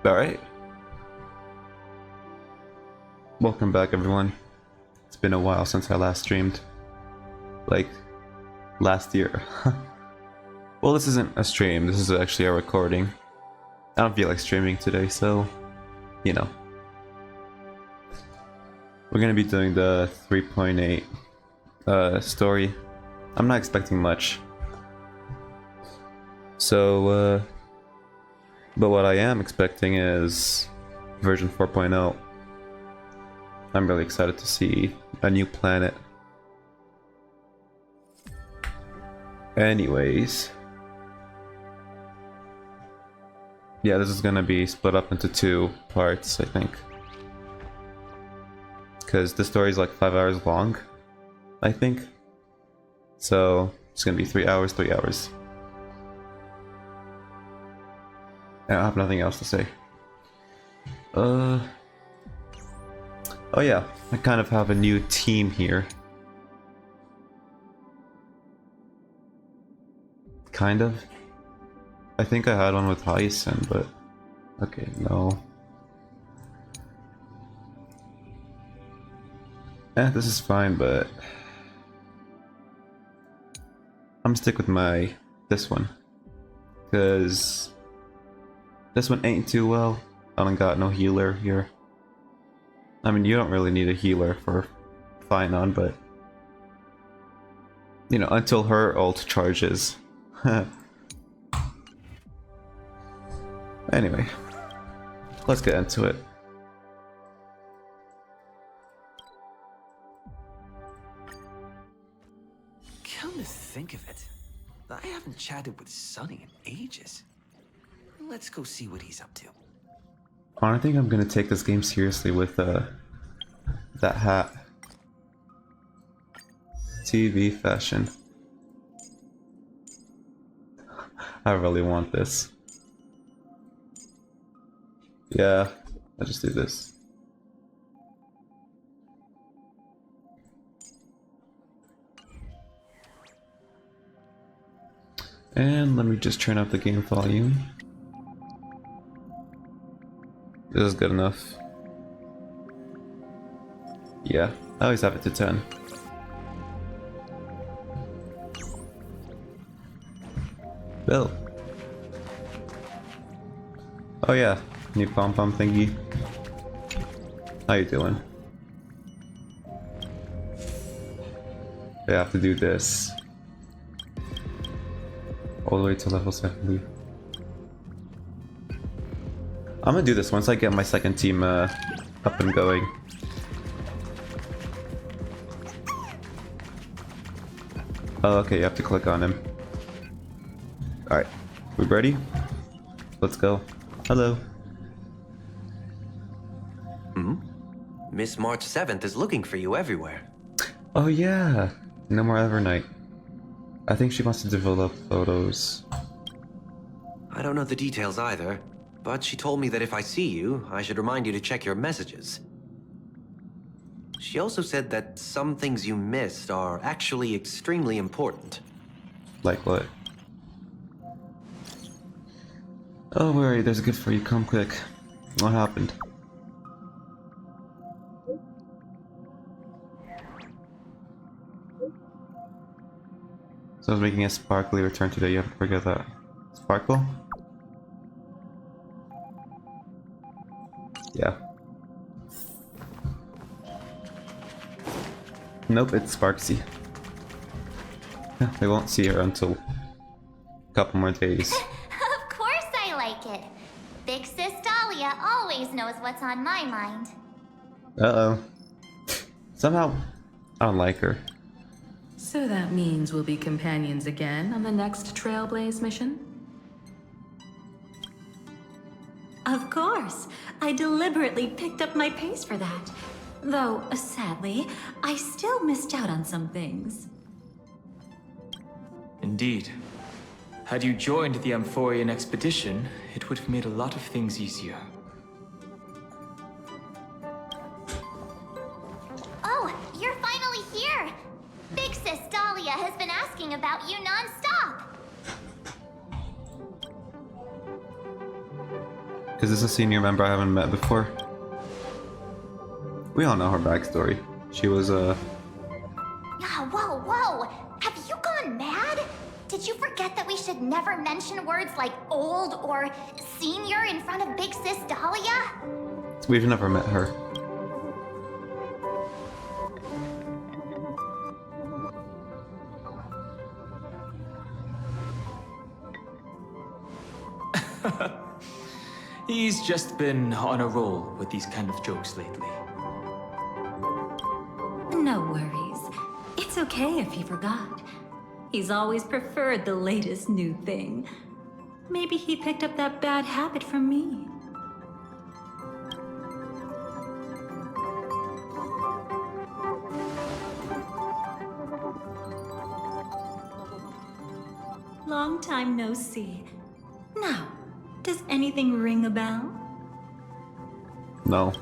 Alright. Welcome back, everyone. It's been a while since I last streamed. Like, last year. Well, this isn't a stream, this is actually a recording. I don't feel like streaming today, so, you know. We're gonna be doing the 3.8 story. I'm not expecting much. So, but what I am expecting is version 4.0. I'm really excited to see a new planet. Anyways. Yeah, this is gonna be split up into 2 parts, I think. Because the story is like 5 hours long, I think. So, it's gonna be 3 hours, 3 hours. I have nothing else to say. Oh yeah, I kind of have a new team here. Kind of. I think I had one with Hyacin, but... okay, no. This is fine, but... I'm gonna stick with this one. Because... this one ain't too well. I don't got no healer here. I mean, you don't really need a healer for Finon, but... you know, until her ult charges. Anyway. Let's get into it. Come to think of it, I haven't chatted with Sonny in ages. Let's go see what he's up to. I don't think I'm gonna take this game seriously with that hat. TV fashion. I really want this. Yeah, I'll just do this. And let me just turn up the game volume. This is good enough. Yeah, I always have it to 10. Bill. Oh yeah, new pom-pom thingy. How you doing? I have to do this. All the way to level 70. I'm gonna do this once I get my second team up and going. Oh, okay, you have to click on him. Alright, we ready? Let's go. Hello. Miss March 7th is looking for you everywhere. Oh yeah, no more Evernight. I think she wants to develop photos. I don't know the details either, but she told me that if I see you, I should remind you to check your messages. She also said that some things you missed are actually extremely important. Like what? Oh, where are you? There's a gift for you. Come quick. What happened? So I was making a sparkly return today. You have to forget that. Sparkle? Yeah. Nope, it's Sparksy. They won't see her until a couple more days. Of course I like it. Big sis Dahlia always knows what's on my mind. Uh-oh. Somehow, I don't like her. So that means we'll be companions again on the next Trailblaze mission? Of course. I deliberately picked up my pace for that. Though, sadly, I still missed out on some things. Indeed. Had you joined the Amphorian expedition, it would have made a lot of things easier. Oh, you're finally here! Big sis Dahlia has been asking about you non-stop! Because this is a senior member I haven't met before. We all know her backstory. She was Ah, whoa, whoa! Have you gone mad? Did you forget that we should never mention words like old or senior in front of Big Sis Dahlia? we've never met her. He's just been on a roll with these kind of jokes lately. No worries. It's okay if he forgot. He's always preferred the latest new thing. Maybe he picked up that bad habit from me. Long time no see. Now, does anything ring a bell? No.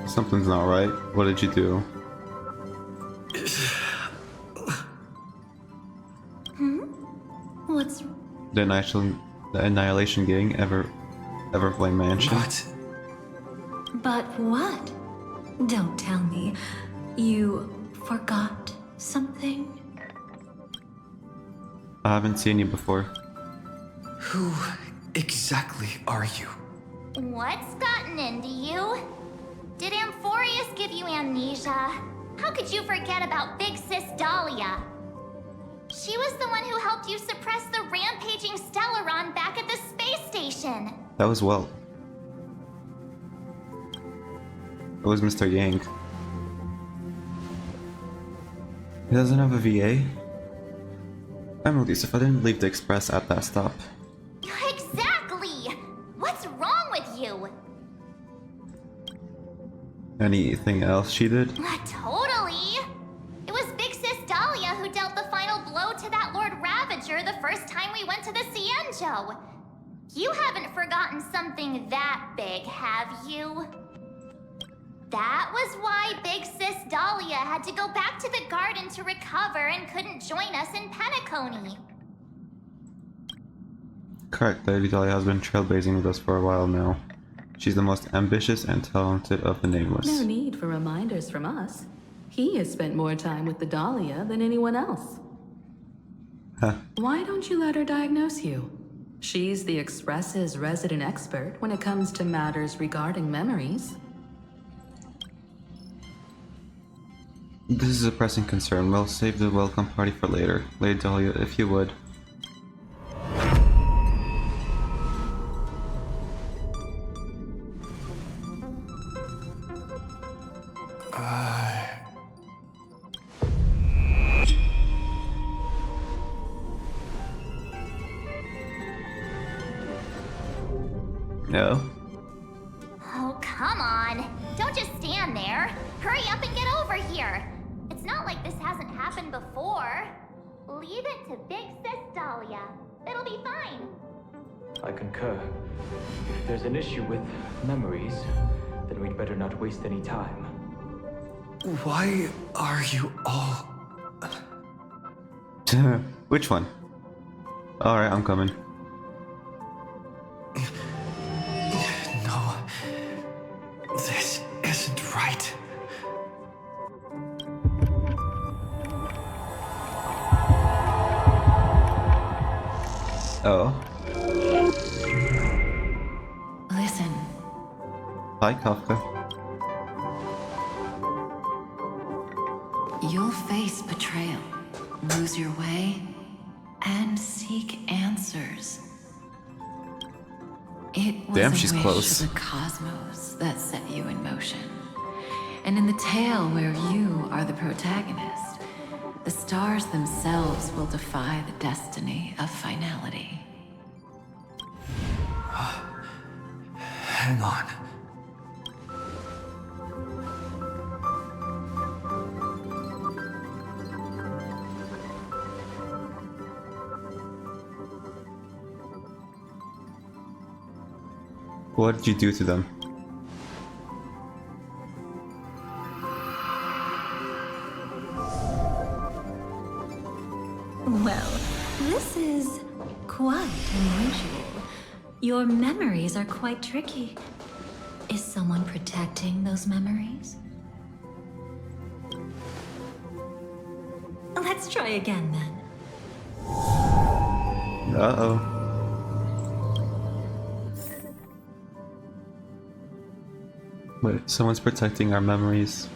Something's not right. What did you do? What's... The Annihilation Gang Everflame Mansion? But what? Don't tell me. You forgot something? I haven't seen you before. Who exactly are you? What's gotten into you? Did Amphorius give you amnesia? How could you forget about Big Sis Dahlia? She was the one who helped you suppress the rampaging Stellaron back at the space station. That was Well. It was Mr. Yang. He doesn't have a VA? I'm relieved if I didn't leave the express at that stop. Exactly! What's wrong with you? Anything else she did? Totally! It was Big Sis Dahlia who dealt the final blow to that Lord Ravager the first time we went to the Cienjo. You haven't forgotten something that big, have you? That was why Big Sis Dahlia had to go back to the garden to recover and couldn't join us in Penacony. Correct, Lady Dahlia has been trailblazing with us for a while now. She's the most ambitious and talented of the Nameless. No need for reminders from us. He has spent more time with the Dahlia than anyone else. Huh. Why don't you let her diagnose you? She's the Express's resident expert when it comes to matters regarding memories. This is a pressing concern. We'll save the welcome party for later. Lady Dahlia, if you would. No? Oh, come on. Don't just stand there. Hurry up and get over here. It's not like this hasn't happened before. Leave it to Big Sis Dahlia. It'll be fine. I concur. If there's an issue with memories, then we'd better not waste any time. Why are you all... Which one? Alright, I'm coming. No. This isn't right. Oh. Listen, Hi, Kafka. You'll face betrayal, lose your way, and seek answers. It was Damn, a she's wish close. of the cosmos that set you in motion. And in the tale where you are the protagonist, the stars themselves will defy the destiny of finality. Hang on. What did you do to them? Well, This is quite unusual. Your memories are quite tricky. Is someone protecting those memories? Let's try again then. Uh-oh. Wait, someone's protecting our memories.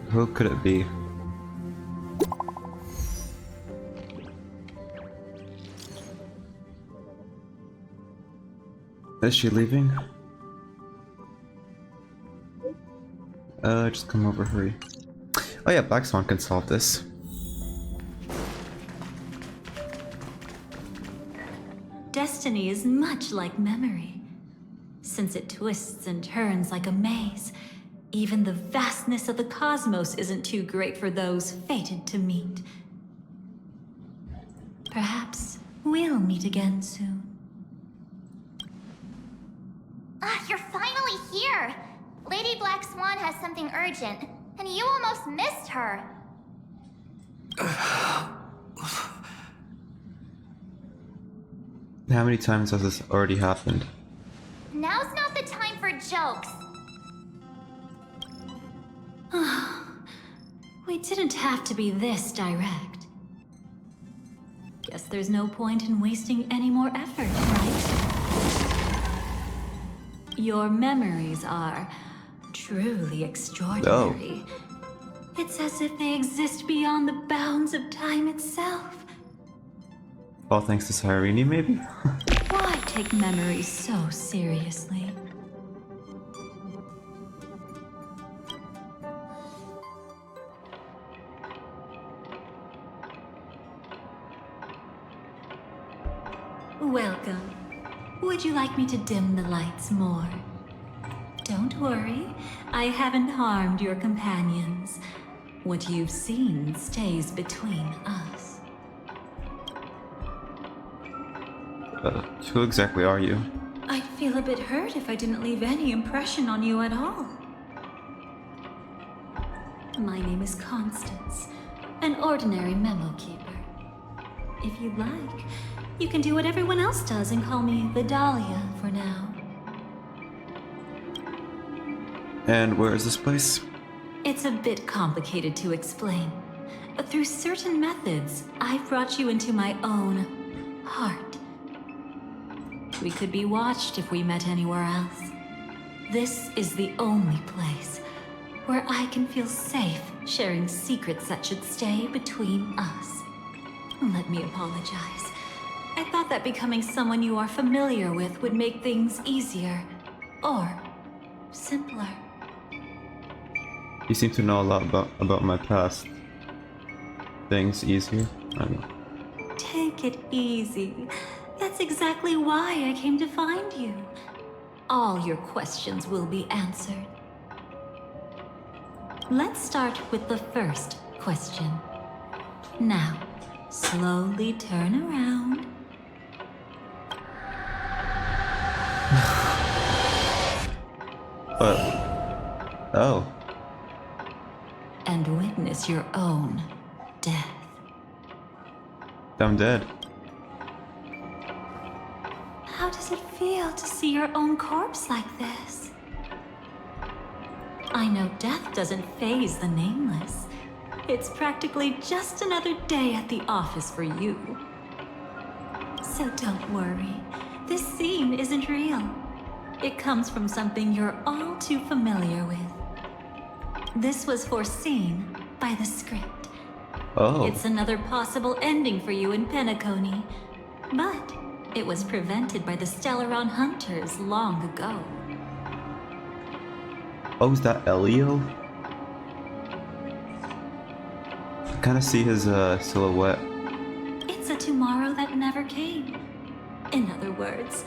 Who could it be? Is she leaving? Just come over, hurry. Oh yeah, Black Swan can solve this. Destiny is much like memory. Since it twists and turns like a maze, even the vastness of the cosmos isn't too great for those fated to meet. Perhaps we'll meet again soon. Ah, you're finally here! Lady Black Swan has something urgent, and you almost missed her. How many times has this already happened? Now's not the time for jokes. We didn't have to be this direct. Guess there's no point in wasting any more effort, right? Your memories are truly extraordinary. It's as if they exist beyond the bounds of time itself. All thanks to Cyrene, maybe? Why take memories so seriously? Welcome. Would you like me to dim the lights more? Don't worry, I haven't harmed your companions. What you've seen stays between us. Who exactly are you? I'd feel a bit hurt if I didn't leave any impression on you at all. My name is Constance, an ordinary memo keeper. If you'd like, you can do what everyone else does and call me the Dahlia for now. And where is this place? It's a bit complicated to explain. Through certain methods, I've brought you into my own heart. We could be watched if we met anywhere else. This is the only place where I can feel safe sharing secrets that should stay between us. Let me apologize. I thought that becoming someone you are familiar with would make things easier, or simpler. You seem to know a lot about my past. Things easier? I don't know. Take it easy. That's exactly why I came to find you. All your questions will be answered. Let's start with the first question. Now, slowly turn around. Oh. And witness your own death. I'm dead. How does it feel to see your own corpse like this? I know death doesn't faze the nameless. It's practically just another day at the office for you. So don't worry. This scene isn't real. It comes from something you're all too familiar with. This was foreseen by the script. Oh. It's another possible ending for you in Penacony, but it was prevented by the Stellaron hunters long ago. Oh, is that Elio? I kind of see his silhouette. It's a tomorrow that never came. In other words,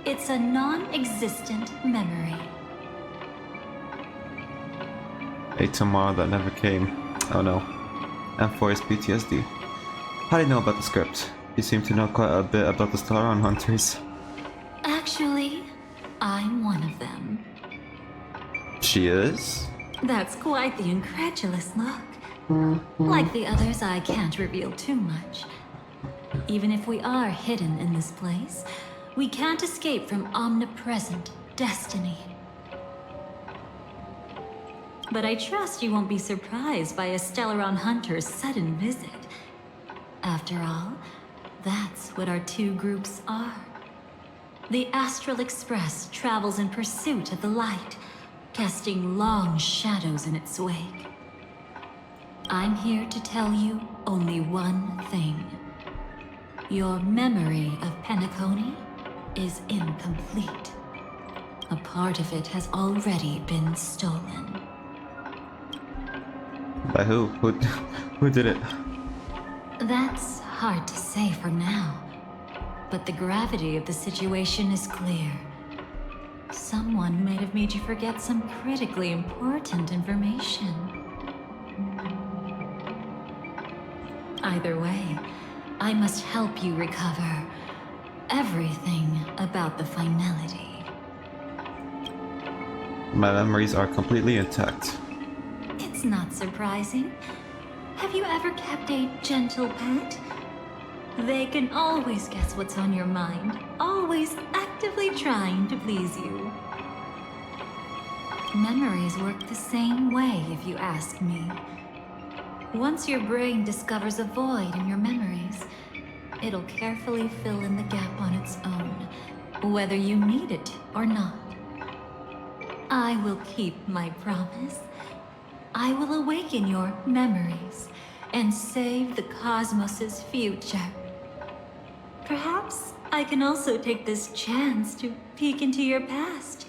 it's a non-existent memory. A tomorrow that never came. Oh no. M4 is PTSD. How do you know about the script? You seem to know quite a bit about the Stellaron hunters. Actually, I'm one of them. She is? That's quite the incredulous look. Like the others, I can't reveal too much. Even if we are hidden in this place, we can't escape from omnipresent destiny. But I trust you won't be surprised by a Stellaron Hunter's sudden visit. After all, that's what our two groups are. The Astral Express travels in pursuit of the light, casting long shadows in its wake. I'm here to tell you only one thing. Your memory of Penacony is incomplete. A part of it has already been stolen. By who? Who did it? That's hard to say for now. But the gravity of the situation is clear. Someone might have made you forget some critically important information. Either way, I must help you recover everything about the finality. My memories are completely intact. It's not surprising. Have you ever kept a gentle pet? They can always guess what's on your mind, always actively trying to please you. Memories work the same way, if you ask me. Once your brain discovers a void in your memories, it'll carefully fill in the gap on its own, whether you need it or not. I will keep my promise. I will awaken your memories and save the cosmos's future. Perhaps I can also take this chance to peek into your past,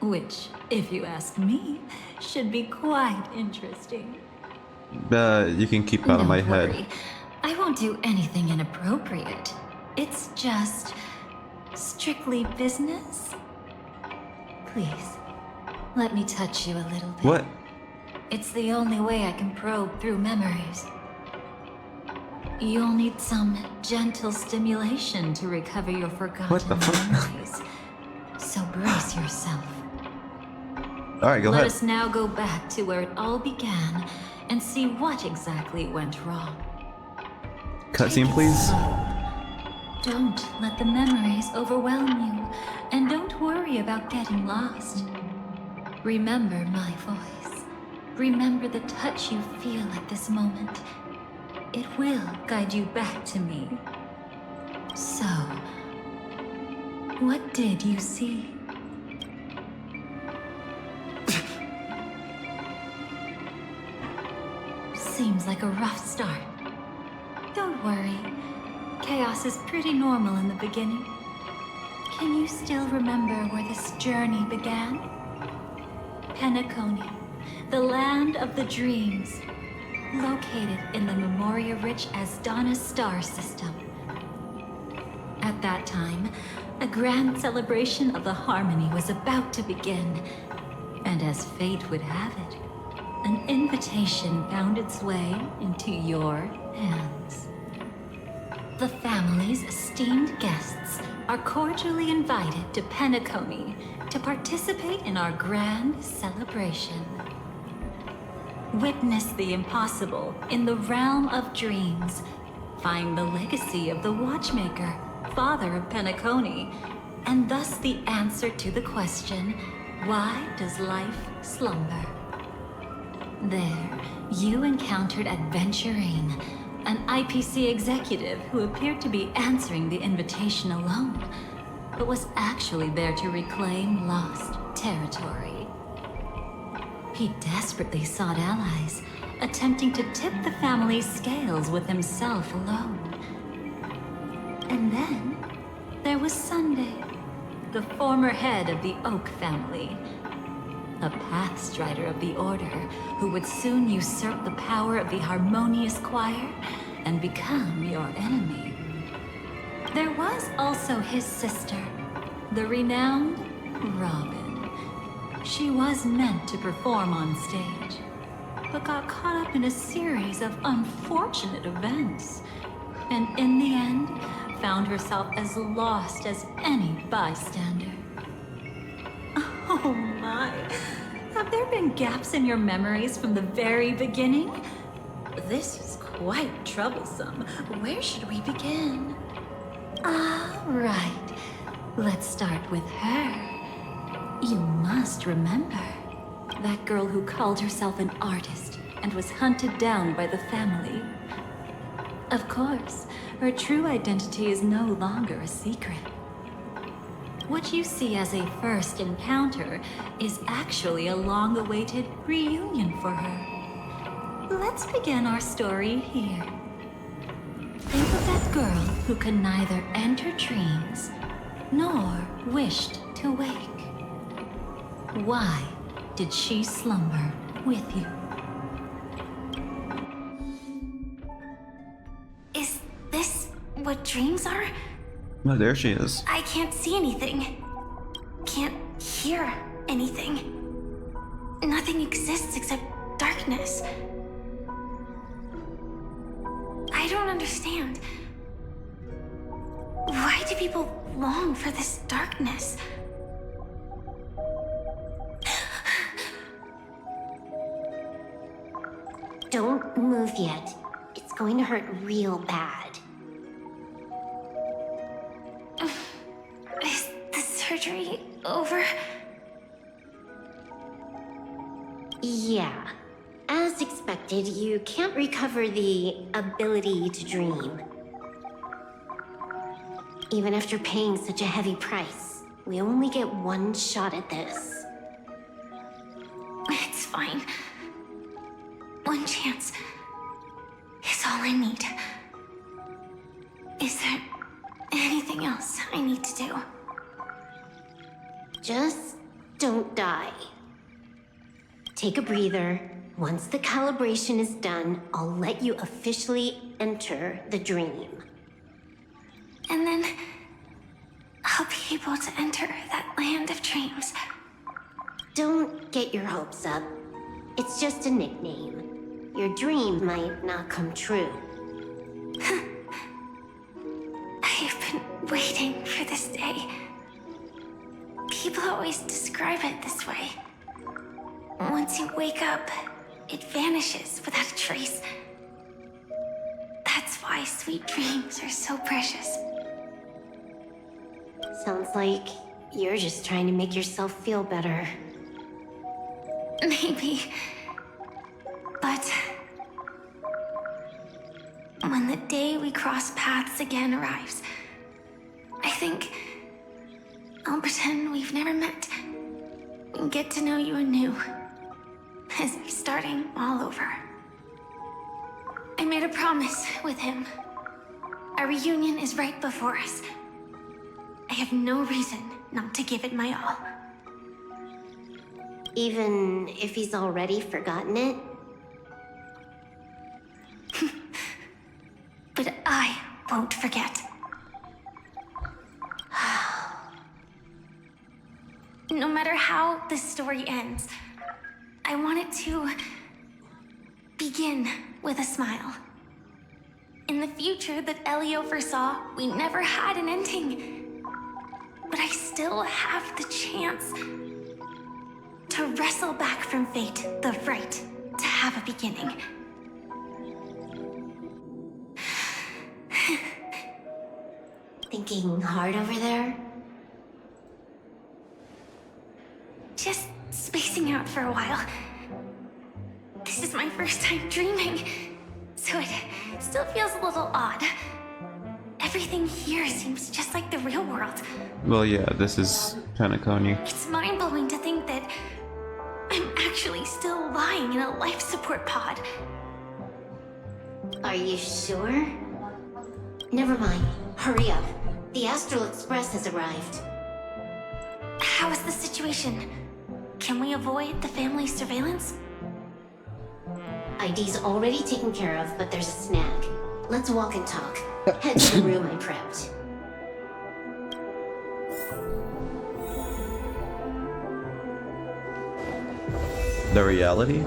which, if you ask me, should be quite interesting. You can keep out of my head. Don't worry. I won't do anything inappropriate. It's just strictly business. Please, let me touch you a little bit. What? It's the only way I can probe through memories. You'll need some gentle stimulation to recover your forgotten What the fuck? memories. So brace yourself. Alright, go Let ahead. us now go back to where it all began and see what exactly went wrong. Cutscene, please. Don't let the memories overwhelm you, and don't worry about getting lost. Remember my voice. Remember the touch you feel at this moment. It will guide you back to me. So, what did you see? Seems like a rough start. Don't worry. Chaos is pretty normal in the beginning. Can you still remember where this journey began? Penacony, the land of the dreams, located in the Memoria-rich Asdana star system. At that time, a grand celebration of the harmony was about to begin, and as fate would have it, an invitation found its way into your hands. The family's esteemed guests are cordially invited to Penacony to participate in our grand celebration. Witness the impossible in the realm of dreams. Find the legacy of the Watchmaker, father of Penacony, and thus the answer to the question, why does life slumber? There, you encountered Adventurine, an IPC executive who appeared to be answering the invitation alone, but was actually there to reclaim lost territory. He desperately sought allies, attempting to tip the family's scales with himself alone. And then, there was Sunday, the former head of the Oak family, a Pathstrider of the Order who would soon usurp the power of the Harmonious Choir and become your enemy. There was also his sister, the renowned Robin. She was meant to perform on stage, but got caught up in a series of unfortunate events, and in the end, found herself as lost as any bystander. Oh my! Have there been gaps in your memories from the very beginning? This is quite troublesome. Where should we begin? All right. Let's start with her. You must remember that girl who called herself an artist and was hunted down by the family. Of course, her true identity is no longer a secret. What you see as a first encounter is actually a long-awaited reunion for her. Let's begin our story here. Think of that girl who could neither enter dreams nor wished to wake. Why did she slumber with you? Is this what dreams are? Oh, there she is. I can't see anything. Can't hear anything. Nothing exists except darkness. I don't understand. Why do people long for this darkness? Don't move yet. It's going to hurt real bad. Is the surgery over? Yeah. As expected, you can't recover the ability to dream. Even after paying such a heavy price, we only get one shot at this. It's fine. One chance is all I need. Is there anything else I need to do? Just don't die. Take a breather. Once the calibration is done, I'll let you officially enter the dream. And then I'll be able to enter that land of dreams. Don't get your hopes up. It's just a nickname. Your dream might not come true. I've been waiting for this day. People always describe it this way. Once you wake up, it vanishes without a trace. That's why sweet dreams are so precious. Sounds like you're just trying to make yourself feel better. Maybe. But when the day we cross paths again arrives, I think I'll pretend we've never met and get to know you anew, as if starting all over. I made a promise with him. Our reunion is right before us. I have no reason not to give it my all. Even if he's already forgotten it? But I won't forget. No matter how this story ends, I want it to begin with a smile. In the future that Elio foresaw, we never had an ending. But I still have the chance to wrestle back from fate the right to have a beginning. Thinking hard over there? Just spacing out for a while. This is my first time dreaming, so it still feels a little odd. Everything here seems just like the real world. Well, yeah, this is Penacony. It's mind-blowing to think that I'm actually still lying in a life support pod. Are you sure? Never mind. Hurry up. The Astral Express has arrived. How is the situation? Can we avoid the family's surveillance? ID's already taken care of, but there's a snag. Let's walk and talk. Head to the room I prepped. The reality?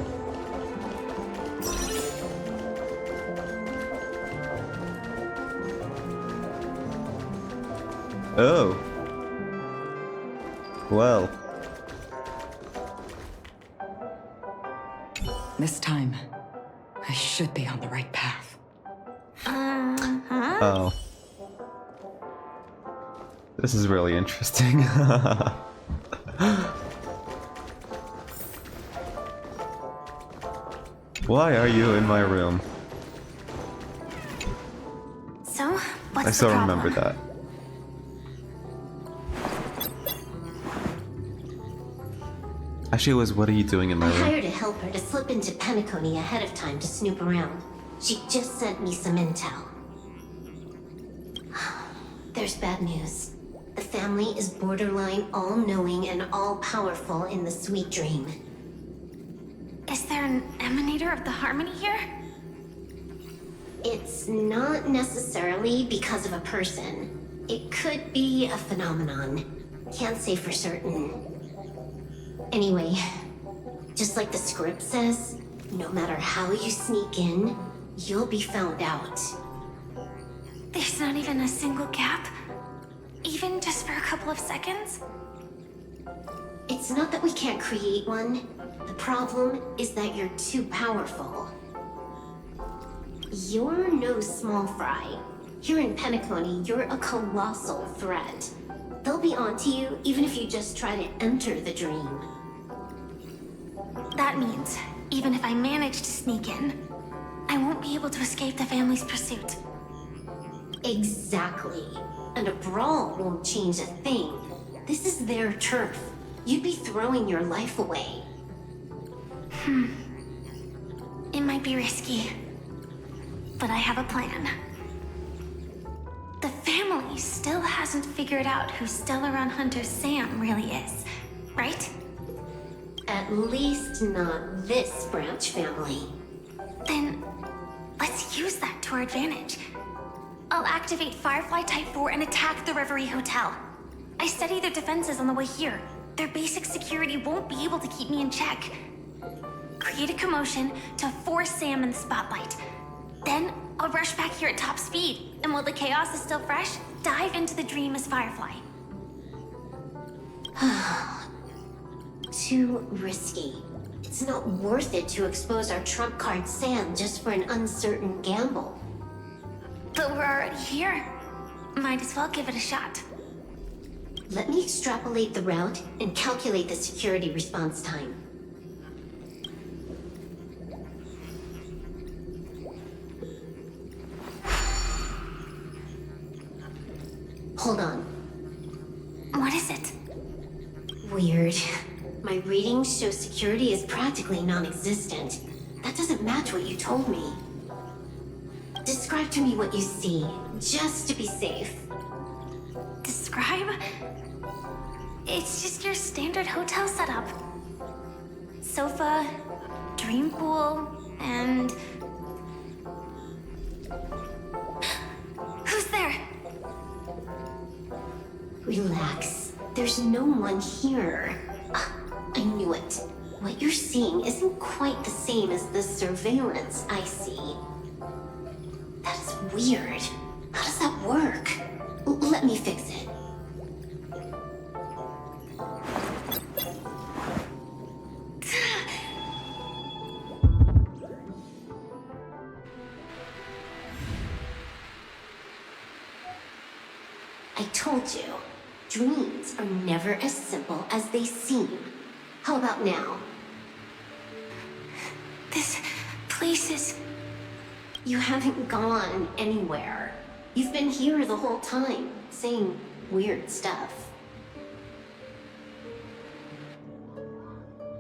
Oh. Well. This time, I should be on the right path. Oh. This is really interesting. Why are you in my room? So, what's I still the problem? remember that. Actually, it was, what are you doing in my I room? hired a helper to slip into Penacony ahead of time to snoop around. She just sent me some intel. There's bad news. The family is borderline all-knowing and all-powerful in the sweet dream. Is there an emanator of the harmony here? It's not necessarily because of a person. It could be a phenomenon. Can't say for certain. Anyway, just like the script says, no matter how you sneak in, you'll be found out. There's not even a single gap? Even just for a couple of seconds? It's not that we can't create one. The problem is that you're too powerful. You're no small fry. Here in Penacony, you're a colossal threat. They'll be onto you even if you just try to enter the dream. That means, even if I manage to sneak in, I won't be able to escape the family's pursuit. Exactly. And a brawl won't change a thing. This is their turf. You'd be throwing your life away. It might be risky, but I have a plan. The family still hasn't figured out who Stellaron Hunter Sam really is, right? At least not this branch family. Then, let's use that to our advantage. I'll activate Firefly Type 4 and attack the Reverie Hotel. I studied their defenses on the way here. Their basic security won't be able to keep me in check. Create a commotion to force Sam in the spotlight. Then, I'll rush back here at top speed, and while the chaos is still fresh, dive into the dream as Firefly. Too risky. It's not worth it to expose our trump card Sam just for an uncertain gamble. But we're already here. Might as well give it a shot. Let me extrapolate the route and calculate the security response time. Hold on. What is it? Weird. My readings show security is practically non-existent. That doesn't match what you told me. Describe to me what you see, just to be safe. Describe? It's just your standard hotel setup. Sofa, dream pool, and... Who's there? Relax. There's no one here. I knew it. What you're seeing isn't quite the same as the surveillance I see. That is weird. How does that work? Let me fix it. I told you, dreams are never as simple as they seem. How about now? This place is... You haven't gone anywhere. You've been here the whole time, saying weird stuff.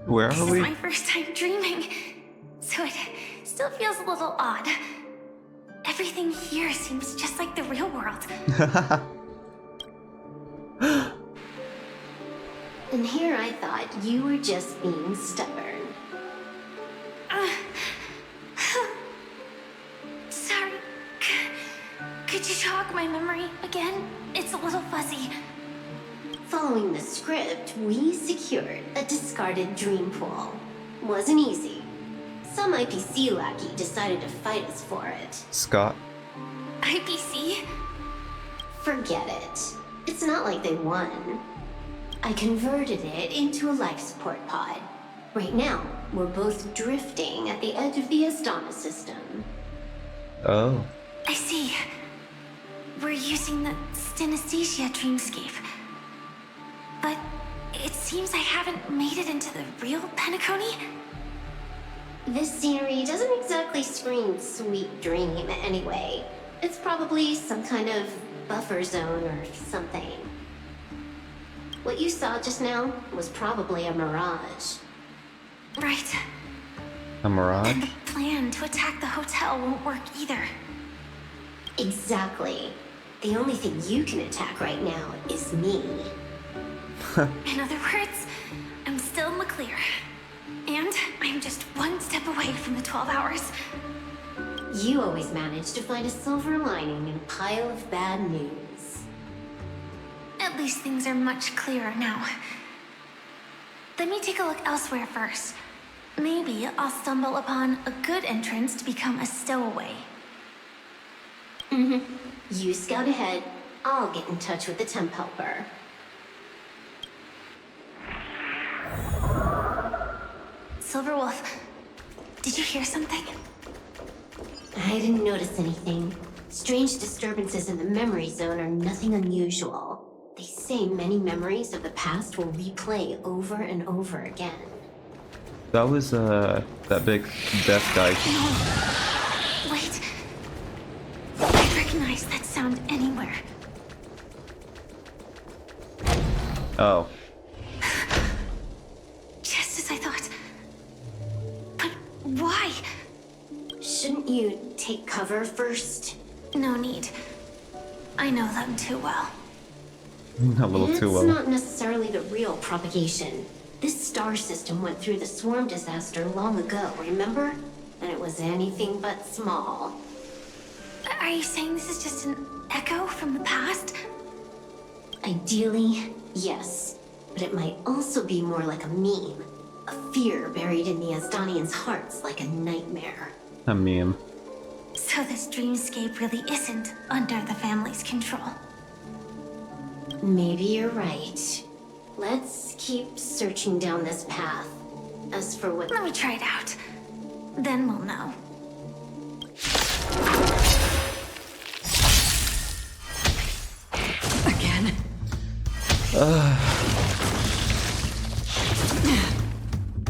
Where This are is we? my first time dreaming, so it still feels a little odd. Everything here seems just like the real world. And here I thought you were just being stubborn. Sorry. Could you jog my memory again? It's a little fuzzy. Following the script, we secured a discarded dream pool. Wasn't easy. Some IPC lackey decided to fight us for it. Scott? IPC? Forget it. It's not like they won. I converted it into a life support pod. Right now, we're both drifting at the edge of the Astana system. Oh. I see. We're using the synesthesia dreamscape. But it seems I haven't made it into the real Penacony. This scenery doesn't exactly scream sweet dream anyway. It's probably some kind of buffer zone or something. What you saw just now was probably a mirage. Right. A mirage? And the plan to attack the hotel won't work either. Exactly. The only thing you can attack right now is me. In other words, I'm still in the clear. And I'm just one step away from the 12 hours. You always manage to find a silver lining in a pile of bad news. At least things are much clearer now. Let me take a look elsewhere first. Maybe I'll stumble upon a good entrance to become a stowaway. You scout ahead. I'll get in touch with the temp helper. Silverwolf, did you hear something? I didn't notice anything. Strange disturbances in the memory zone are nothing unusual. They say many memories of the past will replay over and over again. That was, that big death guy. No. Wait. I recognize that sound anywhere. Oh. Just as I thought. But why? Shouldn't you take cover first? No need. I know them too well. A little too well. It's not necessarily the real propagation. This star system went through the swarm disaster long ago, remember? And it was anything but small. Are you saying this is just an echo from the past? Ideally, yes. But it might also be more like a meme. A fear buried in the Asdanians' hearts like a nightmare. A meme. So this dreamscape really isn't under the family's control. Maybe you're right. Let's keep searching down this path. As for what... Let me try it out. Then we'll know. Again.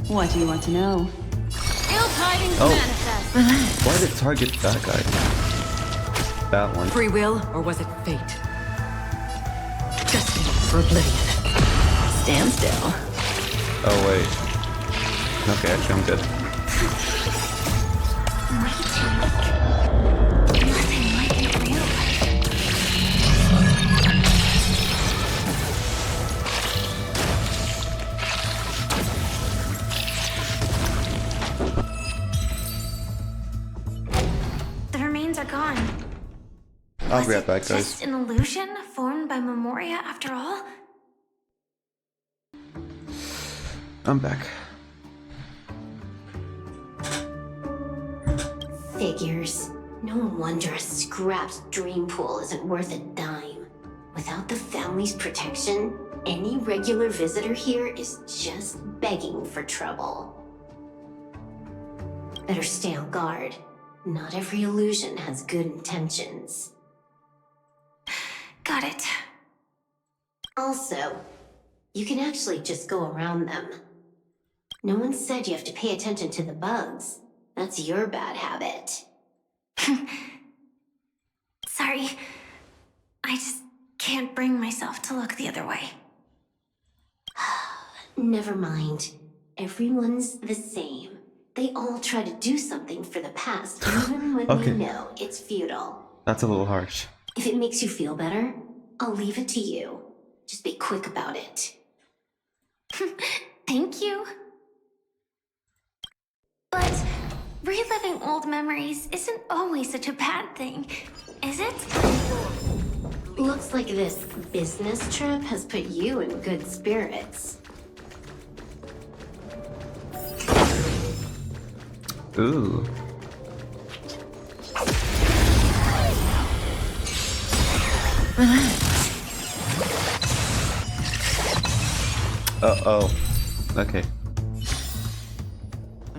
What do you want to know? Ill tidings manifest. Why did it target that guy? That one. Free will, or was it fate? Destiny for oblivion. Stand still. Oh wait. Okay, actually I'm good. Nothing like it real life. The remains are gone. I'll be right back, Was it guys. just an illusion formed by Memoria after all? I'm back. Figures. No wonder a scrapped dream pool isn't worth a dime. Without the family's protection, any regular visitor here is just begging for trouble. Better stay on guard. Not every illusion has good intentions. Got it. Also, you can actually just go around them. No one said you have to pay attention to the bugs. That's your bad habit. Sorry. I just can't bring myself to look the other way. Never mind. Everyone's the same. They all try to do something for the past, even when Okay. we know it's futile. That's a little harsh. If it makes you feel better, I'll leave it to you. Just be quick about it. Thank you. But reliving old memories isn't always such a bad thing, is it? Looks like this business trip has put you in good spirits. Ooh. Uh-oh. Okay.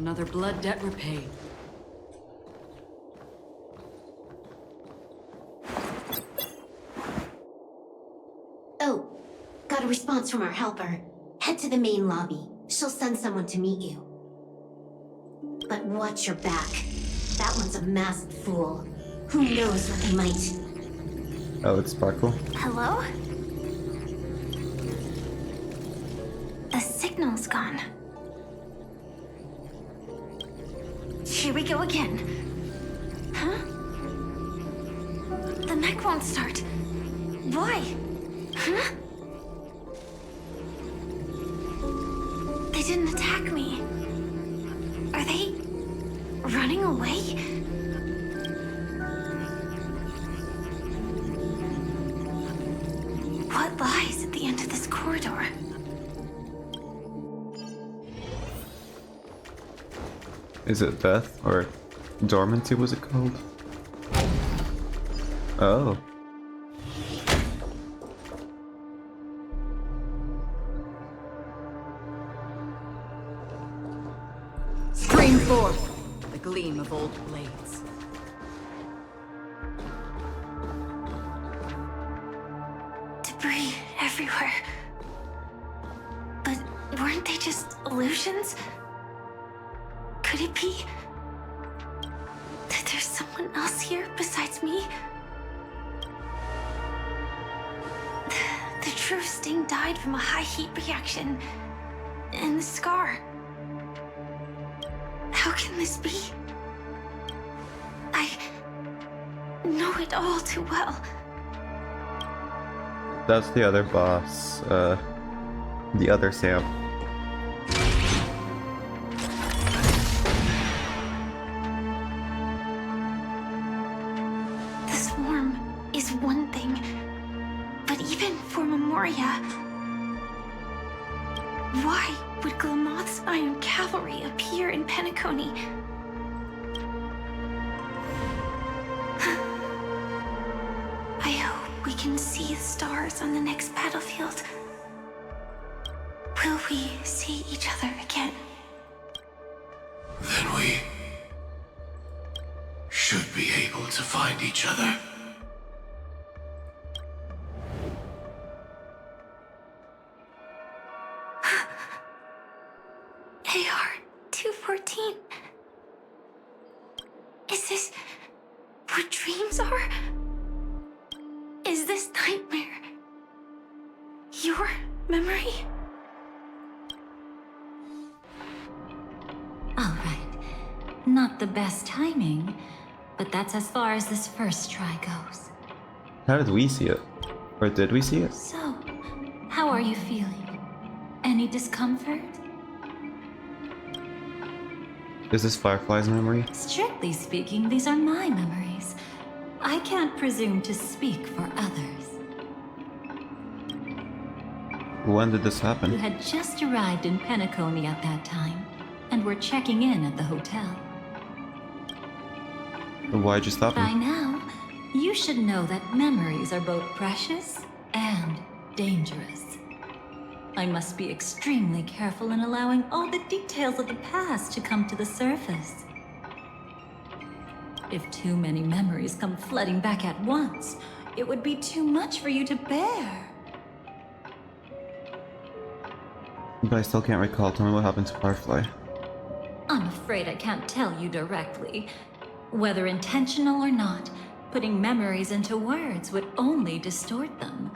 Another blood debt repaid. Oh, got a response from our helper. Head to the main lobby. She'll send someone to meet you. But watch your back. That one's a masked fool. Who knows what they might... Oh, it's Sparkle. Hello? The signal's gone. Here we go again. Huh? The mech won't start. Why? Huh? They didn't attack me. Are they running away? What lies at the end of this corridor? Is it Death or Dormancy was it called? Oh. Scream forth the gleam of old blades. Debris everywhere. But weren't they just illusions? Could it be that there's someone else here besides me? The true Sting died from a high heat reaction. And the scar. How can this be? I know it all too well. That's the other boss, the other Sam. The swarm is one thing, but even for Memoria, why would Glamoth's Iron Cavalry appear in Penacony? I hope we can see the stars on the next battlefield. Will we see each other again? Then we should be able to find each other. AR-214. Is this what dreams are? Is this nightmare your memory? All right. Not the best timing, but that's as far as this first try goes. How did we see it? Or did we see it? So, how are you feeling? Any discomfort? Is this Firefly's memory? Strictly speaking, these are my memories. I can't presume to speak for others. When did this You happen? had just arrived in Penacony at that time, and were checking in at the hotel. Why'd you stop By me? now, you should know that memories are both precious and dangerous. I must be extremely careful in allowing all the details of the past to come to the surface. If too many memories come flooding back at once, it would be too much for you to bear. But I still can't recall. Tell me what happened to Firefly. I'm afraid I can't tell you directly. Whether intentional or not, putting memories into words would only distort them.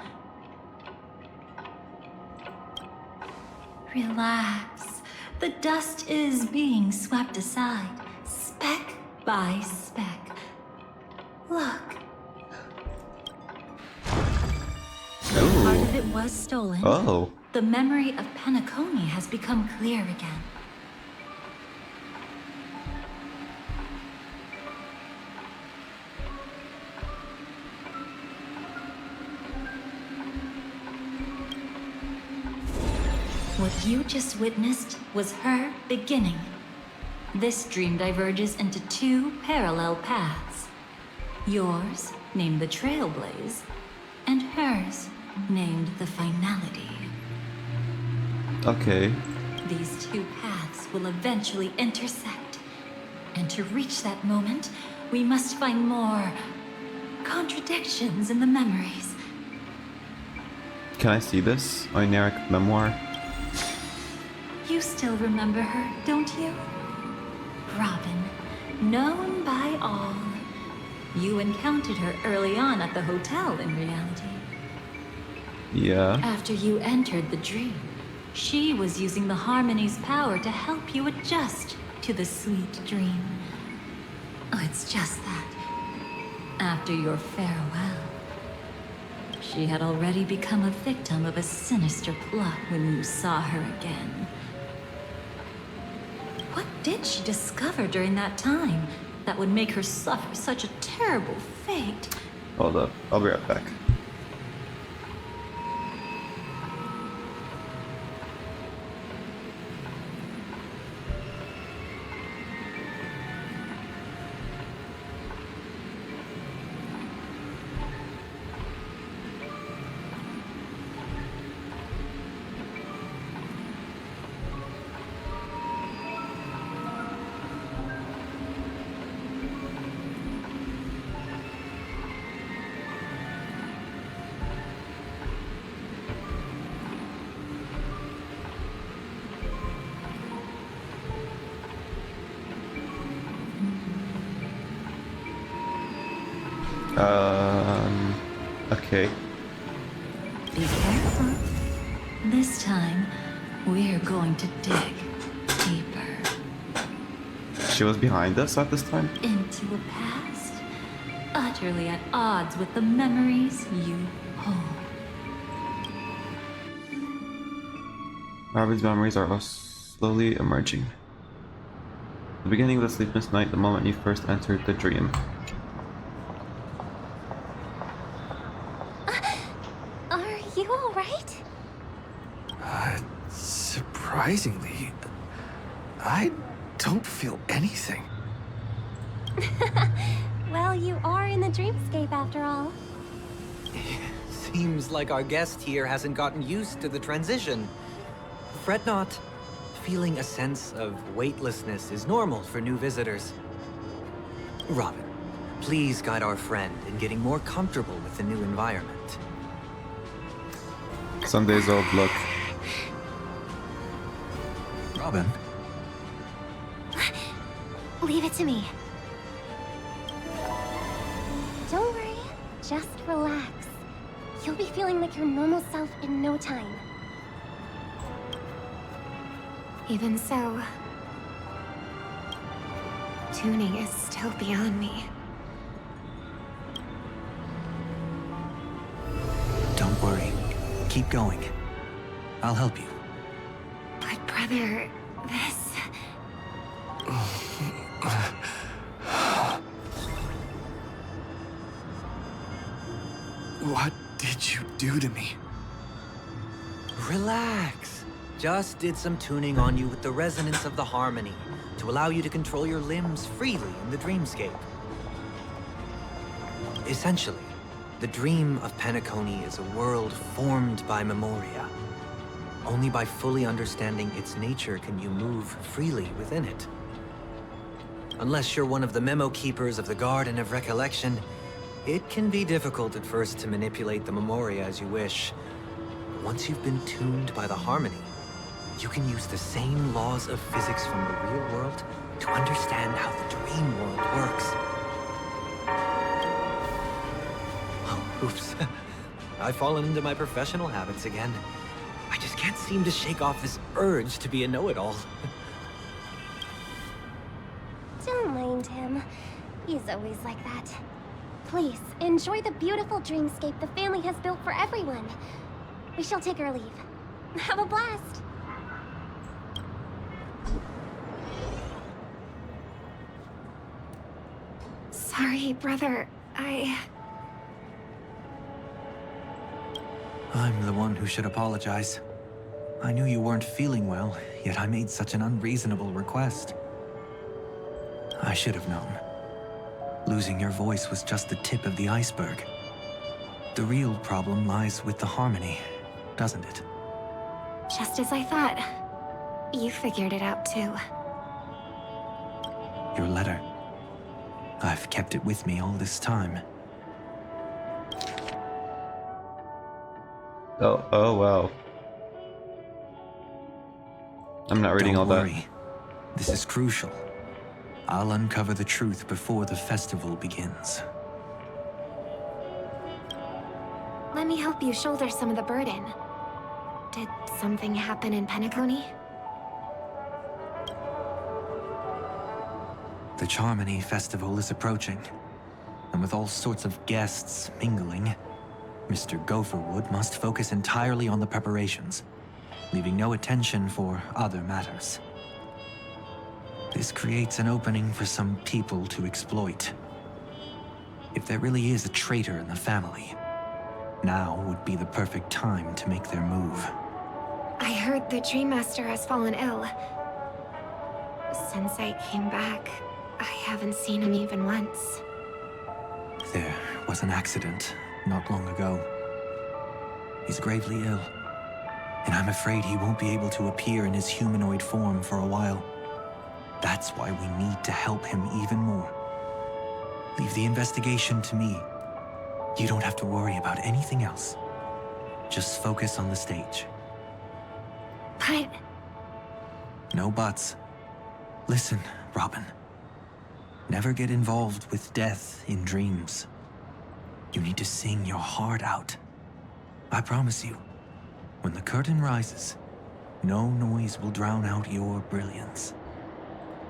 Relax. The dust is being swept aside, speck by speck. Look. Part of it was stolen. Oh. The memory of Penacony has become clear again. What you just witnessed was her beginning. This dream diverges into two parallel paths. Yours, named the Trailblaze, and hers, named the Finality. Okay. These two paths will eventually intersect. And to reach that moment, we must find more contradictions in the memories. Can I see this? Oinaric memoir? You still remember her, don't you? Robin, known by all. You encountered her early on at the hotel, in reality. Yeah. After you entered the dream, she was using the Harmony's power to help you adjust to the sweet dream. Oh, it's just that. After your farewell, she had already become a victim of a sinister plot when you saw her again. What did she discover during that time that would make her suffer such a terrible fate? Hold up. I'll be right back. Okay. Be careful. This time, we're going to dig deeper. She was behind us at this time? Into a past utterly at odds with the memories you hold. Robin's memories are slowly emerging. The beginning of the sleepless night, the moment you first entered the dream. Are you alright? Surprisingly, I don't feel anything. Well, you are in the dreamscape after all. Seems like our guest here hasn't gotten used to the transition. Fret not. Feeling a sense of weightlessness is normal for new visitors. Robin, please guide our friend in getting more comfortable with the new environment. Some days old look. Robin? Leave it to me. Don't worry, just relax. You'll be feeling like your normal self in no time. Even so, tuning is still beyond me. Don't worry. Keep going. I'll help you. But brother, this... What did you do to me? Relax. Just did some tuning on you with the resonance of the harmony to allow you to control your limbs freely in the dreamscape. Essentially, the dream of Penacony is a world formed by memoria. Only by fully understanding its nature can you move freely within it. Unless you're one of the memo keepers of the Garden of Recollection, it can be difficult at first to manipulate the memoria as you wish. But once you've been tuned by the harmony, you can use the same laws of physics from the real world to understand how the dream world works. Oh, oops. I've fallen into my professional habits again. I just can't seem to shake off this urge to be a know-it-all. Don't mind him. He's always like that. Please, enjoy the beautiful dreamscape the family has built for everyone. We shall take our leave. Have a blast! Sorry, brother. I'm the one who should apologize. I knew you weren't feeling well, yet I made such an unreasonable request. I should have known. Losing your voice was just the tip of the iceberg. The real problem lies with the harmony, doesn't it? Just as I thought. You figured it out too. Your letter. I've kept it with me all this time. Oh wow. I'm not reading all Don't that. worry. This is crucial. I'll uncover the truth before the festival begins. Let me help you shoulder some of the burden. Did something happen in Penacony? The Charmony Festival is approaching, and with all sorts of guests mingling, Mr. Gopherwood must focus entirely on the preparations, leaving no attention for other matters. This creates an opening for some people to exploit. If there really is a traitor in the family, now would be the perfect time to make their move. I heard the Dream Master has fallen ill. Since I came back, I haven't seen him even once. There was an accident not long ago. He's gravely ill, and I'm afraid he won't be able to appear in his humanoid form for a while. That's why we need to help him even more. Leave the investigation to me. You don't have to worry about anything else. Just focus on the stage. But... No buts. Listen, Robin. Never get involved with death in dreams. You need to sing your heart out. I promise you, when the curtain rises, no noise will drown out your brilliance.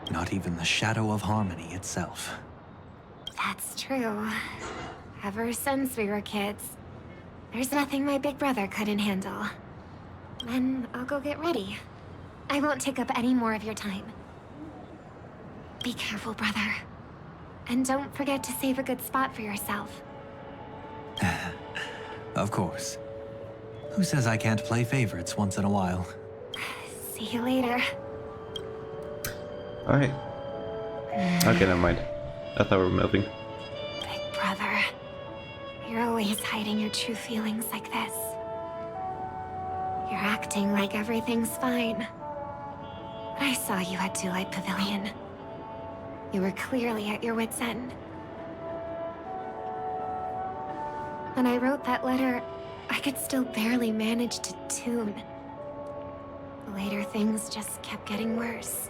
Not even the shadow of harmony itself. that's true. Ever since we were kids, there's nothing my big brother couldn't handle. Then I'll go get ready. I won't take up any more of your time. Be careful, brother. And don't forget to save a good spot for yourself. Of course. Who says I can't play favorites once in a while? See you later. Alright. Okay, never mind. I thought we were moving. Big brother, you're always hiding your true feelings like this. You're acting like everything's fine. But I saw you at Daylight Pavilion. You were clearly at your wit's end. When I wrote that letter, I could still barely manage to tune. Later, things just kept getting worse.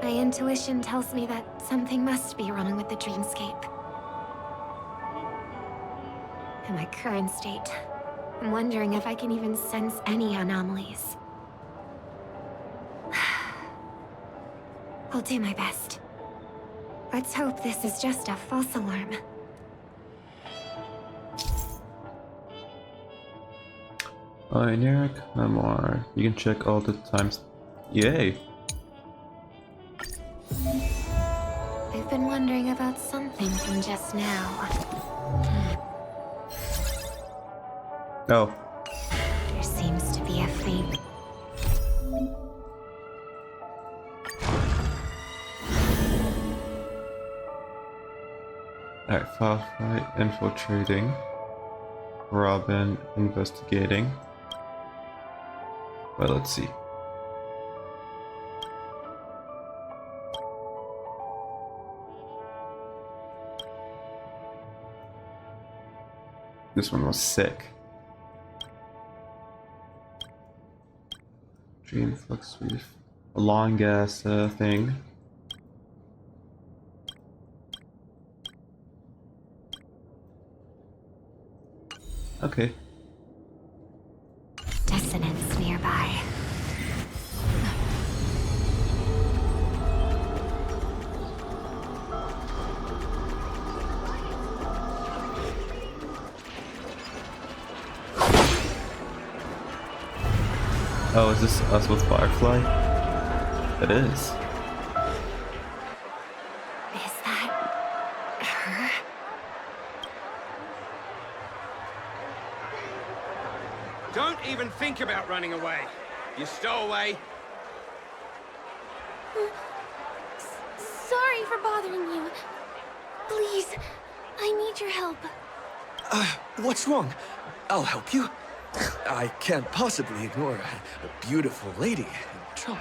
My intuition tells me that something must be wrong with the dreamscape. In my current state, I'm wondering if I can even sense any anomalies. I'll do my best. Let's hope this is just a false alarm. Pioneer Memoir. You can check all the times. Yay! I've been wondering about something from just now. Oh. There seems to be a faint... Alright, Firefly infiltrating. Robin investigating. Well, let's see. This one was sick. Dream Flux Reef. A long ass thing. Okay. Dissonance nearby. Oh, is this us with Firefly? It is. Is that... her? Don't even think about running away. You stowaway. Sorry for bothering you. Please, I need your help. What's wrong? I'll help you. I can't possibly ignore a beautiful lady in trouble.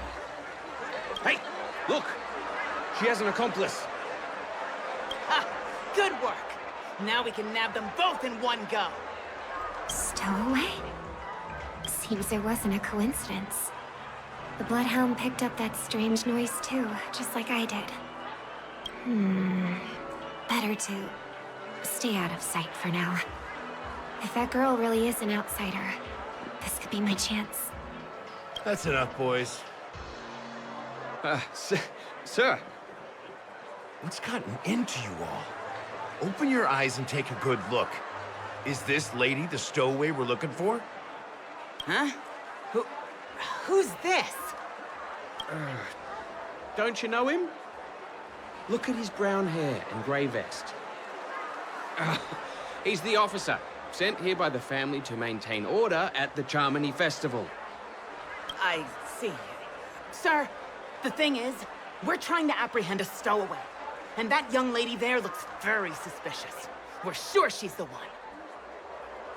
Hey, look! She has an accomplice. Ha! Good work! Now we can nab them both in one go. Stowaway? Seems it wasn't a coincidence. The Bloodhound picked up that strange noise too, just like I did. Better to stay out of sight for now. If that girl really is an outsider, this could be my chance. That's enough, boys. Sir. What's gotten into you all? Open your eyes and take a good look. Is this lady the stowaway we're looking for? Huh? Who's this? Don't you know him? Look at his brown hair and grey vest. He's the officer, sent here by the family to maintain order at the Charmony Festival. I see. Sir, the thing is, we're trying to apprehend a stowaway. And that young lady there looks very suspicious. We're sure she's the one.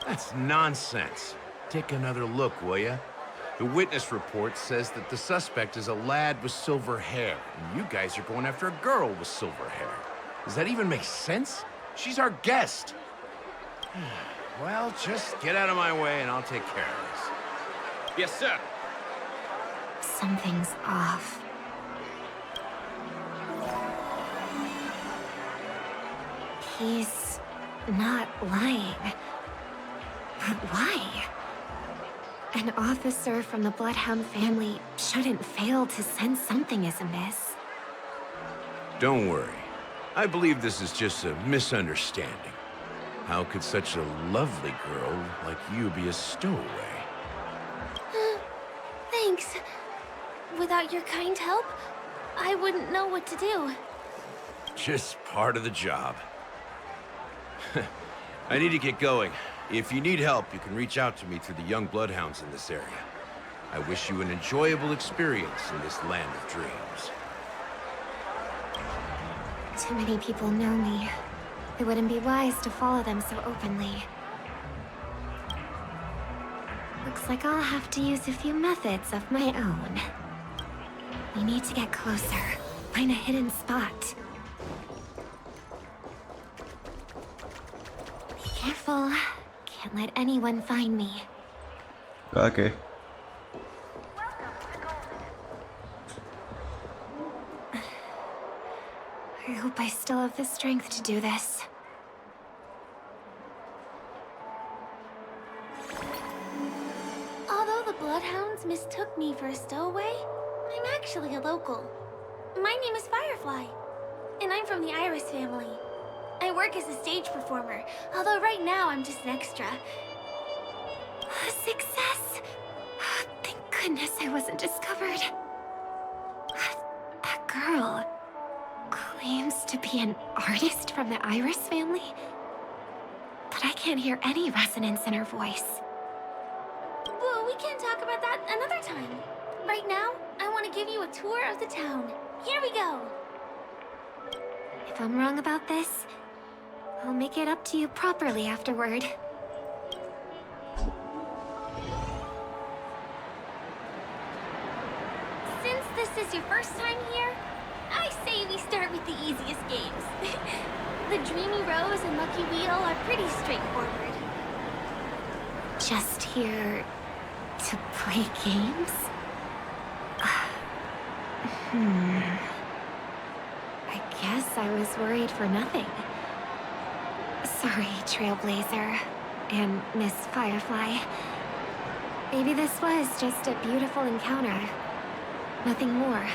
That's nonsense. Take another look, will ya? The witness report says that the suspect is a lad with silver hair, and you guys are going after a girl with silver hair. Does that even make sense? She's our guest. Well, just get out of my way and I'll take care of this. Yes, sir. Something's off. He's not lying. But why? An officer from the Bloodhound family shouldn't fail to sense something is amiss. Don't worry. I believe this is just a misunderstanding. How could such a lovely girl like you be a stowaway? Thanks. Without your kind help, I wouldn't know what to do. Just part of the job. I need to get going. If you need help, you can reach out to me through the young bloodhounds in this area. I wish you an enjoyable experience in this land of dreams. Too many people know me. It wouldn't be wise to follow them so openly. Looks like I'll have to use a few methods of my own. We need to get closer. Find a hidden spot. Be careful. Can't let anyone find me. Okay. I hope I still have the strength to do this. Although the Bloodhounds mistook me for a stowaway, I'm actually a local. My name is Firefly, and I'm from the Iris family. I work as a stage performer, although right now I'm just an extra. A success! Thank goodness I wasn't discovered. That girl claims to be an artist from the Iris family, but I can't hear any resonance in her voice. Well, we can talk about that another time. Right now, I want to give you a tour of the town. Here we go. If I'm wrong about this, I'll make it up to you properly afterward. Since this is your first time here, I say we start with the easiest games. The Dreamy Rose and Lucky Wheel are pretty straightforward. Just here to play games? I guess I was worried for nothing. Sorry, Trailblazer and Miss Firefly. Maybe this was just a beautiful encounter. Nothing more.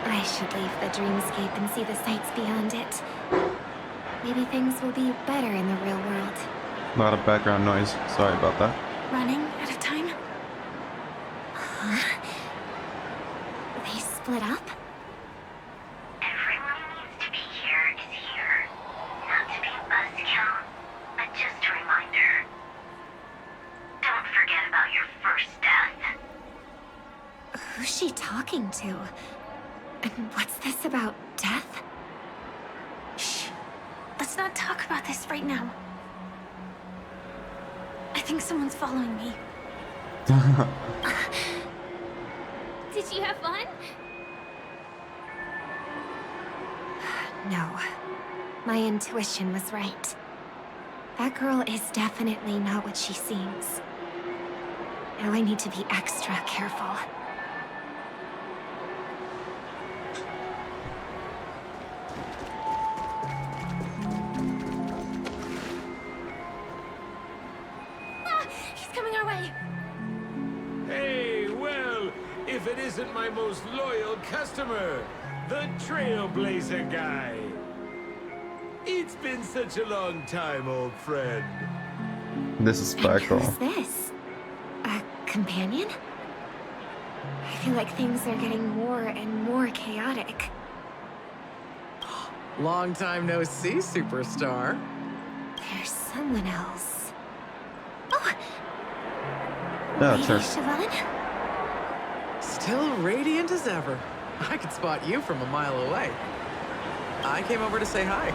I should leave the dreamscape and see the sights beyond it. Maybe things will be better in the real world. A lot of background noise. Sorry about that. Running out of time? Huh? They split up? Everyone who needs to be here is here. Not to be a buzzkill, but just a reminder. Don't forget about your first death. Who's she talking to? And what's this about death? Shh. Let's not talk about this right now. think someone's following me. Did you have fun? No. My intuition was right. That girl is definitely not what she seems. Now I need to be extra careful. Ah, he's coming our way. Hey, well, if it isn't my most loyal customer, the Trailblazer guy. It's been such a long time, old friend. This is Sparkle. Who's this? A companion? I feel like things are getting more and more chaotic. Long time no see, superstar. There's someone else. Oh! No, Lady it's her. Siobhan? Still radiant as ever. I could spot you from a mile away. I came over to say hi.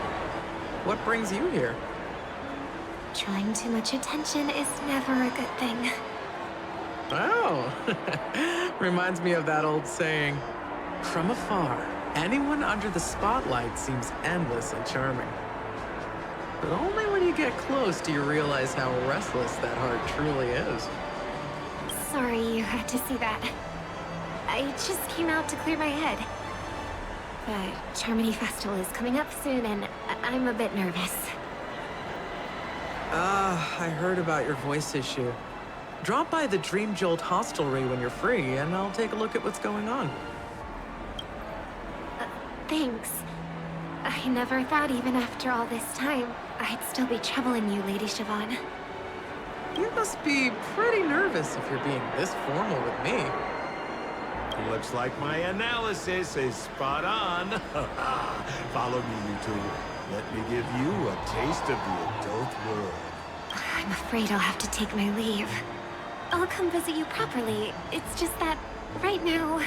What brings you here? Drawing too much attention is never a good thing. Oh, reminds me of that old saying, from afar, anyone under the spotlight seems endlessly charming. But only when you get close do you realize how restless that heart truly is. Sorry you had to see that. I just came out to clear my head. The Charmony Festival is coming up soon, and I'm a bit nervous. I heard about your voice issue. Drop by the Dream Jolt hostelry when you're free, and I'll take a look at what's going on. Thanks. I never thought even after all this time, I'd still be troubling you, Lady Siobhan. You must be pretty nervous if you're being this formal with me. Looks like my analysis is spot on. Follow me, you two. Let me give you a taste of the adult world. I'm afraid I'll have to take my leave. I'll come visit you properly. It's just that, right now...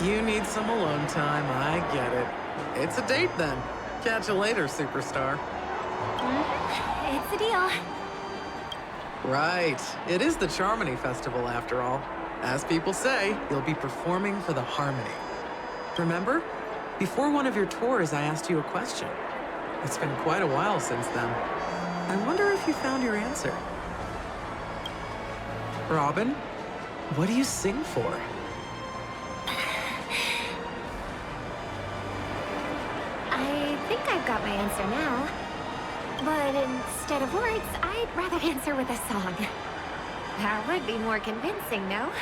You need some alone time, I get it. It's a date then. Catch you later, superstar. It's a deal. Right. It is the Charmony Festival after all. As people say, you'll be performing for the Harmony. Remember? Before one of your tours, I asked you a question. It's been quite a while since then. I wonder if you found your answer. Robin, what do you sing for? I think I've got my answer now. But instead of words, I'd rather answer with a song. That would be more convincing, no?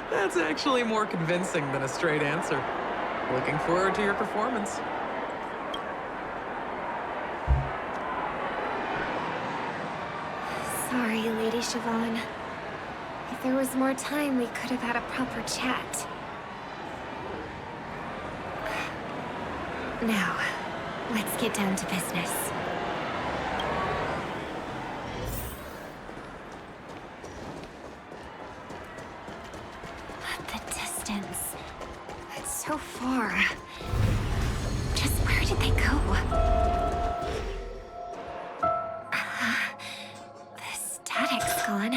That's actually more convincing than a straight answer. Looking forward to your performance. Sorry, Lady Siobhan. If there was more time, we could have had a proper chat. Now, let's get down to business. The distance. It's so far. Just where did they go? The static's gone.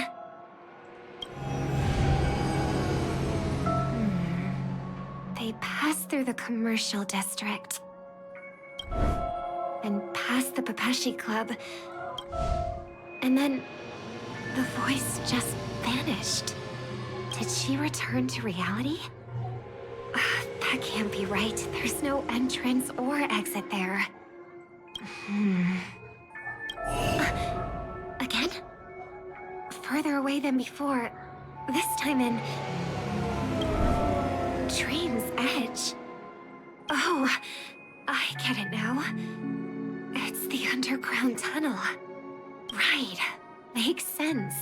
They passed through the commercial district. And past the Papashi Club. And then the voice just vanished. Did she return to reality? That can't be right. There's no entrance or exit there. Again? Further away than before. This time in... Dream's Edge. Oh, I get it now. It's the underground tunnel. Right. Makes sense.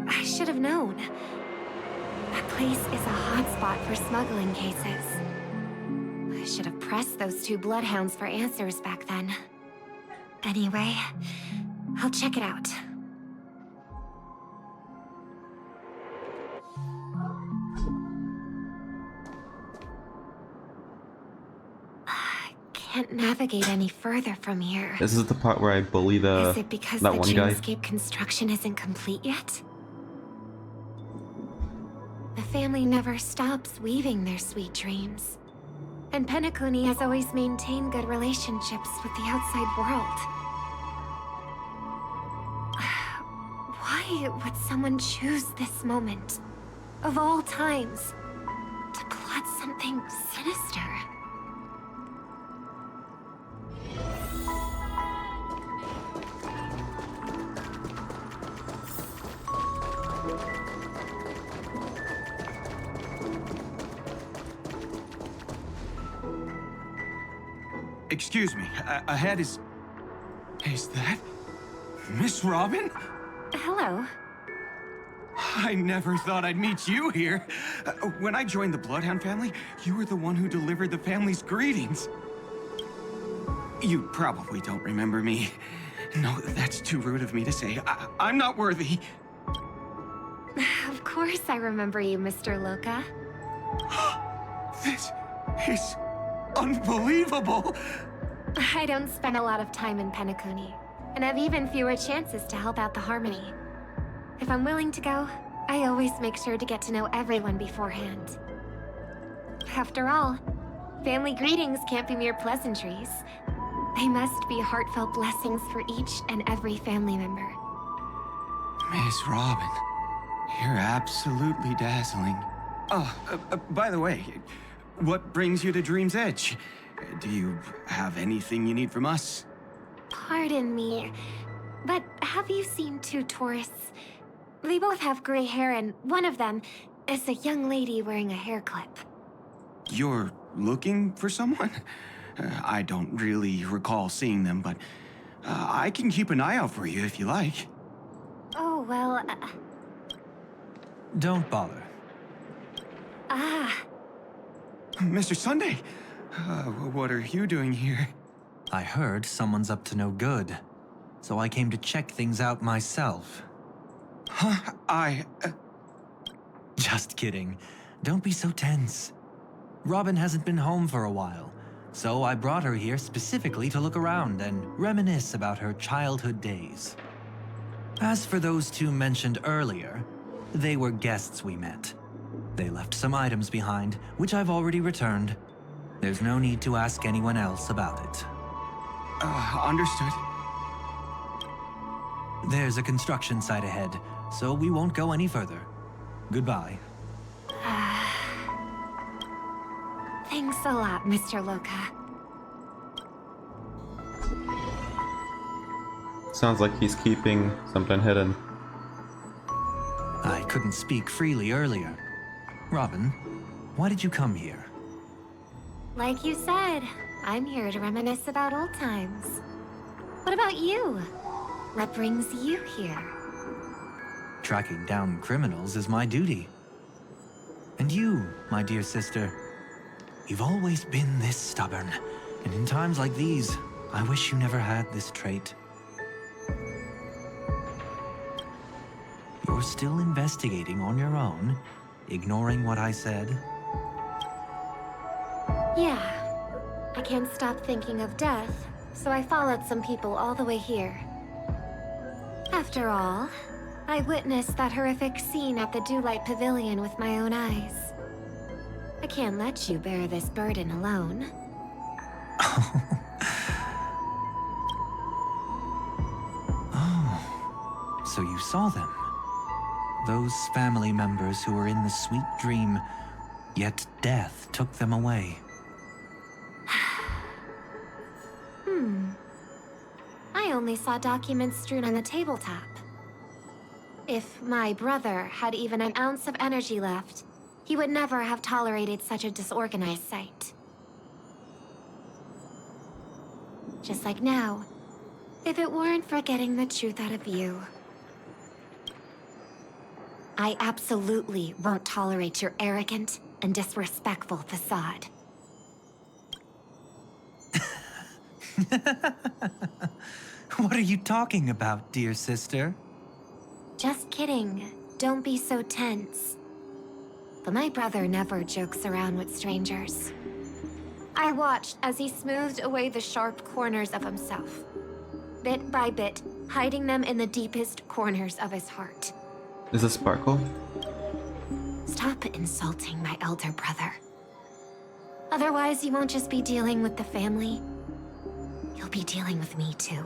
I should have known. That place is a hotspot for smuggling cases. I should have pressed those two bloodhounds for answers back then. Anyway, I'll check it out. can't navigate any further from here. This is the part where I bully Is it because the that one guy. dreamscape construction isn't complete yet? The family never stops weaving their sweet dreams. And Penacony has always maintained good relationships with the outside world. Why would someone choose this moment, of all times, to plot something sinister? Excuse me, ahead is... Is that... Miss Robin? Hello. I never thought I'd meet you here. When I joined the Bloodhound family, you were the one who delivered the family's greetings. You probably don't remember me. No, that's too rude of me to say. I'm not worthy. Of course I remember you, Mr. Loka. This is unbelievable. I don't spend a lot of time in Penacony, and have even fewer chances to help out the Harmony. If I'm willing to go, I always make sure to get to know everyone beforehand. After all, family greetings can't be mere pleasantries. They must be heartfelt blessings for each and every family member. Miss Robin, you're absolutely dazzling. Oh, by the way, what brings you to Dream's Edge? Do you have anything you need from us? Pardon me, but have you seen two tourists? They both have gray hair, and one of them is a young lady wearing a hair clip. You're looking for someone? I don't really recall seeing them, but I can keep an eye out for you if you like. Oh, well... Don't bother. Mr. Sunday, what are you doing here? I heard someone's up to no good, so I came to check things out myself. Huh? Just kidding. Don't be so tense. Robin hasn't been home for a while, so I brought her here specifically to look around and reminisce about her childhood days. As for those two mentioned earlier, they were guests we met. They left some items behind, which I've already returned. There's no need to ask anyone else about it. Understood. There's a construction site ahead, so we won't go any further. Goodbye. Thanks a lot, Mr. Loka. Sounds like he's keeping something hidden. I couldn't speak freely earlier. Robin, why did you come here? Like you said, I'm here to reminisce about old times. What about you? What brings you here? Tracking down criminals is my duty. And you, my dear sister, you've always been this stubborn. And in times like these, I wish you never had this trait. You're still investigating on your own, ignoring what I said? Yeah. I can't stop thinking of death, so I followed some people all the way here. After all, I witnessed that horrific scene at the Dewlight Pavilion with my own eyes. I can't let you bear this burden alone. Oh, so you saw them. Those family members who were in the sweet dream, yet death took them away. I only saw documents strewn on the tabletop. If my brother had even an ounce of energy left, he would never have tolerated such a disorganized sight. Just like now, if it weren't for getting the truth out of you. I absolutely won't tolerate your arrogant and disrespectful facade. What are you talking about, dear sister? Just kidding. Don't be so tense. But my brother never jokes around with strangers. I watched as he smoothed away the sharp corners of himself, bit by bit, hiding them in the deepest corners of his heart. Is this Sparkle? Stop insulting my elder brother. Otherwise, you won't just be dealing with the family. You'll be dealing with me, too.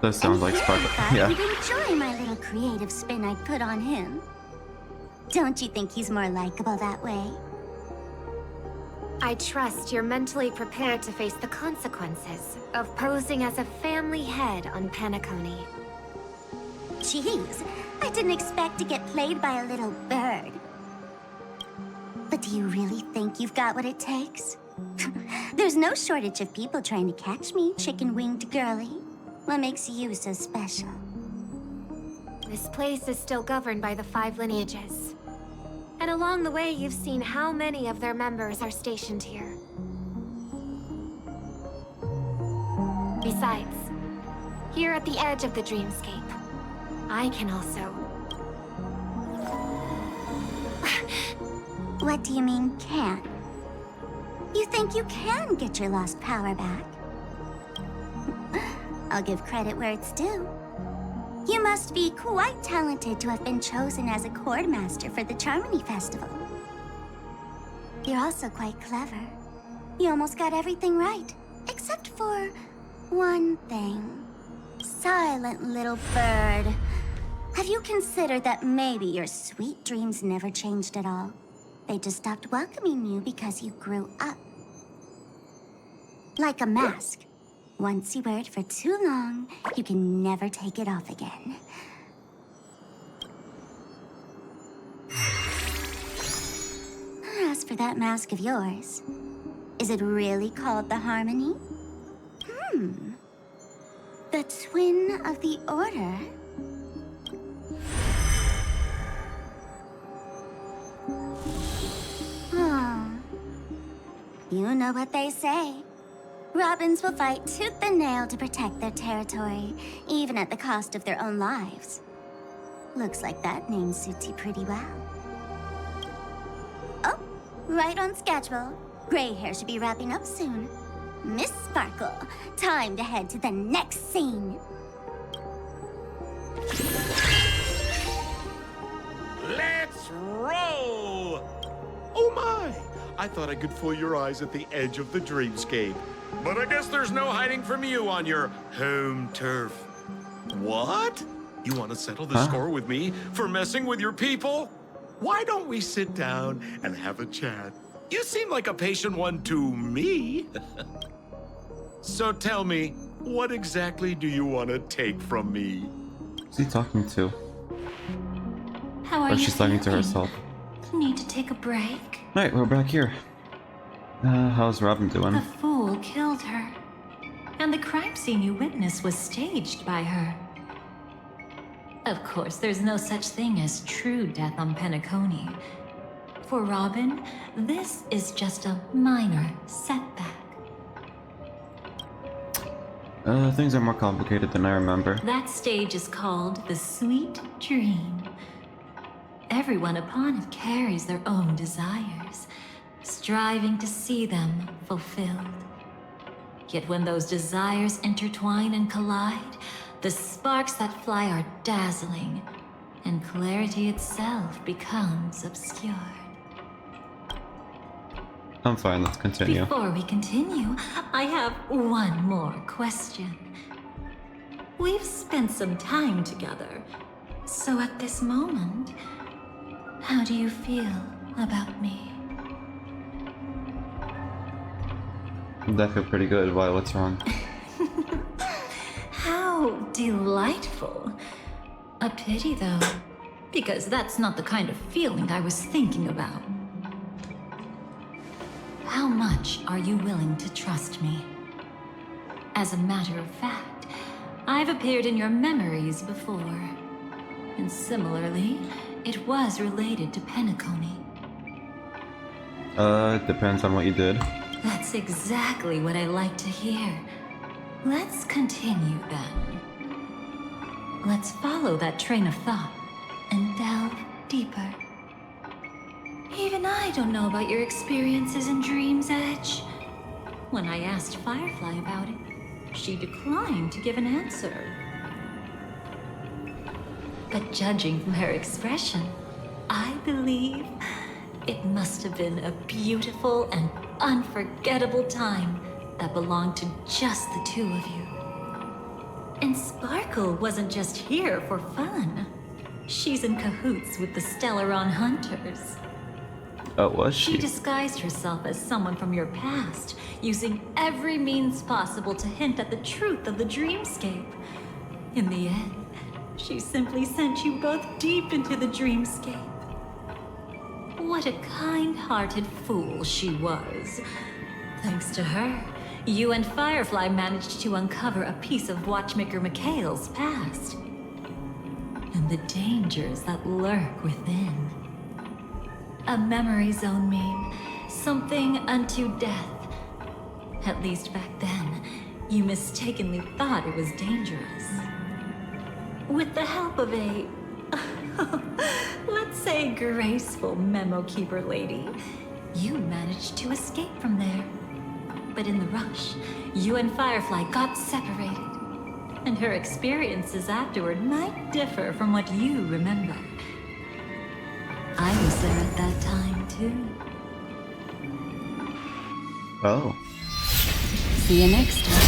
That sounds like Sparkle. Yeah. You'd enjoy my little creative spin I'd put on him. Don't you think he's more likable that way? I trust you're mentally prepared to face the consequences of posing as a family head on Penacony. Jeez, I didn't expect to get played by a little bird. But do you really think you've got what it takes? There's no shortage of people trying to catch me, chicken-winged girly. What makes you so special? This place is still governed by the 5 lineages. And along the way, you've seen how many of their members are stationed here. Besides, here at the edge of the dreamscape, I can also... What do you mean, can? You think you can get your lost power back? I'll give credit where it's due. You must be quite talented to have been chosen as a chord master for the Charmony Festival. You're also quite clever. You almost got everything right, except for one thing. Silent little bird. Have you considered that maybe your sweet dreams never changed at all? They just stopped welcoming you because you grew up. Like a mask. Once you wear it for too long, you can never take it off again. As for that mask of yours, is it really called the Harmony? The twin of the Order? Oh. You know what they say. Robins will fight tooth and nail to protect their territory, even at the cost of their own lives. Looks like that name suits you pretty well. Oh, right on schedule. Gray hair should be wrapping up soon. Miss Sparkle, time to head to the next scene. Let's roll! Oh my! I thought I could fool your eyes at the edge of the dreamscape. But I guess there's no hiding from you on your home turf. What? You want to settle the score with me for messing with your people? Why don't we sit down and have a chat? You seem like a patient one to me. So tell me, what exactly do you want to take from me? Who's he talking to? How are Or you she's talking to feeling? herself. Need to take a break? Right, we're back here. How's Robin doing? The fool killed her. And the crime scene you witnessed was staged by her. Of course, there's no such thing as true death on Penacony. For Robin, this is just a minor setback. Things are more complicated than I remember. That stage is called the Sweet Dream. Everyone upon it carries their own desires, striving to see them fulfilled. Yet when those desires intertwine and collide, the sparks that fly are dazzling, and clarity itself becomes obscured. I'm fine, let's continue. Before we continue, I have one more question. We've spent some time together, so at this moment, how do you feel about me? I feel pretty good. Why? What's wrong? How delightful. A pity, though, because that's not the kind of feeling I was thinking about. How much are you willing to trust me? As a matter of fact, I've appeared in your memories before. And similarly, it was related to Penacony. It depends on what you did. That's exactly what I like to hear. Let's continue then. Let's follow that train of thought and delve deeper. Even I don't know about your experiences in Dream's Edge. When I asked Firefly about it, she declined to give an answer. But judging from her expression, I believe it must have been a beautiful and unforgettable time that belonged to just the two of you. And Sparkle wasn't just here for fun. She's in cahoots with the Stellaron Hunters. Oh, was She she? disguised herself as someone from your past, using every means possible to hint at the truth of the dreamscape. In the end, she simply sent you both deep into the dreamscape. What a kind-hearted fool she was. Thanks to her, you and Firefly managed to uncover a piece of Watchmaker Mikhail's past. And the dangers that lurk within. A memory zone meme, something unto death. At least back then, you mistakenly thought it was dangerous. With the help of a, let's say, graceful memo keeper lady, you managed to escape from there. But in the rush, you and Firefly got separated. And her experiences afterward might differ from what you remember. I was there at that time, too. Oh. See you next time.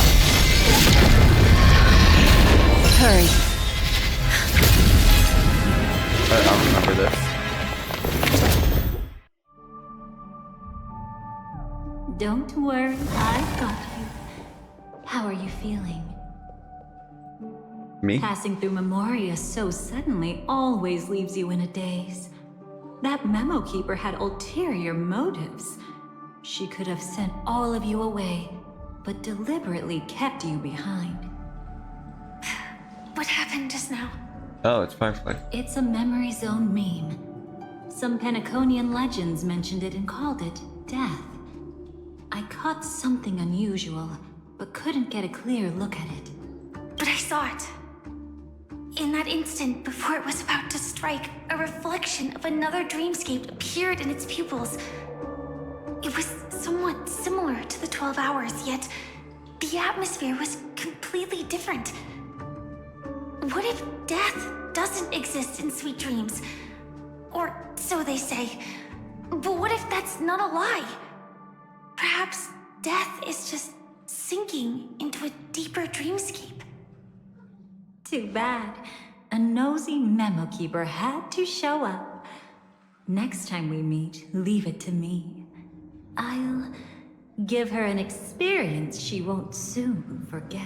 Hurry. I'll remember this. Don't worry, I've got you. How are you feeling? Me? Passing through Memoria so suddenly always leaves you in a daze. That memo keeper had ulterior motives. She could have sent all of you away, but deliberately kept you behind. What happened just now? Oh, it's Firefly. It's a memory zone meme. Some Penaconian legends mentioned it and called it death. I caught something unusual, but couldn't get a clear look at it. But I saw it. In that instant, before it was about to strike, a reflection of another dreamscape appeared in its pupils. It was somewhat similar to the 12 Hours, yet the atmosphere was completely different. What if death doesn't exist in sweet dreams? Or so they say. But what if that's not a lie? Perhaps death is just sinking into a deeper dreamscape. Too bad. A nosy memo keeper had to show up. Next time we meet, leave it to me. I'll give her an experience she won't soon forget.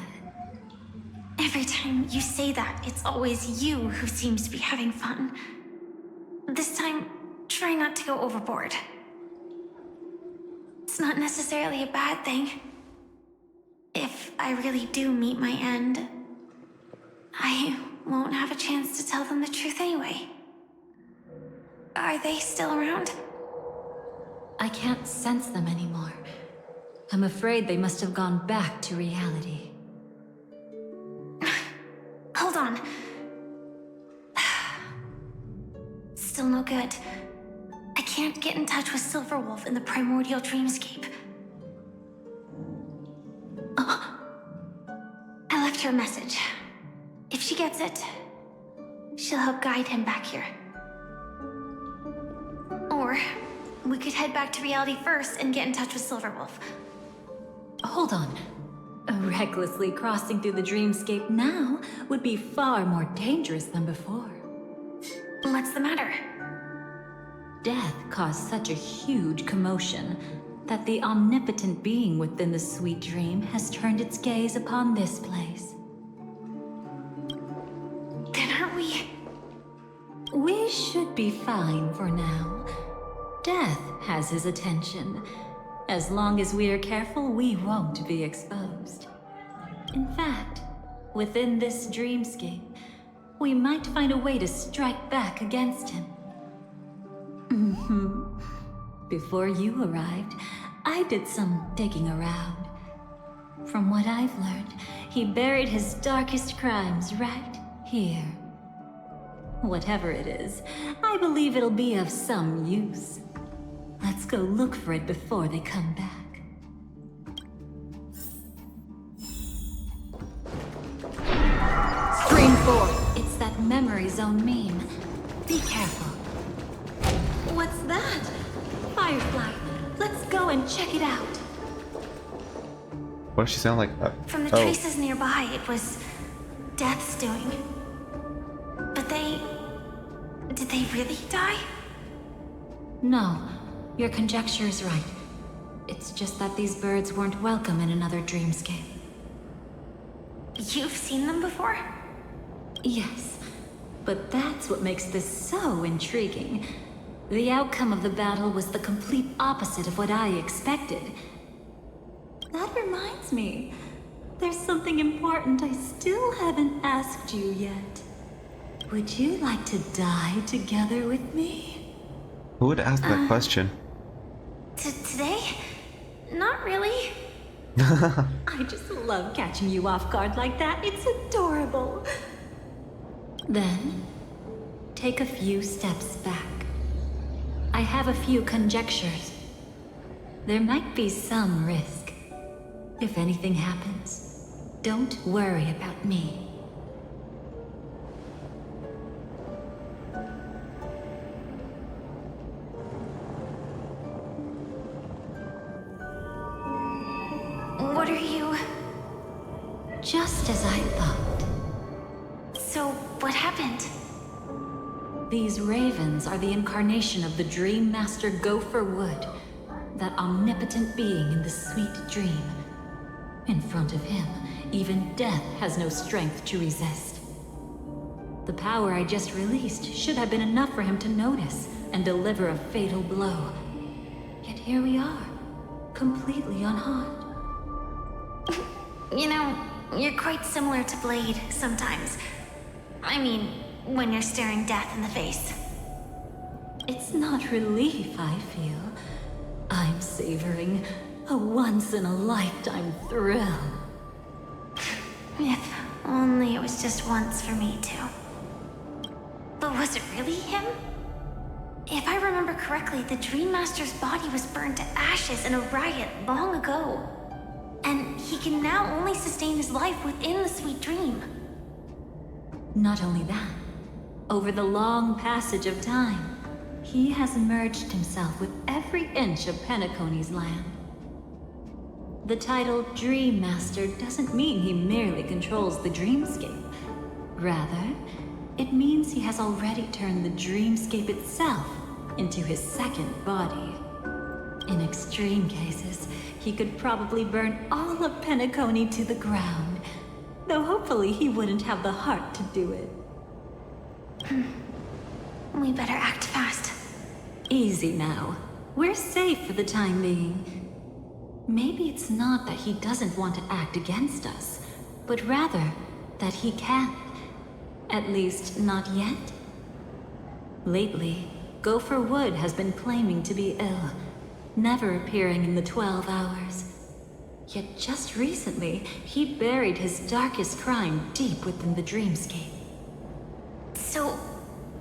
Every time you say that, it's always you who seems to be having fun. This time, try not to go overboard. It's not necessarily a bad thing. If I really do meet my end, I won't have a chance to tell them the truth anyway. Are they still around? I can't sense them anymore. I'm afraid they must have gone back to reality. Hold on. Still no good. I can't get in touch with Silverwolf in the primordial dreamscape. I left her a message. If she gets it, she'll help guide him back here. Or we could head back to reality first and get in touch with Silverwolf. Hold on. Recklessly crossing through the dreamscape now would be far more dangerous than before. What's the matter? Death caused such a huge commotion that the omnipotent being within the sweet dream has turned its gaze upon this place. Then aren't we? We should be fine for now. Death has his attention. As long as we are careful, we won't be exposed. In fact, within this dreamscape, we might find a way to strike back against him. Before you arrived, I did some digging around. From what I've learned, he buried his darkest crimes right here. Whatever it is, I believe it'll be of some use. Let's go look for it before they come back. Stream 4! It's that memory zone meme. Be careful. What's that? Firefly, let's go and check it out. What does she sound like? From the traces nearby, it was Death's doing. But did they really die? No, your conjecture is right. It's just that these birds weren't welcome in another dreamscape. You've seen them before? Yes, but that's what makes this so intriguing. The outcome of the battle was the complete opposite of what I expected. That reminds me, there's something important I still haven't asked you yet. Would you like to die together with me? Who would ask that question? Today? Not really. I just love catching you off guard like that. It's adorable. Then, take a few steps back. I have a few conjectures. There might be some risk. If anything happens, don't worry about me. What are you... Just as I thought. So, what happened? These ravens are the incarnation of the Dream Master Gopher Wood, that omnipotent being in the sweet dream. In front of him, even death has no strength to resist. The power I just released should have been enough for him to notice and deliver a fatal blow. Yet here we are, completely unharmed. You know, you're quite similar to Blade sometimes. I mean, when you're staring death in the face. It's not relief I feel. I'm savoring a once-in-a-lifetime thrill. If only it was just once for me too. But was it really him? If I remember correctly, the Dream Master's body was burned to ashes in a riot long ago. And he can now only sustain his life within the sweet dream. Not only that, over the long passage of time, he has merged himself with every inch of Penacony's land. The title Dream Master doesn't mean he merely controls the dreamscape. Rather, it means he has already turned the dreamscape itself into his second body. In extreme cases, he could probably burn all of Penacony to the ground, though hopefully he wouldn't have the heart to do it. We better act fast. Easy now. We're safe for the time being. Maybe it's not that he doesn't want to act against us, but rather that he can't. At least, not yet. Lately, Gopher Wood has been claiming to be ill, never appearing in the 12 hours. Yet just recently, he buried his darkest crime deep within the dreamscape. So,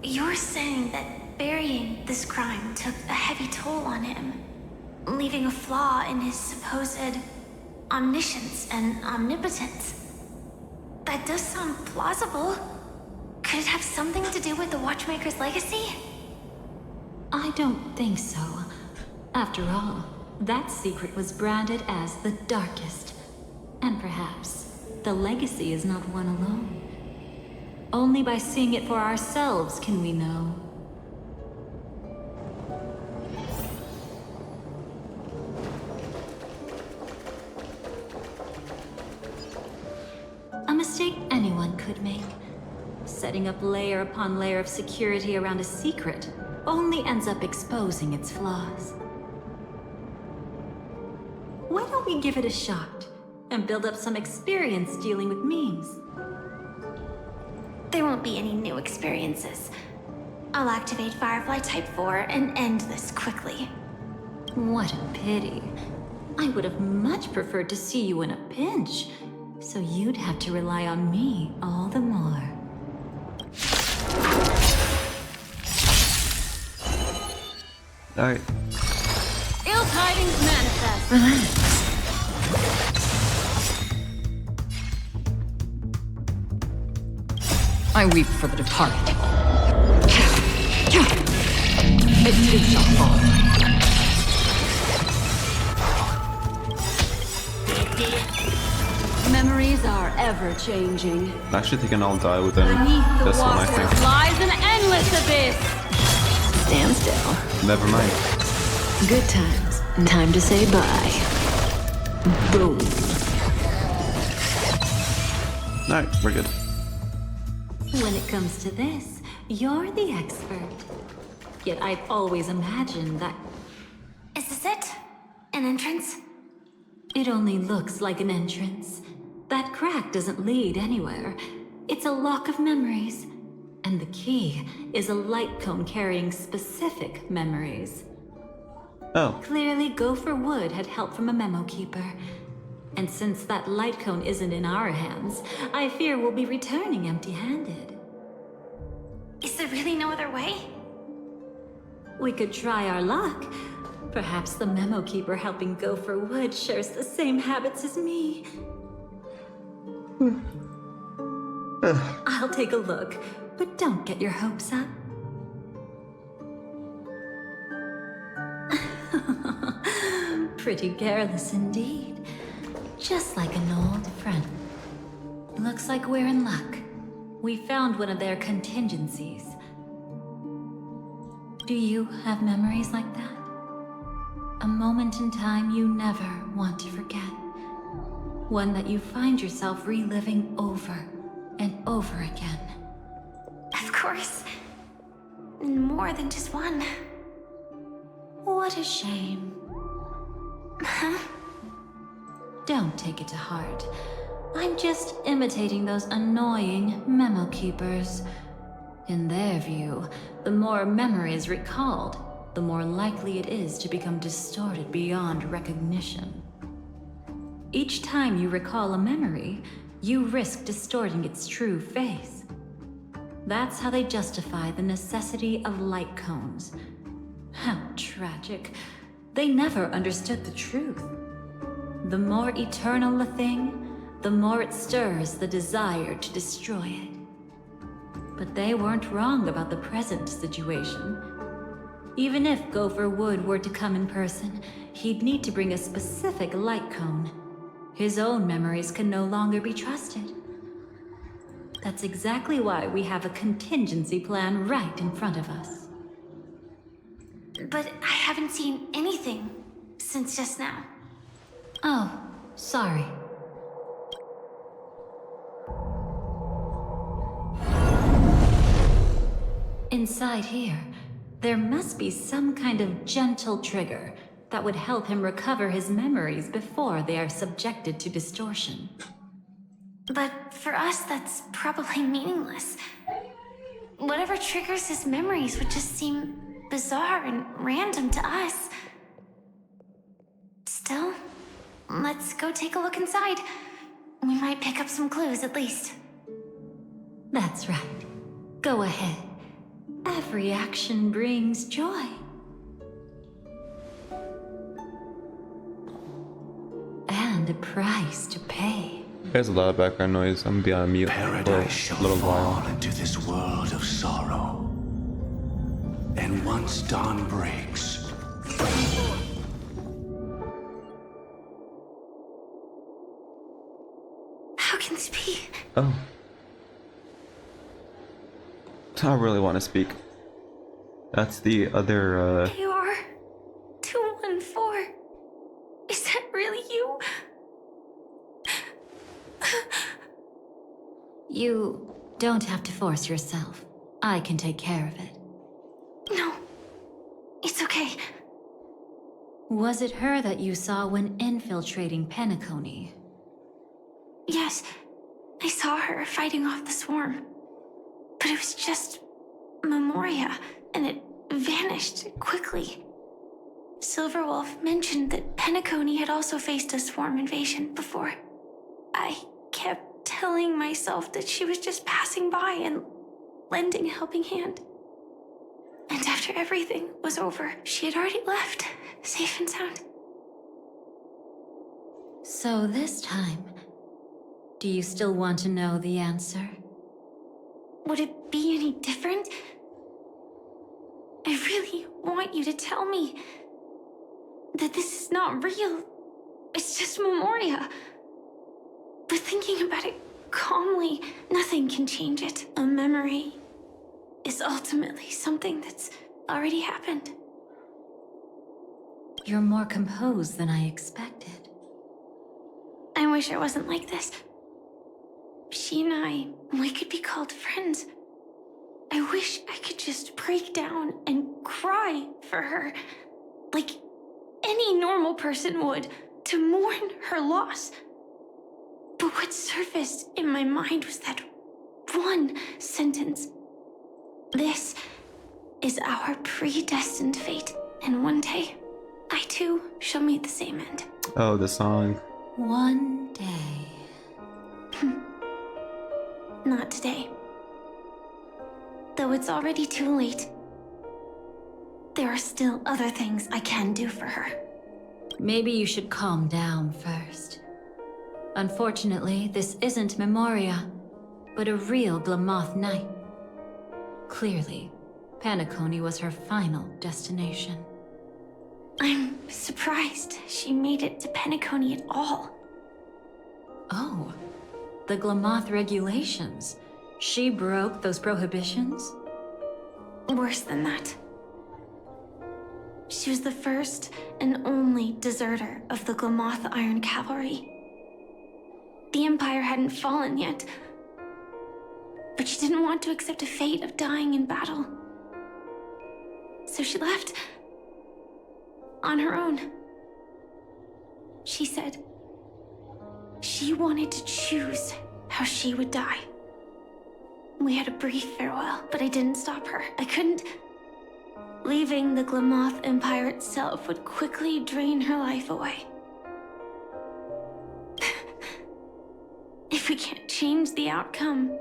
you're saying that burying this crime took a heavy toll on him, leaving a flaw in his supposed omniscience and omnipotence? That does sound plausible. Could it have something to do with the Watchmaker's legacy? I don't think so. After all, that secret was branded as the darkest. And perhaps the legacy is not one alone. Only by seeing it for ourselves can we know. A mistake anyone could make. Setting up layer upon layer of security around a secret only ends up exposing its flaws. Why don't we give it a shot and build up some experience dealing with memes? There won't be any new experiences. I'll activate Firefly Type 4 and end this quickly. What a pity. I would have much preferred to see you in a pinch, so you'd have to rely on me all the more. Alright. Ill tidings manifest. Relax. I weep for the departed. It too shall fall. Memories are ever changing. I actually think I'll die within Beneath the this one, I water think. lies an endless abyss. Stand still. Never mind. Good times. Time to say bye. Boom. Alright, we're good. When it comes to this, you're the expert. Yet I've always imagined that Is this it? An entrance? it only looks like an entrance. That crack doesn't lead anywhere. It's a lock of memories. And the key is a light cone carrying specific memories. Oh. Clearly, Gopher Wood had help from a memo keeper. And since that light cone isn't in our hands, I fear we'll be returning empty-handed. Is there really no other way? We could try our luck. Perhaps the memo keeper helping Gopher Wood shares the same habits as me. I'll take a look, but don't get your hopes up. Pretty careless indeed. Just like an old friend. Looks like we're in luck. We found one of their contingencies. Do you have memories like that? A moment in time you never want to forget. One that you find yourself reliving over and over again. Of course. More than just one. What a shame. Huh? Don't take it to heart. I'm just imitating those annoying memo keepers. In their view, the more memories recalled, the more likely it is to become distorted beyond recognition. Each time you recall a memory, you risk distorting its true face. That's how they justify the necessity of light cones. How tragic. They never understood the truth. The more eternal a thing, the more it stirs the desire to destroy it. But they weren't wrong about the present situation. Even if Gopher Wood were to come in person, he'd need to bring a specific light cone. His own memories can no longer be trusted. That's exactly why we have a contingency plan right in front of us. But I haven't seen anything since just now. Oh, sorry. Inside here, there must be some kind of gentle trigger that would help him recover his memories before they are subjected to distortion. But for us, that's probably meaningless. Whatever triggers his memories would just seem bizarre and random to us. Still, let's go take a look inside. We might pick up some clues at least. That's right. Go ahead. Every action brings joy. And a price to pay. There's a lot of background noise. I'm gonna be on mute for a little while. Into this world of sorrow. And once dawn breaks, How can this be? Oh. I don't really want to speak. That's the other, AR 214. Is that really you? You don't have to force yourself. I can take care of it. No, it's okay. Was it her that you saw when infiltrating Penacony? Yes, I saw her fighting off the swarm. But it was just Memoria, and it vanished quickly. Silverwolf mentioned that Penacony had also faced a swarm invasion before. I kept telling myself that she was just passing by and lending a helping hand. And after after everything was over, she had already left, safe and sound. So this time, do you still want to know the answer? Would it be any different? I really want you to tell me that this is not real. It's just Memoria. But thinking about it calmly, nothing can change it. A memory is ultimately something that's already happened. You're more composed than I expected. I wish I wasn't like this. She and I, we could be called friends. I wish I could just break down and cry for her, like any normal person would, to mourn her loss. But what surfaced in my mind was that one sentence. This is our predestined fate, and one day, I too shall meet the same end. Oh, the song. One day. Not today. Though it's already too late, there are still other things I can do for her. Maybe you should calm down first. Unfortunately, this isn't Memoria, but a real Glamoth Knight. Clearly, Penacony was her final destination. I'm surprised she made it to Penacony at all. Oh, the Glamoth regulations. She broke those prohibitions? Worse than that. She was the first and only deserter of the Glamoth Iron Cavalry. The Empire hadn't fallen yet, but she didn't want to accept a fate of dying in battle. So she left on her own. She said she wanted to choose how she would die. We had a brief farewell, but I didn't stop her. I couldn't. Leaving the Glamoth Empire itself would quickly drain her life away. If we can't change the outcome,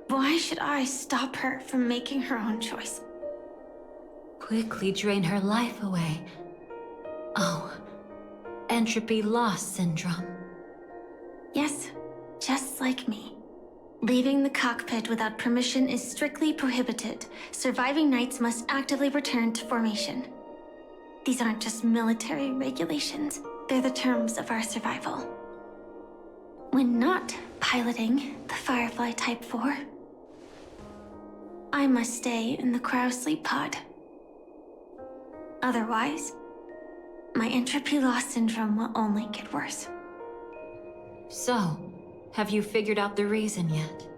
why should I stop her from making her own choice? Quickly drain her life away. Oh, entropy loss syndrome. Yes, just like me. Leaving the cockpit without permission is strictly prohibited. Surviving knights must actively return to formation. These aren't just military regulations, they're the terms of our survival. When not piloting the Firefly Type 4, I must stay in the cryo sleep pod. Otherwise, my entropy loss syndrome will only get worse. So, have you figured out the reason yet?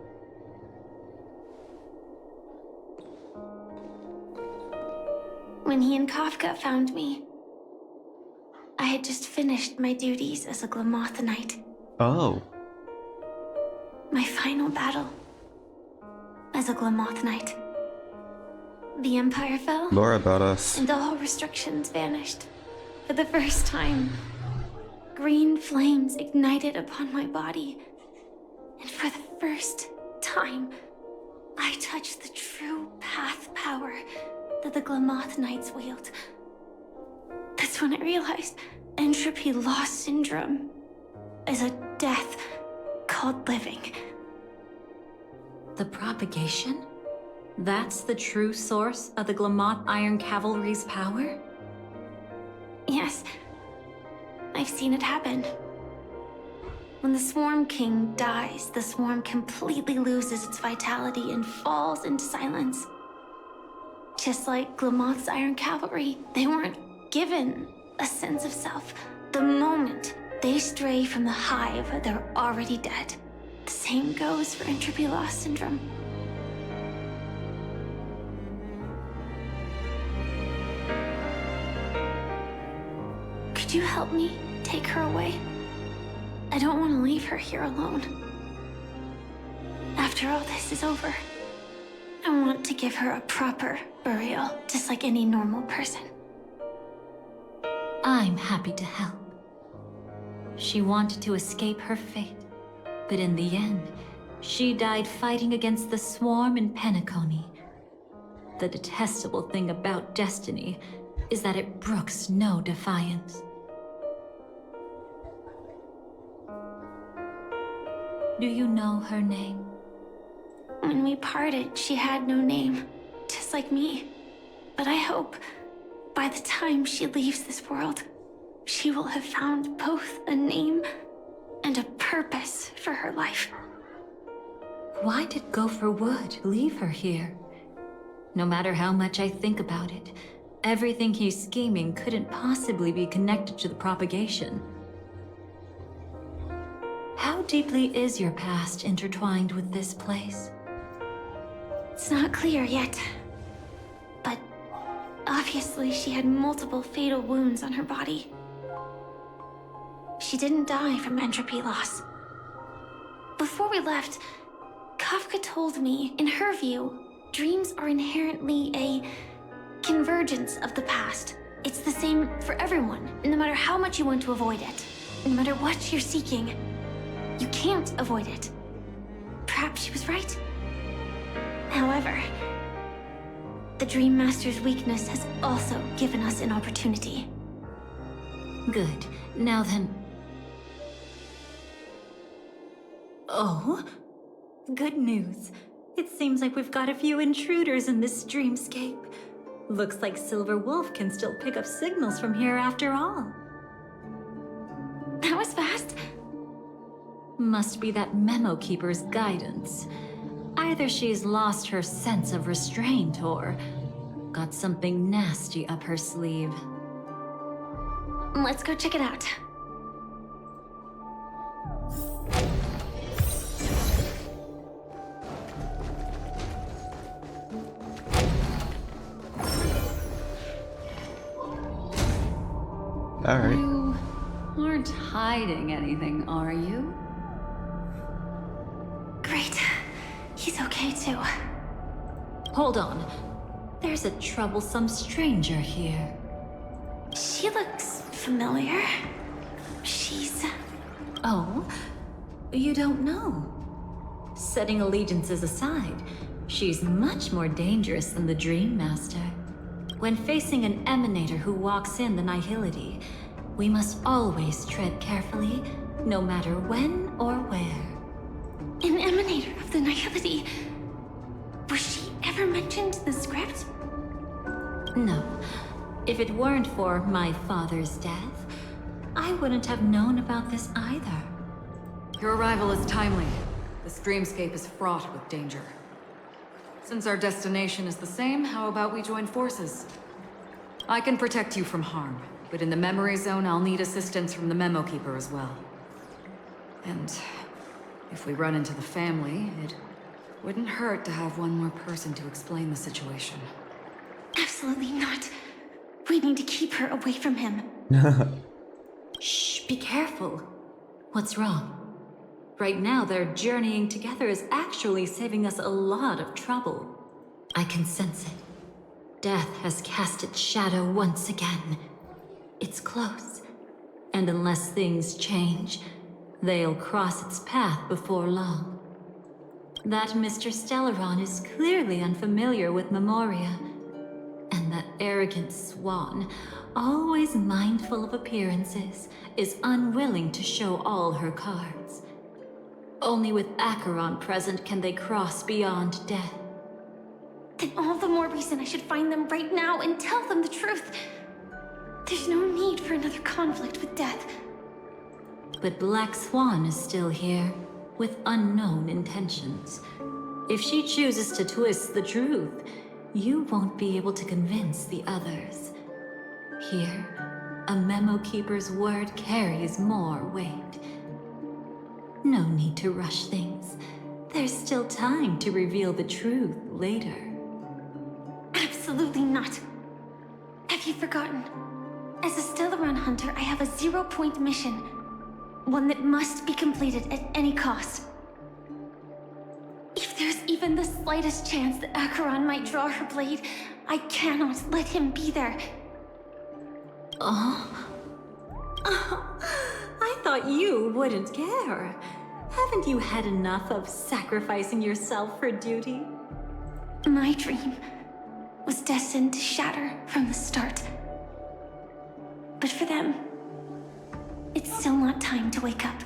When he and Kafka found me, I had just finished my duties as a Glamoth Knight. Oh. My final battle as a Glamoth Knight. The Empire fell. Lore about us. And all restrictions vanished. For the first time, green flames ignited upon my body. And for the first time, I touched the true path power that the Glamoth Knights wield. That's when I realized entropy loss syndrome is a death called living. The propagation? That's the true source of the Glamoth Iron Cavalry's power? Yes, I've seen it happen. When the Swarm King dies, the Swarm completely loses its vitality and falls into silence. Just like Glamoth's Iron Cavalry, they weren't given a sense of self. The moment they stray from the hive, they're already dead. The same goes for entropy loss syndrome. Could you help me take her away? I don't want to leave her here alone. After all this is over, I want to give her a proper burial, just like any normal person. I'm happy to help. She wanted to escape her fate, but in the end, she died fighting against the Swarm in Penacony. The detestable thing about destiny is that it brooks no defiance. Do you know her name? When we parted, she had no name, just like me. But I hope, by the time she leaves this world, she will have found both a name and a purpose for her life. Why did Gopher Wood leave her here? No matter how much I think about it, everything he's scheming couldn't possibly be connected to the propagation. How deeply is your past intertwined with this place? It's not clear yet. But obviously she had multiple fatal wounds on her body. She didn't die from entropy loss. Before we left, Kafka told me, in her view, dreams are inherently a convergence of the past. It's the same for everyone, no matter how much you want to avoid it. No matter what you're seeking, you can't avoid it. Perhaps she was right. However, the Dream Master's weakness has also given us an opportunity. Good. Now then... Oh? Good news. It seems like we've got a few intruders in this dreamscape. Looks like Silver Wolf can still pick up signals from here after all. That was fast. Must be that Memo Keeper's guidance. Either she's lost her sense of restraint or got something nasty up her sleeve. Let's go check it out. All right. You aren't hiding anything, are you? Great. He's okay too. Hold on. There's a troublesome stranger here. She looks familiar. She's... Oh? You don't know? Setting allegiances aside, she's much more dangerous than the Dream Master. When facing an emanator who walks in the nihility, we must always tread carefully, no matter when or where. An emanator of the nihility? Was she ever mentioned in the script? No. If it weren't for my father's death, I wouldn't have known about this either. Your arrival is timely. This dreamscape is fraught with danger. Since our destination is the same, how about we join forces? I can protect you from harm, but in the memory zone, I'll need assistance from the Memo Keeper as well. And if we run into the family, it wouldn't hurt to have one more person to explain the situation. Absolutely not. We need to keep her away from him. Shh, be careful. What's wrong? Right now, their journeying together is actually saving us a lot of trouble. I can sense it. Death has cast its shadow once again. It's close. And unless things change, they'll cross its path before long. That Mr. Stellaron is clearly unfamiliar with Memoria. And that arrogant swan, always mindful of appearances, is unwilling to show all her cards. Only with Acheron present can they cross beyond death. Then all the more reason I should find them right now and tell them the truth. There's no need for another conflict with death. But Black Swan is still here, with unknown intentions. If she chooses to twist the truth, you won't be able to convince the others. Here, a Memo Keeper's word carries more weight. No need to rush things. There's still time to reveal the truth later. Absolutely not. Have you forgotten? As a Stellaron hunter, I have a 0-point mission. One that must be completed at any cost. If there's even the slightest chance that Acheron might draw her blade, I cannot let him be there. I thought you wouldn't care. Haven't you had enough of sacrificing yourself for duty? My dream was destined to shatter from the start. But for them, it's still not time to wake up.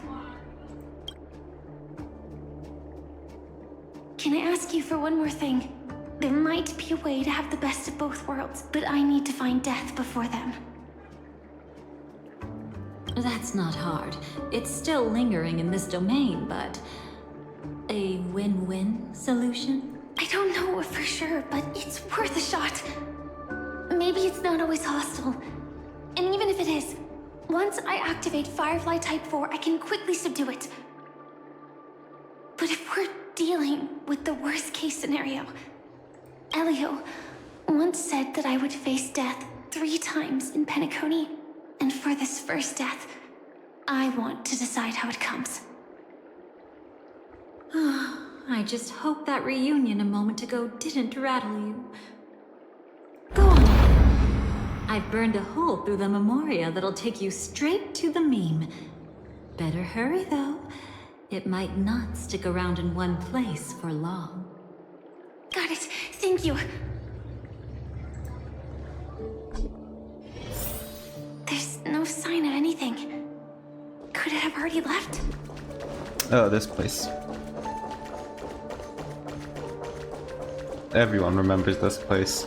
Can I ask you for one more thing? There might be a way to have the best of both worlds, but I need to find death before them. That's not hard. It's still lingering in this domain, but... a win-win solution? I don't know for sure, but it's worth a shot. Maybe it's not always hostile. And even if it is, once I activate Firefly Type 4, I can quickly subdue it. But if we're dealing with the worst-case scenario, Elio once said that I would face death 3 times in Penacony, and for this first death, I want to decide how it comes. I just hope that reunion a moment ago didn't rattle you. Go on. I've burned a hole through the Memoria that'll take you straight to the meme. Better hurry, though. It might not stick around in one place for long. Got it. Thank you. There's no sign of anything. Could it have already left? Oh, this place. Everyone remembers this place.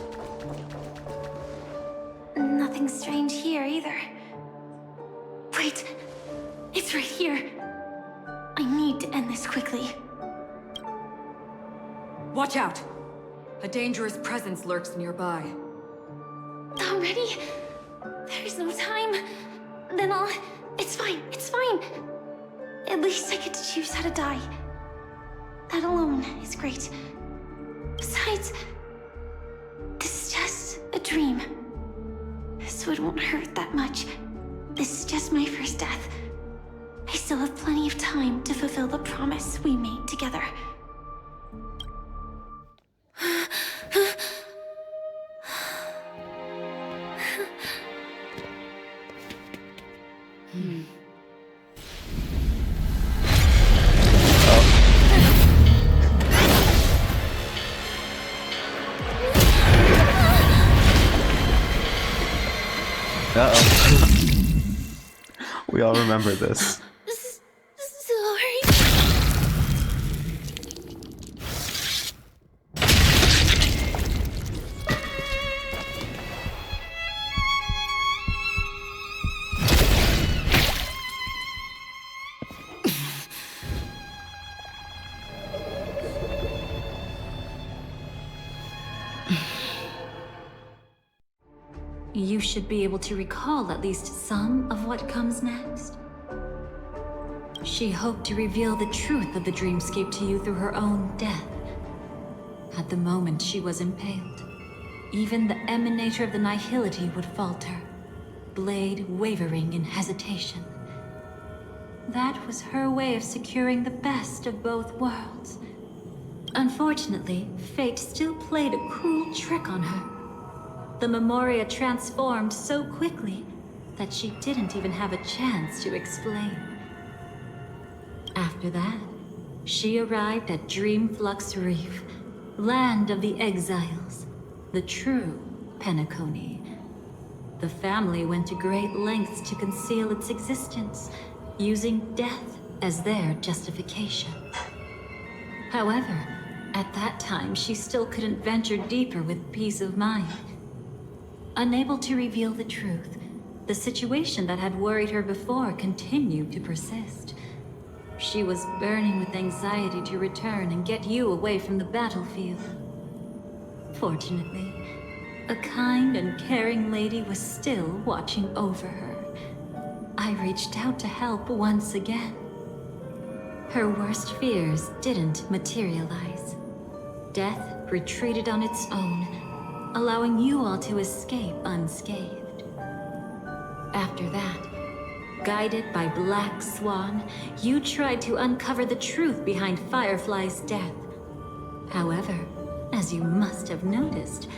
Nothing strange here either. Wait, it's right here. I need to end this quickly. Watch out! A dangerous presence lurks nearby. Already? There's no time. Then it's fine, it's fine. At least I get to choose how to die. That alone is great. Besides, this is just a dream. So it won't hurt that much. This is just my first death. I still have plenty of time to fulfill the promise we made together. Uh-oh. We all remember this. Sorry. You should be able to recall at least some of what comes next. She hoped to reveal the truth of the dreamscape to you through her own death. At the moment she was impaled, even the emanator of the nihility would falter, blade wavering in hesitation. That was her way of securing the best of both worlds. Unfortunately, fate still played a cruel trick on her. The Memoria transformed so quickly that she didn't even have a chance to explain. After that, she arrived at Dreamflux Reef, land of the exiles, the true Penacony. The family went to great lengths to conceal its existence, using death as their justification. However, at that time she still couldn't venture deeper with peace of mind. Unable to reveal the truth, the situation that had worried her before continued to persist. She was burning with anxiety to return and get you away from the battlefield. Fortunately, a kind and caring lady was still watching over her. I reached out to help once again. Her worst fears didn't materialize. Death retreated on its own, allowing you all to escape unscathed. After that, guided by Black Swan, you tried to uncover the truth behind Firefly's death. However, as you must have noticed,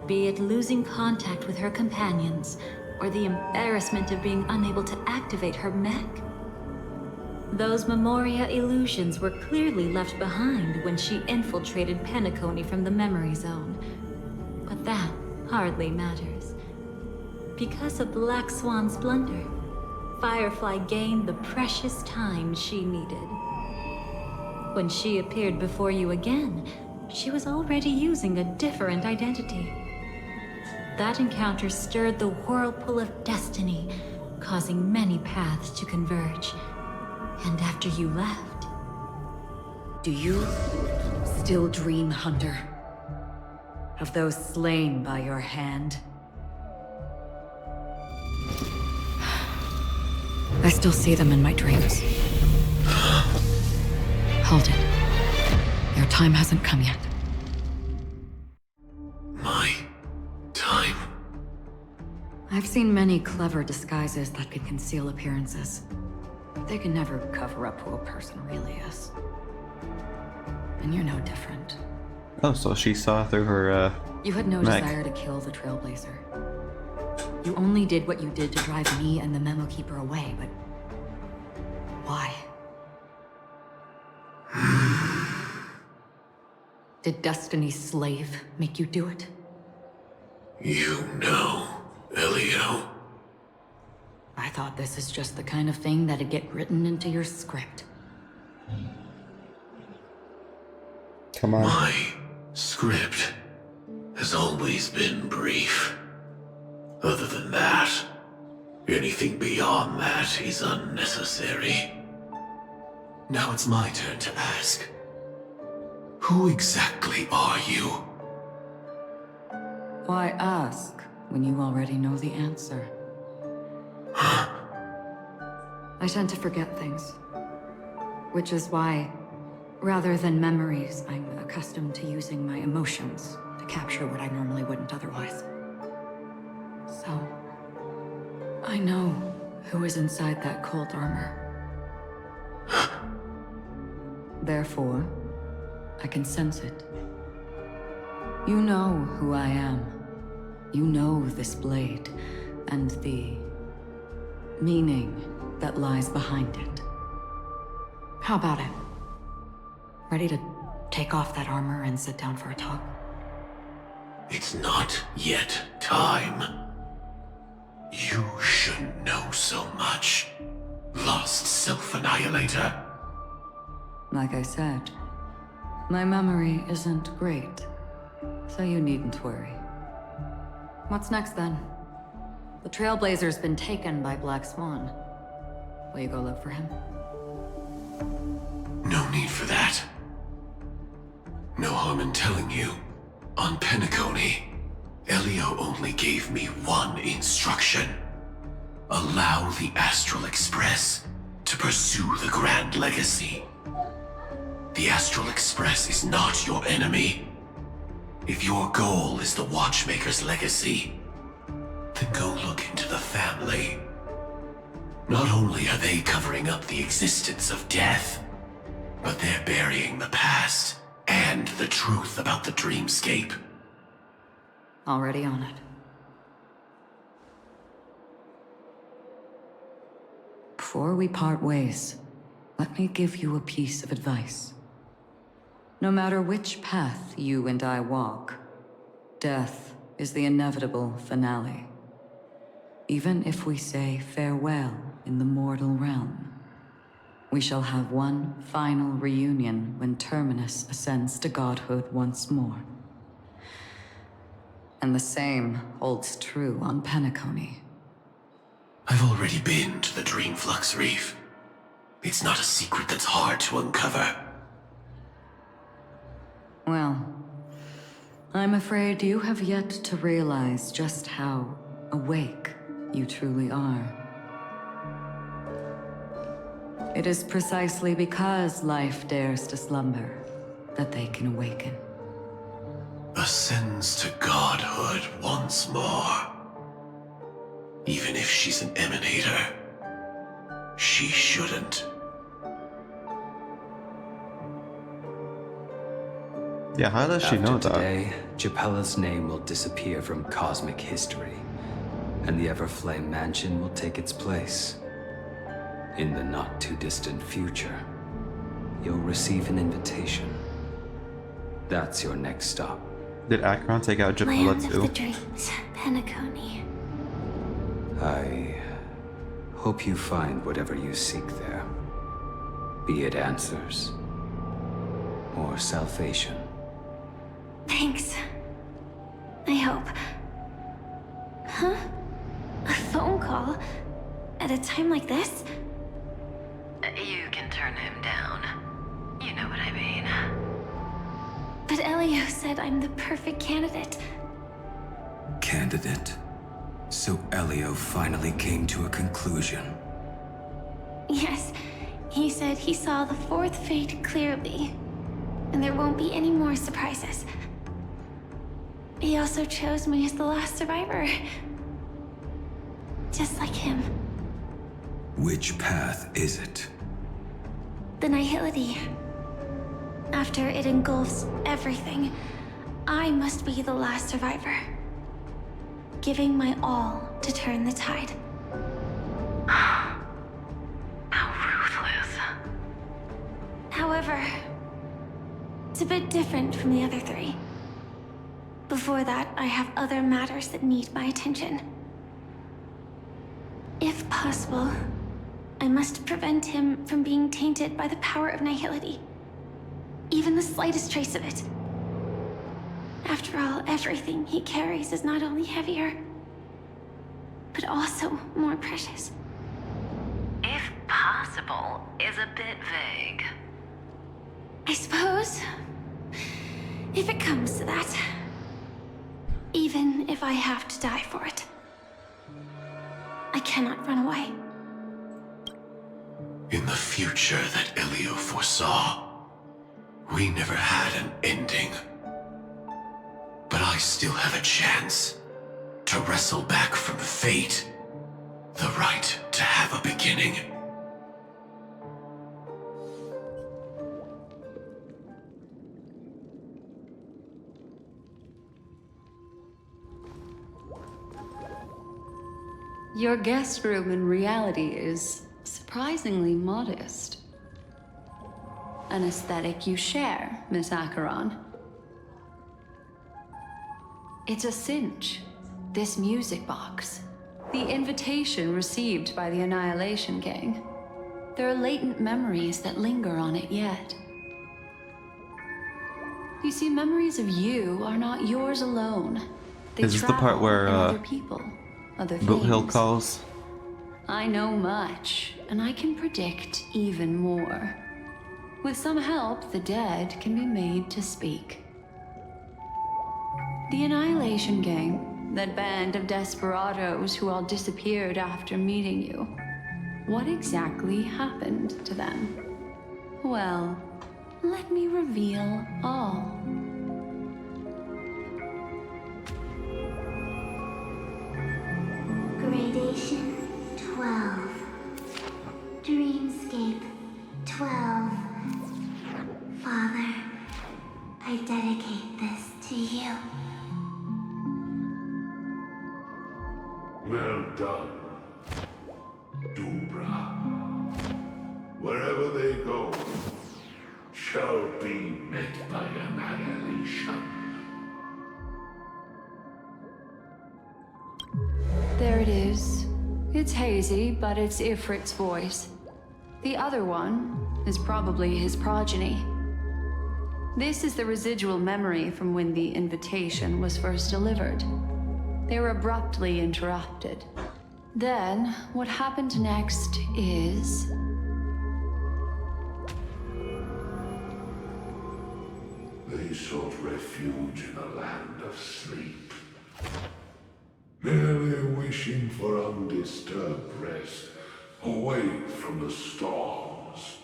be it losing contact with her companions, or the embarrassment of being unable to activate her mech, those Memoria illusions were clearly left behind when she infiltrated Penacony from the memory zone. But But that hardly matters. Because of Black Swan's blunder, Firefly gained the precious time she needed. When she appeared before you again, she was already using a different identity. That encounter stirred the whirlpool of destiny, causing many paths to converge. And after you left... Do you still dream, Hunter? Of those slain by your hand? I still see them in my dreams. Hold it. Your time hasn't come yet. My time? I've seen many clever disguises that can conceal appearances. They can never cover up who a person really is. And you're no different. Oh, so she saw through her, You had no Meg. desire to kill the Trailblazer. You only did what you did to drive me and the Memo Keeper away, but... why? Did Destiny's slave make you do it? You know, Elio. I thought this is just the kind of thing that'd get written into your script. Come on. My script has always been brief. Other than that, anything beyond that is unnecessary. Now it's my turn to ask. Who exactly are you? Why ask when you already know the answer? I tend to forget things. Which is why, rather than memories, I'm accustomed to using my emotions to capture what I normally wouldn't otherwise. So, I know who is inside that cold armor. Therefore, I can sense it. You know who I am. You know this blade, and the meaning that lies behind it. How about it? Ready to take off that armor and sit down for a talk? It's not yet time. You shouldn't know so much. Lost Self-Annihilator. Like I said, my memory isn't great, so you needn't worry. What's next then? The Trailblazer's been taken by Black Swan. Will you go look for him? No need for that. No harm in telling you. On Penacony, Elio only gave me one instruction. Allow the Astral Express to pursue the Grand Legacy. The Astral Express is not your enemy. If your goal is the Watchmaker's legacy, then go look into the family. Not only are they covering up the existence of death, but they're burying the past and the truth about the dreamscape. Already on it. Before we part ways, let me give you a piece of advice. No matter which path you and I walk, death is the inevitable finale. Even if we say farewell in the mortal realm, we shall have one final reunion when Terminus ascends to godhood once more. And the same holds true on Penacony. I've already been to the Dreamflux Reef. It's not a secret that's hard to uncover. Well, I'm afraid you have yet to realize just how awake you truly are. It is precisely because life dares to slumber that they can awaken. Ascends to godhood once more. Even if she's an emanator, she shouldn't. Yeah, how does she know that? Today, Japella's name will disappear from cosmic history, and the Everflame Mansion will take its place. In the not-too-distant future, you'll receive an invitation. That's your next stop. Did Acheron take out Japala Land too? of the dreams, Penacony. I hope you find whatever you seek there. Be it answers or salvation. Thanks. I hope. Huh? A phone call? At a time like this? You can turn him down. You know what I mean. But Elio said I'm the perfect candidate. Candidate? So Elio finally came to a conclusion. Yes, he said he saw the fourth fate clearly, and there won't be any more surprises. He also chose me as the last survivor. Just like him. Which path is it? The Nihility. After it engulfs everything, I must be the last survivor. Giving my all to turn the tide. How ruthless. However, it's a bit different from the other three. Before that, I have other matters that need my attention. If possible, I must prevent him from being tainted by the power of Nihility. Even the slightest trace of it. After all, everything he carries is not only heavier, but also more precious. If possible is a bit vague. I suppose, if it comes to that, even if I have to die for it, I cannot run away. In the future that Elio foresaw, we never had an ending. But I still have a chance to wrestle back from fate the right to have a beginning. Your guest room in reality is surprisingly modest. An aesthetic you share, Miss Acheron. It's a cinch. This music box. The invitation received by the Annihilation Gang. There are latent memories that linger on it yet. You see, memories of you are not yours alone. They Is this the part travel where in other people, other Boot Hill things. calls? I know much, and I can predict even more. With some help, the dead can be made to speak. The Annihilation Gang, that band of desperados who all disappeared after meeting you. What exactly happened to them? Well, let me reveal all. Gradation 12. Dreamscape 12. Father, I dedicate this to you. Well done, Dubra. Wherever they go, shall be met by annihilation. There it is. It's hazy, but it's Ifrit's voice. The other one is probably his progeny. This is the residual memory from when the invitation was first delivered. They were abruptly interrupted. Then, what happened next is... They sought refuge in a land of sleep, merely wishing for undisturbed rest, away from the storms.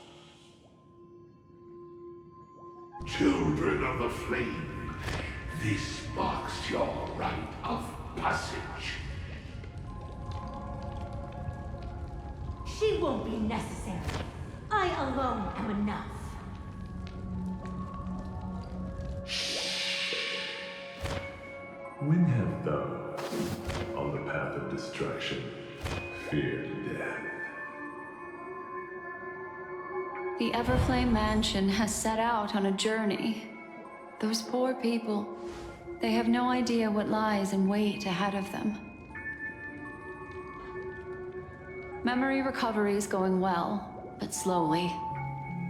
Children of the flame, this marks your rite of passage. She won't be necessary. I alone am enough. When have those on the path of destruction feared death? The Everflame Mansion has set out on a journey. Those poor people. They have no idea what lies in wait ahead of them. Memory recovery is going well, but slowly.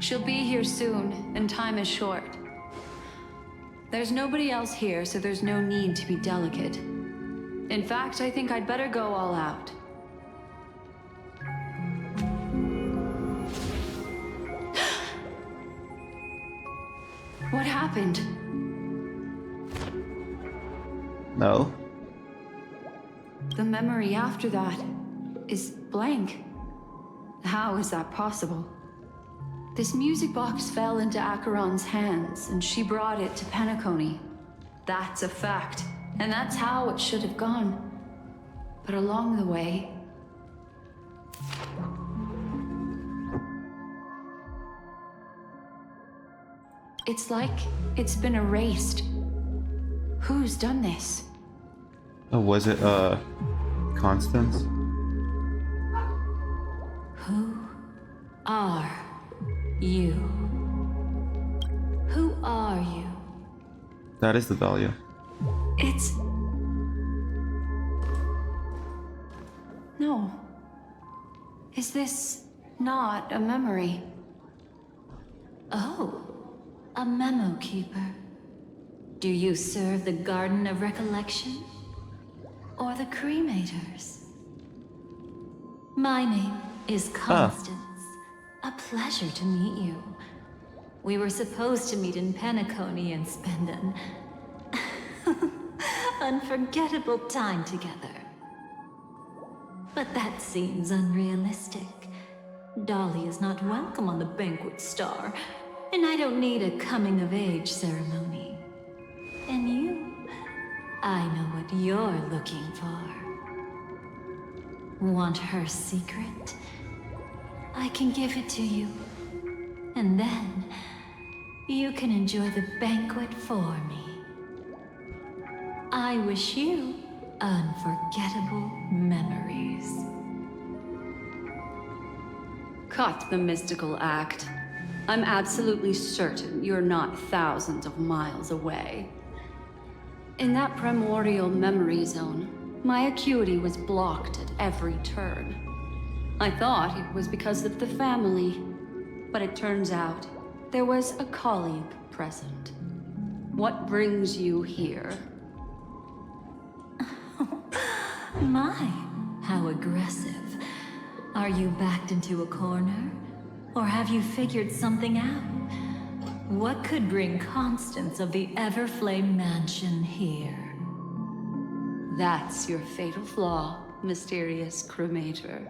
She'll be here soon, and time is short. There's nobody else here, so there's no need to be delicate. In fact, I think I'd better go all out. What happened? No. The memory after that is blank. How is that possible? This music box fell into Acheron's hands, and she brought it to Penacony. That's a fact, and that's how it should have gone. But along the way... it's like it's been erased. Who's done this? Oh, was it, Constance? Who are you? Who are you? That is the Dahlia. It's... no. Is this not a memory? Oh, a memo keeper. Do you serve the Garden of Recollection? Or the Cremators? My name is Constance. A pleasure to meet you. We were supposed to meet in Penacony and spend an unforgettable time together. But that seems unrealistic. Dahlia is not welcome on the banquet star, and I don't need a coming-of-age ceremony. And you, I know what you're looking for. Want her secret? I can give it to you. And then, you can enjoy the banquet for me. I wish you unforgettable memories. Cut the mystical act. I'm absolutely certain you're not thousands of miles away. In that primordial memory zone, my acuity was blocked at every turn. I thought it was because of the family, but it turns out there was a colleague present. What brings you here? My, how aggressive. Are you backed into a corner? Or have you figured something out? What could bring Constance of the Everflame Mansion here? That's your fatal flaw, mysterious cremator.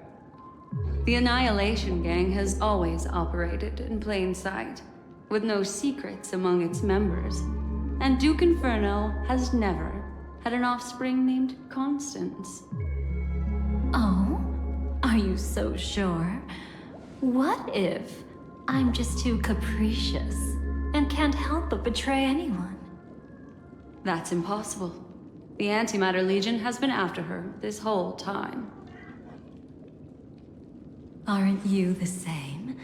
The Annihilation Gang has always operated in plain sight, with no secrets among its members. And Duke Inferno has never had an offspring named Constance. Oh? Are you so sure? What if I'm just too capricious and can't help but betray anyone? That's impossible. The Antimatter Legion has been after her this whole time. Aren't you the same?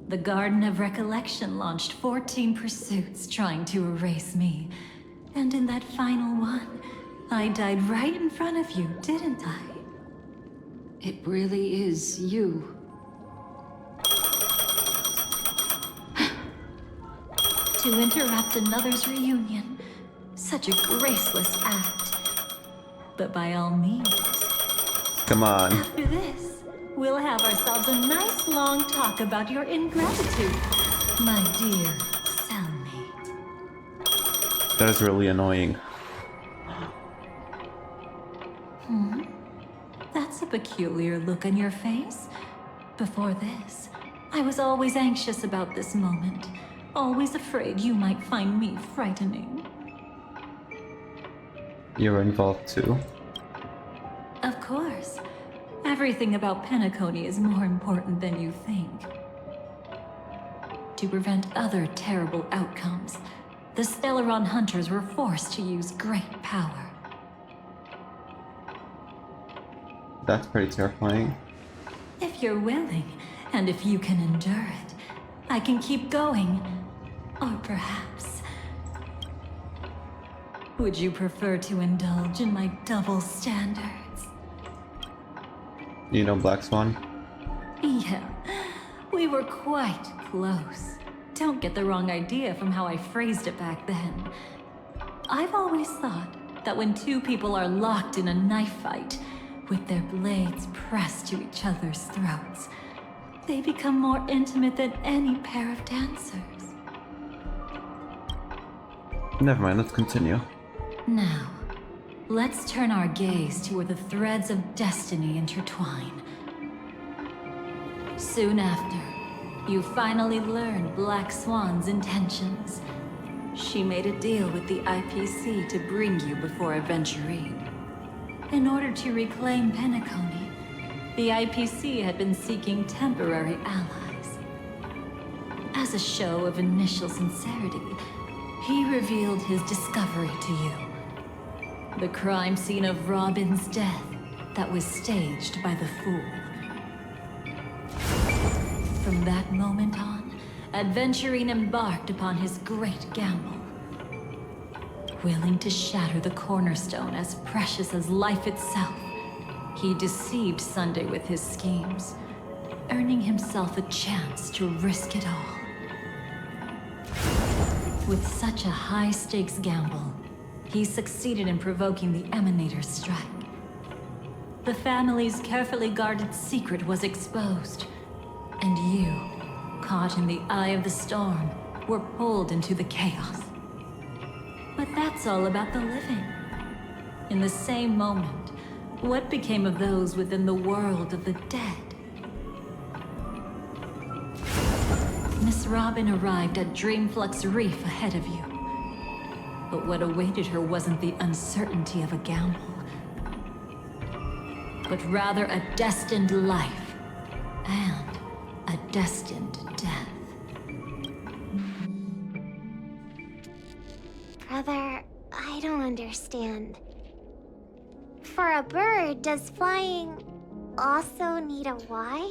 The Garden of Recollection launched 14 pursuits trying to erase me. And in that final one, I died right in front of you, didn't I? It really is you. To interrupt another's reunion. Such a graceless act. But by all means. Come on. After this, we'll have ourselves a nice long talk about your ingratitude, my dear cellmate. That is really annoying. That's a peculiar look on your face. Before this, I was always anxious about this moment. Always afraid you might find me frightening. You're involved too? Of course. Everything about Penacony is more important than you think. To prevent other terrible outcomes, the Stellaron hunters were forced to use great power. That's pretty terrifying. If you're willing, and if you can endure it, I can keep going. Or perhaps... Would you prefer to indulge in my double standards? You know Black Swan? Yeah, we were quite close. Don't get the wrong idea from how I phrased it back then. I've always thought that when two people are locked in a knife fight, with their blades pressed to each other's throats, they become more intimate than any pair of dancers. Never mind, let's continue. Now, let's turn our gaze to where the threads of destiny intertwine. Soon after, you finally learned Black Swan's intentions. She made a deal with the IPC to bring you before Aventurine. In order to reclaim Penacony, the IPC had been seeking temporary allies. As a show of initial sincerity, he revealed his discovery to you. The crime scene of Robin's death that was staged by the Fool. From that moment on, Aventurine embarked upon his great gamble. Willing to shatter the cornerstone as precious as life itself, he deceived Sunday with his schemes, earning himself a chance to risk it all. With such a high-stakes gamble, he succeeded in provoking the Emanator's strike. The family's carefully guarded secret was exposed, and you, caught in the eye of the storm, were pulled into the chaos. But that's all about the living. In the same moment, what became of those within the world of the dead? Miss Robin arrived at Dreamflux Reef ahead of you. But what awaited her wasn't the uncertainty of a gamble, but rather a destined life and a destined death. Brother, I don't understand. For a bird, does flying also need a why?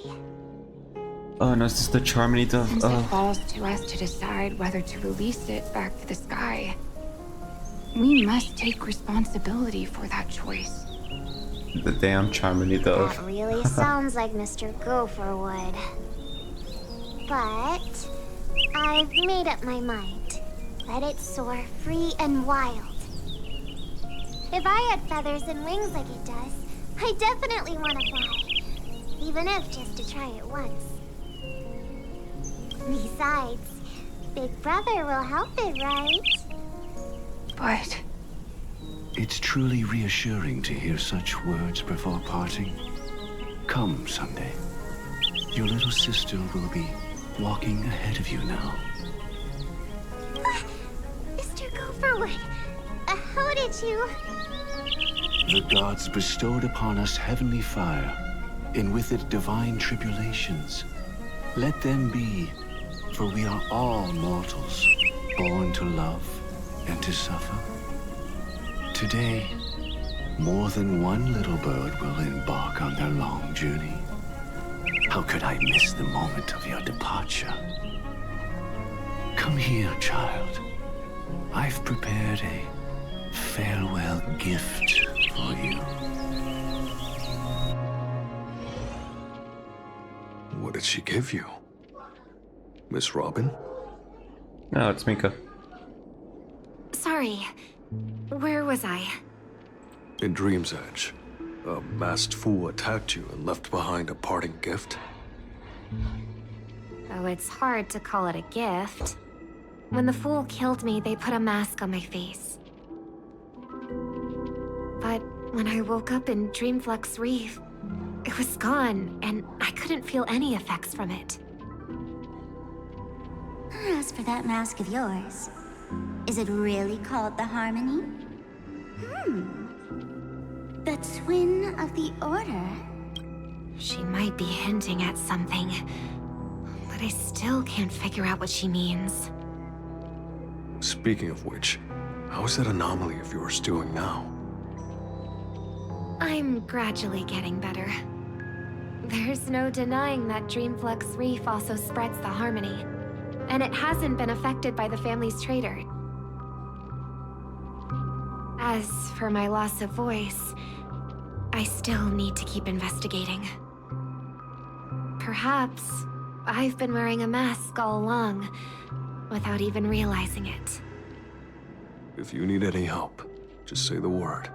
Oh no, it's just the Charmony dove. Since it falls to us to decide whether to release it back to the sky, we must take responsibility for that choice. The damn Charmony dove. That really sounds like Mr. Gopher would. But I've made up my mind. Let it soar free and wild. If I had feathers and wings like it does, I definitely want to fly. Even if just to try it once. Besides, Big Brother will help it, right? But It's truly reassuring to hear such words before parting. Come, Sunday. Your little sister will be walking ahead of you now. Mr. Gopherwood, how did you... The gods bestowed upon us heavenly fire, and with it divine tribulations. Let them be, for we are all mortals, born to love and to suffer. Today, more than one little bird will embark on their long journey. How could I miss the moment of your departure? Come here, child. I've prepared a farewell gift for you. What did she give you? Miss Robin? No, it's Mika. Sorry. Where was I? In Dream's Edge, a masked fool attacked you and left behind a parting gift. Oh, it's hard to call it a gift. When the fool killed me, they put a mask on my face. But when I woke up in Dreamflux Reef, it was gone, and I couldn't feel any effects from it. As for that mask of yours, is it really called the Harmony? The Twin of the Order? She might be hinting at something, but I still can't figure out what she means. Speaking of which, how is that anomaly of yours doing now? I'm gradually getting better. There's no denying that Dreamflux Reef also spreads the Harmony, and it hasn't been affected by the family's traitor. As for my loss of voice, I still need to keep investigating. Perhaps I've been wearing a mask all along, without even realizing it. If you need any help, just say the word.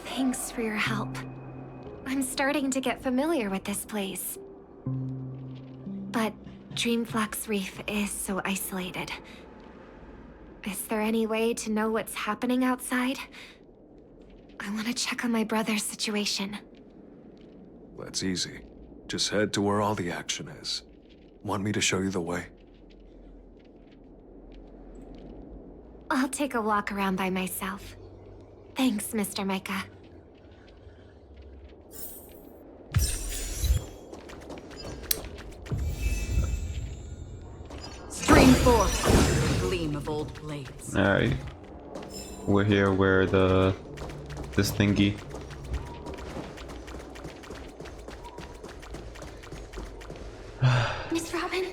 Thanks for your help. I'm starting to get familiar with this place. But Dreamflux Reef is so isolated. Is there any way to know what's happening outside? I want to check on my brother's situation. That's easy. Just head to where all the action is. Want me to show you the way? I'll take a walk around by myself. Thanks, Mr. Micah. Stream 4. Gleam of old blades. Alright. We're here where this thingy. Miss Robin,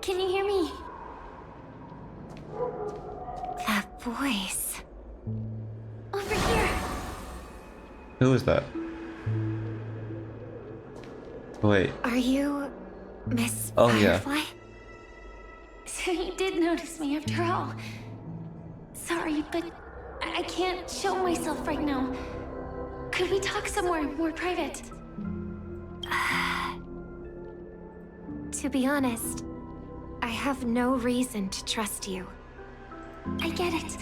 can you hear me? That voice. Over here. Who is that? Wait. Are you Miss Oh, yeah. Firefly? So you did notice me after all. Sorry, but I can't show myself right now. Could we talk somewhere more private? To be honest, I have no reason to trust you. I get it.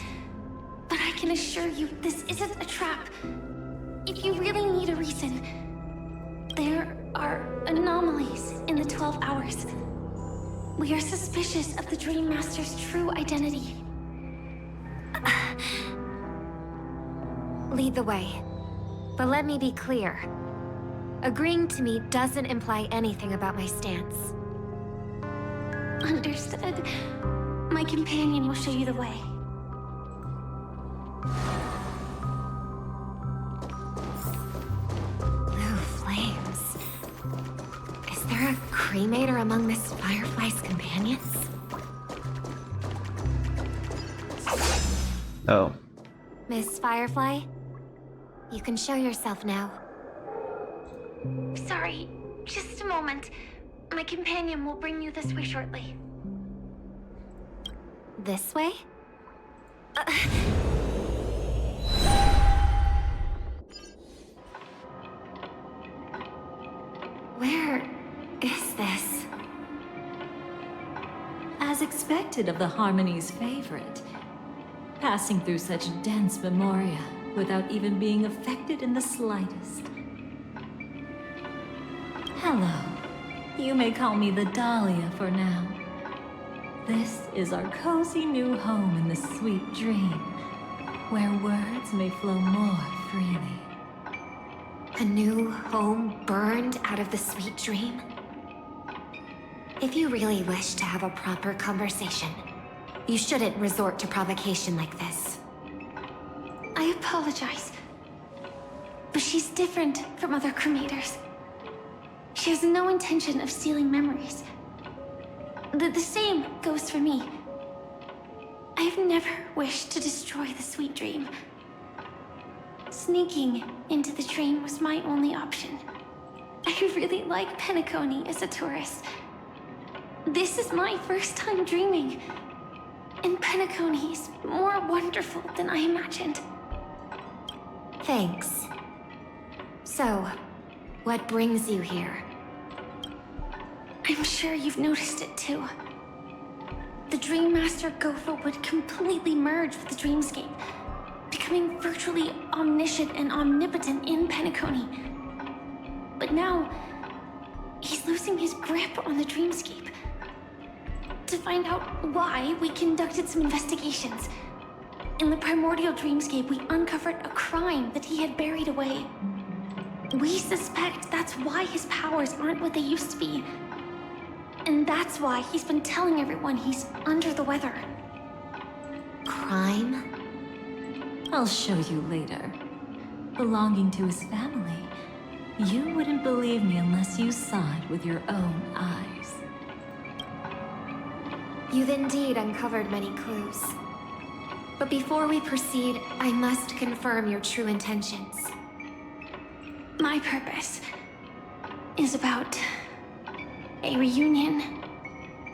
But I can assure you this isn't a trap. If you really need a reason, there are anomalies in the 12 hours. We are suspicious of the Dream Master's true identity. Lead the way. But let me be clear. Agreeing to me doesn't imply anything about my stance. Understood. My companion will show you the way. Blue flames. Is there a cremator among Miss Firefly's companions? Oh. Miss Firefly, you can show yourself now. Sorry, just a moment. My companion will bring you this way shortly. This way? Where is this? As expected of the Harmony's favorite, passing through such dense memoria without even being affected in the slightest. Hello. You may call me the Dahlia for now. This is our cozy new home in the sweet dream, where words may flow more freely. A new home burned out of the sweet dream? If you really wish to have a proper conversation, you shouldn't resort to provocation like this. I apologize. But she's different from other cremators. She has no intention of stealing memories. The same goes for me. I've never wished to destroy the sweet dream. Sneaking into the dream was my only option. I really like Penacony as a tourist. This is my first time dreaming. And Penacony is more wonderful than I imagined. Thanks. So, what brings you here? I'm sure you've noticed it too. The Dream Master Gopher would completely merge with the dreamscape, becoming virtually omniscient and omnipotent in Penacony. But now, he's losing his grip on the dreamscape. To find out why, we conducted some investigations. In the primordial dreamscape, we uncovered a crime that he had buried away. We suspect that's why his powers aren't what they used to be. And that's why he's been telling everyone he's under the weather. Crime? I'll show you later. Belonging to his family, you wouldn't believe me unless you saw it with your own eyes. You've indeed uncovered many clues. But before we proceed, I must confirm your true intentions. My purpose is about a reunion,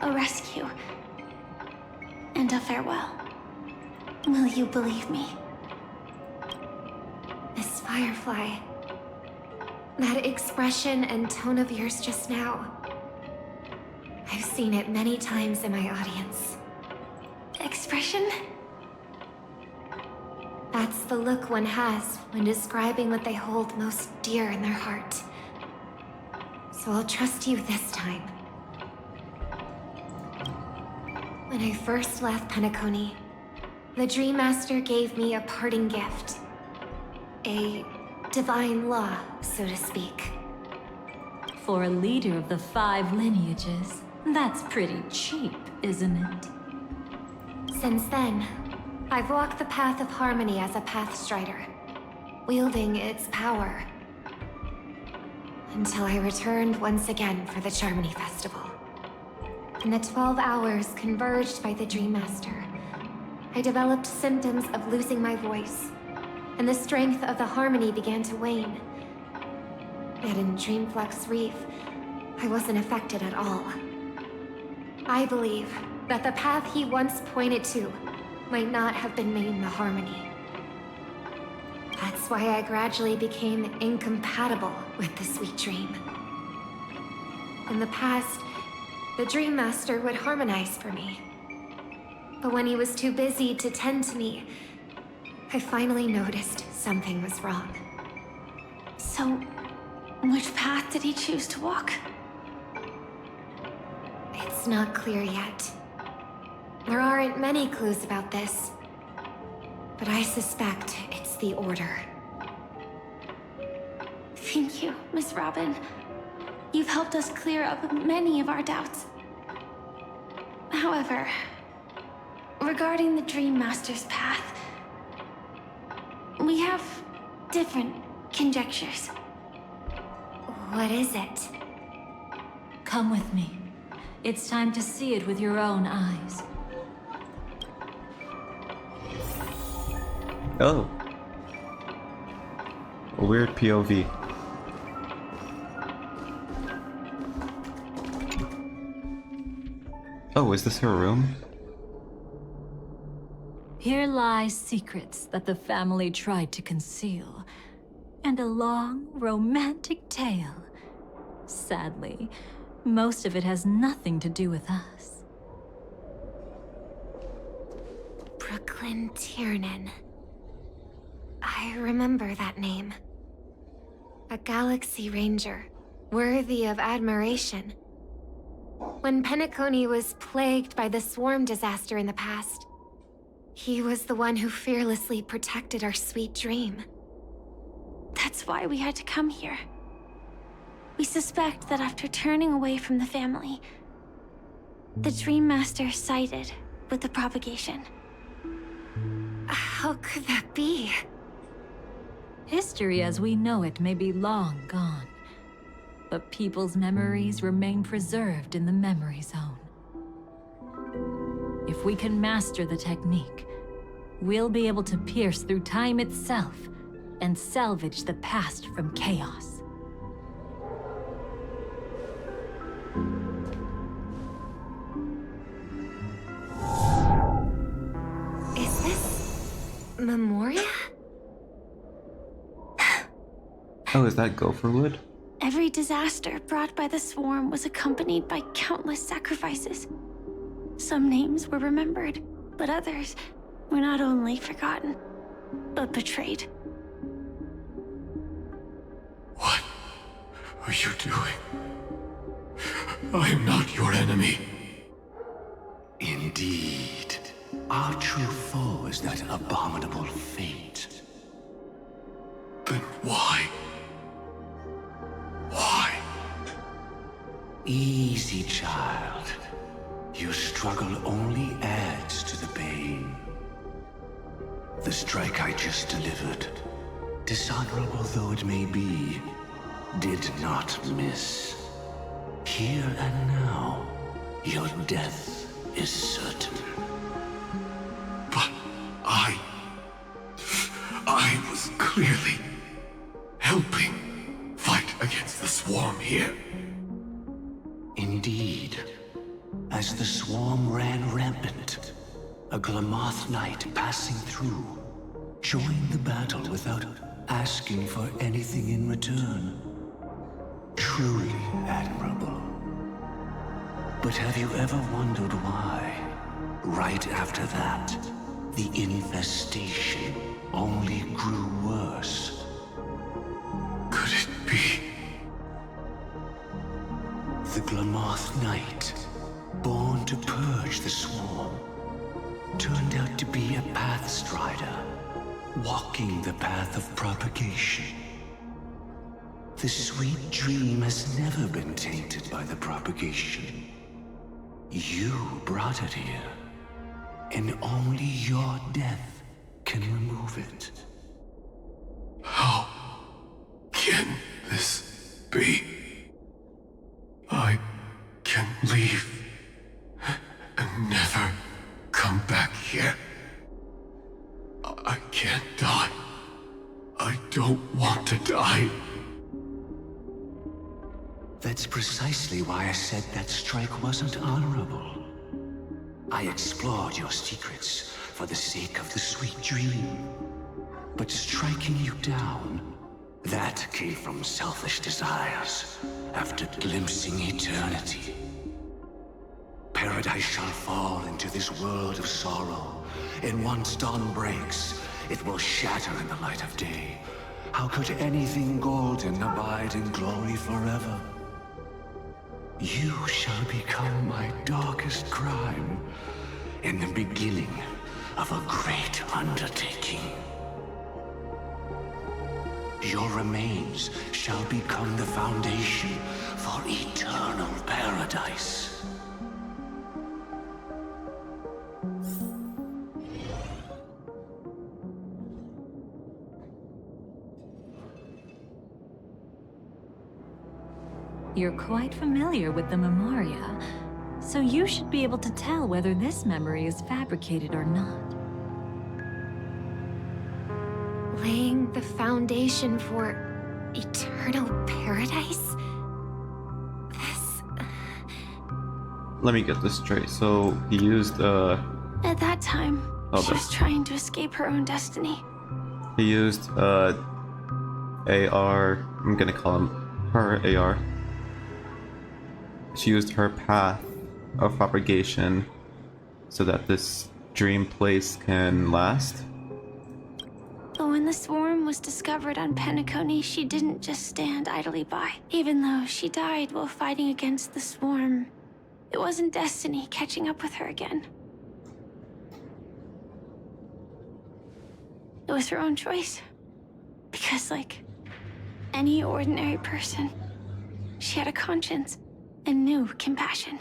a rescue, and a farewell. Will you believe me? Miss Firefly, that expression and tone of yours just now, I've seen it many times in my audience. Expression? That's the look one has when describing what they hold most dear in their heart. So I'll trust you this time. When I first left Penacony, the Dream Master gave me a parting gift. A divine law, so to speak. For a leader of the 5 lineages, that's pretty cheap, isn't it? Since then, I've walked the path of harmony as a Pathstrider, wielding its power. Until I returned once again for the Charmony Festival. In the 12 hours converged by the Dream Master, I developed symptoms of losing my voice, and the strength of the harmony began to wane. Yet in Dreamflux Reef, I wasn't affected at all. I believe that the path he once pointed to might not have been named the Harmony. That's why I gradually became incompatible with the sweet dream. In the past, the Dream Master would harmonize for me. But when he was too busy to tend to me, I finally noticed something was wrong. So, which path did he choose to walk? It's not clear yet. There aren't many clues about this, but I suspect it's the Order. Thank you, Miss Robin. You've helped us clear up many of our doubts. However, regarding the Dream Master's path, we have different conjectures. What is it? Come with me. It's time to see it with your own eyes. Oh. A weird POV. Oh, is this her room? Here lie secrets that the family tried to conceal, and a long, romantic tale. Sadly, most of it has nothing to do with us. Brooklyn Tiernan. I remember that name. A Galaxy Ranger, worthy of admiration. When Penacony was plagued by the swarm disaster in the past, he was the one who fearlessly protected our sweet dream. That's why we had to come here. We suspect that after turning away from the family, the Dream Master sided with the propagation. How could that be? History as we know it may be long gone, but people's memories remain preserved in the memory zone. If we can master the technique, we'll be able to pierce through time itself and salvage the past from chaos. Is this Memoria? Oh, is that Gopherwood? Every disaster brought by the swarm was accompanied by countless sacrifices. Some names were remembered, but others were not only forgotten, but betrayed. What are you doing? I am not your enemy. Indeed. Our true foe is that abominable fate. Then why? Why? Easy, child. Your struggle only adds to the pain. The strike I just delivered, dishonorable though it may be, did not miss. Here and now, your death is certain. But I clearly helping fight against the swarm here. Indeed. As the swarm ran rampant, a Glamoth knight passing through joined the battle without asking for anything in return. Truly admirable. But have you ever wondered why, right after that, the infestation only grew worse? Could it be? The Glamoth Knight, born to purge the swarm, turned out to be a pathstrider, walking the path of propagation. The sweet dream has never been tainted by the propagation. You brought it here, and only your death can remove it. How can this be? I can leave and never come back here. I can't die. I don't want to die. That's precisely why I said that strike wasn't honorable. I explored your secrets for the sake of the sweet dream. But striking you down, that came from selfish desires after glimpsing eternity. Paradise shall fall into this world of sorrow, and once dawn breaks, it will shatter in the light of day. How could anything golden abide in glory forever? You shall become my darkest crime, and the beginning of a great undertaking. Your remains shall become the foundation for eternal paradise. You're quite familiar with the Memoria, so you should be able to tell whether this memory is fabricated or not. Laying the foundation for eternal paradise? Let me get this straight. So he used At that time, she was this. trying to escape her own destiny. He used AR. I'm gonna call him her AR. She used her path of propagation so that this dream place can last. But when the swarm was discovered on Penacony, she didn't just stand idly by. Even though she died while fighting against the swarm, it wasn't destiny catching up with her again. It was her own choice. Because, like any ordinary person, she had a conscience and knew compassion.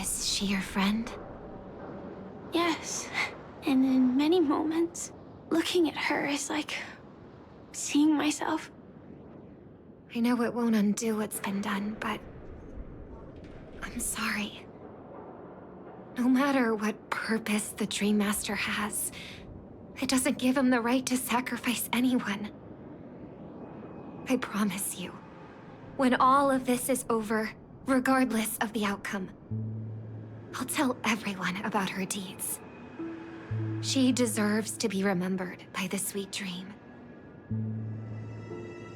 Is she your friend? Yes. And in many moments, looking at her is like seeing myself. I know it won't undo what's been done, but I'm sorry. No matter what purpose the Dream Master has, it doesn't give him the right to sacrifice anyone. I promise you, when all of this is over, regardless of the outcome, I'll tell everyone about her deeds. She deserves to be remembered by the sweet dream.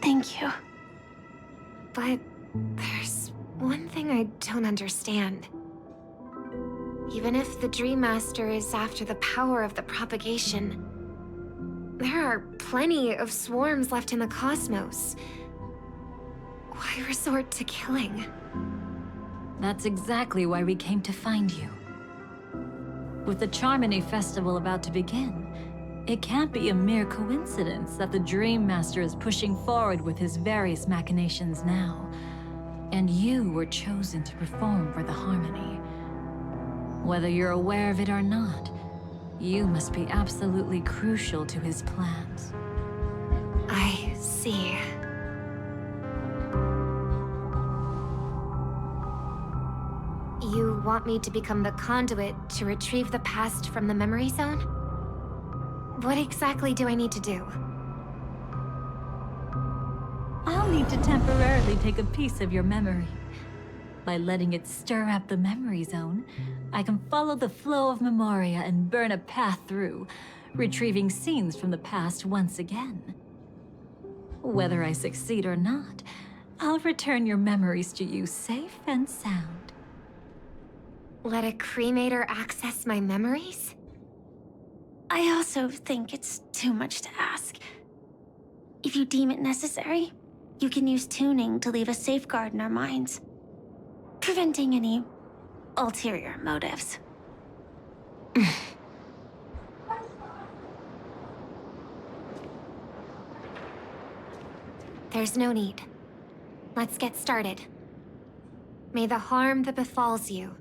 Thank you. But there's one thing I don't understand. Even if the Dream Master is after the power of the propagation, there are plenty of swarms left in the cosmos. Why resort to killing? That's exactly why we came to find you. With the Charmony Festival about to begin, it can't be a mere coincidence that the Dream Master is pushing forward with his various machinations now. And you were chosen to perform for the Harmony. Whether you're aware of it or not, you must be absolutely crucial to his plans. I see. You want me to become the conduit to retrieve the past from the memory zone? What exactly do I need to do? I'll need to temporarily take a piece of your memory. By letting it stir up the memory zone, I can follow the flow of memoria and burn a path through, retrieving scenes from the past once again. Whether I succeed or not, I'll return your memories to you safe and sound. Let a cremator access my memories? I also think it's too much to ask. If you deem it necessary, you can use tuning to leave a safeguard in our minds, preventing any ulterior motives. There's no need. Let's get started. May the harm that befalls you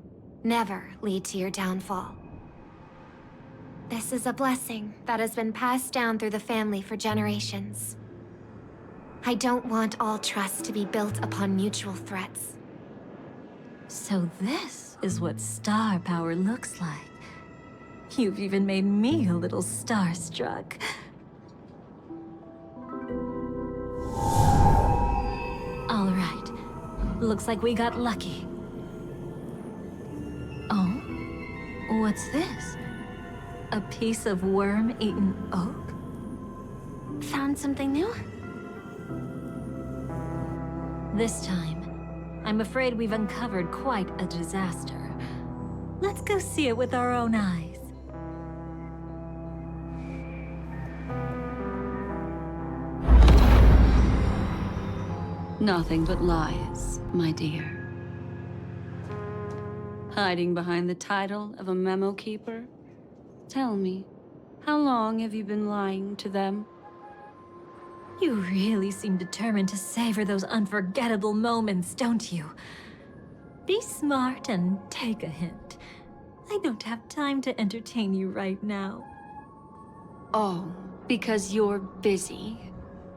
never lead to your downfall. This is a blessing that has been passed down through the family for generations. I don't want all trust to be built upon mutual threats. So this is what star power looks like. You've even made me a little starstruck. All right. Looks like we got lucky. Oh? What's this? A piece of worm-eaten oak? Found something new? This time, I'm afraid we've uncovered quite a disaster. Let's go see it with our own eyes. Nothing but lies, my dear. Hiding behind the title of a memo keeper? Tell me, how long have you been lying to them? You really seem determined to savor those unforgettable moments, don't you? Be smart and take a hint. I don't have time to entertain you right now. Oh, because you're busy,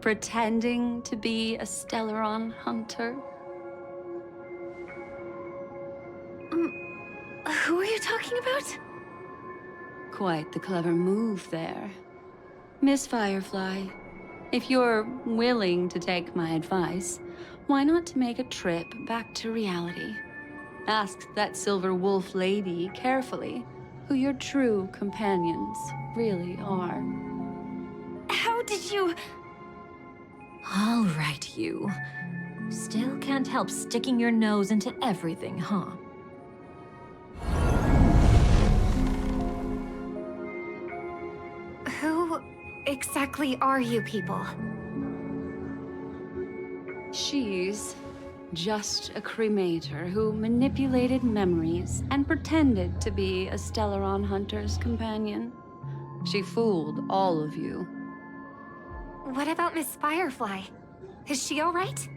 pretending to be a Stellaron hunter? Who are you talking about? Quite the clever move there. Miss Firefly, if you're willing to take my advice, why not make a trip back to reality? Ask that Silver Wolf lady carefully who your true companions really are. How did you... All right, you. Still can't help sticking your nose into everything, huh? Who exactly are you people? She's just a cremator who manipulated memories and pretended to be a Stellaron hunter's companion. She fooled all of you. What about Miss Firefly? Is she all right?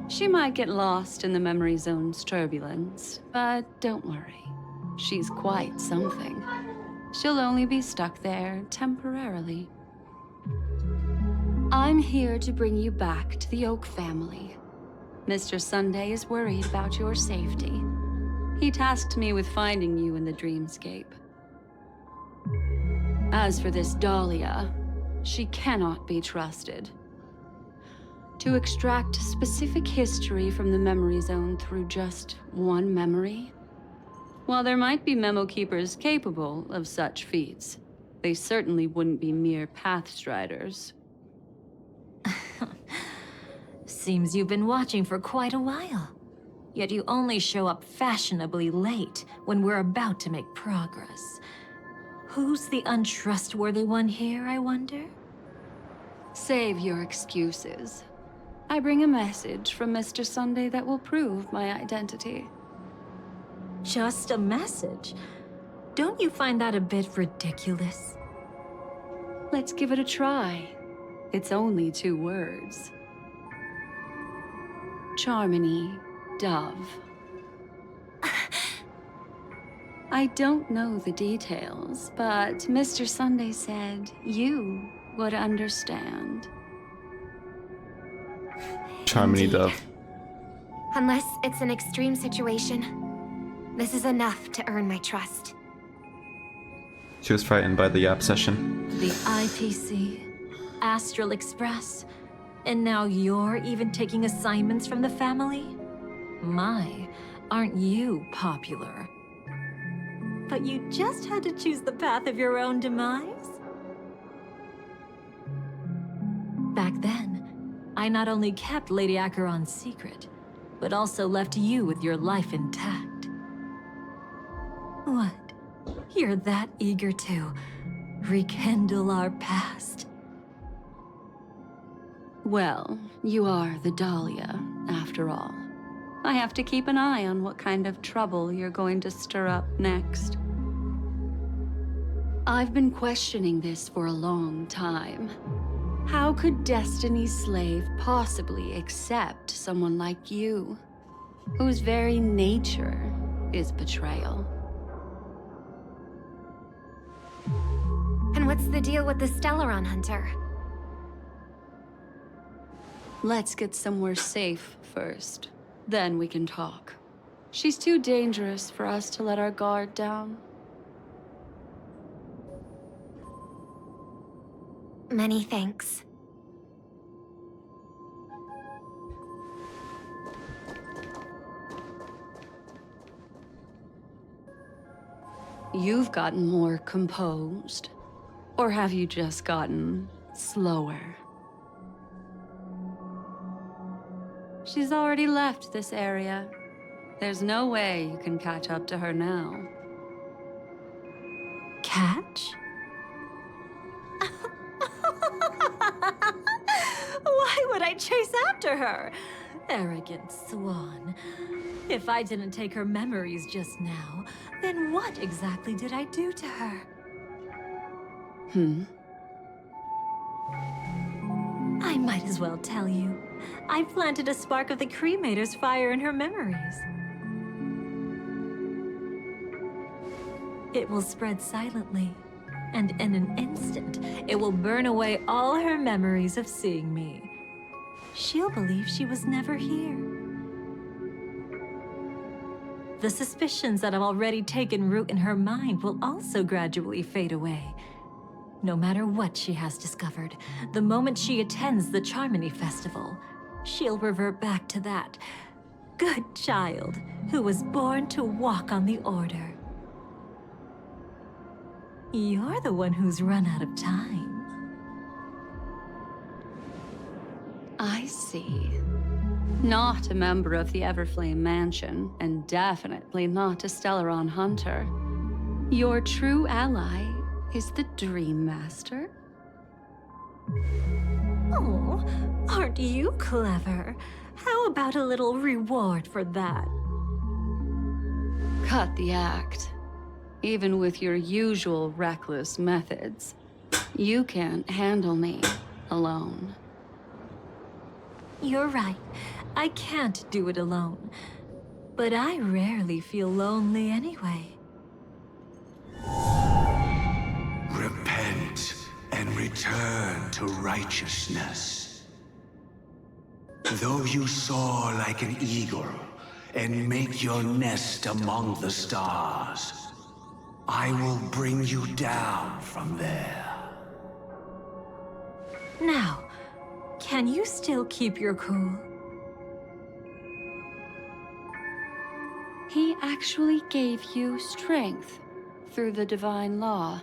She might get lost in the memory zone's turbulence, but don't worry. She's quite something. She'll only be stuck there temporarily. I'm here to bring you back to the Oak family. Mr. Sunday is worried about your safety. He tasked me with finding you in the dreamscape. As for this Dahlia, she cannot be trusted. To extract specific history from the memory zone through just one memory? While there might be memo keepers capable of such feats, they certainly wouldn't be mere pathstriders. Seems you've been watching for quite a while. Yet you only show up fashionably late when we're about to make progress. Who's the untrustworthy one here, I wonder? Save your excuses. I bring a message from Mr. Sunday that will prove my identity. Just a message? Don't you find that a bit ridiculous? Let's give it a try. It's only 2 words. Charmony, Dove. I don't know the details, but Mr. Sunday said you would understand. Charmony, Dove. Unless it's an extreme situation, this is enough to earn my trust. She was frightened by the obsession. The IPC, Astral Express, and now you're even taking assignments from the family? My, aren't you popular? But you just had to choose the path of your own demise? Back then, I not only kept Lady Acheron's secret, but also left you with your life intact. What? You're that eager to rekindle our past? Well, you are the Dahlia, after all. I have to keep an eye on what kind of trouble you're going to stir up next. I've been questioning this for a long time. How could Destiny's slave possibly accept someone like you, whose very nature is betrayal? And what's the deal with the Stellaron Hunter? Let's get somewhere safe first. Then we can talk. She's too dangerous for us to let our guard down. Many thanks. You've gotten more composed. Or have you just gotten slower? She's already left this area. There's no way you can catch up to her now. Catch? Why would I chase after her? Arrogant swan. If I didn't take her memories just now, then what exactly did I do to her? I might as well tell you. I planted a spark of the cremator's fire in her memories. It will spread silently, and in an instant, it will burn away all her memories of seeing me. She'll believe she was never here. The suspicions that have already taken root in her mind will also gradually fade away. No matter what she has discovered, the moment she attends the Charmony Festival, she'll revert back to that good child who was born to walk on the Order. You're the one who's run out of time. I see. Not a member of the Everflame Mansion, and definitely not a Stellaron Hunter. Your true ally is the Dream Master? Oh, aren't you clever? How about a little reward for that? Cut the act. Even with your usual reckless methods, you can't handle me alone. You're right. I can't do it alone. But I rarely feel lonely anyway. Repent and return to righteousness. Though you soar like an eagle and make your nest among the stars, I will bring you down from there. Now, can you still keep your cool? He actually gave you strength through the divine law.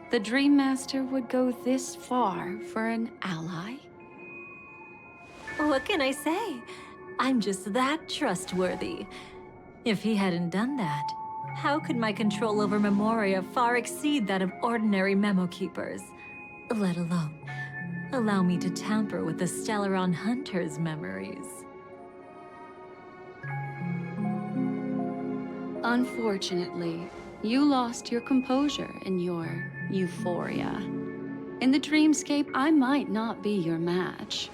The Dream Master would go this far for an ally? What can I say? I'm just that trustworthy. If he hadn't done that, how could my control over Memoria far exceed that of ordinary memo keepers? Let alone allow me to tamper with the Stellaron Hunter's memories. Unfortunately, you lost your composure in your euphoria. In the dreamscape, I might not be your match.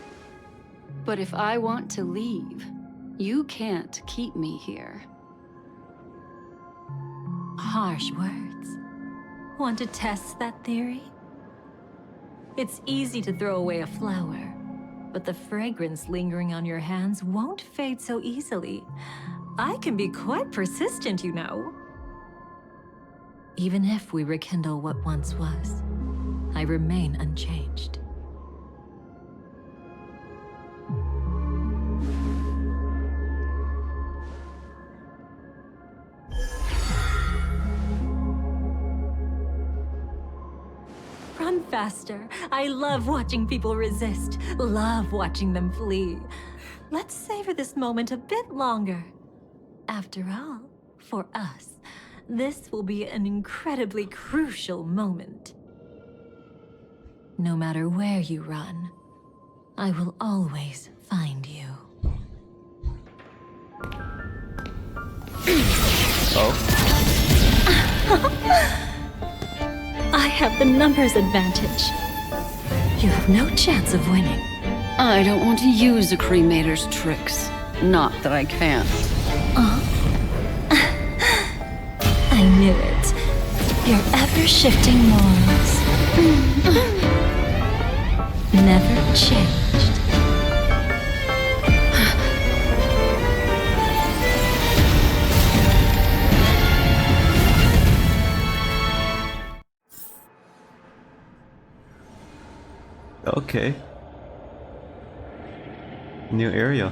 But if I want to leave, you can't keep me here. Harsh words. Want to test that theory? It's easy to throw away a flower, but the fragrance lingering on your hands won't fade so easily. I can be quite persistent, you know. Even if we rekindle what once was, I remain unchanged. Run faster. I love watching people resist. Love watching them flee. Let's savor this moment a bit longer. After all, for us, this will be an incredibly crucial moment. No matter where you run, I will always find you. Oh. I have the numbers advantage. You have no chance of winning. I don't want to use a cremator's tricks. Not that I can't. I knew it. Your ever-shifting morals. Never changed. Okay. New area.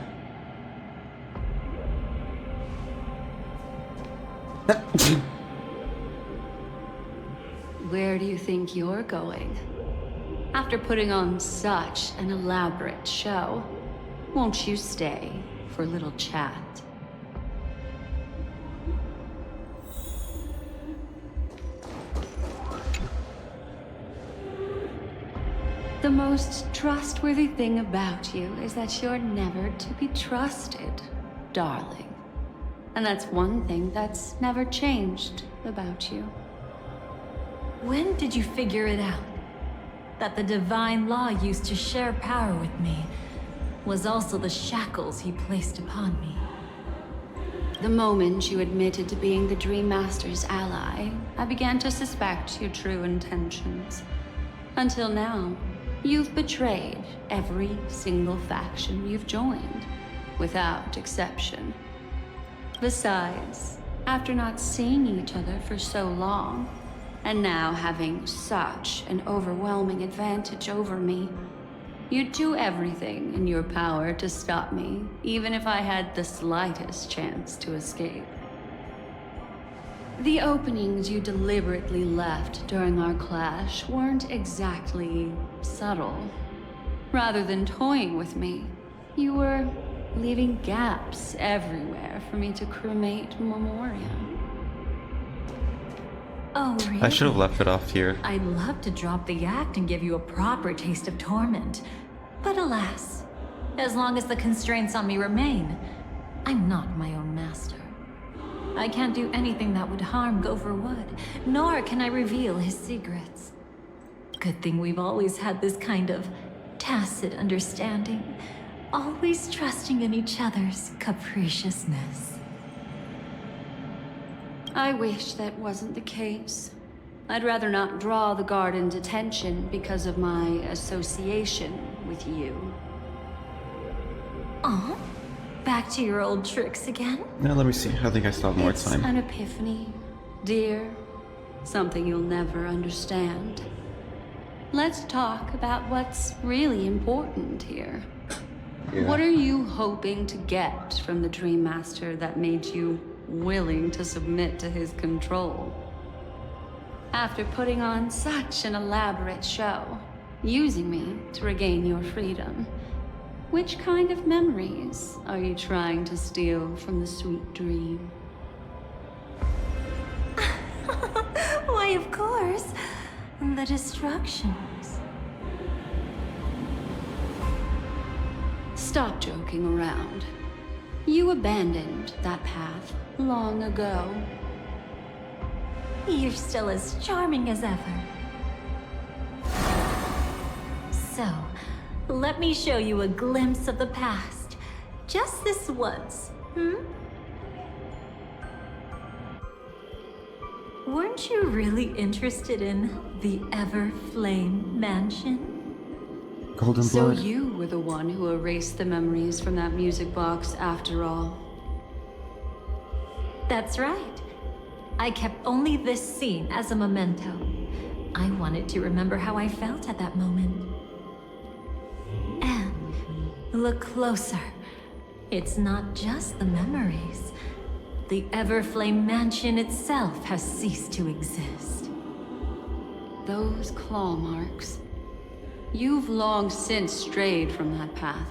Where do you think you're going? After putting on such an elaborate show, won't you stay for a little chat? The most trustworthy thing about you is that you're never to be trusted, darling. And that's one thing that's never changed about you. When did you figure it out? That the divine law used to share power with me was also the shackles he placed upon me. The moment you admitted to being the Dream Master's ally, I began to suspect your true intentions. Until now, you've betrayed every single faction you've joined, without exception. Besides, after not seeing each other for so long, and now having such an overwhelming advantage over me, you'd do everything in your power to stop me, even if I had the slightest chance to escape. The openings you deliberately left during our clash weren't exactly subtle. Rather than toying with me, you were leaving gaps everywhere for me to cremate memoria. Oh, really? I should have left it off here. I'd love to drop the act and give you a proper taste of torment. But alas, as long as the constraints on me remain, I'm not my own master. I can't do anything that would harm Gopher Wood, nor can I reveal his secrets. Good thing we've always had this kind of tacit understanding, always trusting in each other's capriciousness. I wish that wasn't the case. I'd rather not draw the Garden's attention because of my association with you. Aw, back to your old tricks again? Now let me see. I think I still have more It's time. an epiphany, dear. Something you'll never understand. Let's talk about what's really important here. Yeah. What are you hoping to get from the Dream Master that made you willing to submit to his control? After putting on such an elaborate show, using me to regain your freedom, which kind of memories are you trying to steal from the sweet dream? Why, of course. The destructions. Stop joking around. You abandoned that path long ago. You're still as charming as ever. So, let me show you a glimpse of the past. Just this once, Weren't you really interested in the Everflame Mansion? Golden So blood. you were the one who erased the memories from that music box after all. That's right. I kept only this scene as a memento. I wanted to remember how I felt at that moment. And look closer. It's not just the memories. The Everflame Mansion itself has ceased to exist. Those claw marks. You've long since strayed from that path,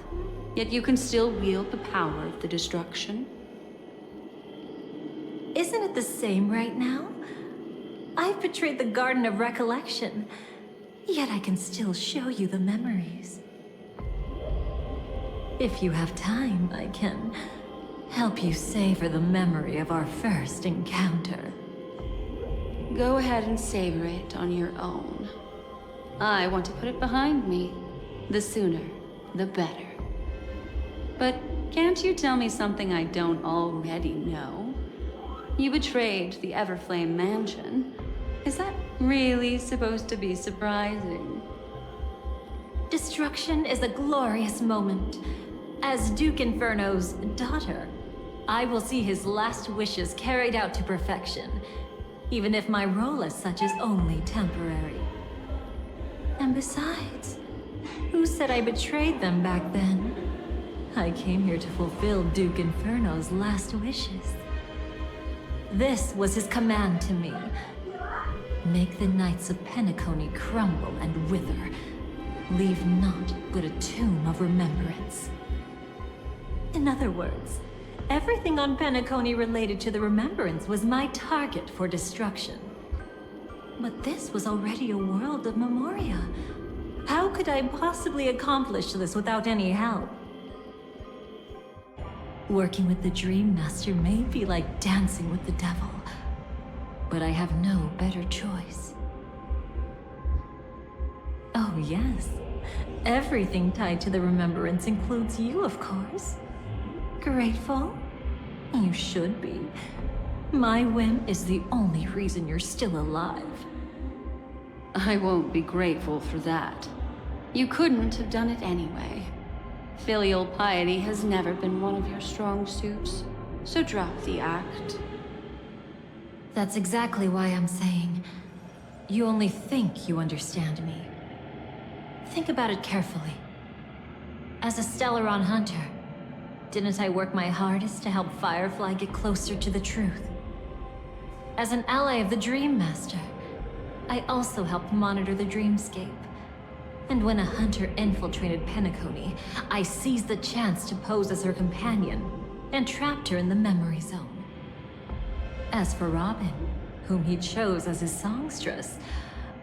yet you can still wield the power of the destruction. Isn't it the same right now? I've betrayed the Garden of Recollection, yet I can still show you the memories. If you have time, I can help you savor the memory of our first encounter. Go ahead and savor it on your own. I want to put it behind me. The sooner, the better. But can't you tell me something I don't already know? You betrayed the Everflame Mansion. Is that really supposed to be surprising? Destruction is a glorious moment. As Duke Inferno's daughter, I will see his last wishes carried out to perfection, even if my role as such is only temporary. And besides, who said I betrayed them back then? I came here to fulfill Duke Inferno's last wishes. This was his command to me. Make the Knights of Penacony crumble and wither. Leave naught but a tomb of remembrance. In other words, everything on Penacony related to the Remembrance was my target for destruction. But this was already a world of Memoria. How could I possibly accomplish this without any help? Working with the Dream Master may be like dancing with the devil, but I have no better choice. Oh yes, everything tied to the Remembrance includes you, of course. Grateful? You should be. My whim is the only reason you're still alive. I won't be grateful for that. You couldn't have done it anyway. Filial piety has never been one of your strong suits, so drop the act. That's exactly why I'm saying, you only think you understand me. Think about it carefully. As a Stellaron hunter, didn't I work my hardest to help Firefly get closer to the truth? As an ally of the Dream Master, I also helped monitor the dreamscape. And when a hunter infiltrated Penacony, I seized the chance to pose as her companion and trapped her in the memory zone. As for Robin, whom he chose as his songstress,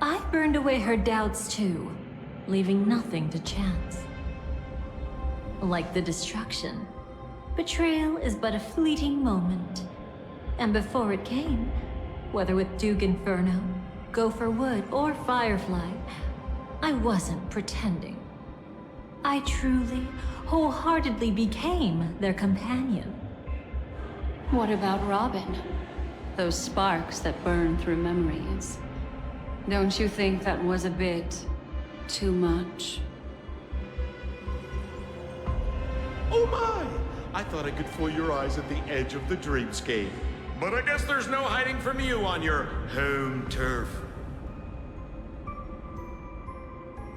I burned away her doubts too, leaving nothing to chance. Like the destruction, betrayal is but a fleeting moment. And before it came, whether with Duke Inferno, Gopher Wood, or Firefly, I wasn't pretending. I truly, wholeheartedly became their companion. What about Robin? Those sparks that burn through memories. Don't you think that was a bit too much? Oh my! I thought I could fool your eyes at the edge of the dreamscape. But I guess there's no hiding from you on your home turf.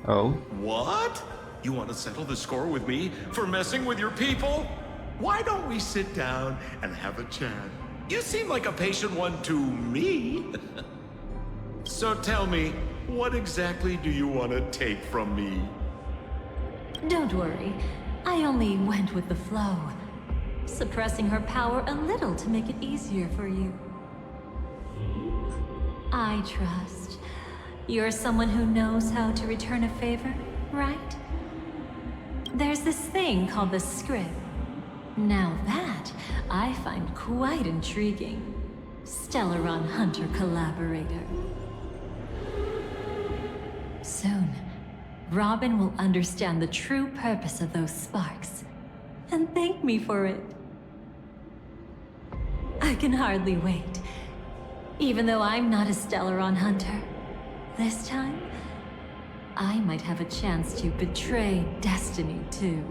Oh? What? You want to settle the score with me for messing with your people? Why don't we sit down and have a chat? You seem like a patient one to me. So tell me, what exactly do you want to take from me? Don't worry, I only went with the flow, suppressing her power a little to make it easier for you. I trust. You're someone who knows how to return a favor, right? There's this thing called the script. Now that, I find quite intriguing. Stellaron Hunter collaborator. Soon, Robin will understand the true purpose of those sparks, and thank me for it. I can hardly wait. Even though I'm not a Stellaron Hunter, this time, I might have a chance to betray destiny too.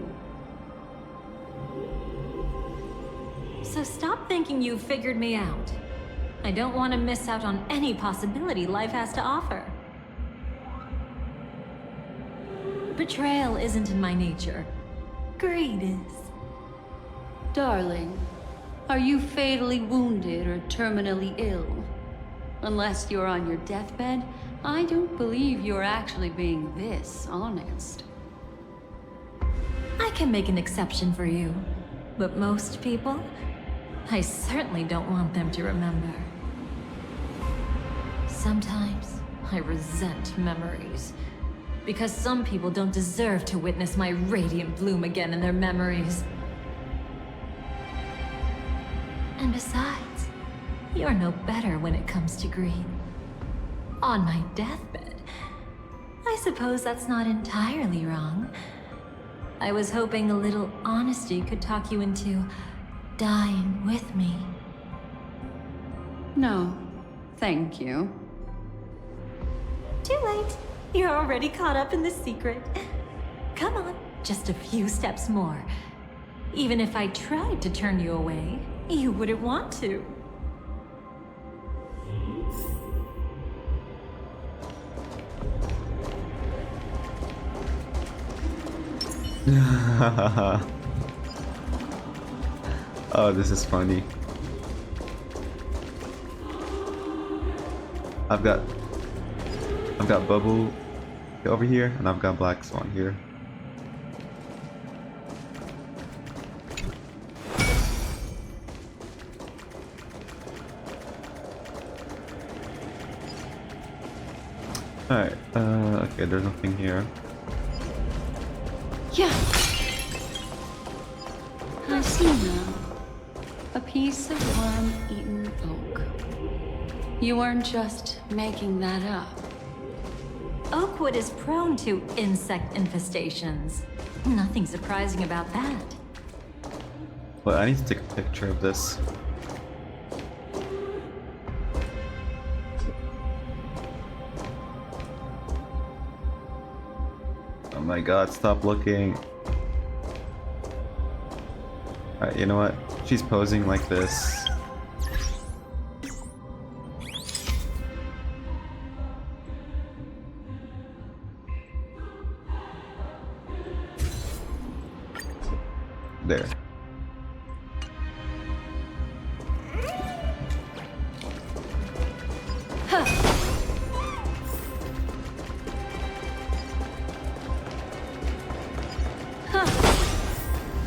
So stop thinking you've figured me out. I don't want to miss out on any possibility life has to offer. Betrayal isn't in my nature. Greed is. Darling, are you fatally wounded or terminally ill? Unless you're on your deathbed, I don't believe you're actually being this honest. I can make an exception for you, but most people, I certainly don't want them to remember. Sometimes I resent memories, because some people don't deserve to witness my radiant bloom again in their memories. And besides, you're no better when it comes to greed. On my deathbed, I suppose that's not entirely wrong. I was hoping a little honesty could talk you into dying with me. No, thank you. Too late. You're already caught up in the secret. Come on, just a few steps more. Even if I tried to turn you away, you wouldn't want to. Oh, this is funny. I've got Bubble over here, and I've got Black Swan here. Alright, okay, there's nothing here. Yeah. I see now. A piece of worm-eaten oak. You weren't just making that up. Oakwood is prone to insect infestations. Nothing surprising about that. Well, I need to take a picture of this. Oh my god, stop looking. Alright, you know what? She's posing like this. There.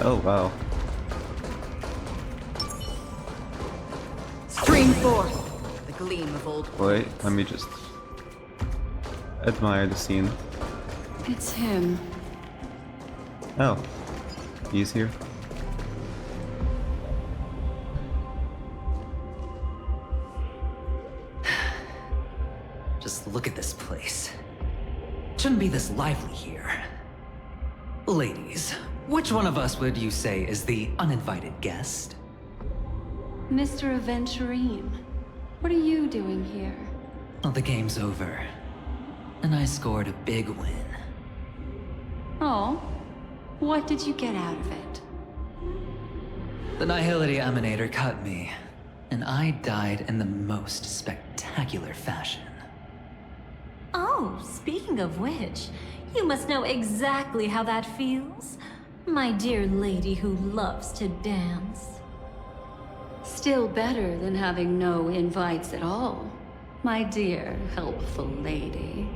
Oh wow. Stream forth the gleam of old. Wait, let me just admire the scene. It's him. Oh, he's here. Just look at this place. Shouldn't be this lively here. Ladies, which one of us would you say is the uninvited guest? Mr. Aventurine, what are you doing here? Well, the game's over, and I scored a big win. Oh, what did you get out of it? The Nihility Emanator cut me, and I died in the most spectacular fashion. Oh, speaking of which, you must know exactly how that feels. My dear lady who loves to dance. Still better than having no invites at all, my dear helpful lady.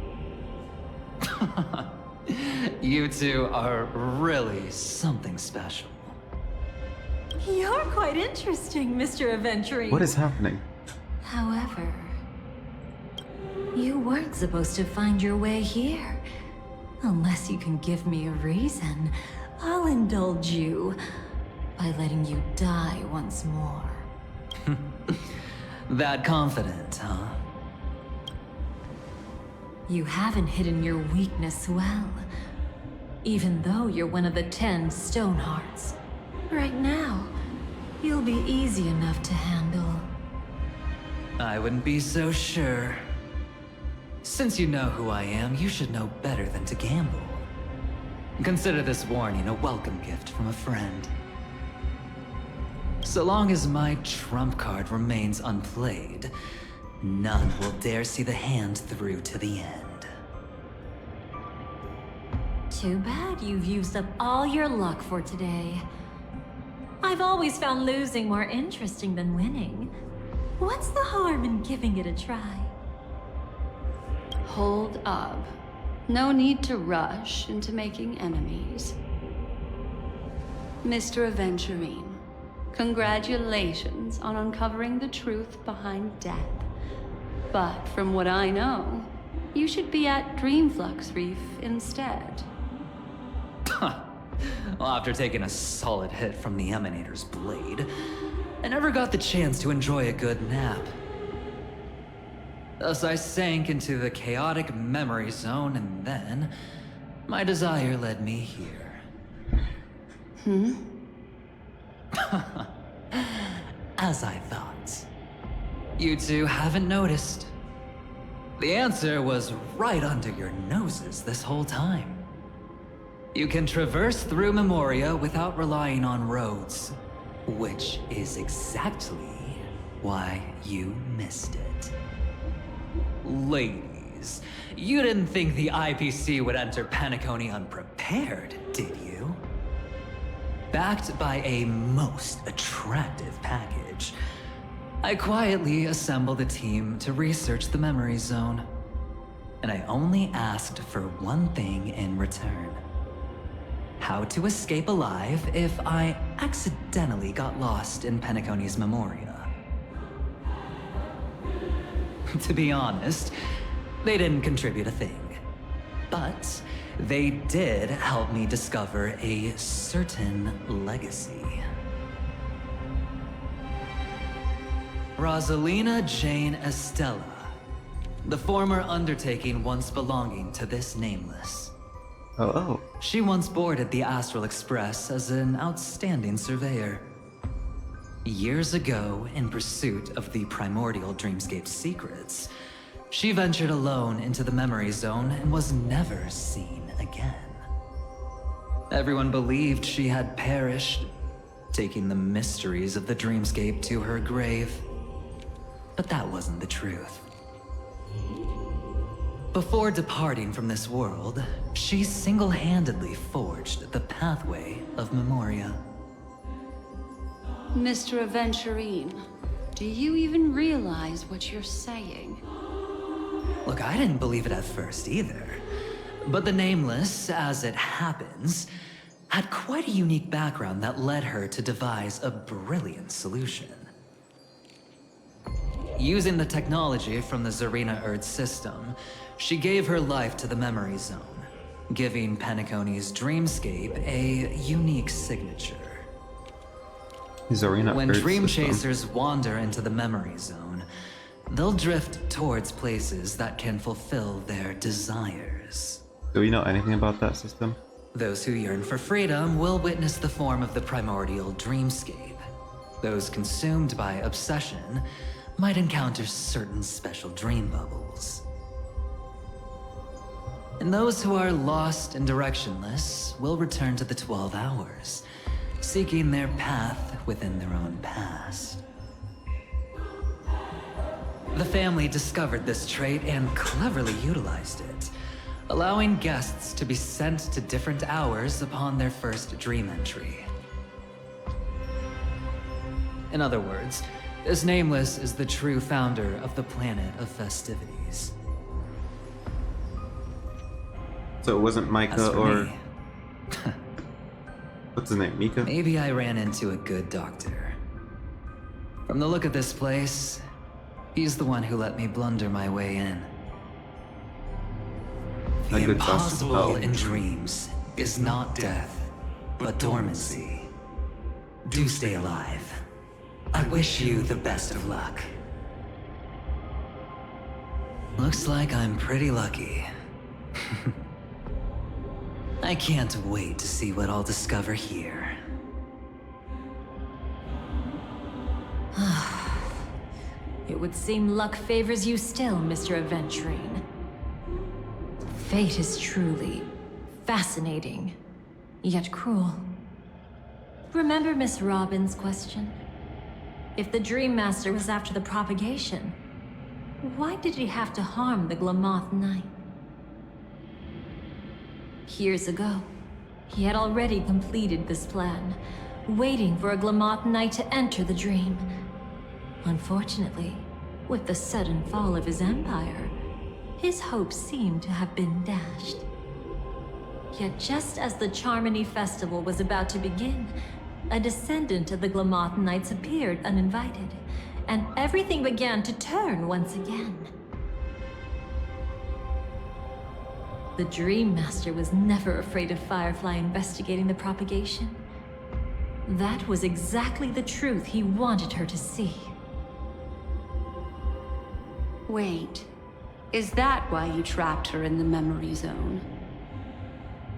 You two are really something special. You're quite interesting, Mr. Aventurine. What is happening? However, you weren't supposed to find your way here. Unless you can give me a reason, I'll indulge you by letting you die once more. That confident, huh? You haven't hidden your weakness well, even though you're one of the 10 Stonehearts. Right now, you'll be easy enough to handle. I wouldn't be so sure. Since you know who I am, you should know better than to gamble. Consider this warning a welcome gift from a friend. So long as my trump card remains unplayed, none will dare see the hand through to the end. Too bad you've used up all your luck for today. I've always found losing more interesting than winning. What's the harm in giving it a try? Hold up. No need to rush into making enemies. Mr. Aventurine, congratulations on uncovering the truth behind death. But from what I know, you should be at Dreamflux Reef instead. Well, after taking a solid hit from the Emanator's blade, I never got the chance to enjoy a good nap. Thus I sank into the chaotic memory zone, and then my desire led me here. As I thought. You two haven't noticed. The answer was right under your noses this whole time. You can traverse through Memoria without relying on roads, which is exactly why you missed it. Ladies, you didn't think the IPC would enter Penacony unprepared, did you? Backed by a most attractive package, I quietly assembled a team to research the memory zone. And I only asked for one thing in return. How to escape alive if I accidentally got lost in Penacony's Memoria. To be honest, they didn't contribute a thing. But they did help me discover a certain legacy. Rosalina Jane Estella, the former undertaking once belonging to this Nameless. Oh. She once boarded the Astral Express as an outstanding surveyor. Years ago, in pursuit of the primordial dreamscape secrets, she ventured alone into the memory zone and was never seen again. Everyone believed she had perished, taking the mysteries of the dreamscape to her grave. But that wasn't the truth. Before departing from this world, she single-handedly forged the pathway of Memoria. Mr. Aventurine, do you even realize what you're saying? Look, I didn't believe it at first either. But the Nameless, as it happens, had quite a unique background that led her to devise a brilliant solution. Using the technology from the Zarina Earth system, she gave her life to the memory zone, giving Penacony's dreamscape a unique signature. When dream chasers wander into the memory zone, they'll drift towards places that can fulfill their desires. Do we know anything about that system? Those who yearn for freedom will witness the form of the primordial dreamscape. Those consumed by obsession might encounter certain special dream bubbles. And those who are lost and directionless will return to the 12 hours, seeking their path within their own past. The family discovered this trait and cleverly utilized it, allowing guests to be sent to different hours upon their first dream entry. In other words, this Nameless is the true founder of the planet of festivities. So it wasn't Micah or... What's his name, Mika? Maybe I ran into a good doctor. From the look of this place, he's the one who let me blunder my way in. The impossible in dreams is not death, but dormancy. Do stay alive. I wish you the best of luck. Looks like I'm pretty lucky. I can't wait to see what I'll discover here. It would seem luck favors you still, Mr. Aventurine. Fate is truly fascinating, yet cruel. Remember Miss Robin's question? If the Dream Master was after the propagation, why did he have to harm the Glamoth Knight? Years ago, he had already completed this plan, waiting for a Glamoth Knight to enter the dream. Unfortunately, with the sudden fall of his empire, his hopes seemed to have been dashed. Yet just as the Charmony Festival was about to begin, a descendant of the Glamoth Knights appeared uninvited, and everything began to turn once again. The Dream Master was never afraid of Firefly investigating the propagation. That was exactly the truth he wanted her to see. Wait, is that why you trapped her in the memory zone?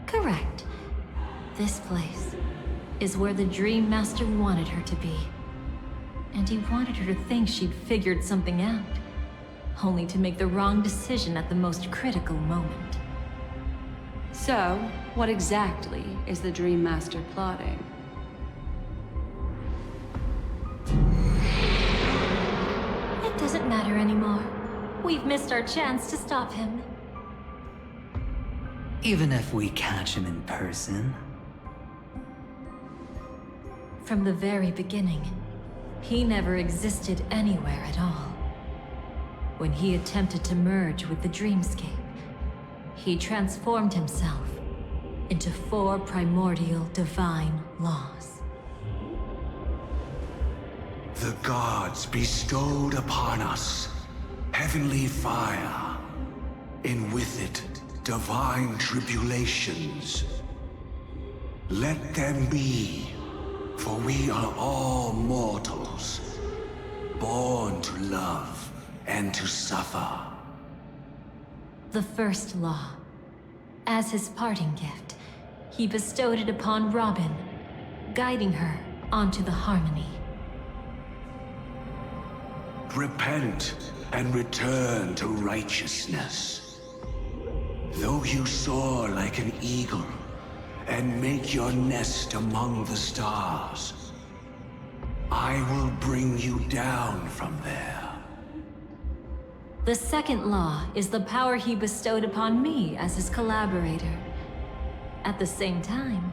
Correct. This place is where the Dream Master wanted her to be. And he wanted her to think she'd figured something out, only to make the wrong decision at the most critical moment. So, what exactly is the Dream Master plotting? It doesn't matter anymore. We've missed our chance to stop him. Even if we catch him in person? From the very beginning, he never existed anywhere at all. When he attempted to merge with the dreamscape, he transformed himself into 4 primordial divine laws. The gods bestowed upon us heavenly fire, and with it, divine tribulations. Let them be, for we are all mortals, born to love and to suffer. The first law. As his parting gift, he bestowed it upon Robin, guiding her onto the harmony. Repent and return to righteousness. Though you soar like an eagle and make your nest among the stars, I will bring you down from there. The second law is the power he bestowed upon me as his collaborator. At the same time,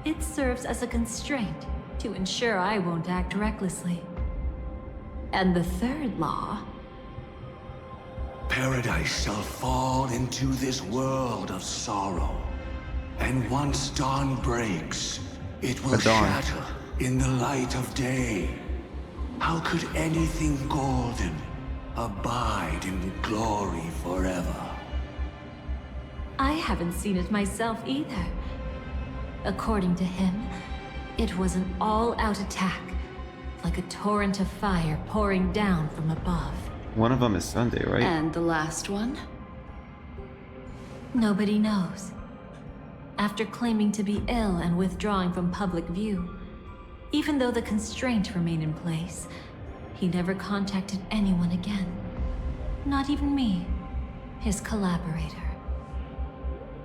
it serves as a constraint to ensure I won't act recklessly. And the third law... Paradise shall fall into this world of sorrow. And once dawn breaks, it will shatter in the light of day. How could anything golden abide in glory forever? I haven't seen it myself either. According to him, it was an all-out attack, like a torrent of fire pouring down from above. One of them is Sunday, right? And the last one? Nobody knows. After claiming to be ill and withdrawing from public view, even though the constraint remained in place, he never contacted anyone again. Not even me, his collaborator.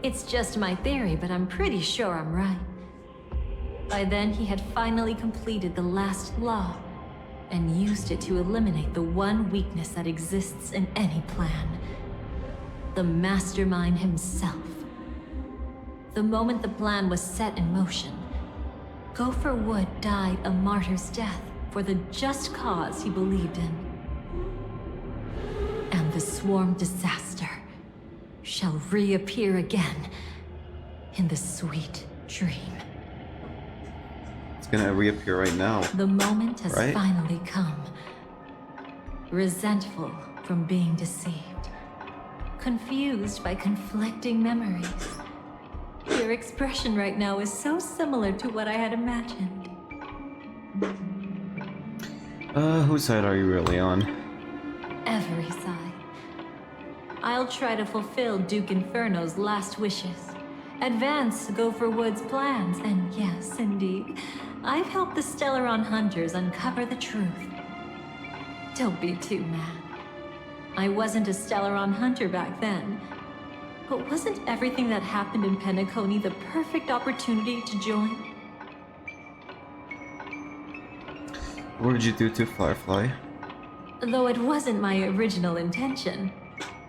It's just my theory, but I'm pretty sure I'm right. By then, he had finally completed the last law, and used it to eliminate the one weakness that exists in any plan. The mastermind himself. The moment the plan was set in motion, Gopher Wood died a martyr's death for the just cause he believed in. And the swarm disaster shall reappear again in the sweet dream. It's gonna reappear right now. The moment has right? finally come. Resentful from being deceived. Confused by conflicting memories. Your expression right now is so similar to what I had imagined. Whose side are you really on? Every side. I'll try to fulfill Duke Inferno's last wishes. Advance Gopher Wood's plans, and yes, indeed, I've helped the Stellaron Hunters uncover the truth. Don't be too mad. I wasn't a Stellaron Hunter back then. But wasn't everything that happened in Penacony the perfect opportunity to join? What did you do to Firefly? Though it wasn't my original intention,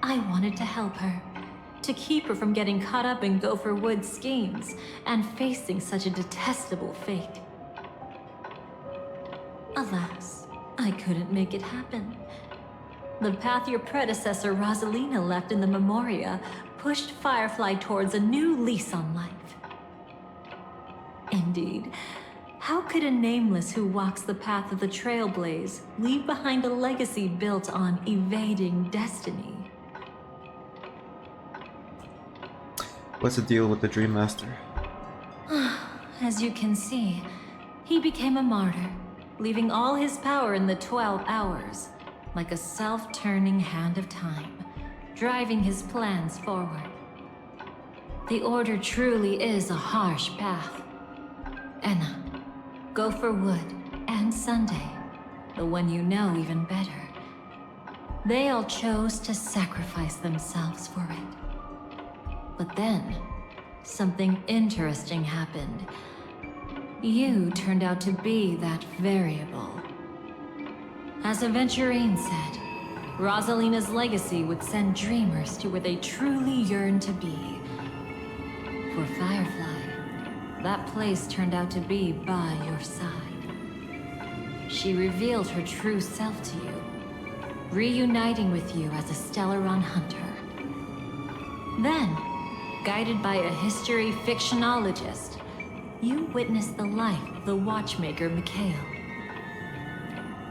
I wanted to help her. To keep her from getting caught up in Gopher Wood's schemes and facing such a detestable fate. Alas, I couldn't make it happen. The path your predecessor Rosalina left in the Memoria pushed Firefly towards a new lease on life. Indeed, how could a nameless who walks the path of the Trailblaze leave behind a legacy built on evading destiny? What's the deal with the Dream Master? As you can see, he became a martyr, leaving all his power in the 12 hours, like a self-turning hand of time, driving his plans forward. The Order truly is a harsh path. Enna, Gopher Wood, and Sunday, the one you know even better. They all chose to sacrifice themselves for it. But then, something interesting happened. You turned out to be that variable. As Aventurine said, Rosalina's legacy would send dreamers to where they truly yearn to be. For Firefly, that place turned out to be by your side. She revealed her true self to you, reuniting with you as a Stellaron hunter. Then, guided by a history fictionologist, you witnessed the life of the watchmaker Mikhail.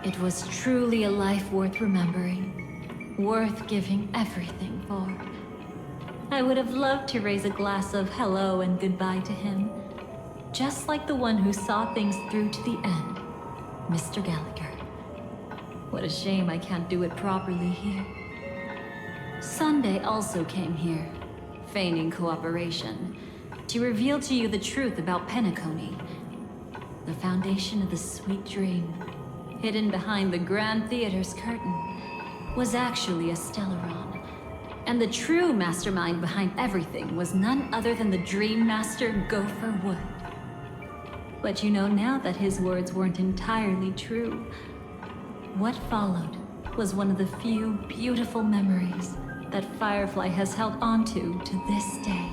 It was truly a life worth remembering, worth giving everything for. I would have loved to raise a glass of hello and goodbye to him, just like the one who saw things through to the end, Mr. Gallagher. What a shame I can't do it properly here. Sunday also came here, feigning cooperation, to reveal to you the truth about Penacony, the foundation of the sweet dream, hidden behind the Grand Theater's curtain, was actually a Stellaron. And the true mastermind behind everything was none other than the Dream Master Gopher Wood. But you know now that his words weren't entirely true. What followed was one of the few beautiful memories that Firefly has held onto to this day.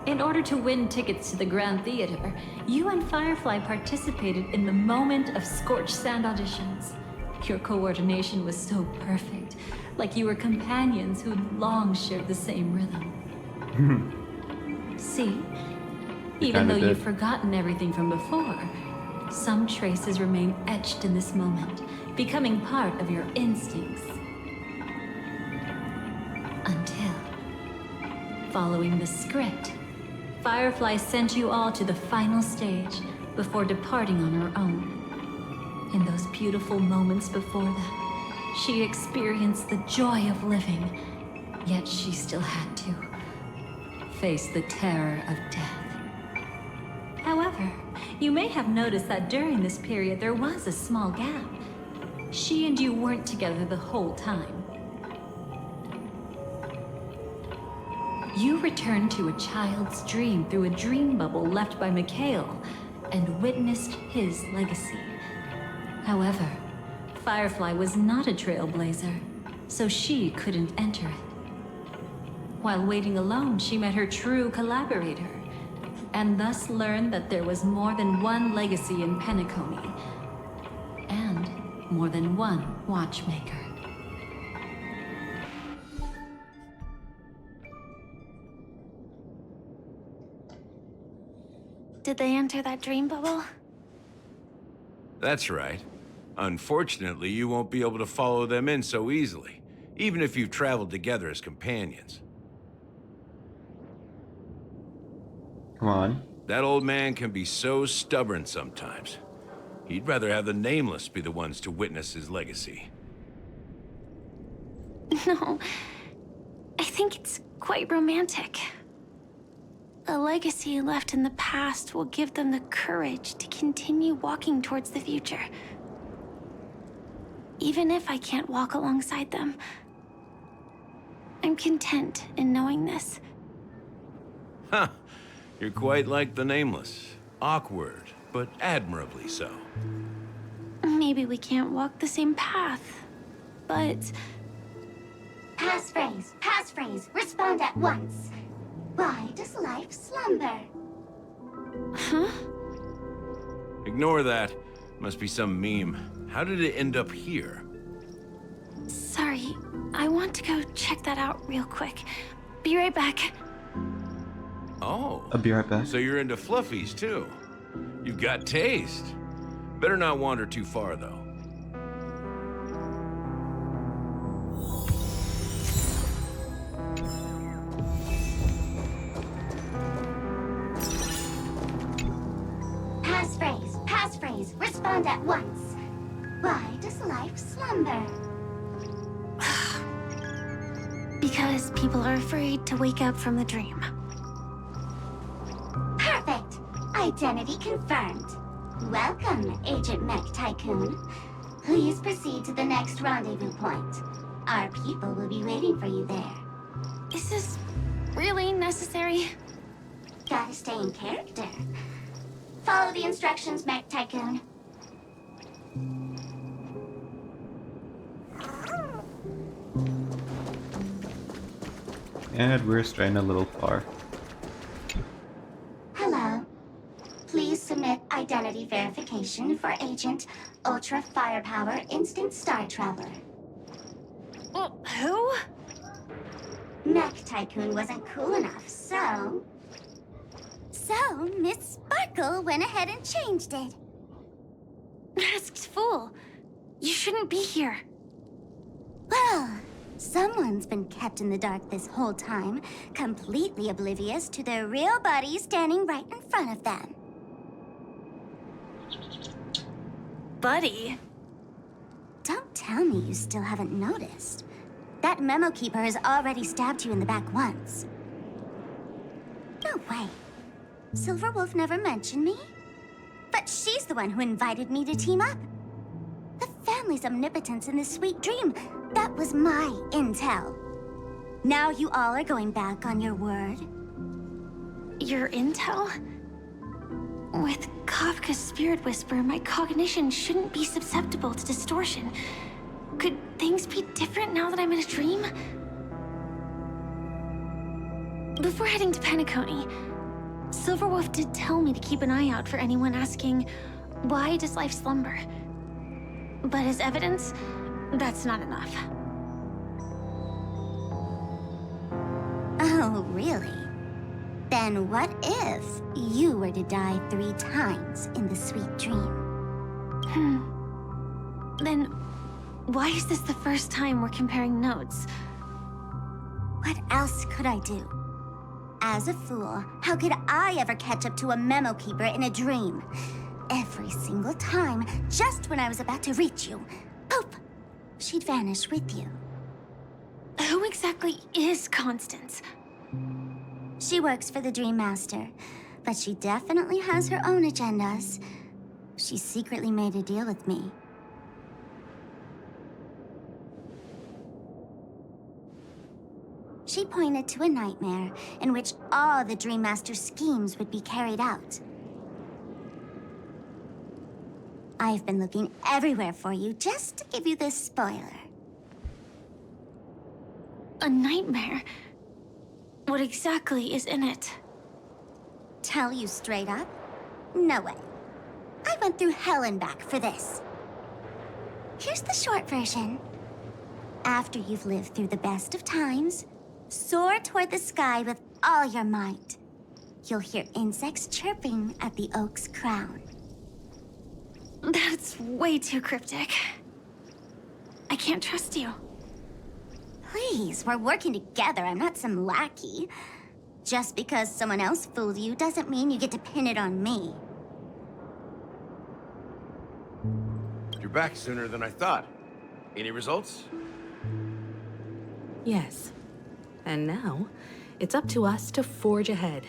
In order to win tickets to the Grand Theater, you and Firefly participated in the moment of scorched sand auditions. Your coordination was so perfect, like you were companions who'd long shared the same rhythm. See? Even though you've forgotten everything from before, some traces remain etched in this moment, becoming part of your instincts. Until, following the script, Firefly sent you all to the final stage before departing on her own. In those beautiful moments before that, she experienced the joy of living, yet she still had to face the terror of death. However, you may have noticed that during this period there was a small gap. She and you weren't together the whole time. You returned to a child's dream through a dream bubble left by Mikhail and witnessed his legacy. However, Firefly was not a trailblazer, so she couldn't enter it. While waiting alone, she met her true collaborator, and thus learned that there was more than one legacy in Penacony, and more than one watchmaker. Did they enter that dream bubble? That's right. Unfortunately, you won't be able to follow them in so easily, even if you've traveled together as companions. Come on. That old man can be so stubborn sometimes. He'd rather have the Nameless be the ones to witness his legacy. No, I think it's quite romantic. A legacy left in the past will give them the courage to continue walking towards the future. Even if I can't walk alongside them, I'm content in knowing this. Huh. You're quite like the Nameless. Awkward, but admirably so. maybe we can't walk the same path, but... Passphrase, respond at once. Why does life slumber? Huh? Ignore that. Must be some meme. How did it end up here? Sorry, I want to go check that out real quick. Be right back. Oh. I'll be right back. So you're into fluffies, too. You've got taste. Better not wander too far, though. Passphrase, respond at once. Why does life slumber? Because people are afraid to wake up from the dream. Perfect! Identity confirmed. Welcome, Agent Mech Tycoon. Please proceed to the next rendezvous point. Our people will be waiting for you there. Is this really necessary? Gotta stay in character. Follow the instructions, Mech Tycoon. And we're straying a little far. Hello. Please submit identity verification for Agent Ultra Firepower Instant Star Traveler. Who? Mech Tycoon wasn't cool enough, so... So, Miss Sparkle went ahead and changed it. Masked fool. You shouldn't be here. Well, someone's been kept in the dark this whole time, completely oblivious to their real body standing right in front of them. Buddy? Don't tell me you still haven't noticed. That memo keeper has already stabbed you in the back once. No way. Silverwolf never mentioned me. But she's the one who invited me to team up. The family's omnipotence in this sweet dream, that was my intel. Now you all are going back on your word. Your intel? With Kafka's spirit whisper, my cognition shouldn't be susceptible to distortion. Could things be different now that I'm in a dream? Before heading to Penacony, Silverwolf did tell me to keep an eye out for anyone asking, why does life slumber? But as evidence, that's not enough. Oh, really? Then what if you were to die 3 times in the sweet dream? Then why is this the first time we're comparing notes? What else could I do? As a fool, how could I ever catch up to a memo keeper in a dream? Every single time, just when I was about to reach you, poof, she'd vanish with you. Who exactly is Constance? She works for the Dream Master, but she definitely has her own agendas. She secretly made a deal with me. She pointed to a nightmare in which all the Dream Master's schemes would be carried out. I've been looking everywhere for you just to give you this spoiler. A nightmare? What exactly is in it? Tell you straight up? No way. I went through hell and back for this. Here's the short version. After you've lived through the best of times, soar toward the sky with all your might. You'll hear insects chirping at the oak's crown. That's way too cryptic. I can't trust you. Please, we're working together. I'm not some lackey. Just because someone else fooled you doesn't mean you get to pin it on me. You're back sooner than I thought. Any results? Yes. And now, it's up to us to forge ahead.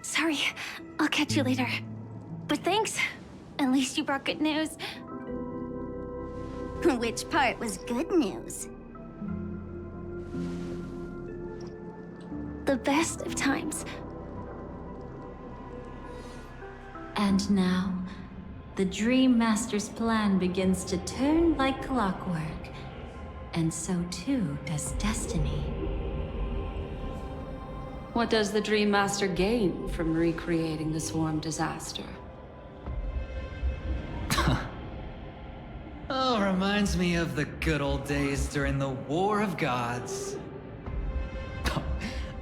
Sorry, I'll catch you later. But thanks. At least you brought good news. Which part was good news? The best of times. And now, the Dream Master's plan begins to turn like clockwork. And so too does destiny. What does the Dream Master gain from recreating the swarm disaster? Oh, reminds me of the good old days during the War of Gods.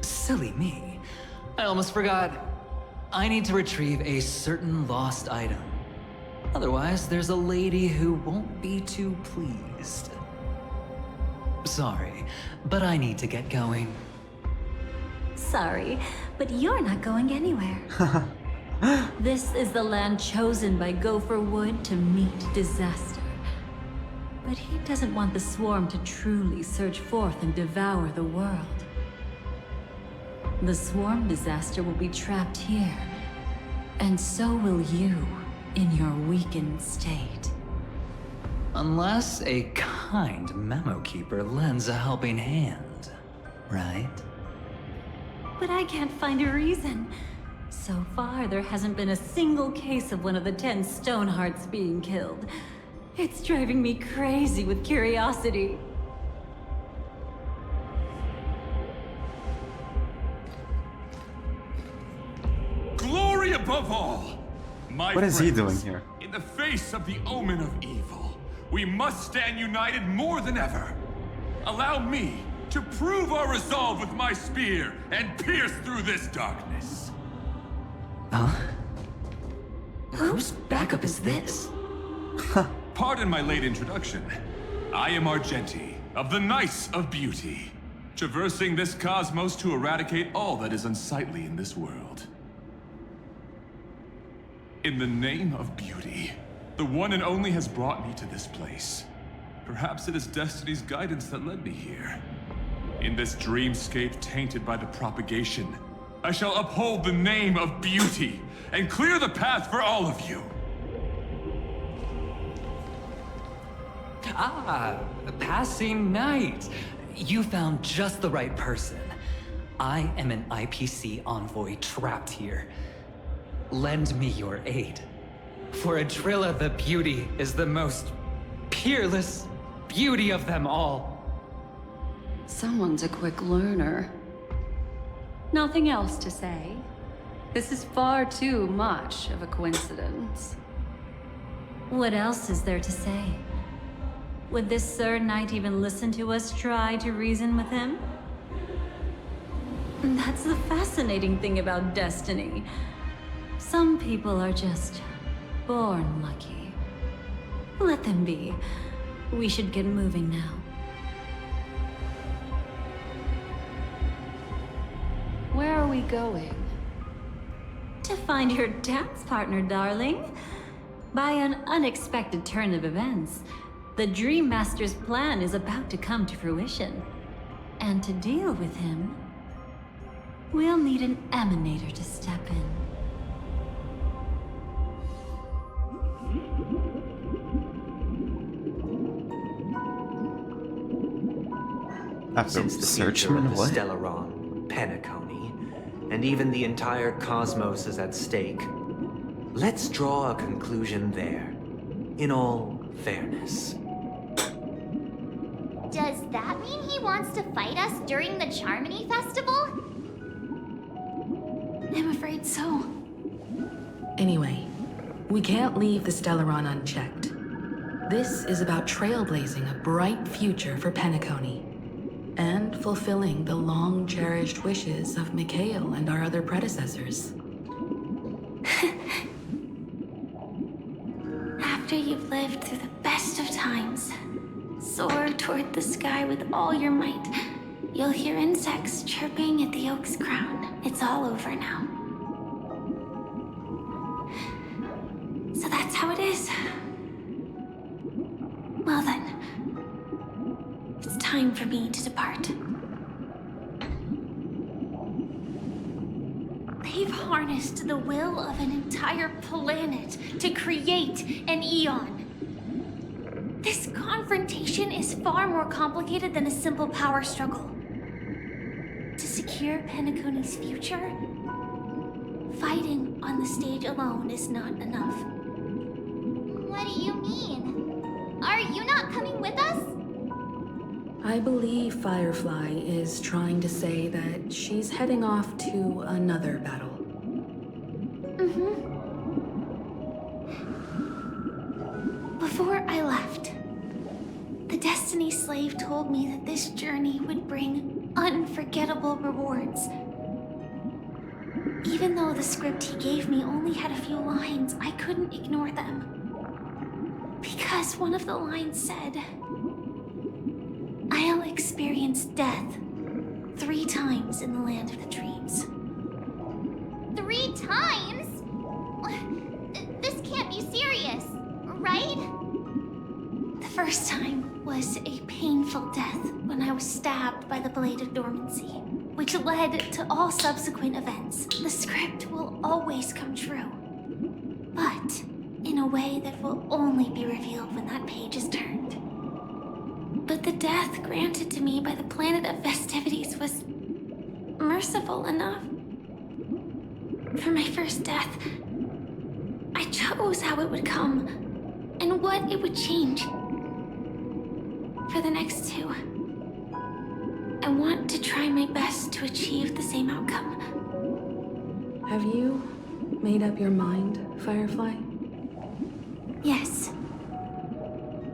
Silly me. I almost forgot. I need to retrieve a certain lost item. Otherwise, there's a lady who won't be too pleased. Sorry, but I need to get going. Sorry, but you're not going anywhere. This is the land chosen by Gopher Wood to meet disaster. But he doesn't want the swarm to truly surge forth and devour the world. The swarm disaster will be trapped here, and so will you in your weakened state. Unless a kind memo keeper lends a helping hand, right? But I can't find a reason. So far, there hasn't been a single case of one of the 10 Stonehearts being killed. It's driving me crazy with curiosity. Glory above all! My What is he doing friends, here? In the face of the omen of evil, we must stand united more than ever. Allow me to prove our resolve with my spear and pierce through this darkness. Huh? Whose backup is this? Pardon my late introduction. I am Argenti, of the Knights of Beauty, traversing this cosmos to eradicate all that is unsightly in this world. In the name of beauty, the one and only has brought me to this place. Perhaps it is destiny's guidance that led me here. In this dreamscape tainted by the propagation, I shall uphold the name of beauty and clear the path for all of you. Ah, passing knight. You found just the right person. I am an IPC envoy trapped here. Lend me your aid. For Adrilla the Beauty is the most peerless beauty of them all. Someone's a quick learner. Nothing else to say. This is far too much of a coincidence. What else is there to say? Would this Sir Knight even listen to us try to reason with him? That's the fascinating thing about destiny. Some people are just born lucky. Let them be. We should get moving now. Where are we going? To find your dance partner, darling. By an unexpected turn of events, the Dream Master's plan is about to come to fruition. And to deal with him, we'll need an emanator to step in. Since the future of the Stellaron, Penacony, and even the entire cosmos is at stake, let's draw a conclusion there, in all fairness. Does that mean he wants to fight us during the Charmony Festival? I'm afraid so. Anyway, we can't leave the Stellaron unchecked. This is about trailblazing a bright future for Penacony, and fulfilling the long-cherished wishes of Mikhail and our other predecessors. After you've lived through the best of times, soar toward the sky with all your might. You'll hear insects chirping at the oak's crown. It's all over now. So that's how it is. Well then, it's time for me to depart. They've harnessed the will of an entire planet to create an Eon. This confrontation is far more complicated than a simple power struggle. To secure Penacony's future, fighting on the stage alone is not enough. What do you mean? Are you not coming with us? I believe Firefly is trying to say that she's heading off to another battle. Before I left, the Destiny Slave told me that this journey would bring unforgettable rewards. Even though the script he gave me only had a few lines, I couldn't ignore them. Because one of the lines said, I'll experience death 3 times in the land of the dreams. 3 times? This can't be serious, right? The first time was a painful death when I was stabbed by the Blade of Dormancy, which led to all subsequent events. The script will always come true, but in a way that will only be revealed when that page is turned. But the death granted to me by the planet of festivities was merciful enough. For my first death, I chose how it would come and what it would change. For the next 2, I want to try my best to achieve the same outcome. Have you made up your mind, Firefly? Yes.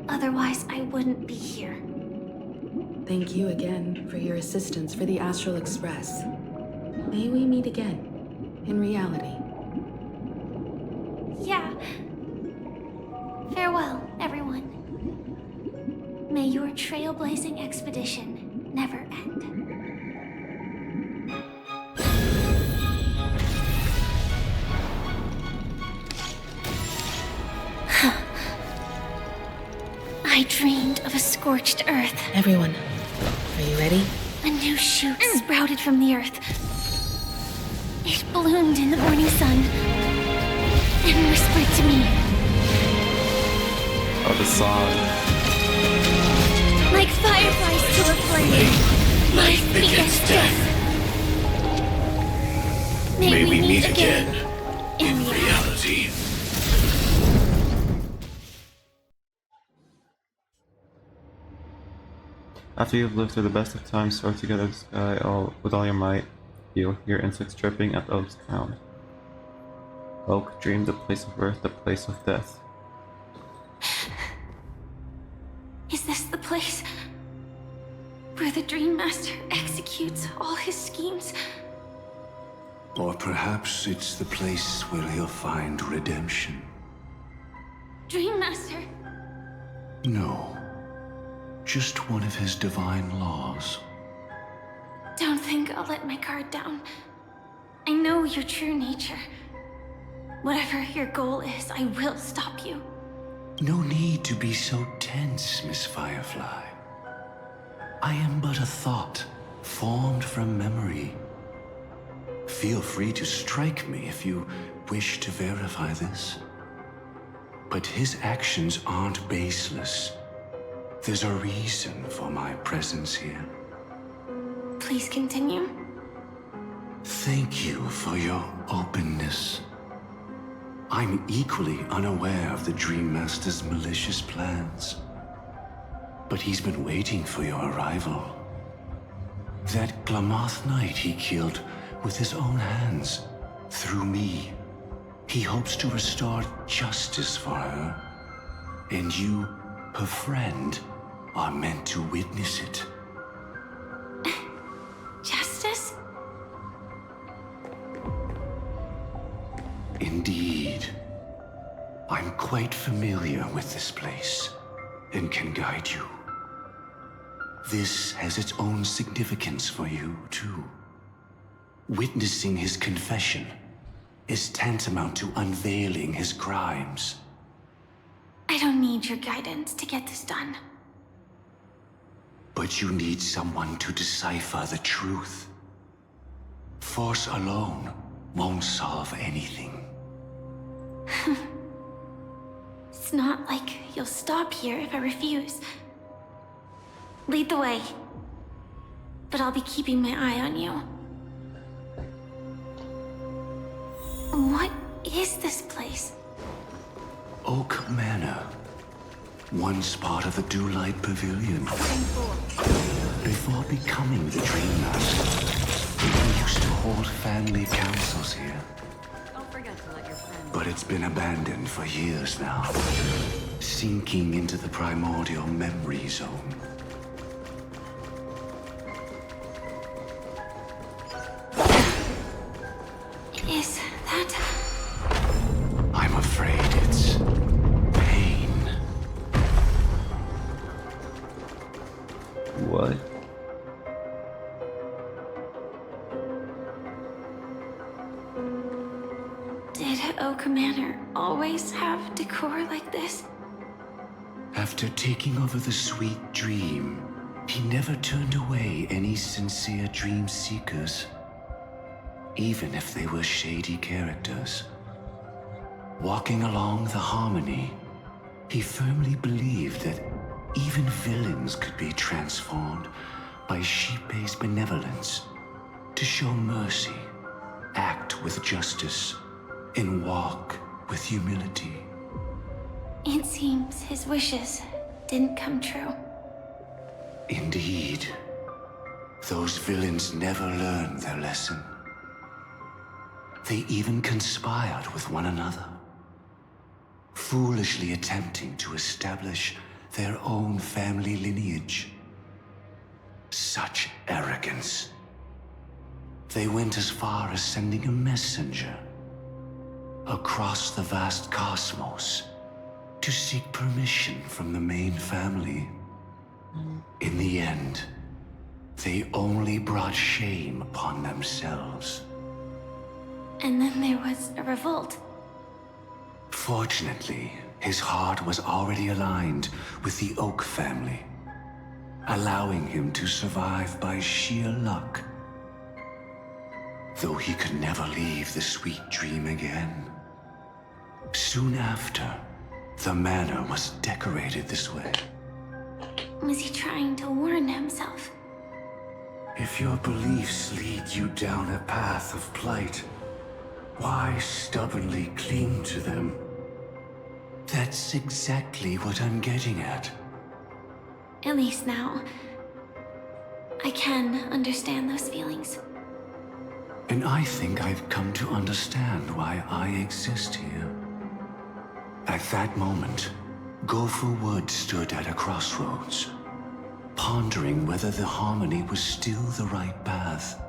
Otherwise, I wouldn't be here. Thank you again for your assistance for the Astral Express. May we meet again, in reality. Yeah. Farewell, everyone. May your trailblazing expedition never end. I dreamed of a scorched earth. Everyone, are you ready? A new shoot sprouted from the earth. It bloomed in the morning sun and whispered to me. Oh, the song. Like fireflies to a flame, life begets death. May we meet again in reality. After you've lived through the best of times, soar together the sky with all your might. You'll hear insects chirping at Oak's sound. Oak dreamed the place of birth, the place of death. Is this the place where the Dream Master executes all his schemes? Or perhaps it's the place where he'll find redemption. Dream Master? No. Just one of his divine laws. Don't think I'll let my guard down. I know your true nature. Whatever your goal is, I will stop you. No need to be so tense, Miss Firefly. I am but a thought, formed from memory. Feel free to strike me if you wish to verify this. But his actions aren't baseless. There's a reason for my presence here. Please continue. Thank you for your openness. I'm equally unaware of the Dream Master's malicious plans. But he's been waiting for your arrival. That Glamoth Knight he killed with his own hands, through me. He hopes to restore justice for her. And you, her friend, are meant to witness it. Justice? Indeed. I'm quite familiar with this place, and can guide you. This has its own significance for you, too. Witnessing his confession is tantamount to unveiling his crimes. I don't need your guidance to get this done. But you need someone to decipher the truth. Force alone won't solve anything. It's not like you'll stop here if I refuse. Lead the way. But I'll be keeping my eye on you. What is this place? Oak Manor. Once part of the Dewlight Pavilion. Before becoming the Dream Master, he used to hold family councils here. Don't forget to let your friend. But it's been abandoned for years now, sinking into the primordial memory zone. Is that... I'm afraid it's pain. What? Did Oak Manor always have decor like this? After taking over the sweet dream, he never turned away any sincere dream seekers, even if they were shady characters. Walking along the harmony, he firmly believed that even villains could be transformed by Shippei's benevolence to show mercy, act with justice, and walk with humility. It seems his wishes didn't come true. Indeed, those villains never learned their lesson. They even conspired with one another, foolishly attempting to establish their own family lineage. Such arrogance. They went as far as sending a messenger across the vast cosmos to seek permission from the main family. In the end, they only brought shame upon themselves. And then there was a revolt. Fortunately, his heart was already aligned with the Oak family, allowing him to survive by sheer luck. Though he could never leave the sweet dream again. Soon after, the manor was decorated this way. Was he trying to warn himself? If your beliefs lead you down a path of plight, why stubbornly cling to them? That's exactly what I'm getting at. At least now, I can understand those feelings. And I think I've come to understand why I exist here. At that moment, Gopher Wood stood at a crossroads, pondering whether the harmony was still the right path.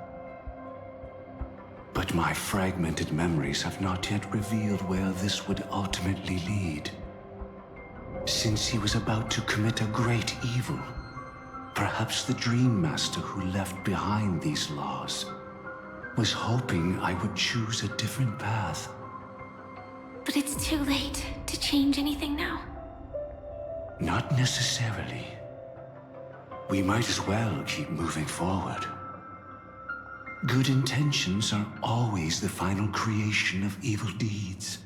But my fragmented memories have not yet revealed where this would ultimately lead. Since he was about to commit a great evil, perhaps the Dream Master who left behind these laws was hoping I would choose a different path. But it's too late to change anything now. Not necessarily. We might as well keep moving forward. Good intentions are always the final creation of evil deeds,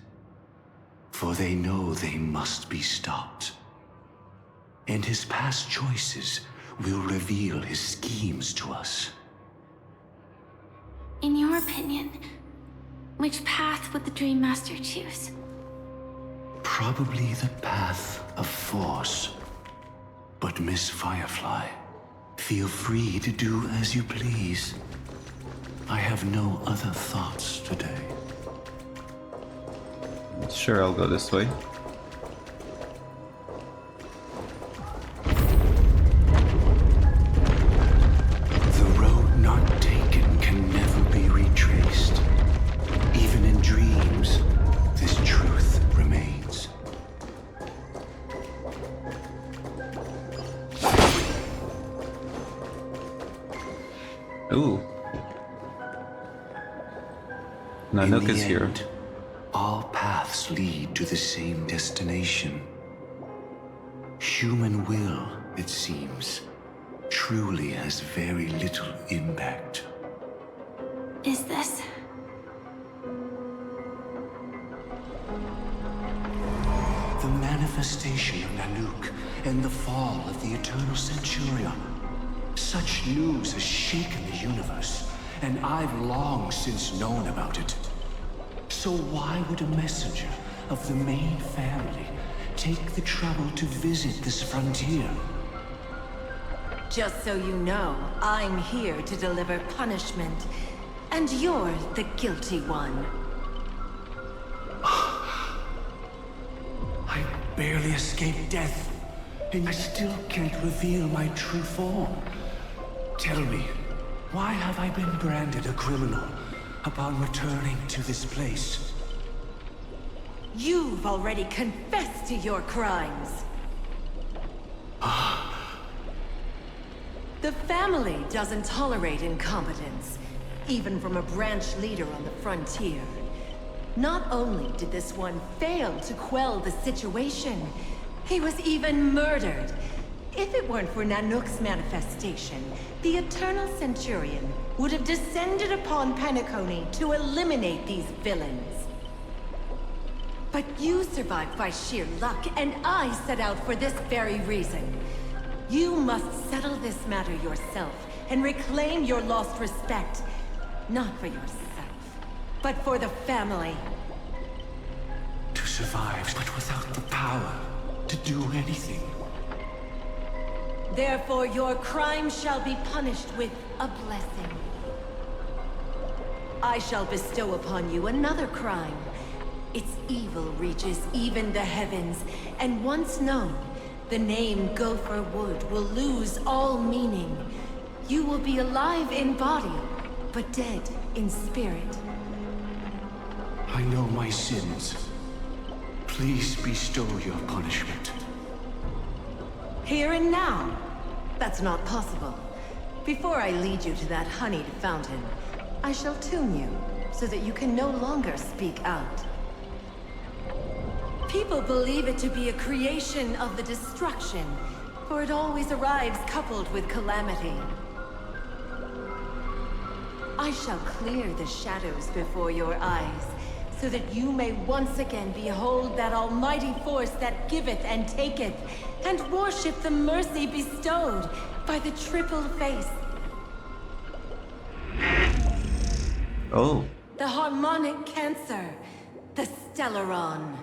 for they know they must be stopped. And his past choices will reveal his schemes to us. In your opinion, which path would the Dream Master choose? Probably the path of force. But Miss Firefly, feel free to do as you please. I have no other thoughts today. Sure, I'll go this way. The road not taken can never be retraced. Even in dreams, this truth remains. Ooh. Nanook is here. All paths lead to the same destination. Human will, it seems, truly has very little impact. Is this... The manifestation of Nanook and the fall of the Eternal Centurion. Such news has shaken the universe, and I've long since known about it. So why would a messenger of the main family take the trouble to visit this frontier? Just so you know, I'm here to deliver punishment, and you're the guilty one. I barely escaped death, and I still can't reveal my true form. Tell me, why have I been branded a criminal upon returning to this place? You've already confessed to your crimes. The family doesn't tolerate incompetence, even from a branch leader on the frontier. Not only did this one fail to quell the situation, he was even murdered. If it weren't for Nanook's manifestation, the Eternal Centurion would have descended upon Penacony to eliminate these villains. But you survived by sheer luck, and I set out for this very reason. You must settle this matter yourself and reclaim your lost respect. Not for yourself, but for the family. To survive, but without the power to do anything. Therefore, your crime shall be punished with a blessing. I shall bestow upon you another crime. Its evil reaches even the heavens, and once known, the name Gopher Wood will lose all meaning. You will be alive in body, but dead in spirit. I know my sins. Please bestow your punishment. Here and now? That's not possible. Before I lead you to that honeyed fountain, I shall tune you so that you can no longer speak out. People believe it to be a creation of the destruction, for it always arrives coupled with calamity. I shall clear the shadows before your eyes, so that you may once again behold that almighty force that giveth and taketh, and worship the mercy bestowed by the triple face. Oh. The harmonic cancer, the Stellaron.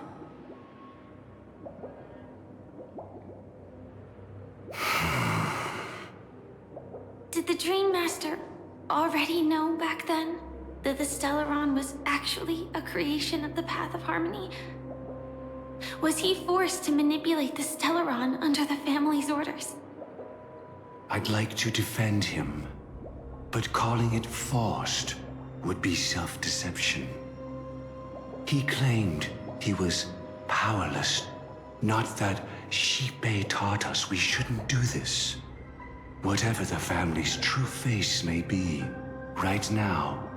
Did the Dream Master already know back then that the Stellaron was actually a creation of the Path of Harmony? Was he forced to manipulate the Stellaron under the family's orders? I'd like to defend him, but calling it forced would be self-deception. He claimed he was powerless, not that Shippei taught us we shouldn't do this. Whatever the family's true face may be, right now,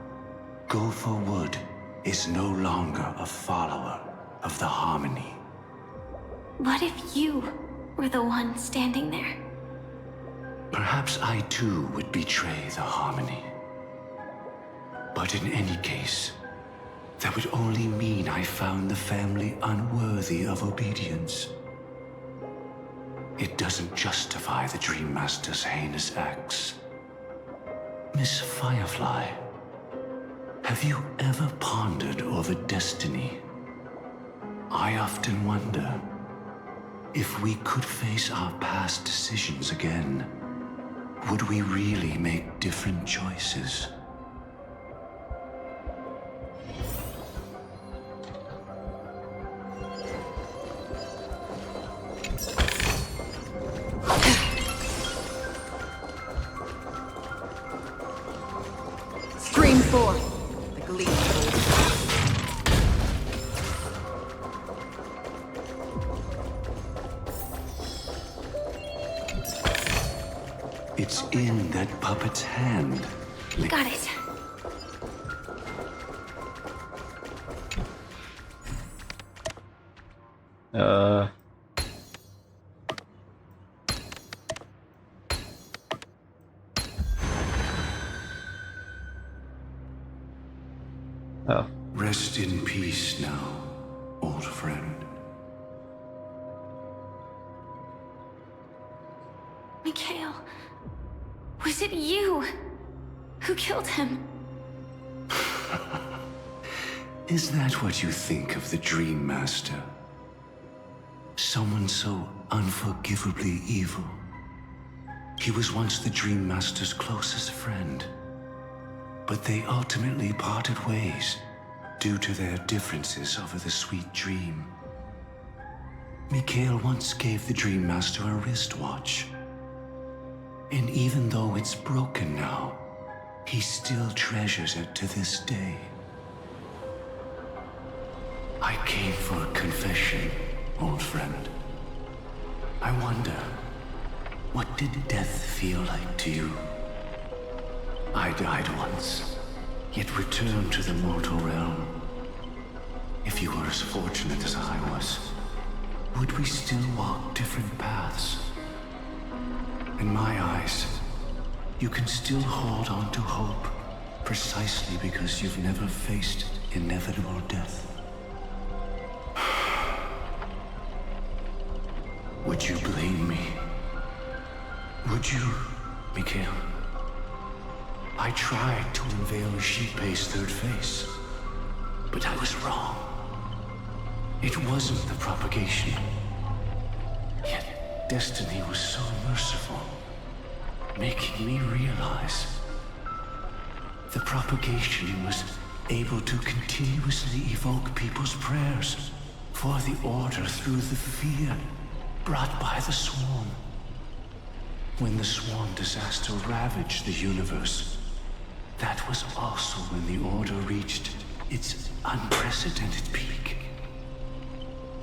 Gopher Wood is no longer a follower of the Harmony. What if you were the one standing there? Perhaps I too would betray the Harmony. But in any case, that would only mean I found the family unworthy of obedience. It doesn't justify the Dream Master's heinous acts. Miss Firefly, have you ever pondered over destiny? I often wonder if we could face our past decisions again, would we really make different choices? Stream forth, the gleam. It's in that puppet's hand. Got it. Oh. Rest in peace now, old friend. Mikhail, was it you who killed him? Is that what you think of the Dream Master? Someone so unforgivably evil. He was once the Dream Master's closest friend, but they ultimately parted ways due to their differences over the sweet dream. Mikhail once gave the Dream Master a wristwatch, and even though it's broken now, he still treasures it to this day. I came for a confession, old friend. I wonder, what did death feel like to you? I died once, yet returned to the mortal realm. If you were as fortunate as I was, would we still walk different paths? In my eyes, you can still hold on to hope, precisely because you've never faced inevitable death. Would you blame me? Would you, Mikhail? I tried to unveil Xipe's third face, but I was wrong. It wasn't the propagation. Yet destiny was so merciful, making me realize the propagation was able to continuously evoke people's prayers for the order through the fear brought by the swarm. When the swarm disaster ravaged the universe, that was also when the order reached its unprecedented peak.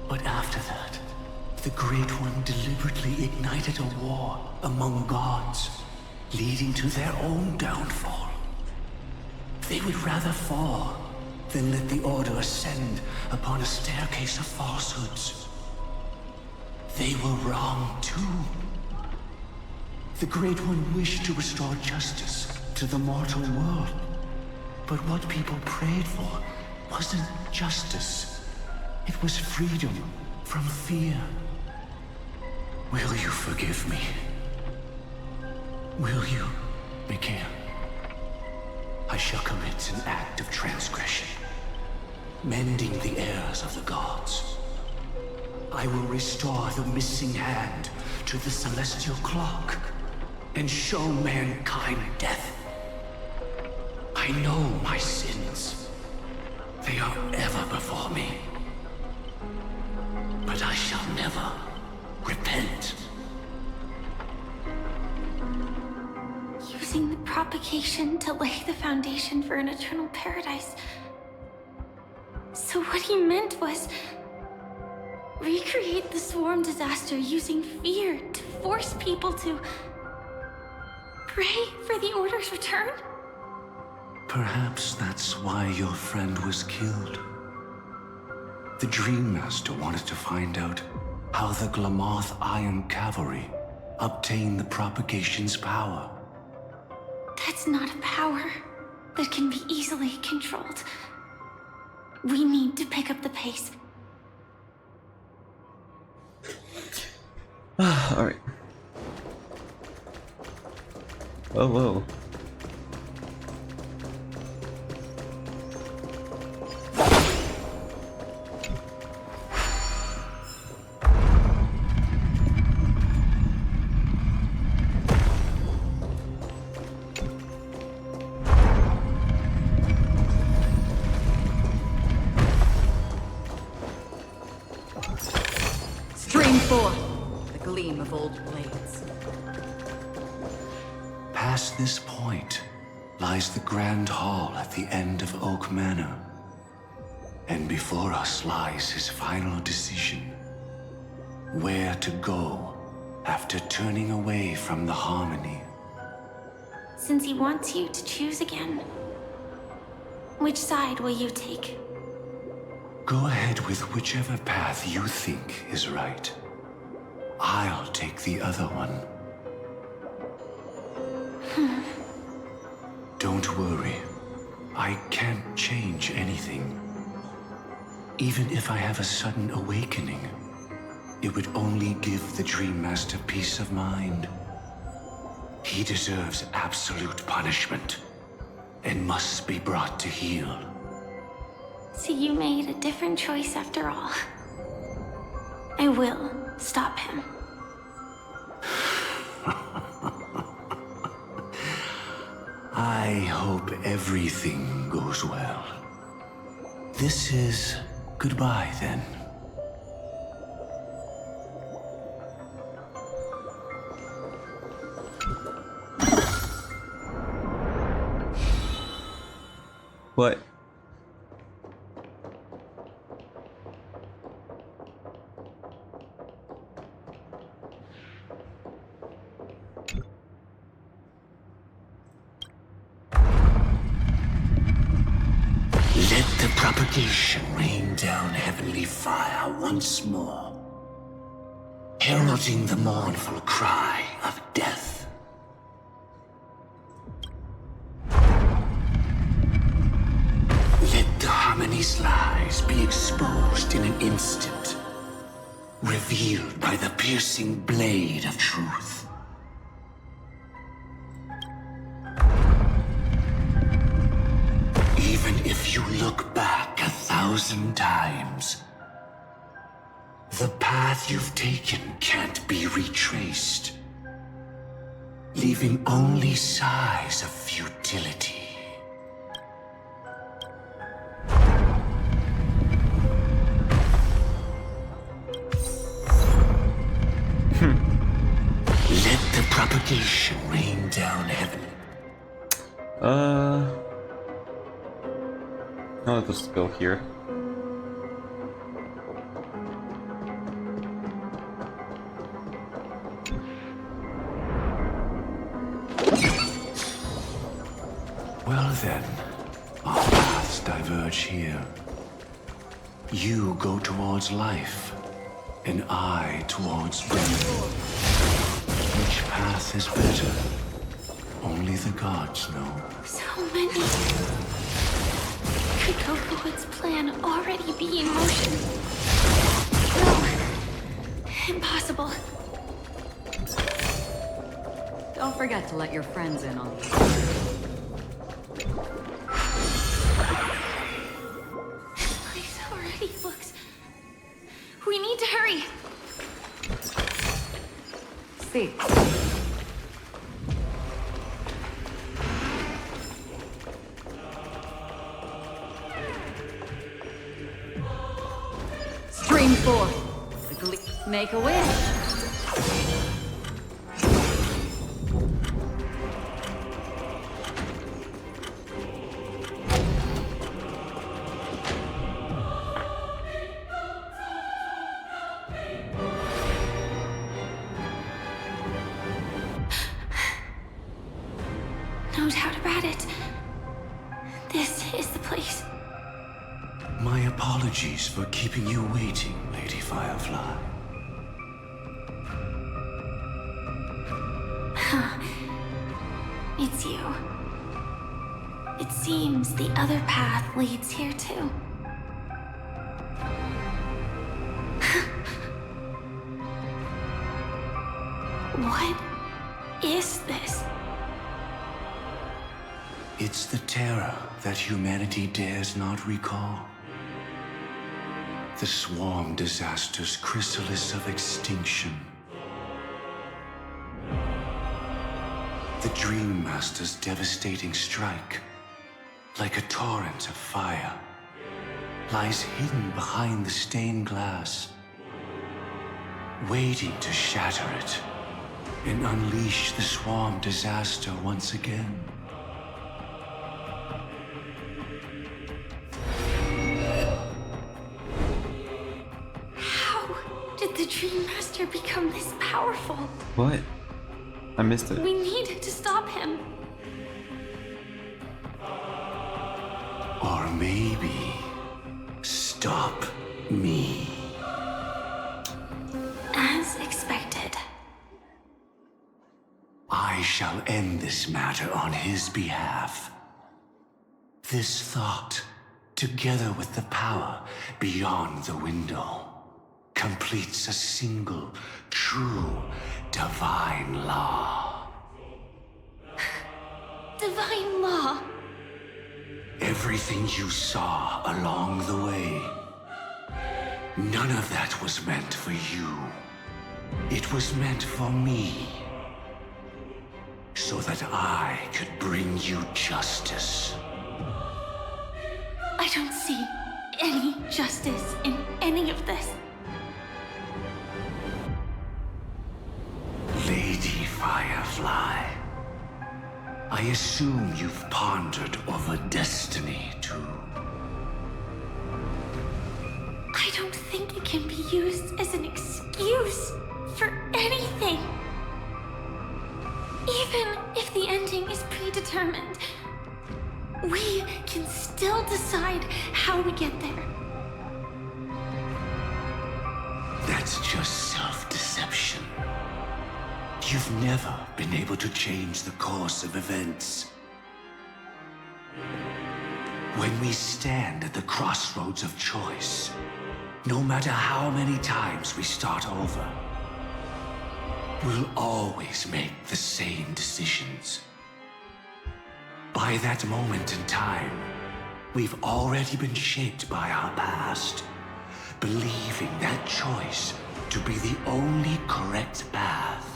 But after that, the Great One deliberately ignited a war among gods, leading to their own downfall. They would rather fall than let the order ascend upon a staircase of falsehoods. They were wrong too. The Great One wished to restore justice to the mortal world. But what people prayed for wasn't justice. It was freedom from fear. Will you forgive me? Will you, Mikhail? I shall commit an act of transgression, mending the errors of the gods. I will restore the missing hand to the celestial clock and show mankind death. I know my sins. They are ever before me. But I shall never repent. Using the propagation to lay the foundation for an eternal paradise. So what he meant was recreate the swarm disaster using fear to force people to pray for the Order's return? Perhaps that's why your friend was killed. The Dream Master wanted to find out how the Glamoth Iron Cavalry obtained the propagation's power. That's not a power that can be easily controlled. We need to pick up the pace. Alright. Oh, whoa. Stream forth the gleam of old blades. Past this point lies the Grand Hall at the end of Oak Manor. And before us lies his final decision. Where to go after turning away from the Harmony. Since he wants you to choose again, which side will you take? Go ahead with whichever path you think is right. I'll take the other one. Don't worry. I can't change anything. Even if I have a sudden awakening, it would only give the Dream Master peace of mind. He deserves absolute punishment and must be brought to heel. See, you made a different choice after all. I will stop him. I hope everything goes well. This is goodbye, then. What? Let the propagation rain down heavenly fire once more, heralding the mournful cry of death. Let the harmony's lies be exposed in an instant, revealed by the piercing blade of truth. Even if you look back 1,000 times, the path you've taken can't be retraced, leaving only sighs of futility. Let the propagation rain down heaven. I'll just go here. Well then, our paths diverge here. You go towards life, and I towards death. Which path is better? Only the gods know. So many. Could Gokuwood's plan already be in motion? No. Impossible. Don't forget to let your friends in on this. Place already looks... We need to hurry. See. Stream 4. Make a wish. No doubt about it. This is the place. My apologies for keeping you waiting, Lady Firefly. It's you. It seems the other path leads here too. What is this? It's the terror that humanity dares not recall. The swarm disaster's chrysalis of extinction. The Dream Master's devastating strike, like a torrent of fire, lies hidden behind the stained glass, waiting to shatter it and unleash the swarm disaster once again. How did the Dream Master become this powerful? What? I missed it. We need to stop him. Or maybe stop me. As expected. I shall end this matter on his behalf. This thought, together with the power beyond the window, completes a single, true, divine law. Divine law. everything you saw along the way, none of that was meant for you. It was meant for me. So that I could bring you justice. I don't see any justice in any of this. Lady Firefly, I assume you've pondered over destiny too. I don't think it can be used as an excuse for anything. Even if the ending is predetermined, we can still decide how we get there. That's just self-deception. You've never been able to change the course of events. When we stand at the crossroads of choice, no matter how many times we start over, we'll always make the same decisions. By that moment in time, we've already been shaped by our past, believing that choice to be the only correct path.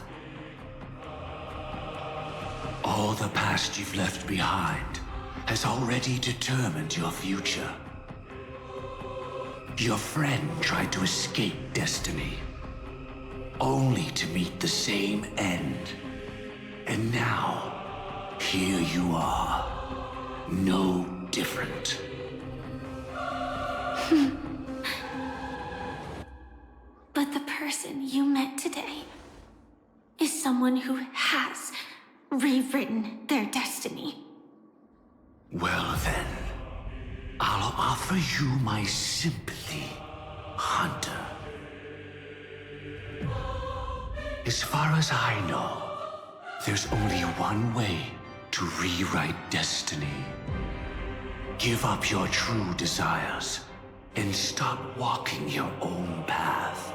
All the past you've left behind has already determined your future. Your friend tried to escape destiny, only to meet the same end. And now, here you are, no different. But the person you met today is someone who has rewritten their destiny. Well then, I'll offer you my sympathy, Hunter. As far as I know, there's only one way to rewrite destiny. Give up your true desires and stop walking your own path.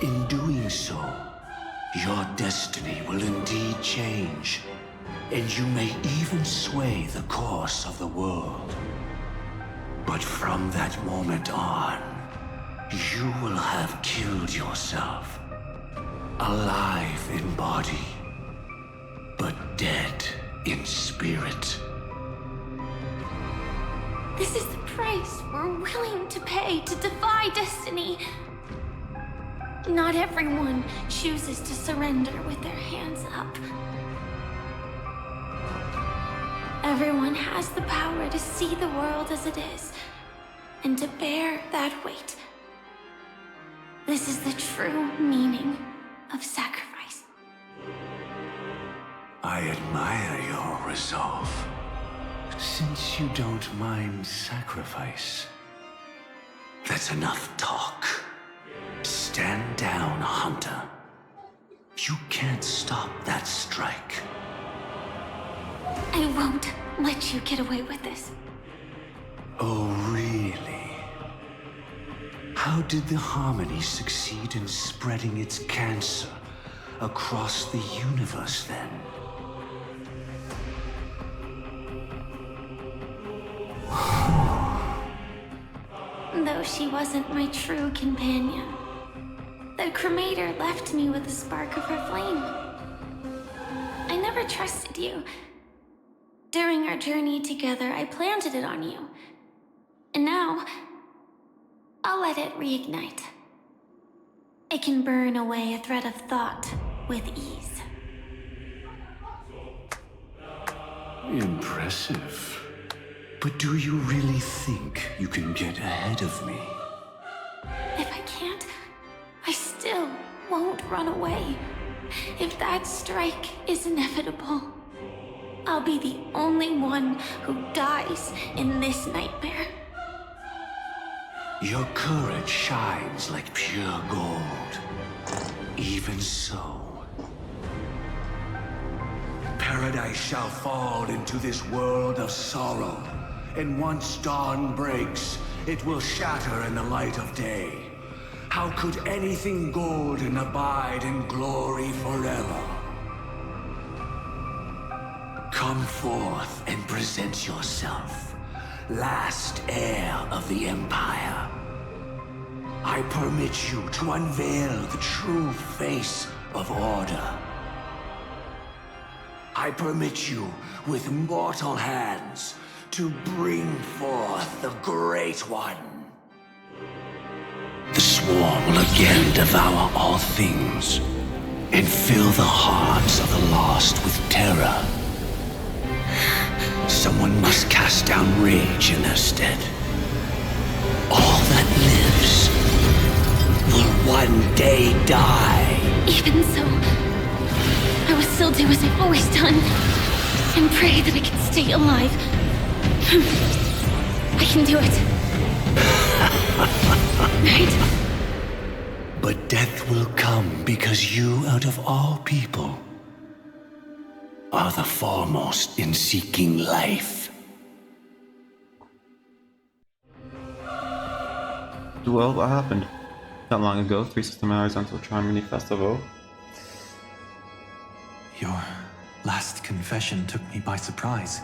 In doing so, your destiny will indeed change, and you may even sway the course of the world. But from that moment on, you will have killed yourself. Alive in body, but dead in spirit. This is the price we're willing to pay to defy destiny. Not everyone chooses to surrender with their hands up. Everyone has the power to see the world as it is, and to bear that weight. This is the true meaning of sacrifice. I admire your resolve. Since you don't mind sacrifice, that's enough talk. Stand down, Hunter. You can't stop that strike. I won't let you get away with this. Oh, really? How did the Harmony succeed in spreading its cancer across the universe, then? Though she wasn't my true companion, the cremator left me with a spark of her flame. I never trusted you. During our journey together, I planted it on you. And now, I'll let it reignite. It can burn away a thread of thought with ease. Impressive. But do you really think you can get ahead of me? If I can't, I still won't run away. If that strike is inevitable, I'll be the only one who dies in this nightmare. Your courage shines like pure gold. Even so, paradise shall fall into this world of sorrow, and once dawn breaks, it will shatter in the light of day. How could anything golden abide in glory forever? Come forth and present yourself. last heir of the Empire. I permit you to unveil the true face of order. I permit you, with mortal hands, to bring forth the Great One. The Swarm will again devour all things, and fill the hearts of the lost with terror. Someone must cast down rage in their stead. All that lives will one day die. Even so, I will still do as I've always done, and pray that I can stay alive. I can do it. Right? But death will come because you, out of all people, are the foremost in seeking life. Well, what happened? Not long ago, 3 system hours until Charmony Festival. Your last confession took me by surprise.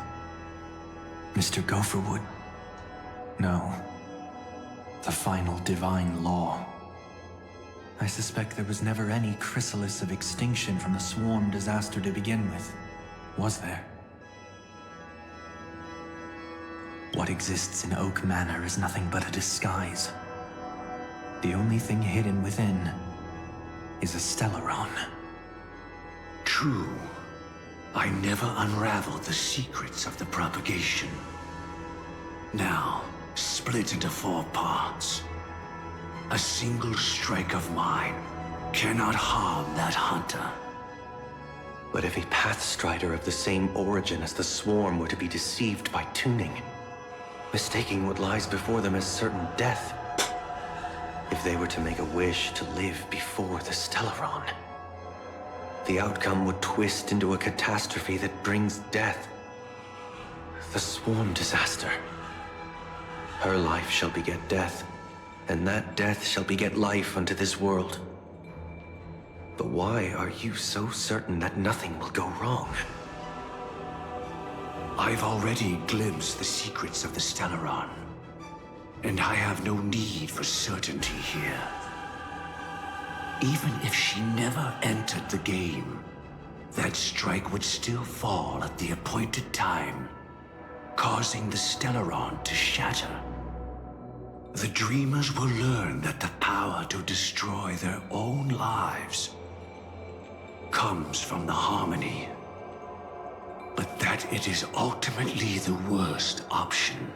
Mr. Gopherwood. No. The final divine law. I suspect there was never any chrysalis of extinction from the Swarm disaster to begin with. Was there? What exists in Oak Manor is nothing but a disguise. The only thing hidden within is a Stellaron. True. I never unraveled the secrets of the propagation. Now, split into 4 parts. A single strike of mine cannot harm that hunter. But if a Pathstrider of the same origin as the Swarm were to be deceived by tuning, mistaking what lies before them as certain death, if they were to make a wish to live before the Stellaron, the outcome would twist into a catastrophe that brings death. The Swarm disaster. Her life shall beget death, and that death shall beget life unto this world. But why are you so certain that nothing will go wrong? I've already glimpsed the secrets of the Stellaron, and I have no need for certainty here. Even if she never entered the game, that strike would still fall at the appointed time, causing the Stellaron to shatter. The Dreamers will learn that the power to destroy their own lives comes from the Harmony, but that it is ultimately the worst option.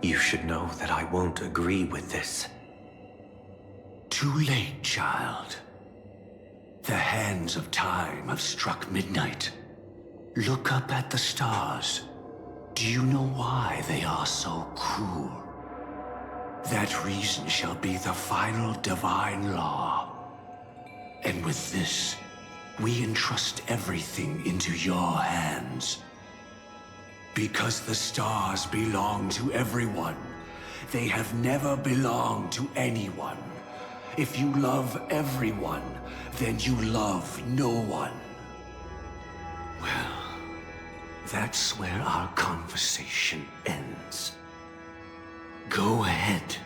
You should know that I won't agree with this. Too late, child. The hands of time have struck midnight. Look up at the stars. Do you know why they are so cruel? That reason shall be the final divine law. And with this, we entrust everything into your hands. Because the stars belong to everyone, they have never belonged to anyone. If you love everyone, then you love no one. Well, that's where our conversation ends. Go ahead.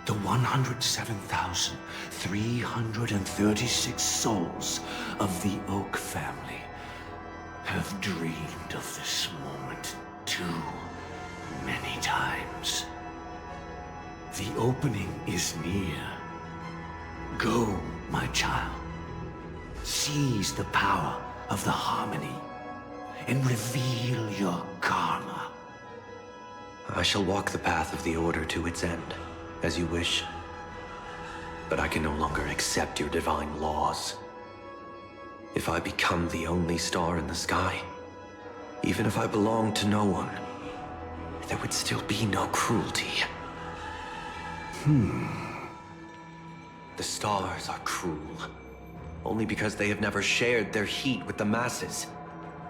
The 107,336 souls of the Oak family have dreamed of this moment too many times. The opening is near. Go, my child. Seize the power of the Harmony and reveal your karma. I shall walk the path of the Order to its end, as you wish. But I can no longer accept your divine laws. If I become the only star in the sky, even if I belong to no one, there would still be no cruelty. The stars are cruel, only because they have never shared their heat with the masses,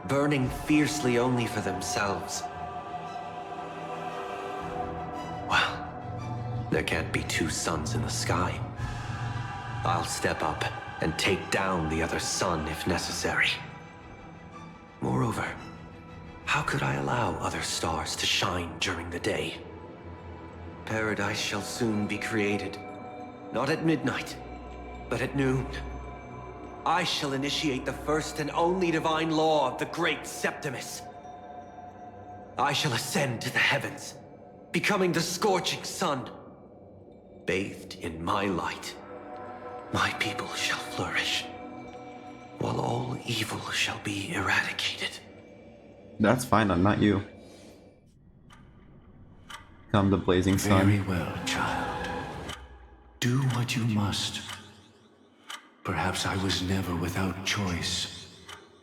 burning fiercely only for themselves. Well, there can't be 2 suns in the sky. I'll step up and take down the other sun if necessary. Moreover, How could I allow other stars to shine during the day? Paradise shall soon be created. Not at midnight, but at noon. I shall initiate the first and only divine law of the great Septimus. I shall ascend to the heavens, becoming the scorching sun. Bathed in my light, my people shall flourish, while all evil shall be eradicated. That's fine, I'm not you. Come the blazing sun. Very well, child. Do what you must. Perhaps I was never without choice,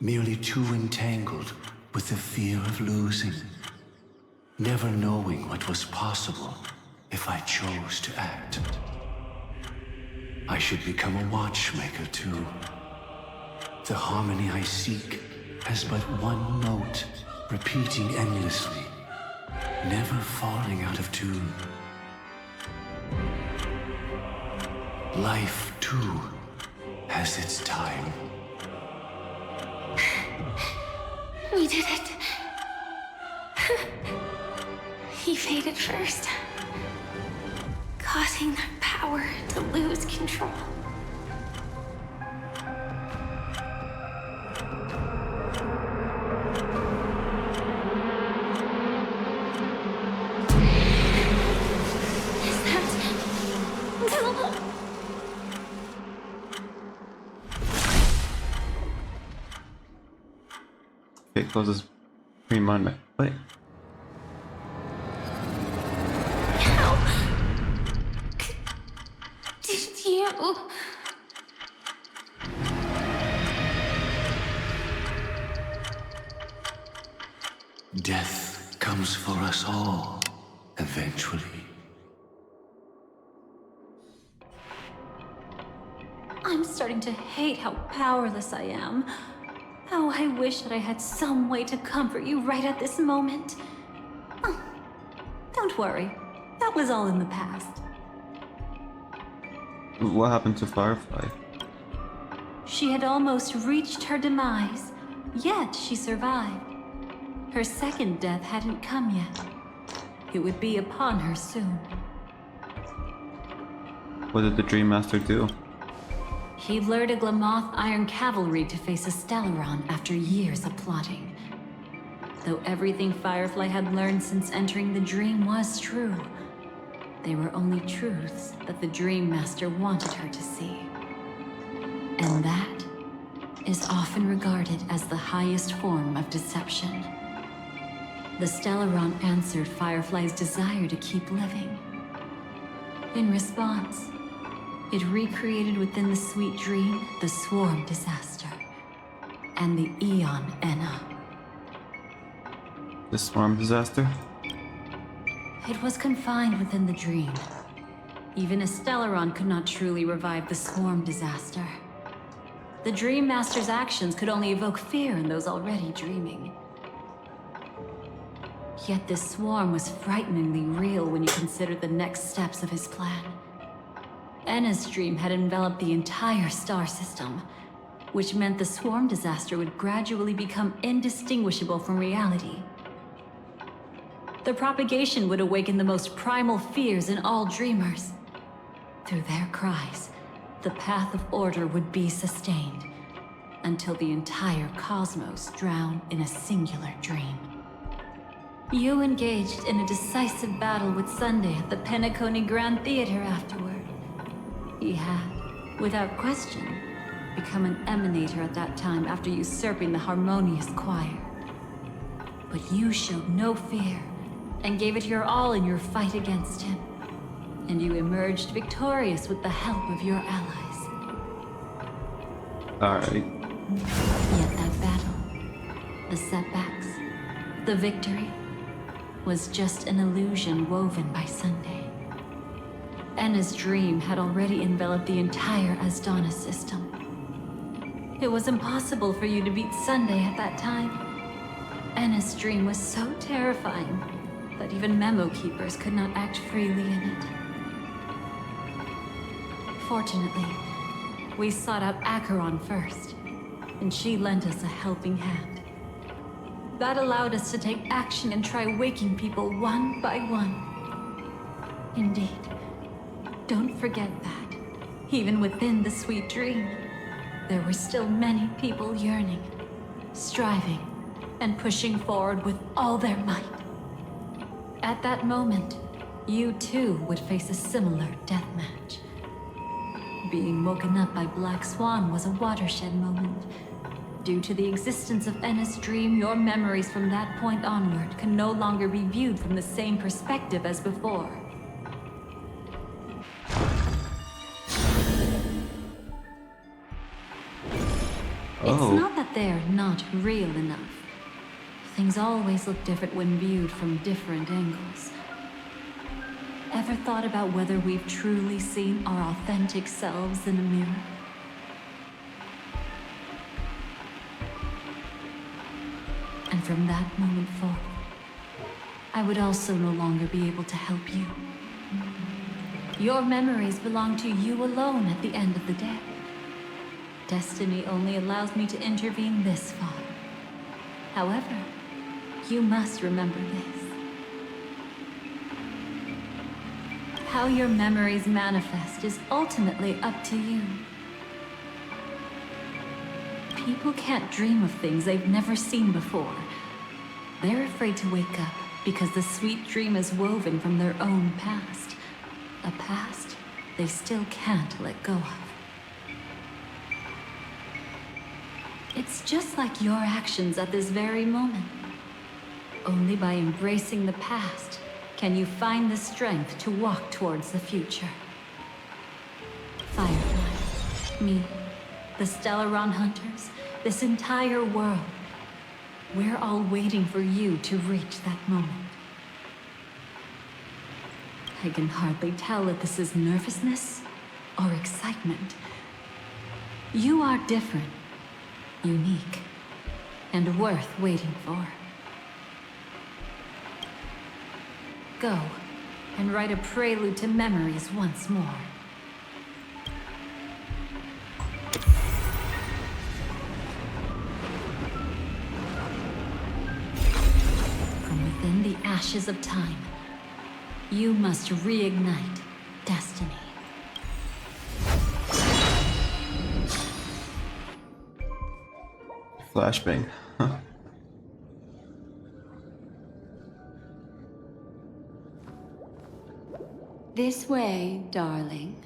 merely too entangled with the fear of losing, never knowing what was possible if I chose to act. I should become a watchmaker too. The harmony I seek has but one note, repeating endlessly, never falling out of tune. Life too has its time. We did it. He faded first, causing their power to lose control. Is that Dahlia? It closes pre-Monday. Wait. Did you? Death comes for us all, eventually. I'm starting to hate how powerless I am. How I wish that I had some way to comfort you right at this moment. Oh, don't worry. That was all in the past. What happened to Firefly? She had almost reached her demise, yet she survived. Her second death hadn't come yet. It would be upon her soon. What did the Dream Master do? He lured a Glamoth Iron Cavalry to face a Stellaron after years of plotting. Though everything Firefly had learned since entering the dream was true, they were only truths that the Dream Master wanted her to see. And that is often regarded as the highest form of deception. The Stellaron answered Firefly's desire to keep living. In response, it recreated within the sweet dream the Swarm Disaster and the Eon Enna. The Swarm Disaster? It was confined within the dream. Even a Stellaron could not truly revive the Swarm Disaster. The Dream Master's actions could only evoke fear in those already dreaming. Yet this swarm was frighteningly real when you consider the next steps of his plan. Enna's dream had enveloped the entire star system, which meant the Swarm Disaster would gradually become indistinguishable from reality. The propagation would awaken the most primal fears in all dreamers. Through their cries, the path of order would be sustained, until the entire cosmos drowned in a singular dream. You engaged in a decisive battle with Sunday at the Penacony Grand Theater afterward. He had, without question, become an emanator at that time after usurping the Harmonious Choir. But you showed no fear, and gave it your all in your fight against him. And you emerged victorious with the help of your allies. Alright. Yet that battle, the setbacks, the victory, was just an illusion woven by Sunday. Enna's dream had already enveloped the entire Asdana system. It was impossible for you to beat Sunday at that time. Enna's dream was so terrifying that even Memo Keepers could not act freely in it. Fortunately, we sought out Acheron first, and she lent us a helping hand. That allowed us to take action and try waking people one by one. Indeed. Don't forget that. Even within the sweet dream, there were still many people yearning, striving, and pushing forward with all their might. At that moment, you too would face a similar deathmatch. Being woken up by Black Swan was a watershed moment. Due to the existence of Enna's dream, your memories from that point onward can no longer be viewed from the same perspective as before. It's not that they're not real enough. Things always look different when viewed from different angles. Ever thought about whether we've truly seen our authentic selves in a mirror? And from that moment forward, I would also no longer be able to help you. Your memories belong to you alone at the end of the day. Destiny only allows me to intervene this far. However, you must remember this. How your memories manifest is ultimately up to you. People can't dream of things they've never seen before. They're afraid to wake up because the sweet dream is woven from their own past. A past they still can't let go of. It's just like your actions at this very moment. Only by embracing the past can you find the strength to walk towards the future. Firefly, me, the Stellaron Hunters, this entire world. We're all waiting for you to reach that moment. I can hardly tell if this is nervousness or excitement. You are different. Unique, and worth waiting for. Go, and write a prelude to memories once more. From within the ashes of time, you must reignite destiny. Flashbang. Huh. This way, darling.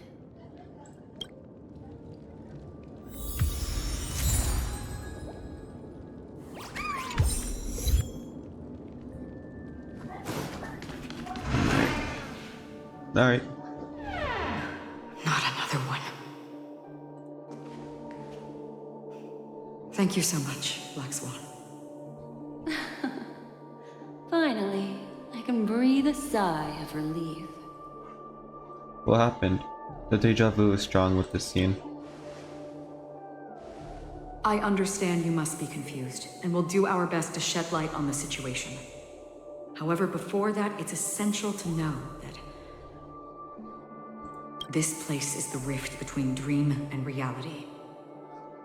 All right. Not another one. Thank you so much, Black Swan. Finally, I can breathe a sigh of relief. What happened? The deja vu is strong with this scene. I understand you must be confused, and will do our best to shed light on the situation. However, before that, it's essential to know that this place is the rift between dream and reality.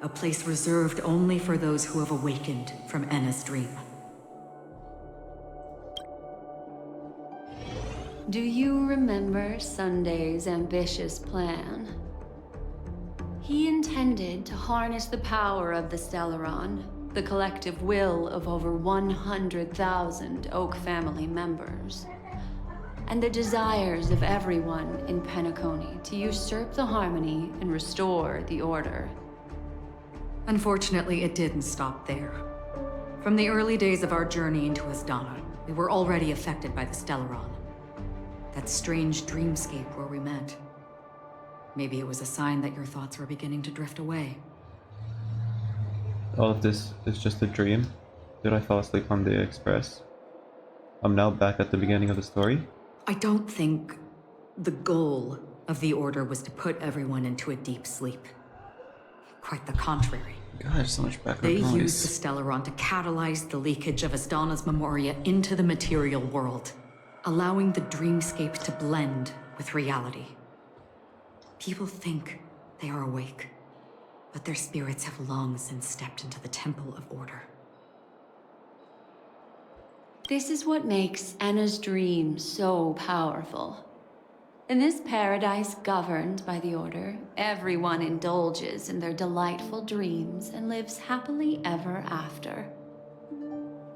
A place reserved only for those who have awakened from Enna's dream. Do you remember Sunday's ambitious plan? He intended to harness the power of the Stellaron, the collective will of over 100,000 Oak family members, and the desires of everyone in Penacony to usurp the harmony and restore the order. Unfortunately, it didn't stop there. From the early days of our journey into Asdana, we were already affected by the Stellaron. That strange dreamscape where we met. Maybe it was a sign that your thoughts were beginning to drift away. All of this is just a dream? Did I fall asleep on the express? I'm now back at the beginning of the story? I don't think the goal of the Order was to put everyone into a deep sleep. Quite the contrary. God, so much background They noise. used the Stellaron to catalyze the leakage of Asdana's memoria into the material world, allowing the dreamscape to blend with reality. People think they are awake, but their spirits have long since stepped into the Temple of Order. This is what makes Anna's dream so powerful. In this paradise governed by the Order, everyone indulges in their delightful dreams and lives happily ever after.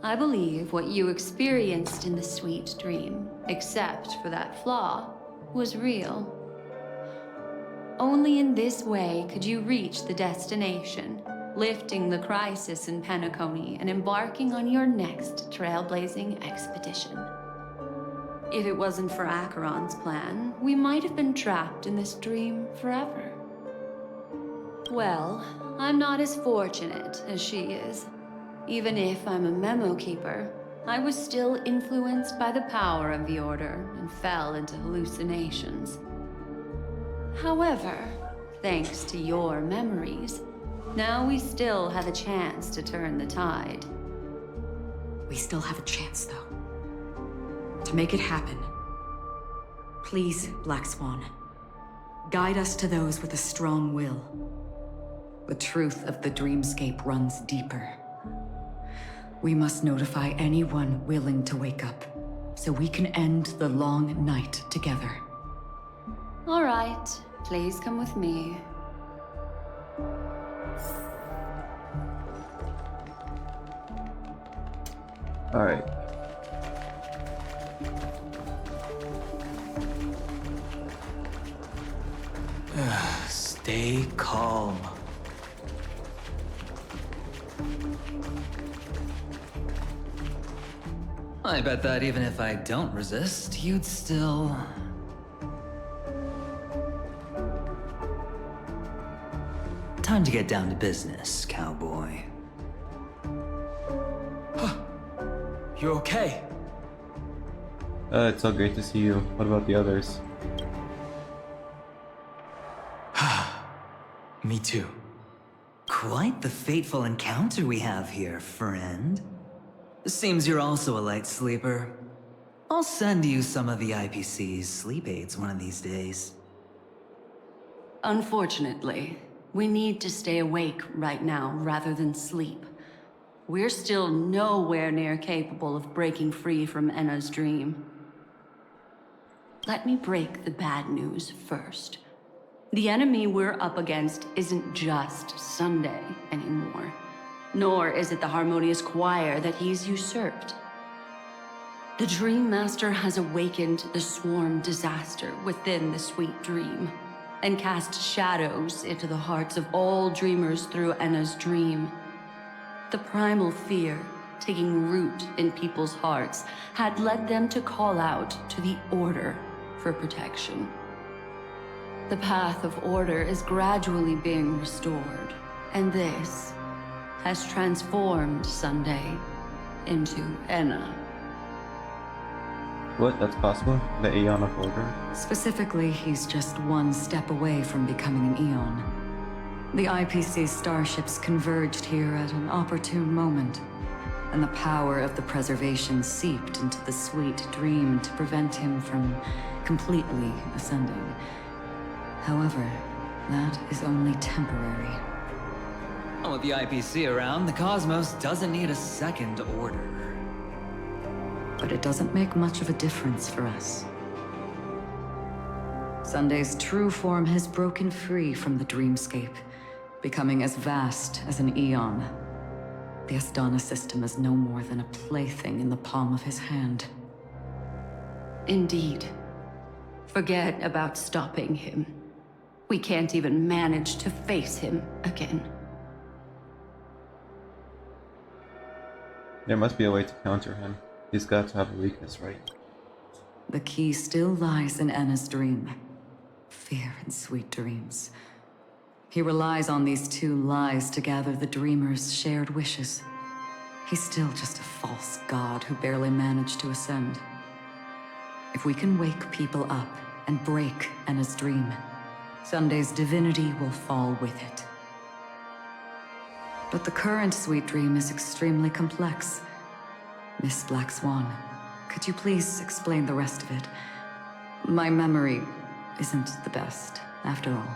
I believe what you experienced in the sweet dream, except for that flaw, was real. Only in this way could you reach the destination, lifting the crisis in Penacony and embarking on your next trailblazing expedition. If it wasn't for Acheron's plan, we might have been trapped in this dream forever. Well, I'm not as fortunate as she is. Even if I'm a memo keeper, I was still influenced by the power of the Order and fell into hallucinations. However, thanks to your memories, now we still have a chance to turn the tide. We still have a chance, though. To make it happen. Please, Black Swan. Guide us to those with a strong will. The truth of the dreamscape runs deeper. We must notify anyone willing to wake up, so we can end the long night together. All right, please come with me. All right. Stay calm. I bet that even if I don't resist, you'd still... Time to get down to business, cowboy. You okay? It's so great to see you. What about the others? Me too. Quite the fateful encounter we have here, friend. Seems you're also a light sleeper. I'll send you some of the IPC's sleep aids one of these days. Unfortunately, we need to stay awake right now rather than sleep. We're still nowhere near capable of breaking free from Enna's dream. Let me break the bad news first. The enemy we're up against isn't just Sunday anymore. Nor is it the harmonious choir that he's usurped. The Dream Master has awakened the swarm disaster within the sweet dream, and cast shadows into the hearts of all dreamers through Enna's dream. The primal fear, taking root in people's hearts, had led them to call out to the Order for protection. The path of order is gradually being restored, and this has transformed Sunday into Enna. What? That's possible? The Aeon of Order? Specifically, he's just one step away from becoming an Eon. The IPC starships converged here at an opportune moment, and the power of the preservation seeped into the sweet dream to prevent him from completely ascending. However, that is only temporary. With the IPC around, the cosmos doesn't need a second order. But it doesn't make much of a difference for us. Sunday's true form has broken free from the dreamscape, becoming as vast as an eon. The Astana system is no more than a plaything in the palm of his hand. Indeed. Forget about stopping him. We can't even manage to face him again. There must be a way to counter him. He's got to have a weakness, right? The key still lies in Enna's dream. Fear and sweet dreams. He relies on these two lies to gather the dreamers' shared wishes. He's still just a false god who barely managed to ascend. If we can wake people up and break Enna's dream, Sunday's divinity will fall with it. But the current sweet dream is extremely complex. Miss Black Swan, could you please explain the rest of it? My memory isn't the best, after all.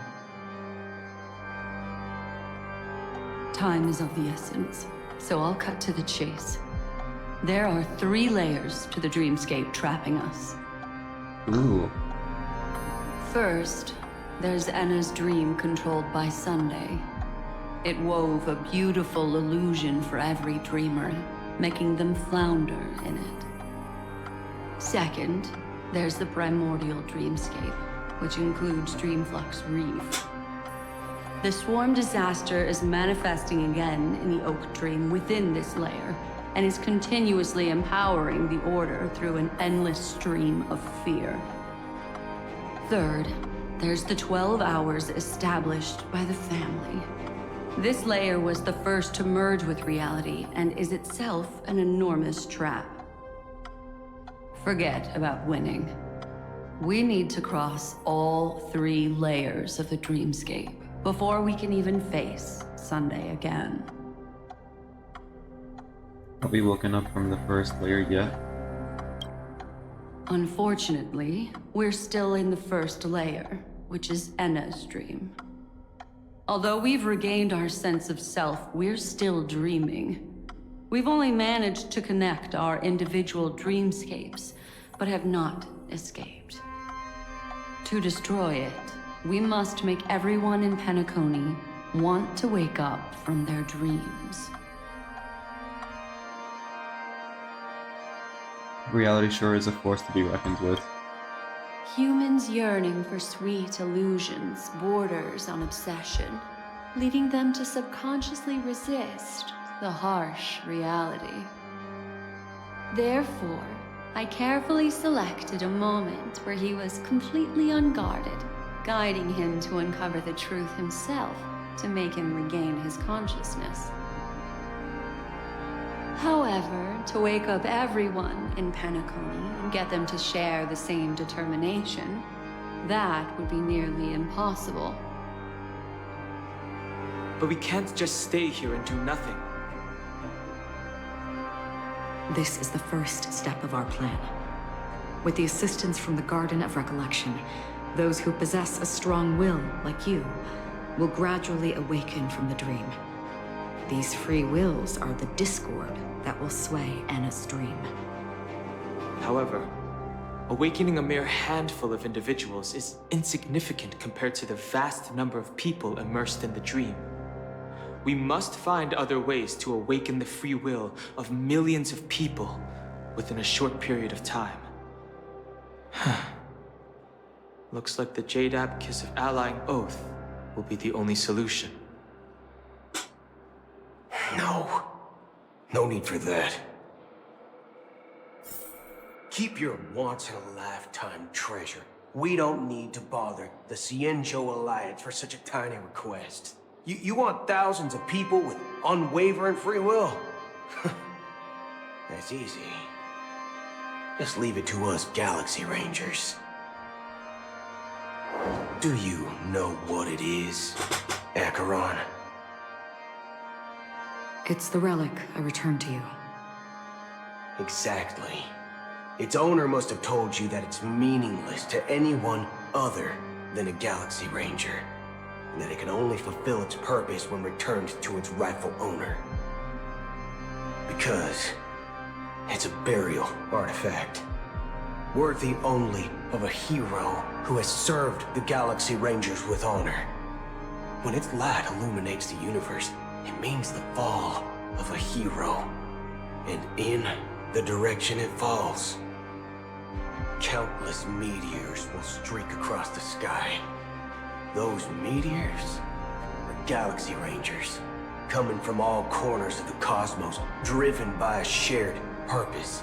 Time is of the essence, so I'll cut to the chase. There are 3 layers to the dreamscape trapping us. Ooh. First, there's Enna's dream controlled by Sunday. It wove a beautiful illusion for every dreamer, making them flounder in it. Second, there's the primordial dreamscape, which includes Dreamflux Reef. The swarm disaster is manifesting again in the Oak Dream within this layer, and is continuously empowering the Order through an endless stream of fear. Third, there's the 12 hours established by the family. This layer was the first to merge with reality and is itself an enormous trap. Forget about winning. We need to cross all 3 layers of the dreamscape before we can even face Sunday again. Have we woken up from the first layer yet? Unfortunately, we're still in the first layer, which is Enna's dream. Although we've regained our sense of self, we're still dreaming. We've only managed to connect our individual dreamscapes, but have not escaped. To destroy it, we must make everyone in Penacony want to wake up from their dreams. Reality sure is a force to be reckoned with. Humans yearning for sweet illusions borders on obsession, leading them to subconsciously resist the harsh reality. Therefore, I carefully selected a moment where he was completely unguarded, guiding him to uncover the truth himself to make him regain his consciousness. However, to wake up everyone in Penacony and get them to share the same determination, that would be nearly impossible. But we can't just stay here and do nothing. This is the first step of our plan. With the assistance from the Garden of Recollection, those who possess a strong will, like you, will gradually awaken from the dream. These free wills are the discord that will sway Enna's dream. However, awakening a mere handful of individuals is insignificant compared to the vast number of people immersed in the dream. We must find other ways to awaken the free will of millions of people within a short period of time. Looks like the Jade Abacus of Allying Oath will be the only solution. No. No need for that. Keep your once-in-a-lifetime treasure. We don't need to bother the Cienjo Alliance for such a tiny request. You want thousands of people with unwavering free will? That's easy. Just leave it to us Galaxy Rangers. Do you know what it is, Acheron? It's the relic I returned to you. Exactly. Its owner must have told you that it's meaningless to anyone other than a Galaxy Ranger, and that it can only fulfill its purpose when returned to its rightful owner. Because it's a burial artifact, worthy only of a hero who has served the Galaxy Rangers with honor. When its light illuminates the universe, it means the fall of a hero. And in the direction it falls, countless meteors will streak across the sky. Those meteors are Galaxy Rangers, coming from all corners of the cosmos, driven by a shared purpose,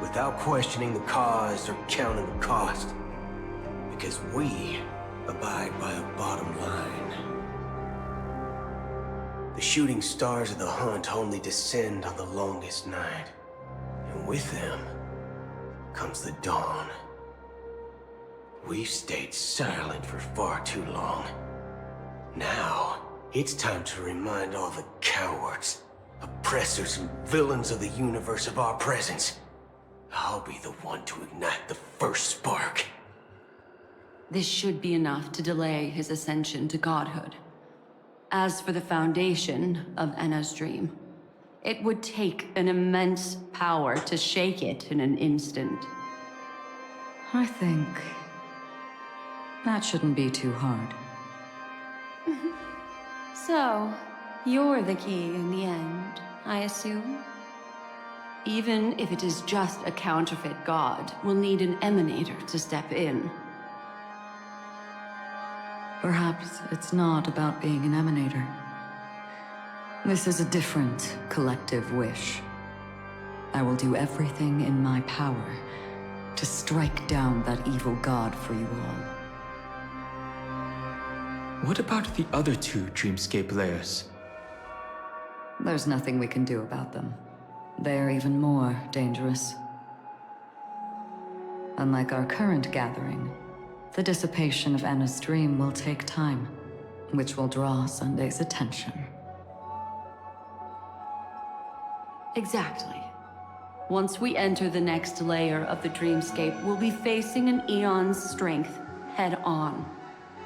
without questioning the cause or counting the cost. Because we abide by a bottom line. The shooting stars of the hunt only descend on the longest night, and with them comes the dawn. We've stayed silent for far too long. Now, it's time to remind all the cowards, oppressors, and villains of the universe of our presence. I'll be the one to ignite the first spark. This should be enough to delay his ascension to godhood. As for the foundation of Enna's dream, It would take an immense power to shake it in an instant. I think that shouldn't be too hard. So, you're the key in the end, I assume? Even if it is just a counterfeit god, we'll need an emanator to step in. Perhaps it's not about being an emanator. This is a different collective wish. I will do everything in my power to strike down that evil god for you all. What about the other two dreamscape layers? There's nothing we can do about them. They're even more dangerous. Unlike our current gathering, the dissipation of Anna's dream will take time, which will draw Sunday's attention. Exactly. Once we enter the next layer of the dreamscape, we'll be facing an eon's strength head on.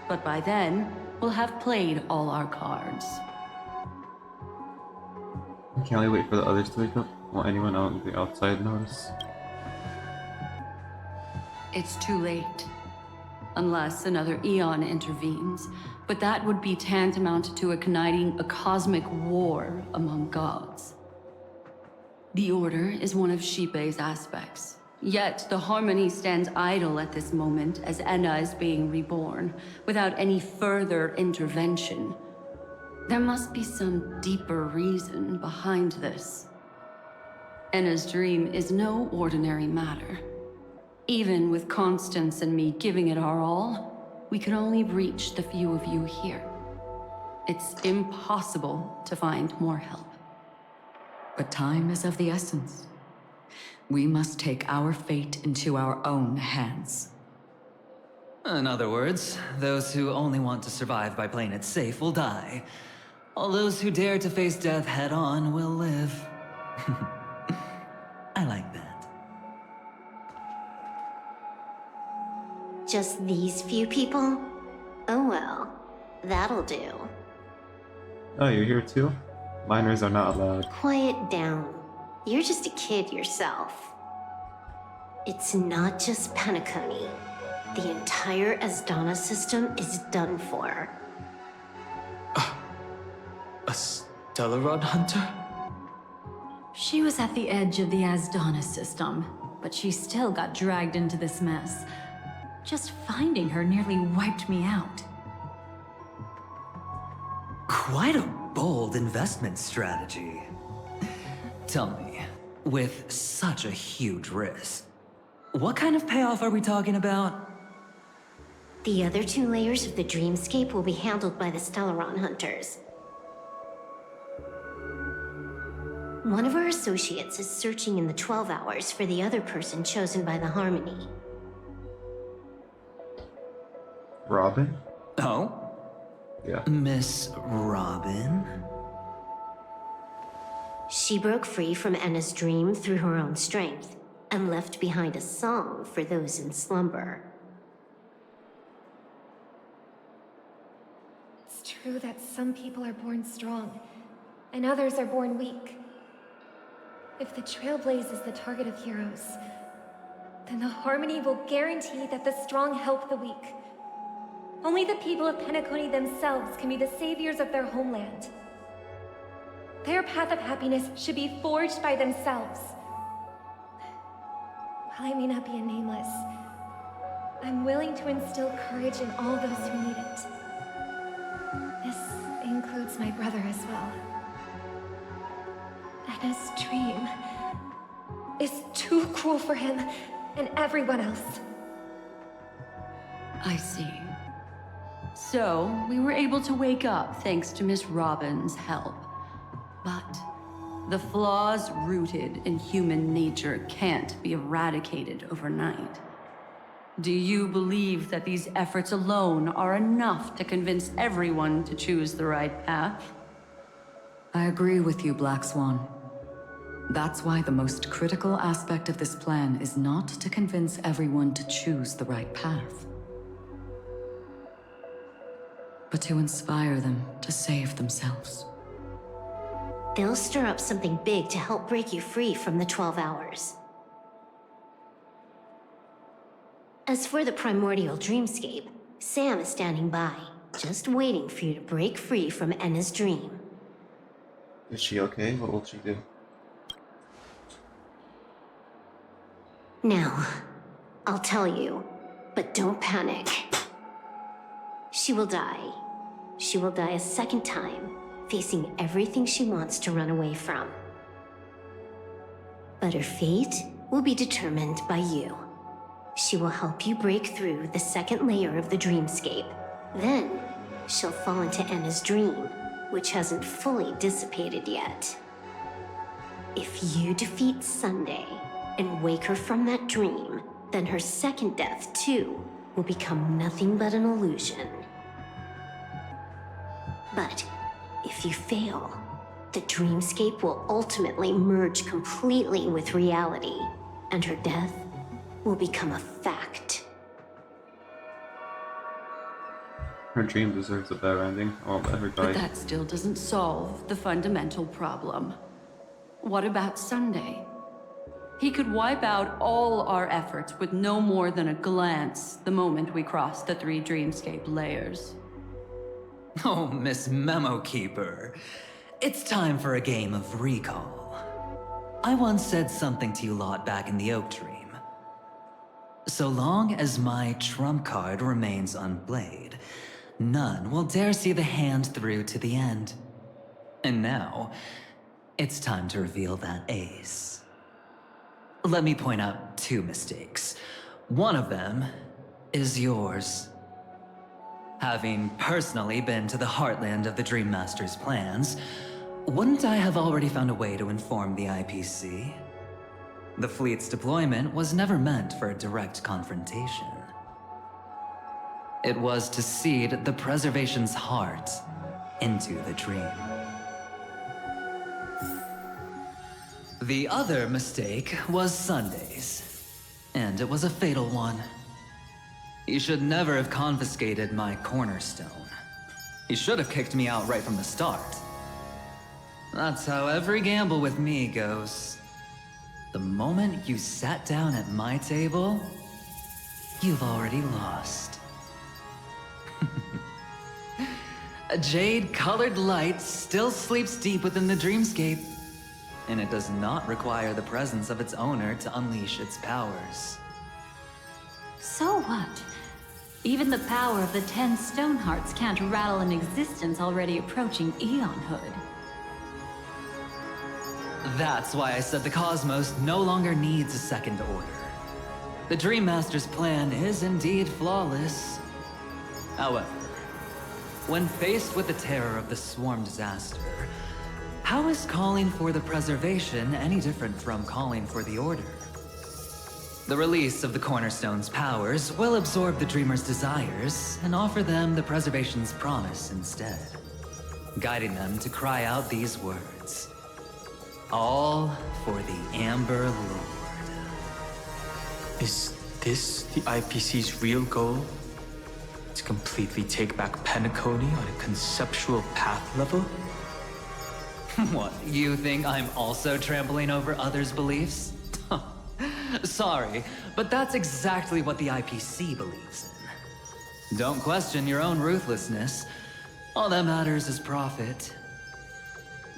But by then, we'll have played all our cards. Can't we wait for the others to wake up? Will anyone out on the outside notice? It's too late. Unless another eon intervenes. But that would be tantamount to igniting a cosmic war among gods. The Order is one of Shipei's aspects. Yet the Harmony stands idle at this moment as Enna is being reborn, without any further intervention. There must be some deeper reason behind this. Enna's dream is no ordinary matter. Even with Constance and me giving it our all, we could only reach the few of you here. It's impossible to find more help. But time is of the essence. We must take our fate into our own hands. In other words, those who only want to survive by playing it safe will die. All those who dare to face death head-on will live. I like that. Just these few people? Oh well, that'll do. Oh, you're here too? Minors are not allowed. Quiet down. You're just a kid yourself. It's not just Penacony. The entire Asdana system is done for. A Stellaron hunter? She was at the edge of the Asdana system, but she still got dragged into this mess. Just finding her nearly wiped me out. Quite a bold investment strategy. Tell me, with such a huge risk, what kind of payoff are we talking about? The other two layers of the dreamscape will be handled by the Stellaron hunters. One of our associates is searching in the 12 hours for the other person chosen by the Harmony. Robin? Oh? Yeah. Miss Robin? She broke free from Enna's dream through her own strength, and left behind a song for those in slumber. It's true that some people are born strong, and others are born weak. If the Trailblaze is the target of heroes, then the Harmony will guarantee that the strong help the weak. Only the people of Penacony themselves can be the saviors of their homeland. Their path of happiness should be forged by themselves. While I may not be a nameless, I'm willing to instill courage in all those who need it. This includes my brother as well. Anna's dream is too cruel for him and everyone else. I see. So, we were able to wake up thanks to Miss Robin's help. But the flaws rooted in human nature can't be eradicated overnight. Do you believe that these efforts alone are enough to convince everyone to choose the right path? I agree with you, Black Swan. That's why the most critical aspect of this plan is not to convince everyone to choose the right path, but to inspire them to save themselves. They'll stir up something big to help break you free from the 12 hours. As for the primordial dreamscape, Sam is standing by, just waiting for you to break free from Enna's dream. Is she okay? What will she do? Now, I'll tell you, but don't panic. She will die. She will die a second time, facing everything she wants to run away from. But her fate will be determined by you. She will help you break through the second layer of the dreamscape. Then, she'll fall into Enna's dream, which hasn't fully dissipated yet. If you defeat Sunday and wake her from that dream, then her second death, too, will become nothing but an illusion. But if you fail, the dreamscape will ultimately merge completely with reality, and her death will become a fact. Her dream deserves a better ending. I won't let her die. But that still doesn't solve the fundamental problem. What about Sunday? He could wipe out all our efforts with no more than a glance the moment we cross the 3 dreamscape layers. Oh, Miss Memo Keeper. It's time for a game of recall. I once said something to you lot back in the Oak Dream. So long as my trump card remains unplayed, none will dare see the hand through to the end. And now, it's time to reveal that ace. Let me point out 2 mistakes. One of them is yours. Having personally been to the heartland of the Dream Master's plans, wouldn't I have already found a way to inform the IPC? The fleet's deployment was never meant for a direct confrontation. It was to seed the preservation's heart into the dream. The other mistake was Sundays, and it was a fatal one. You should never have confiscated my cornerstone. You should have kicked me out right from the start. That's how every gamble with me goes. The moment you sat down at my table, you've already lost. A jade-colored light still sleeps deep within the dreamscape, and it does not require the presence of its owner to unleash its powers. So what? Even the power of the 10 stone hearts can't rattle an existence already approaching eonhood. That's why I said the cosmos no longer needs a second order. The Dream Master's plan is indeed flawless. However, when faced with the terror of the swarm disaster, how is calling for the preservation any different from calling for the order? The release of the Cornerstone's powers will absorb the Dreamer's desires and offer them the preservation's promise instead, guiding them to cry out these words. All for the Amber Lord. Is this the IPC's real goal? To completely take back Penacony on a conceptual path level? What, you think I'm also trampling over others' beliefs? Sorry, but that's exactly what the IPC believes in. Don't question your own ruthlessness. All that matters is profit.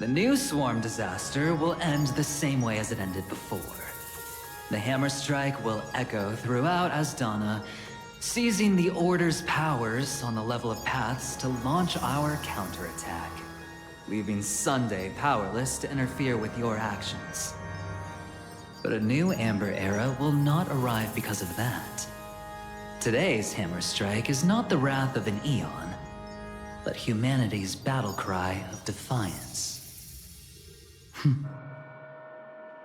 The new swarm disaster will end the same way as it ended before. The hammer strike will echo throughout Asdana, seizing the Order's powers on the level of paths to launch our counterattack, leaving Sunday powerless to interfere with your actions. But a new Amber Era will not arrive because of that. Today's hammer strike is not the wrath of an eon, but humanity's battle cry of defiance.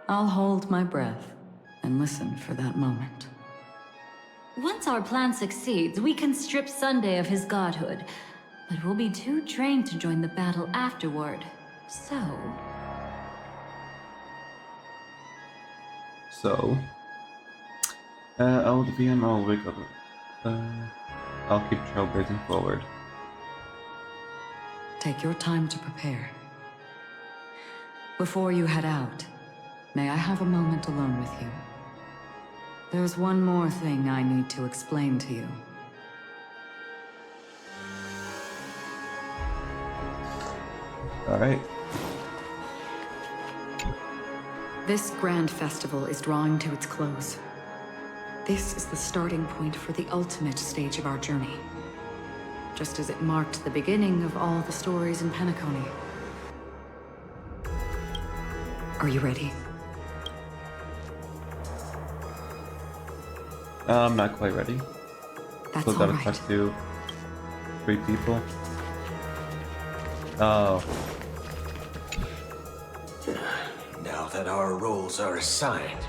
I'll hold my breath and listen for that moment. Once our plan succeeds, we can strip Sunday of his godhood, but we'll be too drained to join the battle afterward. So, I'll DM, I'll wake up. I'll keep trailblazing forward. Take your time to prepare. Before you head out, may I have a moment alone with you? There's one more thing I need to explain to you. All right. This grand festival is drawing to its close. This is the starting point for the ultimate stage of our journey. Just as it marked the beginning of all the stories in Penacony. Are you ready? I'm not quite ready. That's Still gotta all right. talk to 3 people. Oh. Now that our roles are assigned,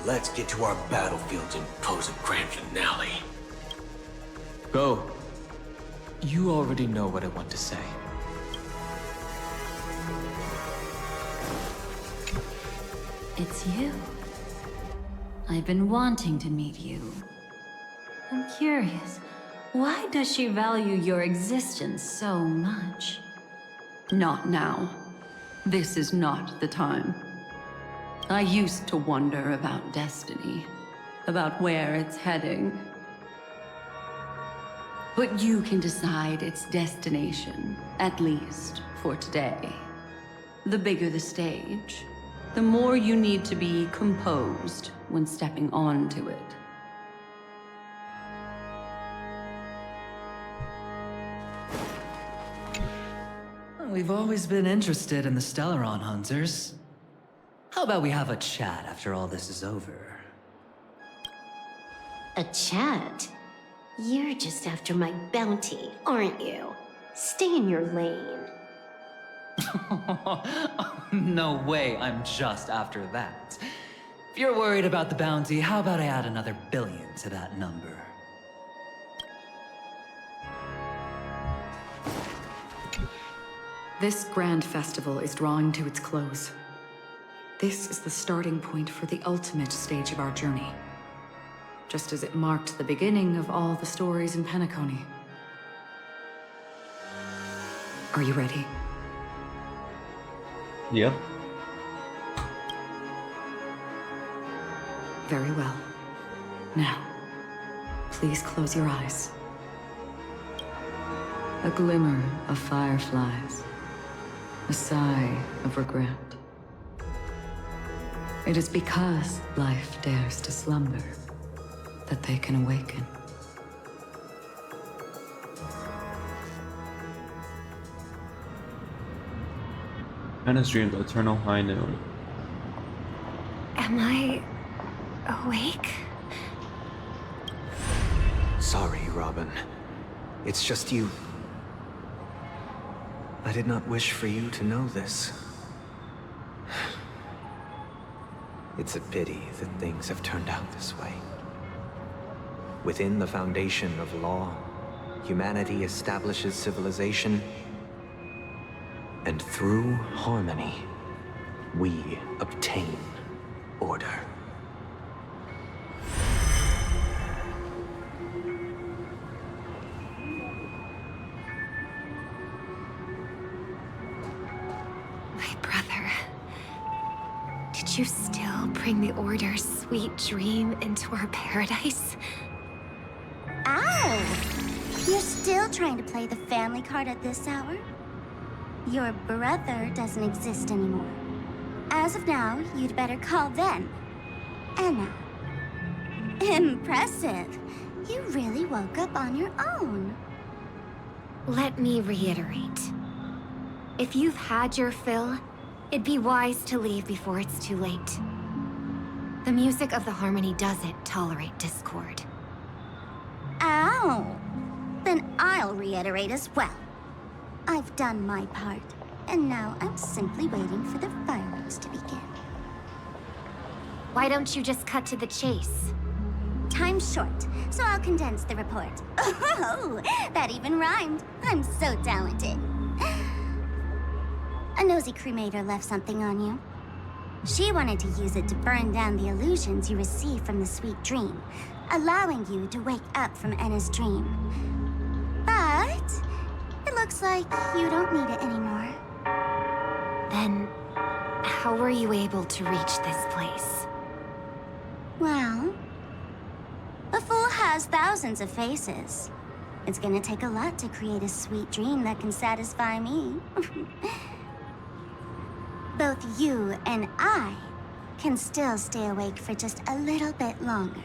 let's get to our battlefields and pose a grand finale. Go. You already know what I want to say. It's you. I've been wanting to meet you. I'm curious, why does she value your existence so much? Not now. This is not the time. I used to wonder about destiny, about where it's heading. But you can decide its destination, at least for today. The bigger the stage, the more you need to be composed when stepping onto it. We've always been interested in the Stellaron Hunters. How about we have a chat after all this is over? A chat? You're just after my bounty, aren't you? Stay in your lane. No way, I'm just after that. If you're worried about the bounty, how about I add another billion to that number? This grand festival is drawing to its close. This is the starting point for the ultimate stage of our journey. Just as it marked the beginning of all the stories in Penacony. Are you ready? Yep. Very well. Now, please close your eyes. A glimmer of fireflies. A sigh of regret. It is because life dares to slumber that they can awaken. Anna's dreams of eternal high noon. Am I awake? Sorry, Robin. It's just you. I did not wish for you to know this. It's a pity that things have turned out this way. Within the foundation of law, humanity establishes civilization, and through harmony, we obtain order. My brother. Did you still bring the Order's sweet dream into our paradise? Ow! You're still trying to play the family card at this hour? Your brother doesn't exist anymore. As of now, you'd better call them Anna. Impressive. You really woke up on your own. Let me reiterate. If you've had your fill, it'd be wise to leave before it's too late. The music of the Harmony doesn't tolerate discord. Ow! Then I'll reiterate as well. I've done my part, and now I'm simply waiting for the fireworks to begin. Why don't you just cut to the chase? Time's short, so I'll condense the report. Oh, that even rhymed. I'm so talented. A nosy cremator left something on you. She wanted to use it to burn down the illusions you received from the sweet dream, allowing you to wake up from Anna's dream. But it looks like you don't need it anymore. Then were you able to reach this place? Well, a fool has thousands of faces. It's gonna take a lot to create a sweet dream that can satisfy me. Both you and I can still stay awake for just a little bit longer.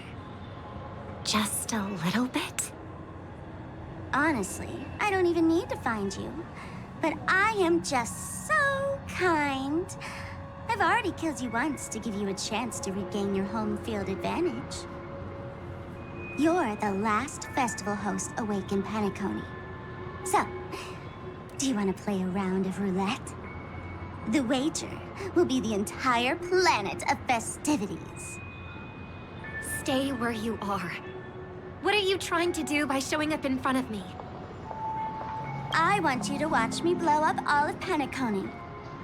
Just a little bit? Honestly, I don't even need to find you. But I am just so kind. I've already killed you once to give you a chance to regain your home field advantage. You're the last festival host awake in Penacony. So, do you want to play a round of roulette? The wager will be the entire planet of festivities. Stay where you are. What are you trying to do by showing up in front of me? I want you to watch me blow up all of Penacony.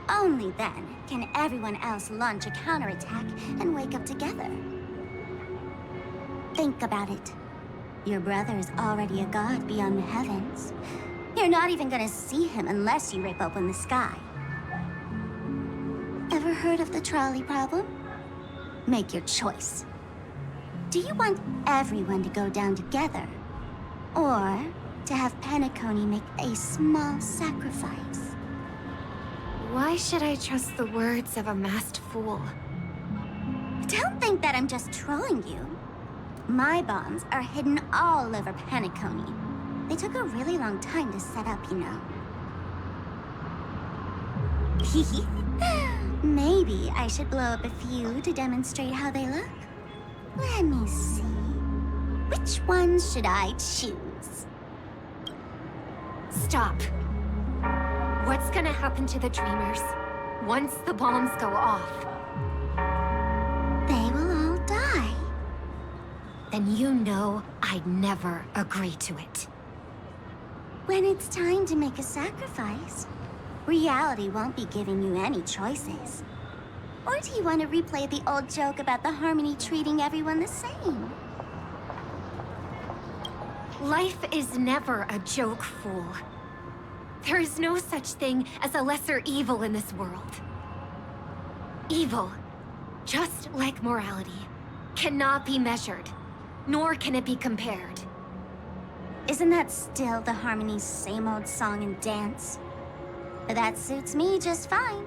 Only then can everyone else launch a counterattack and wake up together. Think about it. Your brother is already a god beyond the heavens. You're not even gonna see him unless you rip open the sky. Ever heard of the trolley problem? Make your choice. Do you want everyone to go down together? Or to have Penacony make a small sacrifice? Why should I trust the words of a masked fool? Don't think that I'm just trolling you. My bombs are hidden all over Penacony. They took a really long time to set up, you know. Maybe I should blow up a few to demonstrate how they look. Let me see. Which ones should I choose? Stop. What's gonna happen to the Dreamers once the bombs go off? They will all die. Then you know I'd never agree to it. When it's time to make a sacrifice, reality won't be giving you any choices. Or do you want to replay the old joke about the Harmony treating everyone the same? Life is never a joke, fool. There is no such thing as a lesser evil in this world. Evil, just like morality, cannot be measured, nor can it be compared. Isn't that still the Harmony's same old song and dance? But that suits me just fine.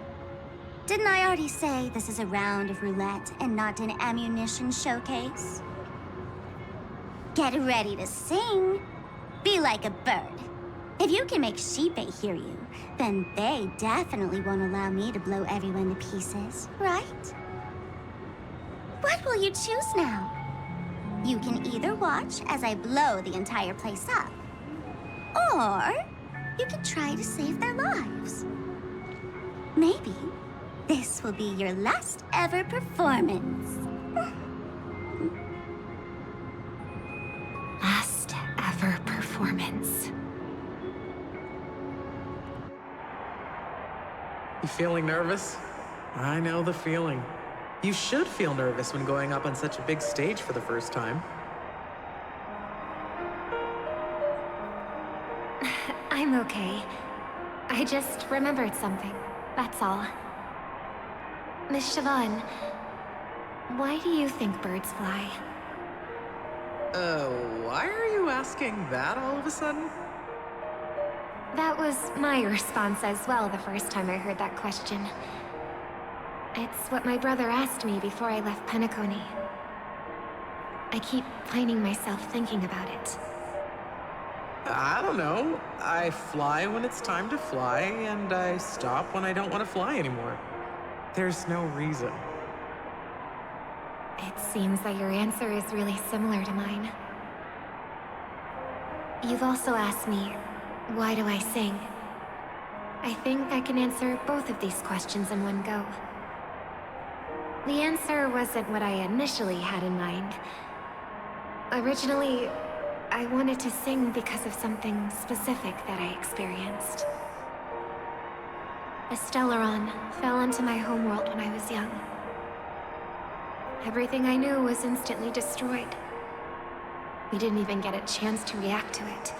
Didn't I already say this is a round of roulette and not an ammunition showcase? Get ready to sing. Be like a bird. If you can make Sheepei hear you, then they definitely won't allow me to blow everyone to pieces, right? What will you choose now? You can either watch as I blow the entire place up, or you can try to save their lives. Maybe this will be your last ever performance. Last ever performance. You feeling nervous? I know the feeling. You should feel nervous when going up on such a big stage for the first time. I'm okay. I just remembered something, that's all. Miss Siobhan, why do you think birds fly? Why are you asking that all of a sudden? That was my response as well the first time I heard that question. It's what my brother asked me before I left Penacony. I keep finding myself thinking about it. I don't know. I fly when it's time to fly, and I stop when I don't want to fly anymore. There's no reason. It seems that your answer is really similar to mine. You've also asked me, why do I sing? I think I can answer both of these questions in one go. The answer wasn't what I initially had in mind. Originally, I wanted to sing because of something specific that I experienced. A Stellaron fell into my homeworld when I was young. Everything I knew was instantly destroyed. We didn't even get a chance to react to it.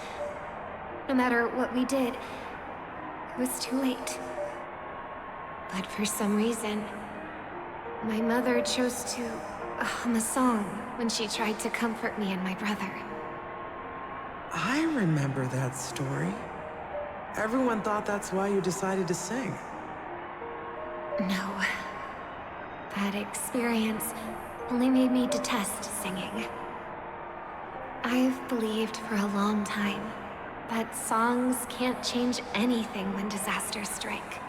No matter what we did, it was too late. But for some reason, my mother chose to hum a song when she tried to comfort me and my brother. I remember that story. Everyone thought that's why you decided to sing. No. That experience only made me detest singing. I've believed for a long time, but songs can't change anything when disasters strike.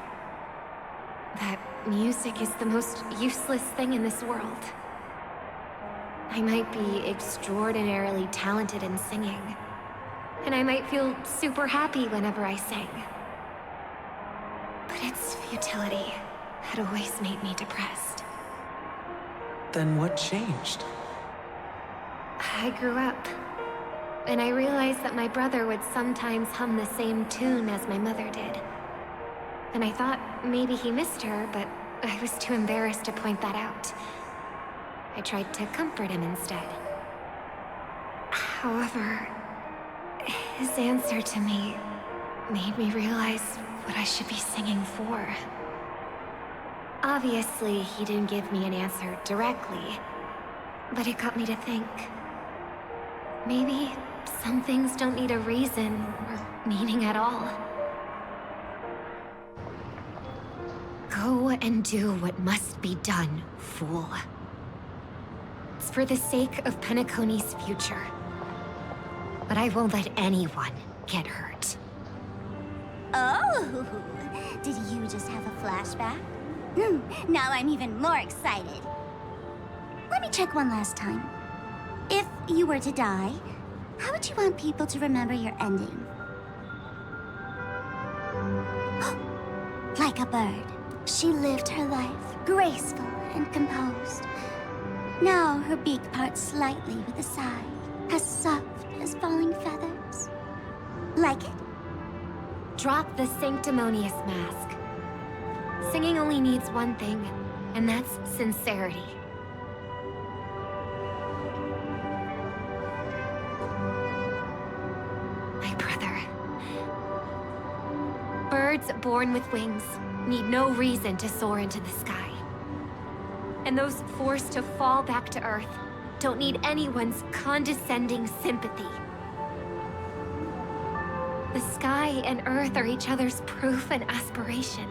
That music is the most useless thing in this world. I might be extraordinarily talented in singing, and I might feel super happy whenever I sing. But its futility had always made me depressed. Then what changed? I grew up, and I realized that my brother would sometimes hum the same tune as my mother did. And I thought maybe he missed her, but I was too embarrassed to point that out. I tried to comfort him instead. However, his answer to me made me realize what I should be singing for. Obviously, he didn't give me an answer directly, but it got me to think. Maybe some things don't need a reason or meaning at all. Go and do what must be done, fool. It's for the sake of Penacony's future. But I won't let anyone get hurt. Oh, did you just have a flashback? Now I'm even more excited. Let me check one last time. If you were to die, how would you want people to remember your ending? Like a bird, she lived her life, graceful and composed. Now her beak parts slightly with a sigh, as soft as falling feathers. Like it? Drop the sanctimonious mask. Singing only needs one thing, and that's sincerity. My brother. Birds born with wings need no reason to soar into the sky. And those forced to fall back to Earth don't need anyone's condescending sympathy. The sky and Earth are each other's proof and aspiration.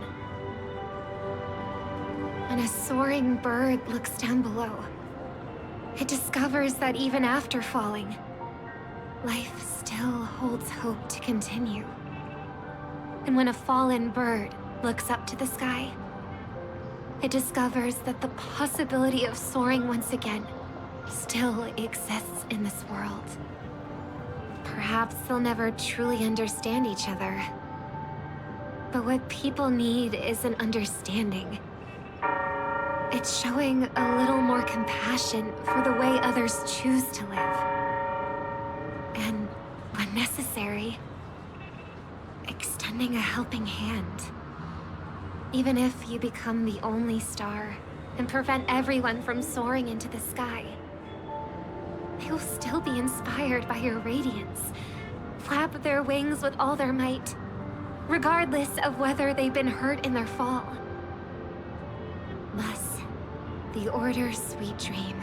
When a soaring bird looks down below, it discovers that even after falling, life still holds hope to continue. And when a fallen bird looks up to the sky, it discovers that the possibility of soaring once again still exists in this world. Perhaps they'll never truly understand each other. But what people need is an understanding. It's showing a little more compassion for the way others choose to live. And, when necessary, extending a helping hand. Even if you become the only star and prevent everyone from soaring into the sky, they will still be inspired by your radiance, flap their wings with all their might, regardless of whether they've been hurt in their fall. Thus, the Order's sweet dream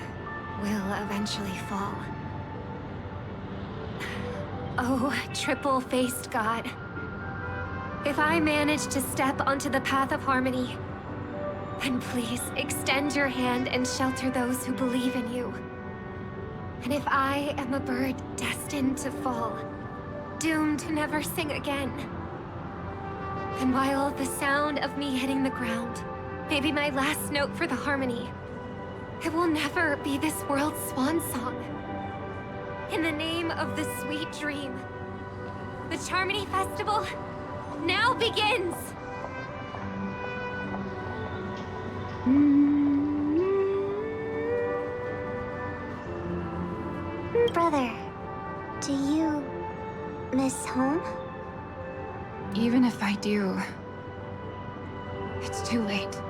will eventually fall. Oh, triple-faced God. If I manage to step onto the path of harmony, then please extend your hand and shelter those who believe in you. And if I am a bird destined to fall, doomed to never sing again, then while the sound of me hitting the ground may be my last note for the harmony, it will never be this world's swan song. In the name of the sweet dream, the Charmony Festival now begins! Brother, do you miss home? Even if I do, it's too late.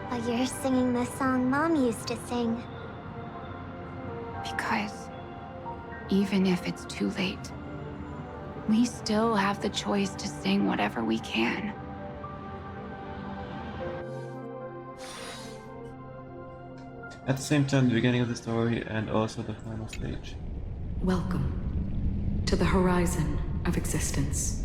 But you're singing the song Mom used to sing. Because even if it's too late, we still have the choice to sing whatever we can. At the same time, the beginning of the story and also the final stage. Welcome to the horizon of existence.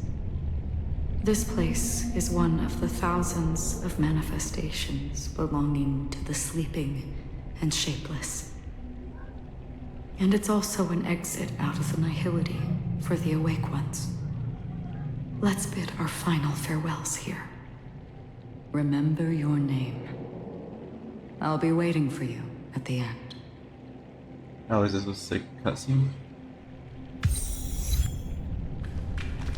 This place is one of the thousands of manifestations belonging to the sleeping and shapeless. And it's also an exit out of the nihility for the awake ones. Let's bid our final farewells here. Remember your name. I'll be waiting for you at the end. Oh, is this a sick cutscene?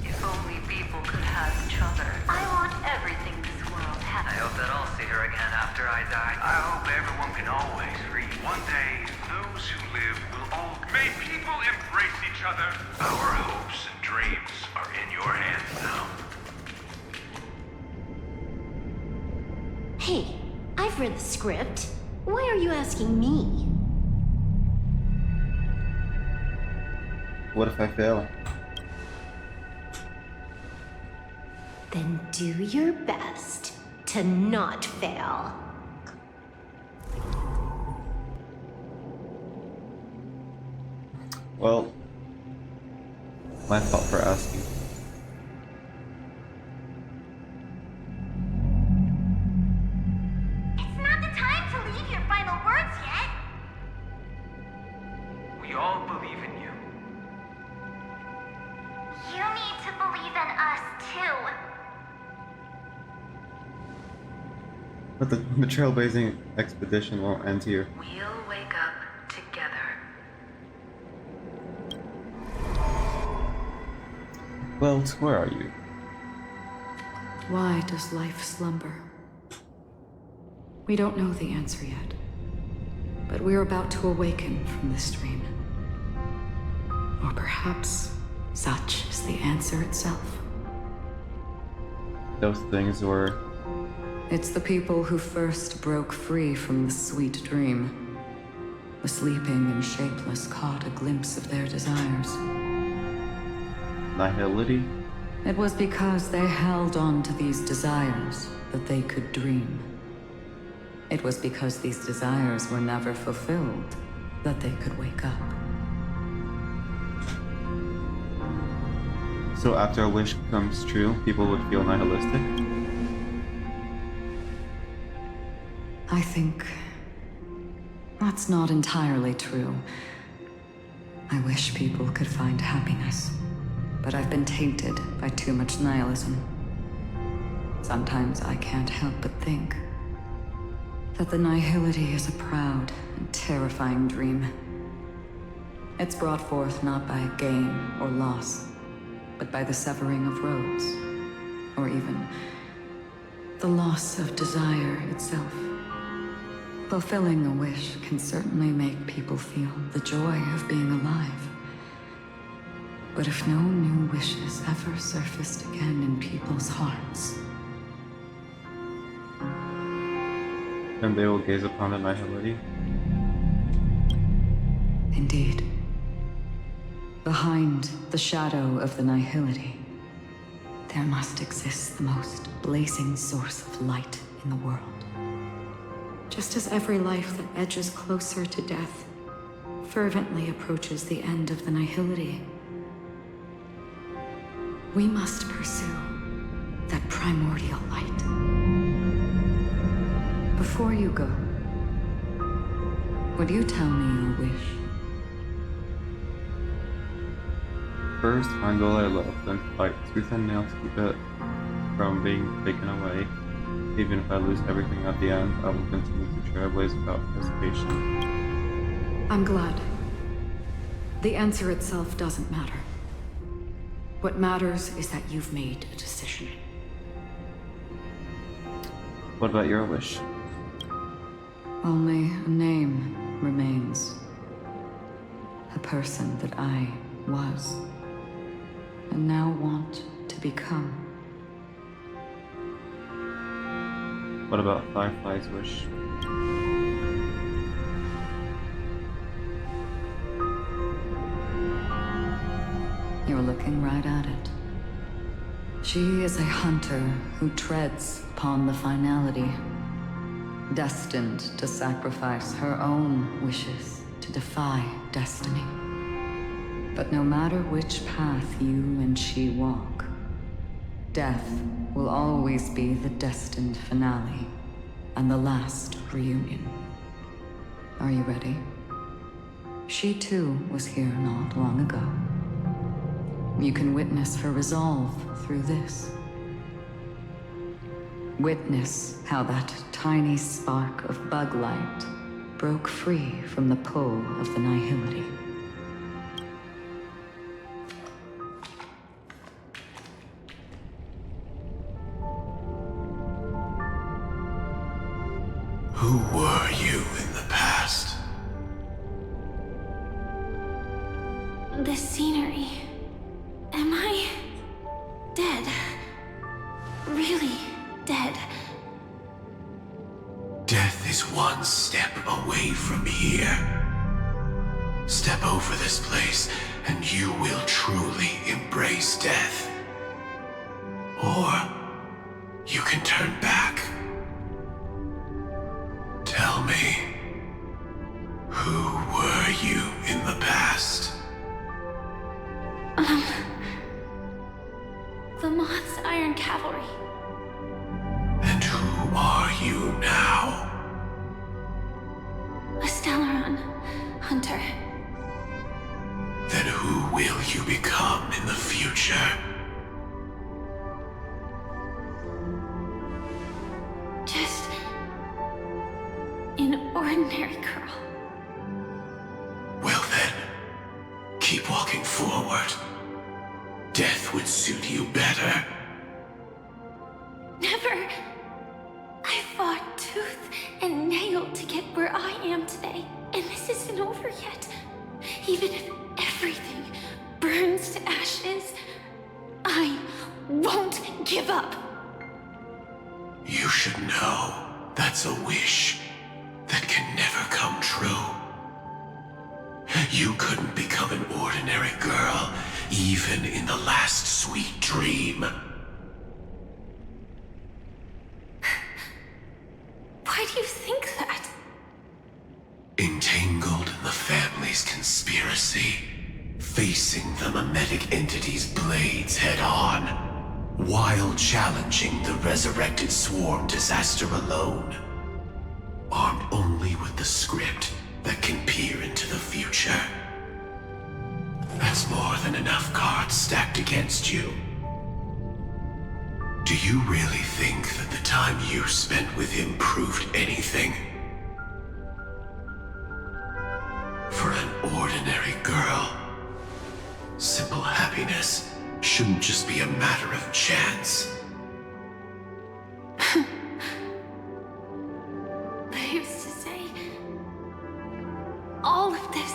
If only people could have each other. I want everything this world has. I hope that I'll see her again after I die. I hope everyone can always read. One day, those who live will all... May people embrace each other. Our hopes and dreams are in your hands now. Hey, I've read the script. Why are you asking me? What if I fail? Then do your best to not fail. Well, my fault for asking. It's not the time to leave your final words yet. We all believe in you. You need to believe in us too. But the trailblazing expedition won't end here. We'll wake up together. Welt, where are you? Why does life slumber? We don't know the answer yet, but we're about to awaken from this dream. Or perhaps such is the answer itself. Those things were... It's the people who first broke free from the sweet dream. The sleeping and shapeless caught a glimpse of their desires. Nihility? It was because they held on to these desires that they could dream. It was because these desires were never fulfilled that they could wake up. So after a wish comes true, people would feel nihilistic? I think that's not entirely true. I wish people could find happiness, but I've been tainted by too much nihilism. Sometimes I can't help but think that the nihility is a proud and terrifying dream. It's brought forth not by gain or loss, but by the severing of roads, or even the loss of desire itself. Fulfilling a wish can certainly make people feel the joy of being alive. But if no new wishes ever surfaced again in people's hearts, then they will gaze upon the nihility? indeed, behind the shadow of the nihility, there must exist the most blazing source of light in the world. Just as every life that edges closer to death fervently approaches the end of the nihility, we must pursue that primordial light. Before you go, would you tell me your wish? First, find all I love, then fight tooth and nail to keep it from being taken away. Even if I lose everything at the end, I will continue to trailblaze without hesitation. I'm glad. The answer itself doesn't matter. What matters is that you've made a decision. What about your wish? Only a name remains. A person that I was, and now want to become. What about Firefly's wish? You're looking right at it. She is a hunter who treads upon the finality. destined to sacrifice her own wishes to defy destiny. But no matter which path you and she walk, death will always be the destined finale and the last reunion. Are you ready? She too was here not long ago. You can witness her resolve through this. Witness how that tiny spark of bug light broke free from the pull of the nihility. Who were you in the past? The scenery. Am I dead? Really dead? Death is one step away from here. Step over this place, and you will truly embrace death. Or you can turn back. Tell me, who were you in the past? The Moth's Iron Cavalry. And who are you now? A Stellaron hunter. Then who will you become in the future? Just an ordinary girl. Well then, keep walking forward. Death would suit you better. Never. I fought tooth and nail to get where I am today, and this isn't over yet. Even if everything burns to ashes, I won't give up. You should know that's a wish that can never come true. You couldn't become an ordinary girl, even in the last sweet dream. Why do you think that? Entangled in the family's conspiracy, facing the mimetic entity's blades head-on, while challenging the resurrected swarm disaster alone, armed only with the script that can peer into the future. That's more than enough cards stacked against you. Do you really think that the time you spent with him proved anything? For an ordinary girl, simple happiness shouldn't just be a matter of chance. I used to say, all of this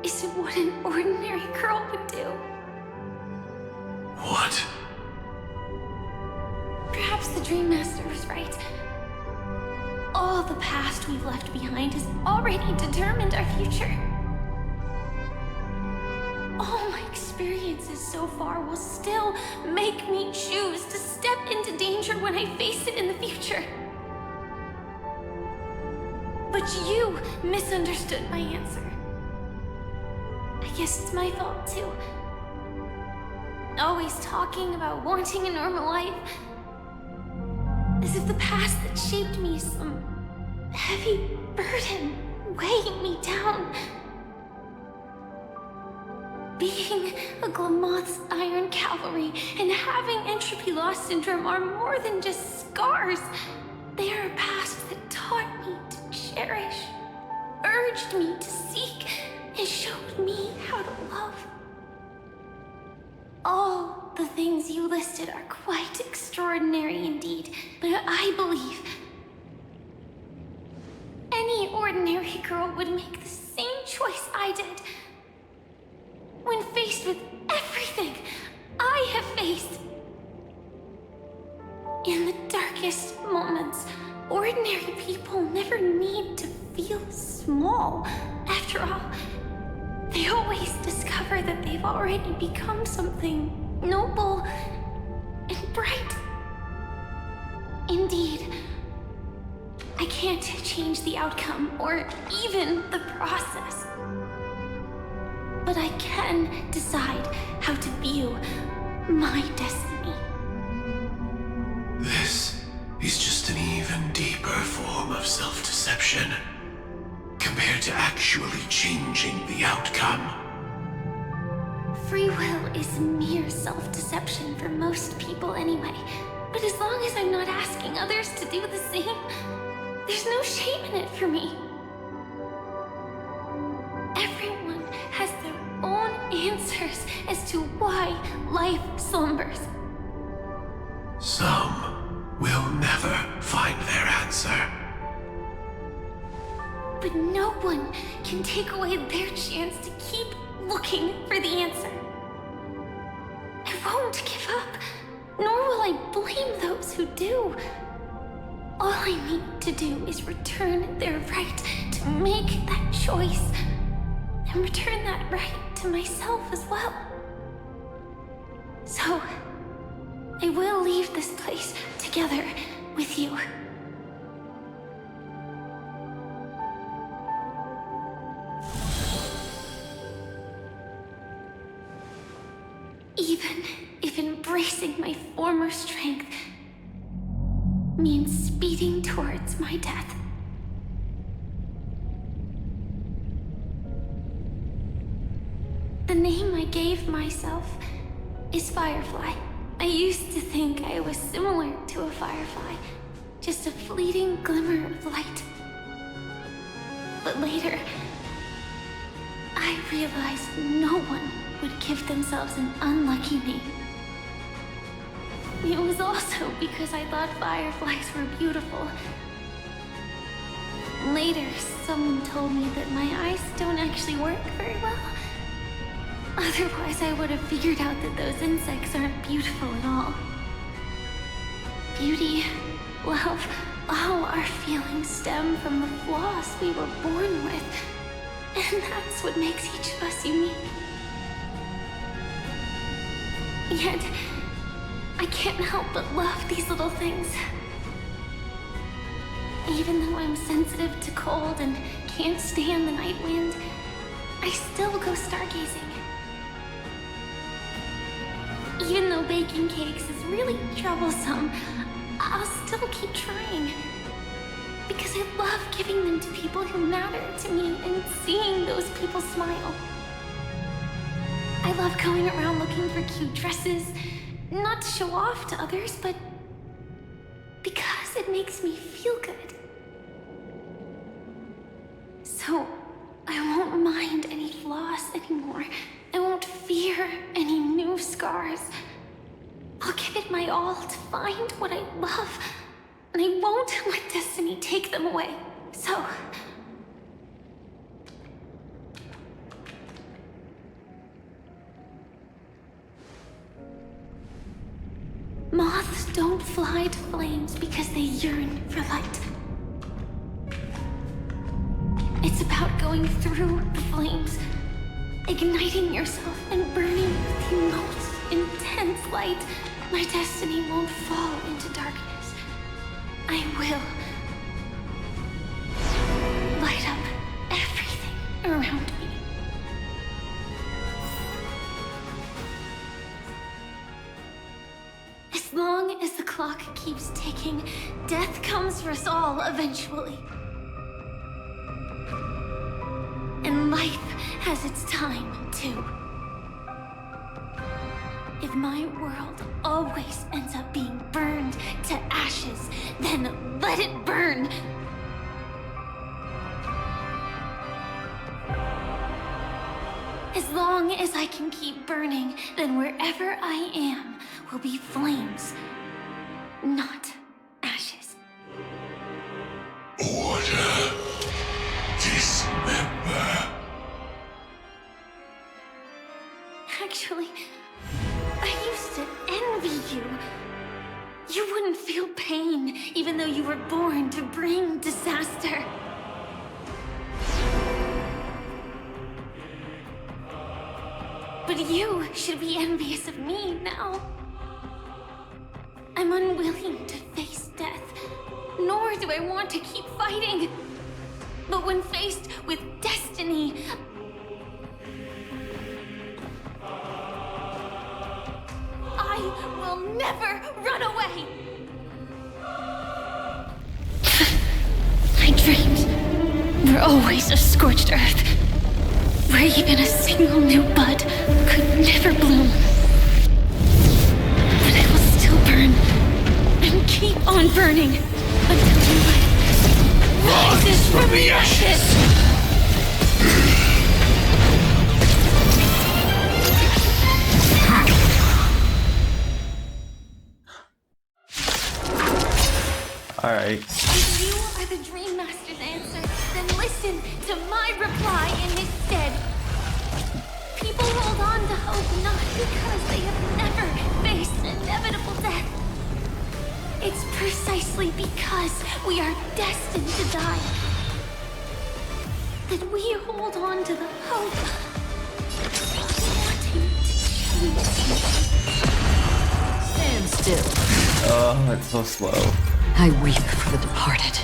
isn't what an ordinary girl would do. What? Perhaps the Dream Master was right. All the past we've left behind has already determined our future. All my experiences so far will still make me choose to step into danger when I face it in the future. But you misunderstood my answer. I guess it's my fault too. Always talking about wanting a normal life. As if the past that shaped me is some heavy burden weighing me down. Being a Glamoth's Iron Cavalry and having entropy loss syndrome are more than just scars. They are a past that taught me to cherish, urged me to seek, and showed me how to love. All the things you listed are quite extraordinary indeed, but I believe any ordinary girl would make the same choice I did. When faced with everything I have faced. In the darkest moments, ordinary people never need to feel small. After all, they always discover that they've already become something noble and bright. Indeed, I can't change the outcome or even the process. But I can decide how to view my destiny. This is just an even deeper form of self-deception compared to actually changing the outcome. Free will is mere self-deception for most people anyway. But as long as I'm not asking others to do the same, there's no shame in it for me. Everyone has their own answers as to why life slumbers. Some will never find their answer. But no one can take away their chance to keep looking for the answer. I won't give up, nor will I blame those who do. All I need to do is return their right to make that choice, and return that right to myself as well. So, I will leave this place together with you. Even if embracing my former strength means speeding towards my death. The name I gave myself is Firefly. I used to think I was similar to a firefly, just a fleeting glimmer of light. But later, I realized no one would give themselves an unlucky name. It was also because I thought fireflies were beautiful. Later, someone told me that my eyes don't actually work very well. Otherwise, I would have figured out that those insects aren't beautiful at all. Beauty, love, all our feelings stem from the flaws we were born with. And that's what makes each of us unique. Yet, I can't help but love these little things. Even though I'm sensitive to cold and can't stand the night wind, I still go stargazing. Even though baking cakes is really troublesome, I'll still keep trying. Because I love giving them to people who matter to me and seeing those people smile. I love going around looking for cute dresses, not to show off to others, but because it makes me feel good. So, I won't mind any flaws anymore. I won't fear any new scars. I'll give it my all to find what I love, and I won't let destiny take them away. So, moths don't fly to flames because they yearn for light. It's about going through the flames, igniting yourself and burning with the most intense light. My destiny won't fall into darkness. I will light up everything around me. As long as the clock keeps ticking, death comes for us all eventually. And life has its time, too. If my world always ends up being burned to ashes, then let it burn! As long as I can keep burning, then wherever I am will be flames, not ashes. Order. Dismember. Actually, I used to envy you. You wouldn't feel pain, even though you were born to bring disaster. But you should be envious of me now. I'm unwilling to face death, nor do I want to keep fighting? But when faced with destiny, I will never run away! I dreamed we're always a scorched earth, where even a single new bud could never bloom. But I will still burn, and keep on burning, until the light rises from the ashes! Alright. If you are the Dream Master's answer, then listen to my reply in his stead. People hold on to hope not because they have never faced inevitable death. It's precisely because we are destined to die that we hold on to the hope of wanting to change. Stand still. Oh, it's so slow. I weep for the departed.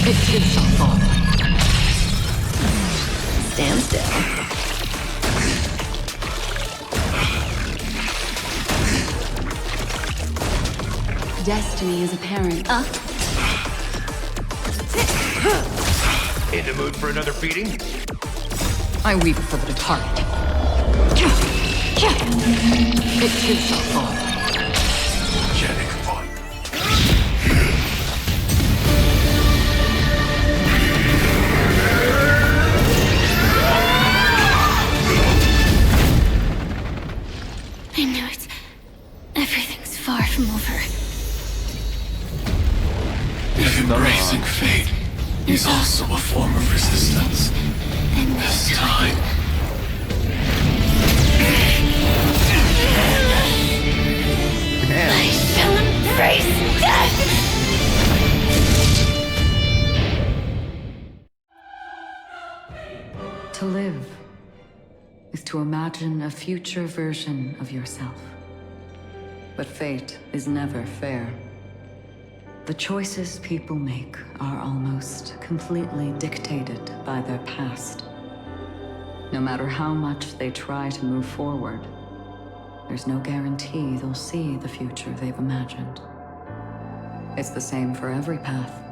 It too shall fall. Stand still. Destiny is apparent. In the mood for another beating? I weep for the departed. It too shall fall. Genic fun. I knew it. Everything's far from over. Embracing fate is also a form of resistance. And this time, I shall embrace death! To live is to imagine a future version of yourself. But fate is never fair. The choices people make are almost completely dictated by their past. No matter how much they try to move forward, there's no guarantee they'll see the future they've imagined. It's the same for every path.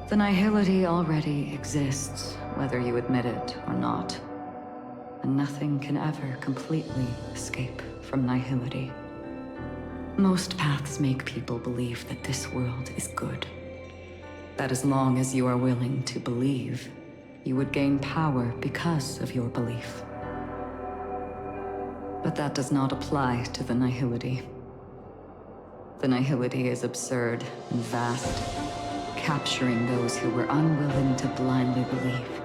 The nihility already exists, whether you admit it or not. And nothing can ever completely escape from nihility. Most paths make people believe that this world is good. That as long as you are willing to believe, you would gain power because of your belief. But that does not apply to the nihility. The nihility is absurd and vast, capturing those who were unwilling to blindly believe,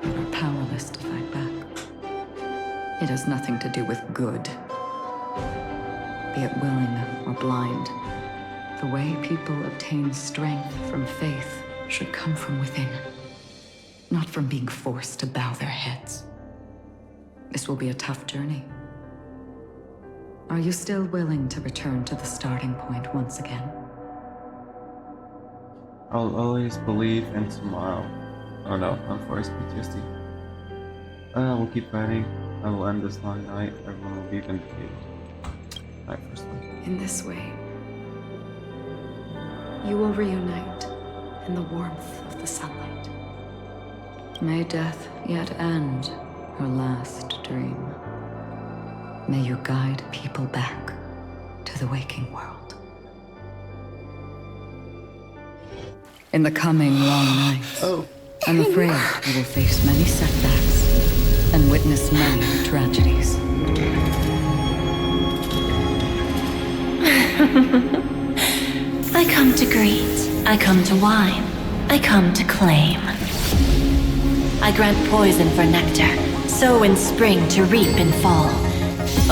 but are powerless to fight back. It has nothing to do with good. Be it willing or blind, the way people obtain strength from faith should come from within, not from being forced to bow their heads. This will be a tough journey. Are you still willing to return to the starting point once again? I'll always believe in tomorrow. Oh no, I'm forced PTSD. We'll keep fighting. I will end this long night. Everyone will be vindicated. Alright, first one. In this way, you will reunite in the warmth of the sunlight. May death yet end her last dream. May you guide people back to the waking world. In the coming long nights, I'm afraid you will face many setbacks and witness many tragedies. I come to greet, I come to whine, I come to claim. I grant poison for nectar, sow in spring to reap in fall.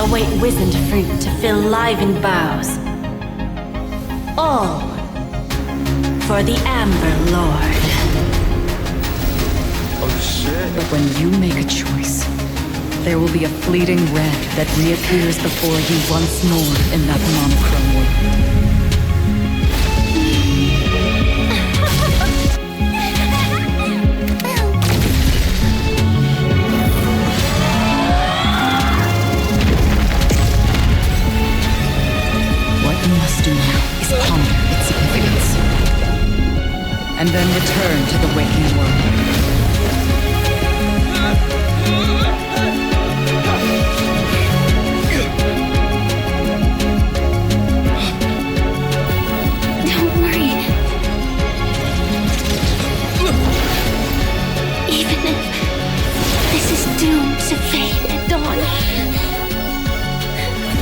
Await wizened fruit to fill livened boughs. All for the Amber Lord. Oh shit. But when you make a choice, There will be a fleeting red that reappears before you once more in that monochrome world. What you must do now is ponder its significance, and then return to the waking world. Don't worry. Even if this is doomed to fade at dawn,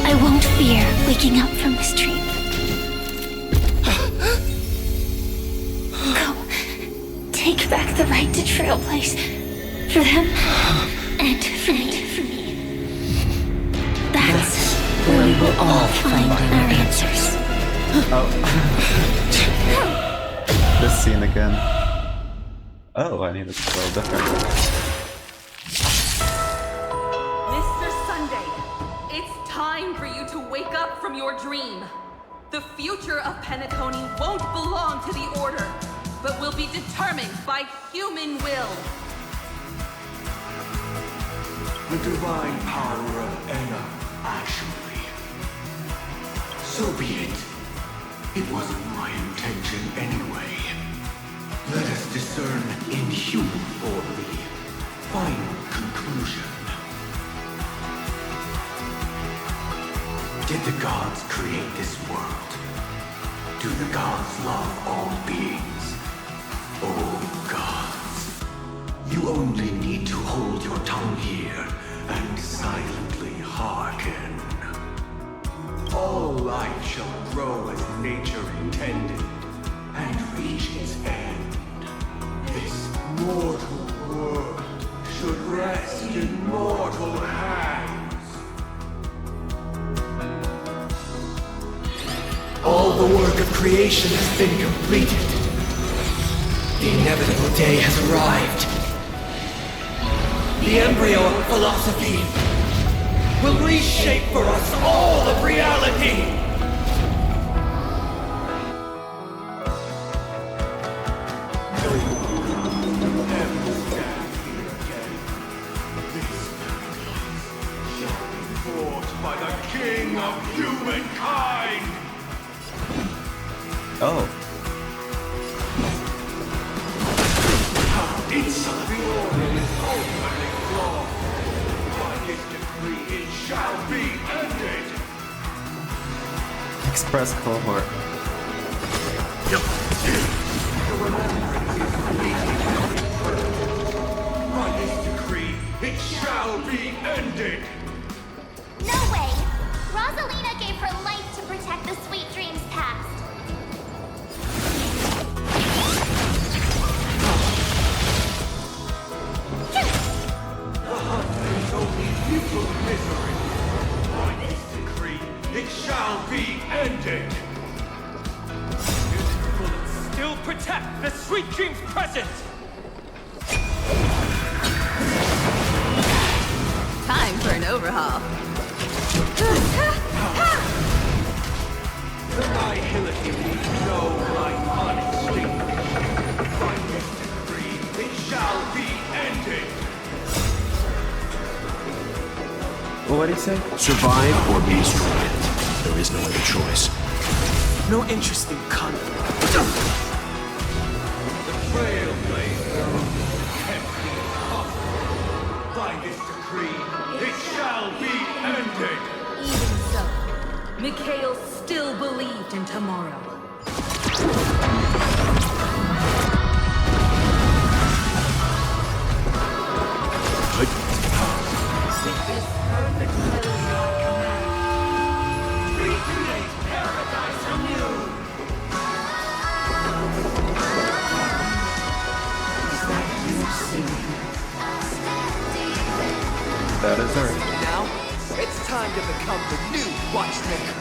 I won't fear waking up from this dream. Go. Take back the right to trailblaze. For them, and for me. That's where we will all find our answers. Oh. This scene again. Oh, I need to spell different. Mr. Sunday, it's time for you to wake up from your dream. The future of Penacony won't belong to the Order, but will be determined by human will. The divine power of Enna, actually. So be it. It wasn't my intention anyway. Let us discern in human form the final conclusion. Did the gods create this world? Do the gods love all beings? Oh, gods. You only need to hold your tongue here and silently hearken. All life shall grow as nature intended and reach its end. This mortal world should rest in mortal hands. All the work of creation has been completed. The inevitable day has arrived. The embryo of philosophy will reshape for us all of reality. By the king of humankind. Oh. Inside the order is ultimately flawed. By his decree, it shall be ended. Express cohort. By his decree, it shall be ended. No way! Rosalina gave her life to protect the sweet dreams past. The hunt is only futile misery. By his decree, it shall be ended. Bullets still protect the sweet dreams present. Time for an overhaul. Annihility needs no life unextinguished. By his decree, it shall be ended. What did he say? Survive or be destroyed. There is no other choice. No interest in conflict. The trailblazer can't be impossible. By his decree, it shall be ended. Even so, Mikhail still believed in tomorrow. That is her. Now, it's time to become the new Watchmaker.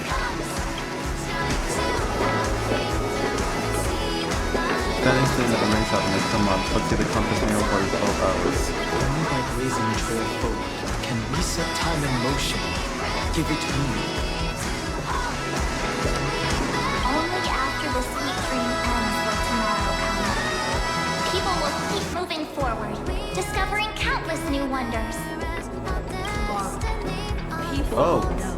Standing still at the main top and come up, but get the compass near for 12 hours. Only by raising the trail forward can and reset time in motion. Give it me. Only after the sweet dream ends will tomorrow come. People will keep moving forward, discovering countless new wonders. People will know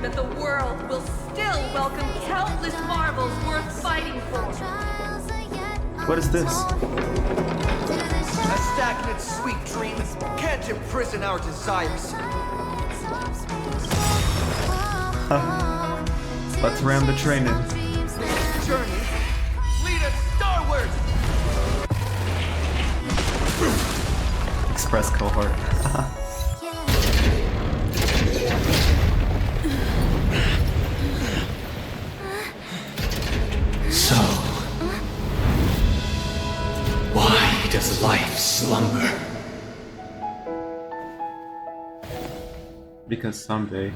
that the world will still welcome countless marvels worth fighting for. What is this? A stagnant sweet dream can't imprison our desires. Let's ram the train in. Journey, lead us starward! Express cohort. So, why does life slumber? Because someday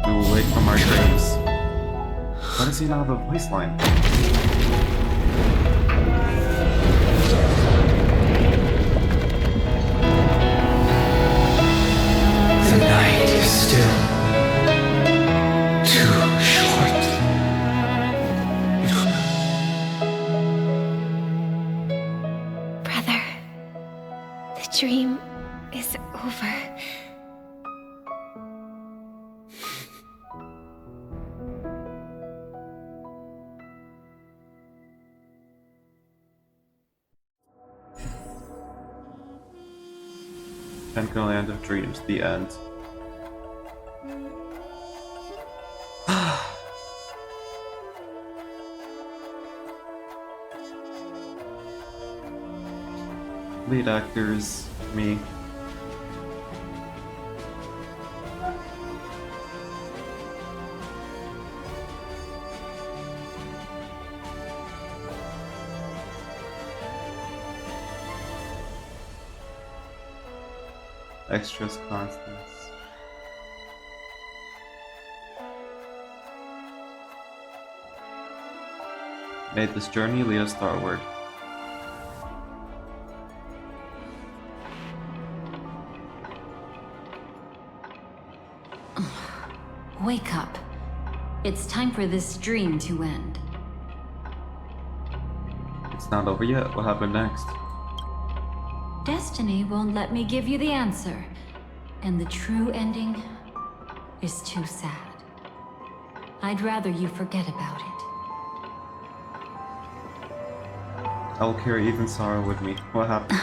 we will wake from our dreams. Why does he not have a voice line? The night is still too short. Brother, the dream is over. Penacony Land of Dreams, the end. Lead actors, me. Extras, Constance. May this journey lead us starward. Wake up. It's time for this dream to end. It's not over yet. What happened next? Destiny won't let me give you the answer. And the true ending is too sad. I'd rather you forget about it. I will carry even sorrow with me. What happened?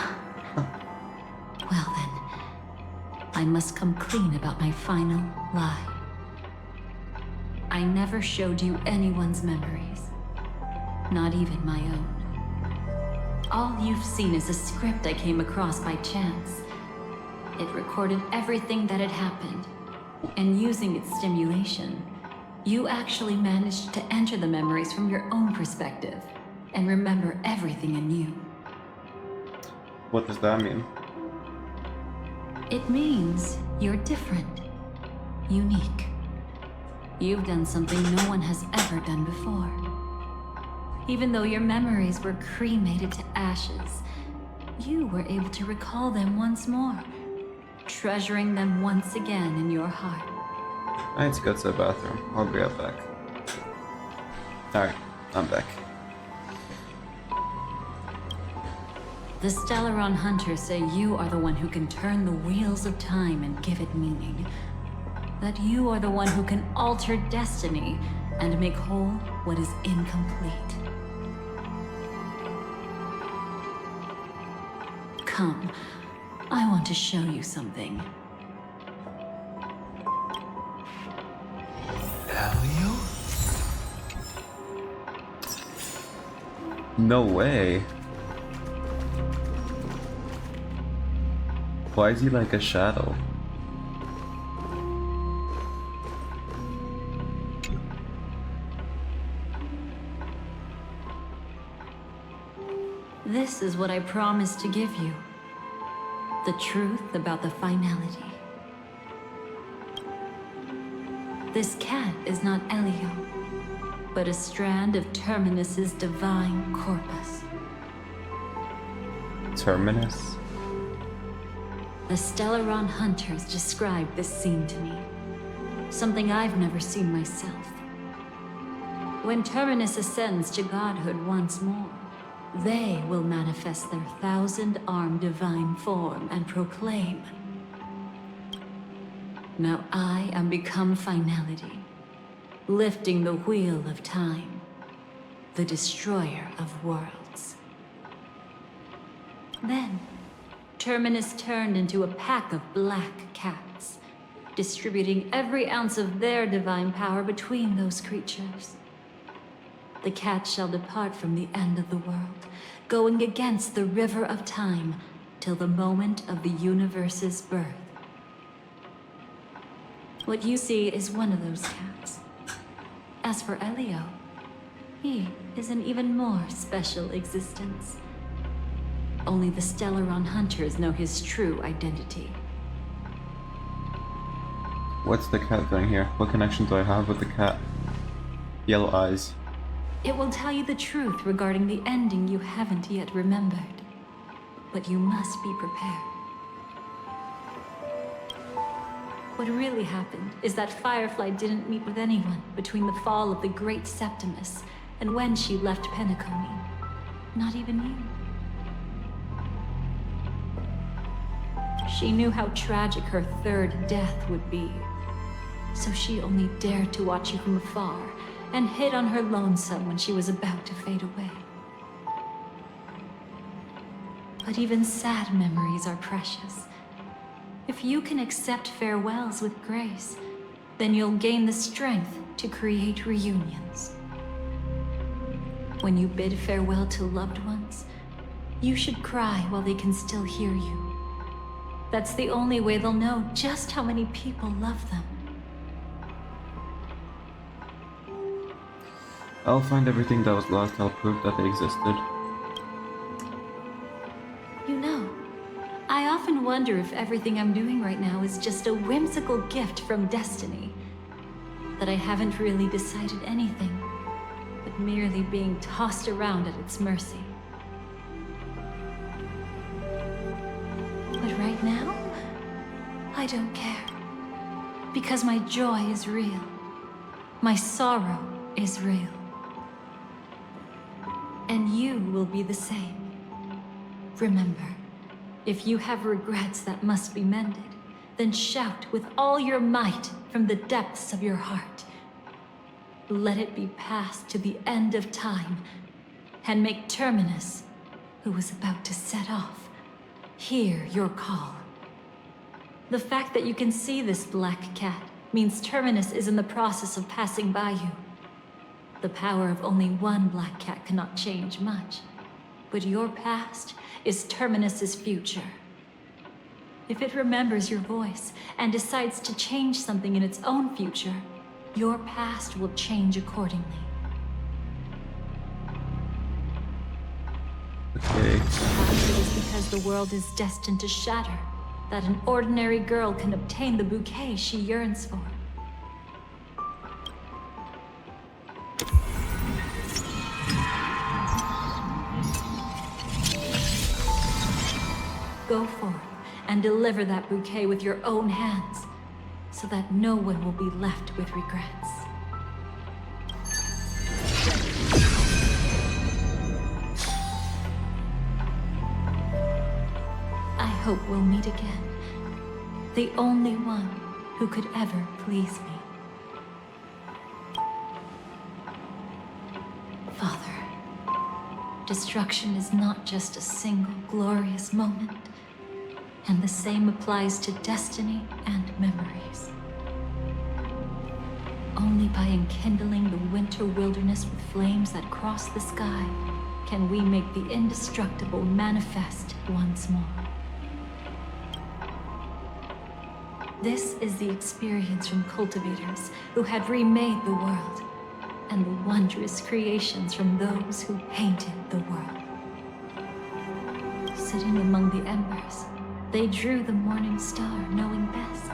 Well then, I must come clean about my final lie. I never showed you anyone's memories. Not even my own. All you've seen is a script I came across by chance. It recorded everything that had happened. And using its stimulation, you actually managed to enter the memories from your own perspective and remember everything anew. What does that mean? It means you're different, unique. You've done something no one has ever done before. Even though your memories were cremated to ashes, you were able to recall them once more, treasuring them once again in your heart. I need to go to the bathroom. I'll be right back. Alright, I'm back. The Stellaron Hunters say you are the one who can turn the wheels of time and give it meaning. That you are the one who can alter destiny and make whole what is incomplete. Come, I want to show you something. Dahlia? No way. Why is he like a shadow? This is what I promised to give you. The truth about the finality. This cat is not Elio. but a strand of Terminus's divine corpus. Terminus? The Stellaron hunters described this scene to me. Something I've never seen myself. When Terminus ascends to godhood once more, they will manifest their 1,000-armed divine form and proclaim, "Now I am become finality, lifting the wheel of time, the destroyer of worlds." Then, Terminus turned into a pack of black cats, distributing every ounce of their divine power between those creatures. The cats shall depart from the end of the world, going against the river of time till the moment of the universe's birth. What you see is one of those cats. As for Elio, he is an even more special existence. Only the Stellaron hunters know his true identity. What's the cat doing here? What connection do I have with the cat? Yellow eyes. It will tell you the truth regarding the ending you haven't yet remembered. But you must be prepared. What really happened is that Firefly didn't meet with anyone between the fall of the Great Septimus and when she left Penacony. Not even you. She knew how tragic her third death would be. So she only dared to watch you from afar and hid on her lonesome when she was about to fade away. But even sad memories are precious. If you can accept farewells with grace, then you'll gain the strength to create reunions. When you bid farewell to loved ones, you should cry while they can still hear you. That's the only way they'll know just how many people love them. I'll find everything that was lost. I'll prove that they existed. You know, I often wonder if everything I'm doing right now is just a whimsical gift from destiny. That I haven't really decided anything, but merely being tossed around at its mercy. But right now, I don't care. Because my joy is real. My sorrow is real. And you will be the same. Remember, if you have regrets that must be mended, then shout with all your might from the depths of your heart. Let it be passed to the end of time, and make Terminus, who was about to set off, hear your call. The fact that you can see this black cat means Terminus is in the process of passing by you. The power of only one black cat cannot change much, but your past is Terminus's future. If it remembers your voice and decides to change something in its own future, your past will change accordingly. Okay. Perhaps it is because the world is destined to shatter that an ordinary girl can obtain the bouquet she yearns for. Go forth and deliver that bouquet with your own hands, so that no one will be left with regrets. I hope we'll meet again. The only one who could ever please me. Father, destruction is not just a single glorious moment. And the same applies to destiny and memories. Only by enkindling the winter wilderness with flames that cross the sky can we make the indestructible manifest once more. This is the experience from cultivators who had remade the world, and the wondrous creations from those who painted the world. Sitting among the embers, they drew the morning star, knowing best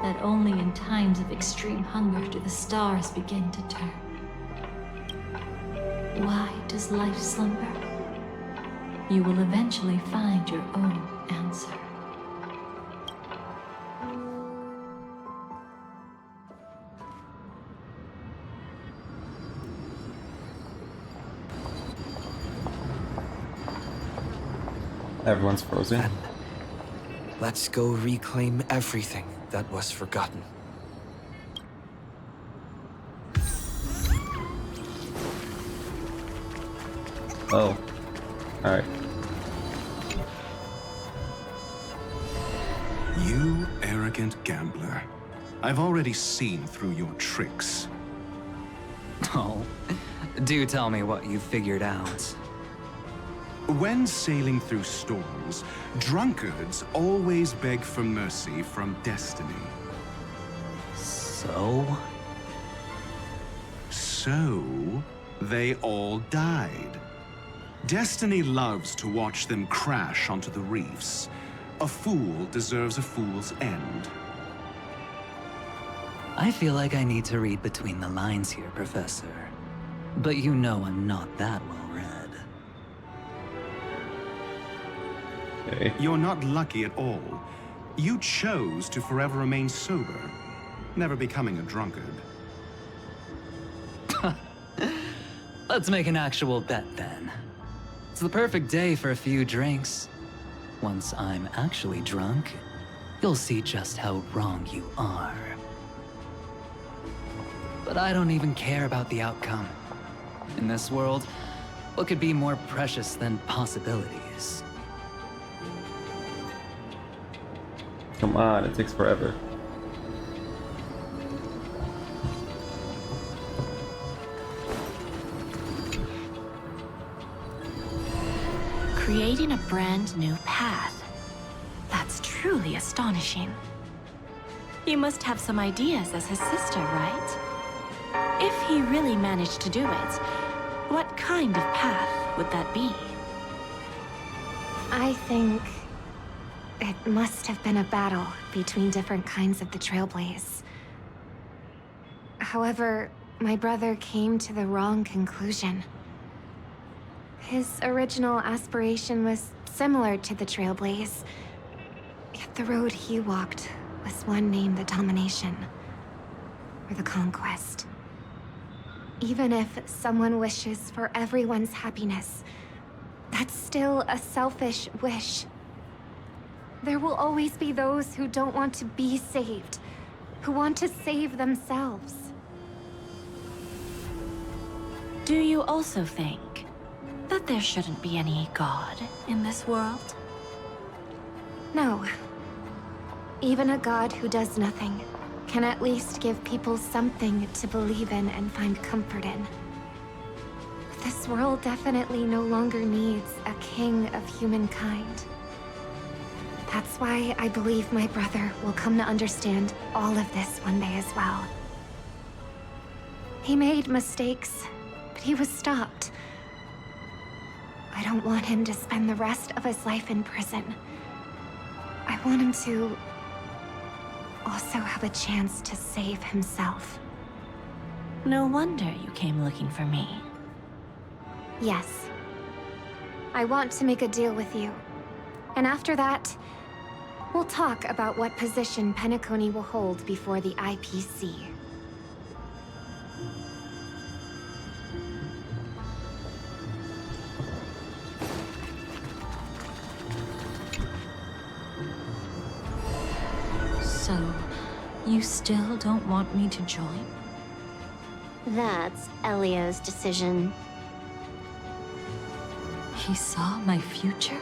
that only in times of extreme hunger do the stars begin to turn. Why does life slumber? You will eventually find your own answer. Everyone's frozen. Then, let's go reclaim everything that was forgotten. Oh. Alright. You arrogant gambler. I've already seen through your tricks. Oh, do tell me what you figured out. When sailing through storms, drunkards always beg for mercy from destiny. So? So, they all died. Destiny loves to watch them crash onto the reefs. A fool deserves a fool's end. I feel like I need to read between the lines here, Professor. But you know I'm not that well read. Okay. You're not lucky at all. You chose to forever remain sober, never becoming a drunkard. Let's make an actual bet then. It's the perfect day for a few drinks. Once I'm actually drunk, you'll see just how wrong you are. But I don't even care about the outcome. In this world, what could be more precious than possibilities? Come on, it takes forever. Creating a brand new path. That's truly astonishing. You must have some ideas as his sister, right? If he really managed to do it, what kind of path would that be? I think it must have been a battle between different kinds of the Trailblaze. However, my brother came to the wrong conclusion. His original aspiration was similar to the Trailblaze, yet the road he walked was one named the Domination, or the Conquest. Even if someone wishes for everyone's happiness, that's still a selfish wish. There will always be those who don't want to be saved, who want to save themselves. Do you also think that there shouldn't be any god in this world? No. Even a god who does nothing can at least give people something to believe in and find comfort in. This world definitely no longer needs a king of humankind. That's why I believe my brother will come to understand all of this one day as well. He made mistakes, but he was stopped. I don't want him to spend the rest of his life in prison. I want him to also have a chance to save himself. No wonder you came looking for me. Yes. I want to make a deal with you. And after that, we'll talk about what position Penacony will hold before the IPC. So, you still don't want me to join? That's Elio's decision. He saw my future?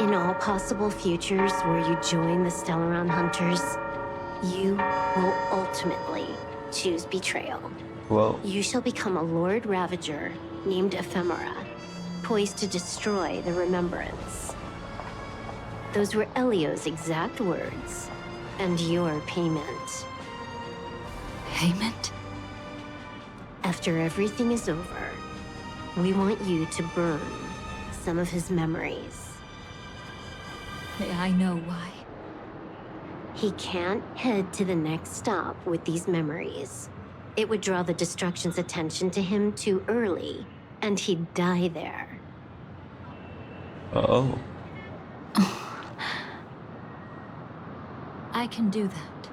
In all possible futures where you join the Stellaron Hunters, you will ultimately choose betrayal. Well, You shall become a Lord Ravager named Ephemera, poised to destroy the Remembrance. Those were Elio's exact words, and your payment. Payment? After everything is over, we want you to burn some of his memories. May I know why? He can't head to the next stop with these memories. It would draw the destruction's attention to him too early, and he'd die there. Oh. I can do that.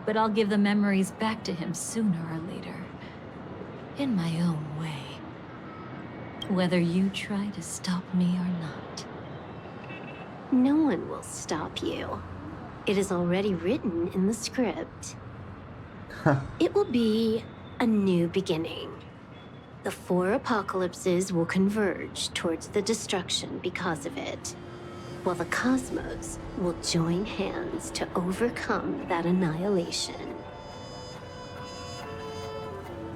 But I'll give the memories back to him sooner or later. In my own way. Whether you try to stop me or not. No one will stop you. It is already written in the script. It will be a new beginning. The 4 apocalypses will converge towards the destruction because of it, while the cosmos will join hands to overcome that annihilation.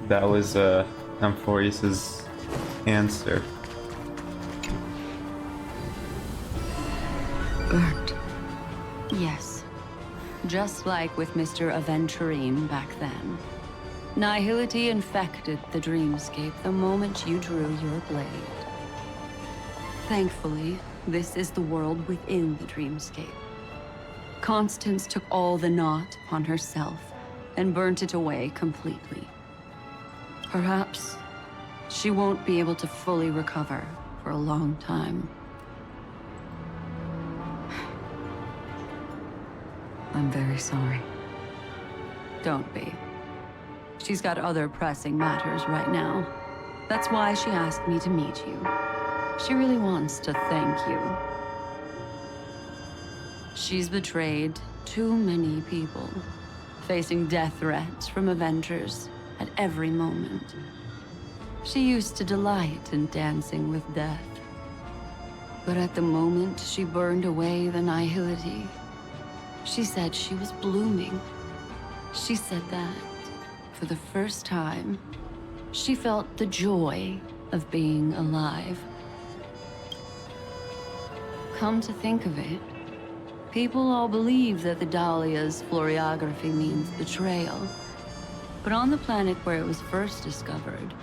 That was Amphorius's answer. Burnt. Yes. Just like with Mr. Aventurine back then. Nihility infected the dreamscape the moment you drew your blade. Thankfully, this is the world within the dreamscape. Constance took all the knot upon herself and burnt it away completely. Perhaps she won't be able to fully recover for a long time. I'm very sorry. Don't be. She's got other pressing matters right now. That's why she asked me to meet you. She really wants to thank you. She's betrayed too many people, facing death threats from Avengers at every moment. She used to delight in dancing with death. But at the moment she burned away the nihility, she said she was blooming. She said that, for the first time, she felt the joy of being alive. Come to think of it, people all believe that the Dahlia's floriography means betrayal. But on the planet where it was first discovered,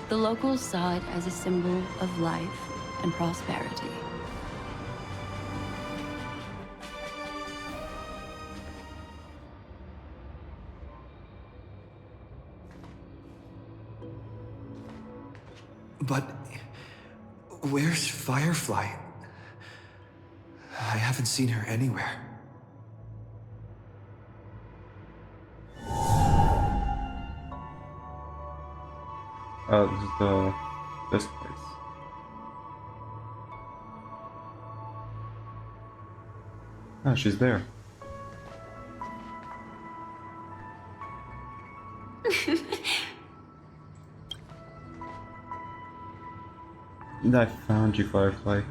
the locals saw it as a symbol of life and prosperity. But where's Firefly? I haven't seen her anywhere. Oh, this is this place. Oh, she's there. I found you, Firefly.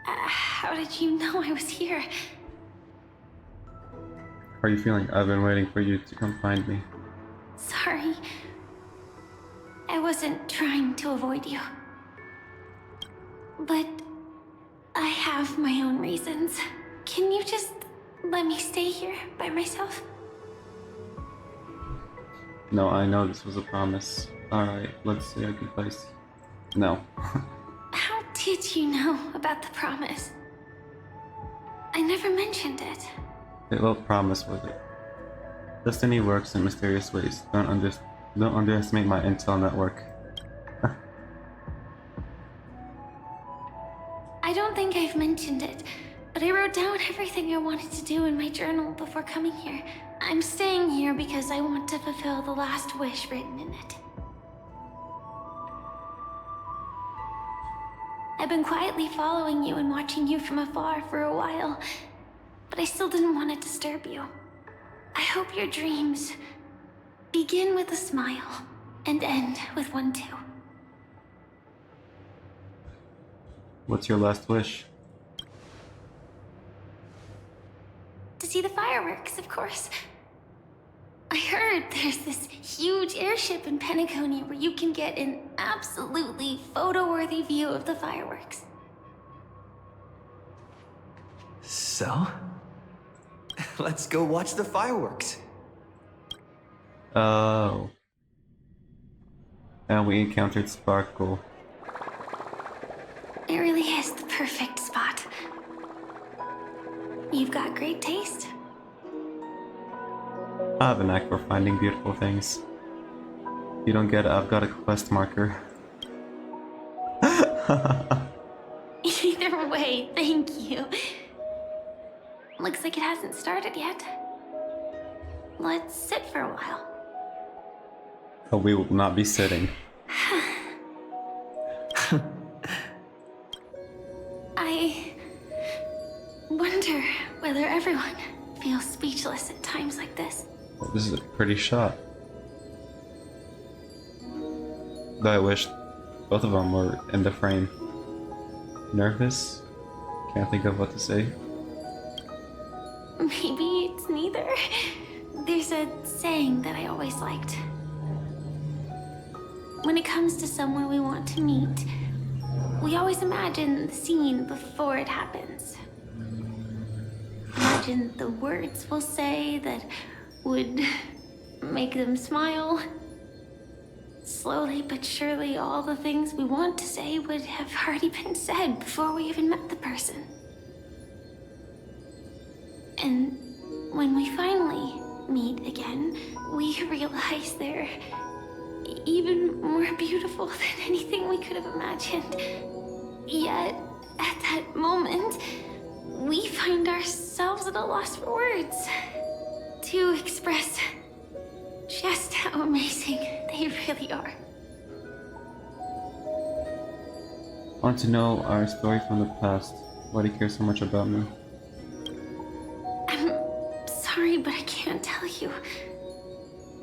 How did you know I was here? How are you feeling? I've been waiting for you to come find me. Sorry. I wasn't trying to avoid you. But I have my own reasons. Can you just let me stay here by myself? No, I know this was a promise. Alright, let's see a good place. No. How did you know about the promise? I never mentioned it. What promise was it? Destiny works in mysterious ways. Don't underestimate my intel network. I don't think I've mentioned it, but I wrote down everything I wanted to do in my journal before coming here. I'm staying here because I want to fulfill the last wish written in it. I've been quietly following you and watching you from afar for a while, but I still didn't want to disturb you. I hope your dreams begin with a smile and end with one too. What's your last wish? To see the fireworks, of course. I heard there's this huge airship in Penacony where you can get an absolutely photo-worthy view of the fireworks. So? Let's go watch the fireworks. Oh. And we encountered Sparkle. It really is the perfect spot. You've got great taste. I have a knack for finding beautiful things. You don't get it, I've got a quest marker. Either way, thank you. Looks like it hasn't started yet. Let's sit for a while. But we will not be sitting. I wonder whether everyone feels speechless at times like this. Well, this is a pretty shot. Though I wish both of them were in the frame. Nervous? Can't think of what to say. Maybe it's neither. There's a saying that I always liked. When it comes to someone we want to meet, we always imagine the scene before it happens. Imagine the words we'll say that would make them smile. Slowly but surely, all the things we want to say would have already been said before we even met the person. And when we finally meet again, we realize they're even more beautiful than anything we could have imagined. Yet, at that moment, we find ourselves at a loss for words to express just how amazing they really are. I want to know our story from the past. Why do you care so much about me? I'm sorry, but I can't tell you.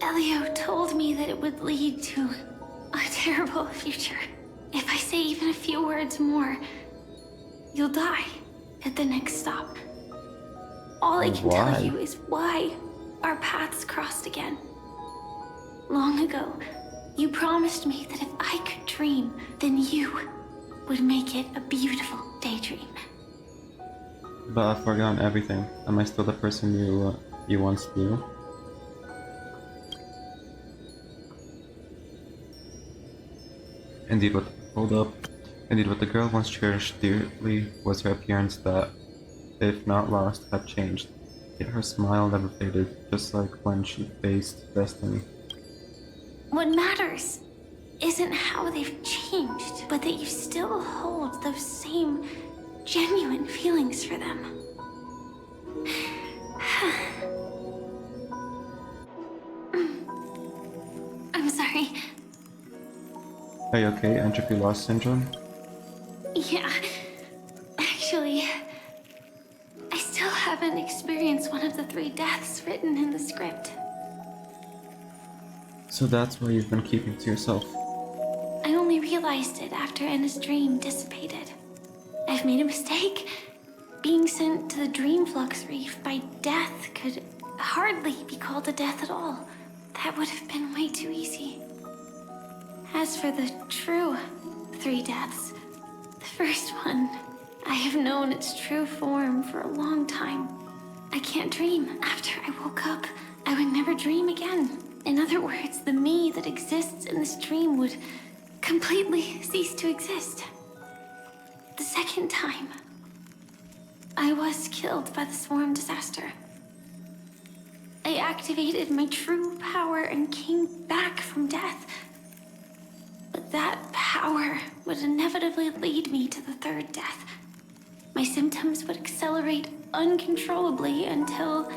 Elio told me that it would lead to a terrible future. If I say even a few words more, you'll die at the next stop. All I can tell you is why our paths crossed again. Long ago, you promised me that if I could dream, then you would make it a beautiful daydream. But I've forgotten everything. Am I still the person you once knew? Indeed, what the girl once cherished dearly was her appearance that, if not lost, had changed. Yet her smile never faded, just like when she faced destiny. What matters isn't how they've changed, but that you still hold those same genuine feelings for them. I'm sorry. Are you okay? Entropy loss syndrome? Yeah. Actually, I still haven't experienced one of the 3 deaths written in the script. So that's why you've been keeping it to yourself. I only realized it after Anna's dream dissipated. I've made a mistake. Being sent to the Dream Flux Reef by death could hardly be called a death at all. That would have been way too easy. As for the true 3 deaths, the first one, I have known its true form for a long time. I can't dream. After I woke up, I would never dream again. In other words, the me that exists in this dream would completely cease to exist. The second time, I was killed by the swarm disaster. I activated my true power and came back from death. But that power would inevitably lead me to the 3rd death. My symptoms would accelerate uncontrollably until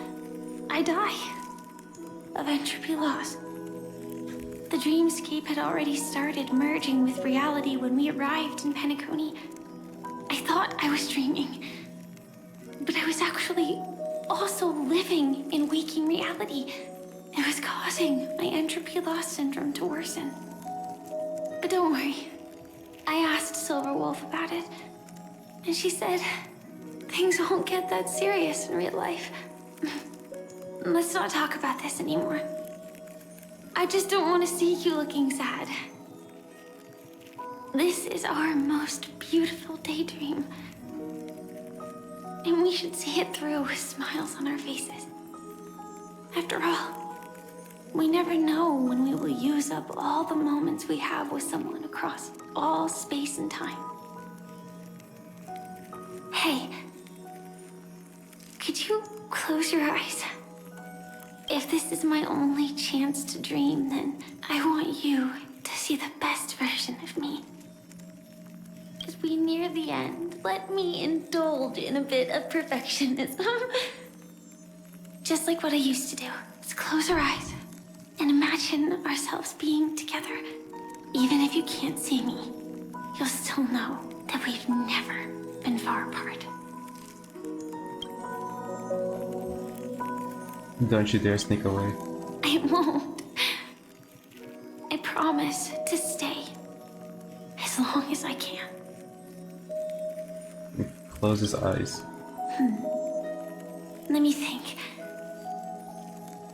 I die of entropy loss. The dreamscape had already started merging with reality when we arrived in Penacony. I thought I was dreaming, but I was actually also living in waking reality. It was causing my entropy loss syndrome to worsen. But don't worry. I asked Silver Wolf about it, and she said things won't get that serious in real life. Let's not talk about this anymore. I just don't want to see you looking sad. This is our most beautiful daydream, and we should see it through with smiles on our faces. After all, we never know when we will use up all the moments we have with someone across all space and time. Hey, could you close your eyes? if this is my only chance to dream, then I want you to see the best version of me. As we near the end, let me indulge in a bit of perfectionism. Just like what I used to do. Let's close our eyes and imagine ourselves being together. Even if you can't see me, you'll still know that we've never been far apart. Don't you dare sneak away. I won't. I promise to stay as long as I can. Close his eyes. Let me think.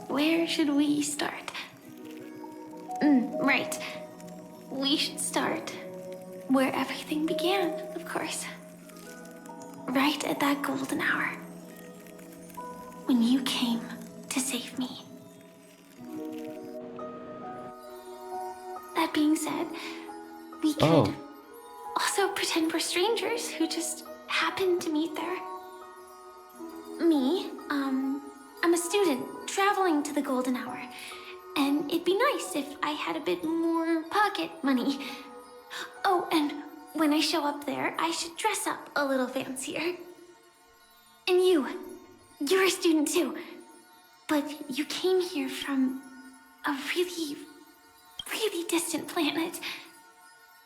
Where should we start? Right. We should start where everything began, of course. Right at that golden hour. When you came to save me. That being said, we could also pretend we're strangers who just happened to meet there. Me, I'm a student traveling to the golden hour, and it'd be nice if I had a bit more pocket money. Oh, and when I show up there, I should dress up a little fancier. And you're a student too, but you came here from a really, really distant planet,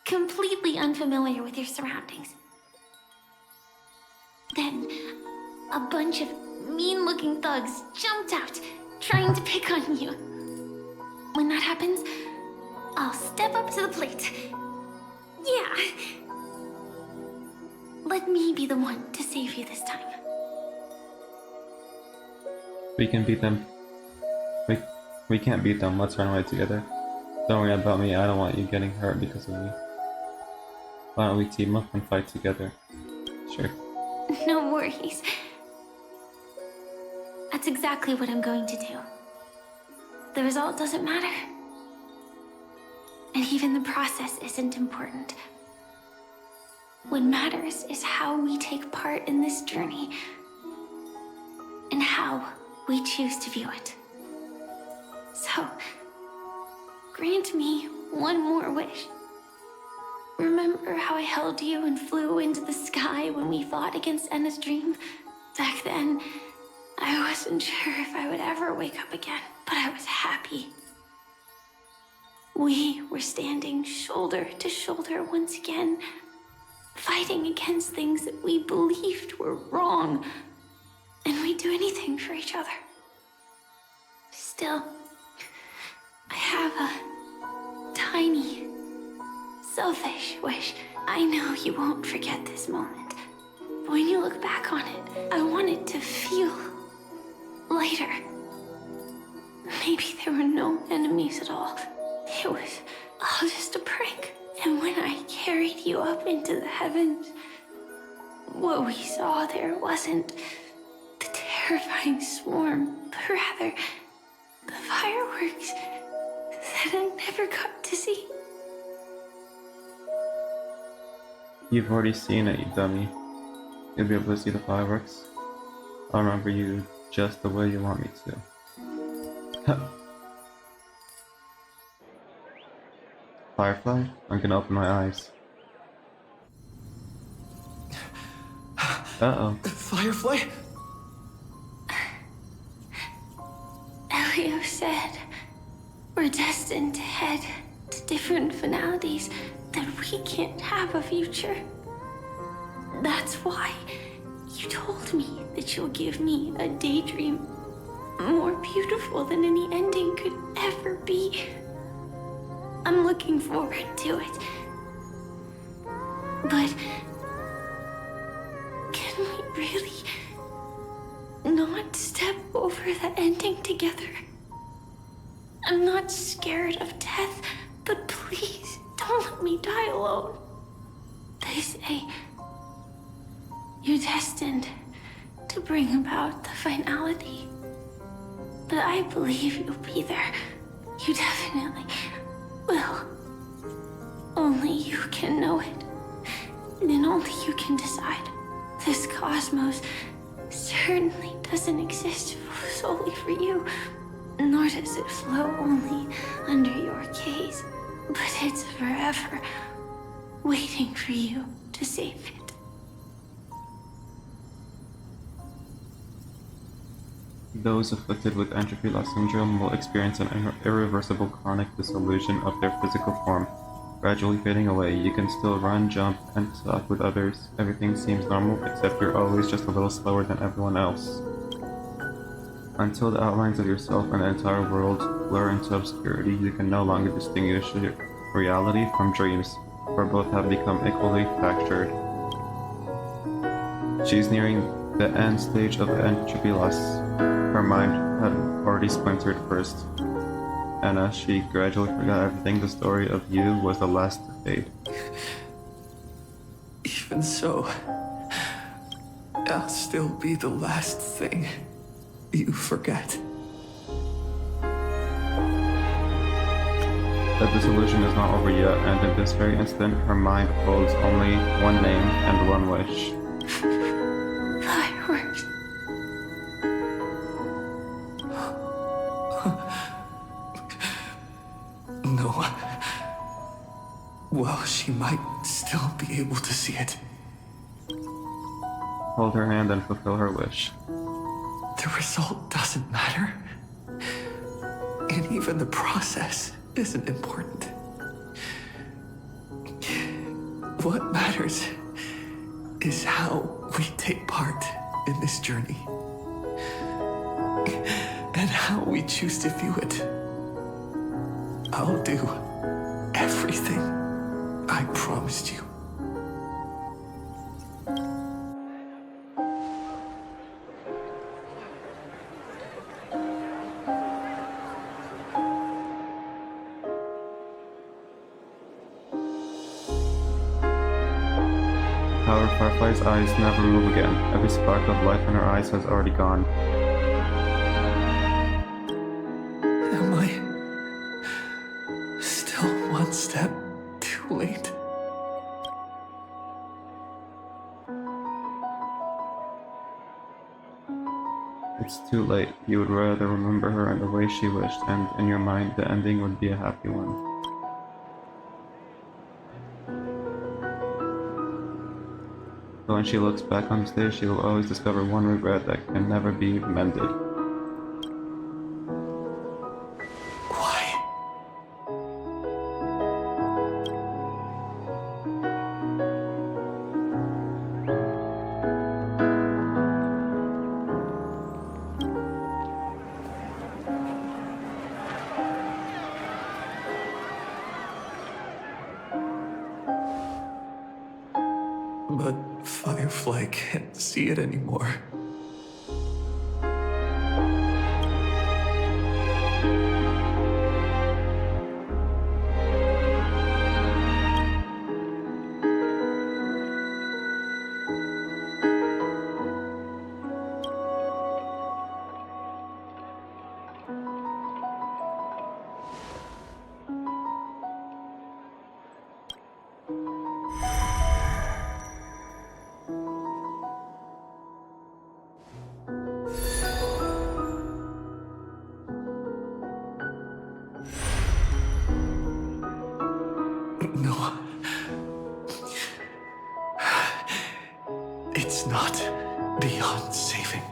completely unfamiliar with your surroundings. Then, a bunch of mean-looking thugs jumped out, trying to pick on you. When that happens, I'll step up to the plate. Yeah. Let me be the one to save you this time. We can beat them. We can't beat them. Let's run away together. Don't worry about me. I don't want you getting hurt because of me. Why don't we team up and fight together? Sure. No worries. That's exactly what I'm going to do. The result doesn't matter. And even the process isn't important. What matters is how we take part in this journey. And how we choose to view it. So, grant me one more wish. Remember how I held you and flew into the sky when we fought against Enna's dream? Back then, I wasn't sure if I would ever wake up again, but I was happy. We were standing shoulder to shoulder once again, fighting against things that we believed were wrong, and we'd do anything for each other. Still, I have a tiny, selfish wish. I know you won't forget this moment, but when you look back on it, I want it to feel lighter. Maybe there were no enemies at all. It was all just a prank. And when I carried you up into the heavens, what we saw there wasn't the terrifying swarm, but rather the fireworks that I never got to see. You've already seen it, you dummy. You'll be able to see the fireworks. I'll remember you just the way you want me to. Firefly? I'm gonna open my eyes. Uh-oh. Firefly? Elio said we're destined to head to different finalities, that we can't have a future. That's why you told me that you'll give me a daydream more beautiful than any ending could ever be. I'm looking forward to it. But can we really not step over the ending together? I'm not scared of death, but please don't let me die alone. They say you're destined to bring about the finality. But I believe you'll be there. You definitely will. Only you can know it. And only you can decide. This cosmos certainly doesn't exist solely for you. nor does it flow only under your gaze, but it's forever waiting for you to save it. Those afflicted with entropy loss syndrome will experience an irreversible chronic dissolution of their physical form, gradually fading away. You can still run, jump, and talk with others. Everything seems normal, except you're always just a little slower than everyone else. Until the outlines of yourself and the entire world blur into obscurity, you can no longer distinguish reality from dreams, for both have become equally fractured. She's nearing the end stage of entropy loss. Her mind had already splintered first, and as she gradually forgot everything, the story of you was the last to fade. Even so, I'll still be the last thing you forget. The dissolution is not over yet, and in this very instant, her mind holds only one name and one wish. Fireworks. No. Well, she might still be able to see it. Hold her hand and fulfill her wish. The result doesn't matter. And even the process isn't important. What matters is how we take part in this journey. And how we choose to view it. I'll do everything I promised you. However, Firefly's eyes never move again. Every spark of life in her eyes has already gone. Am I still one step too late? It's too late. You would rather remember her in the way she wished, and in your mind, the ending would be a happy one. But when she looks back on the stage, she will always discover one regret that can never be mended. But Firefly can't see it anymore. No. It's not beyond saving.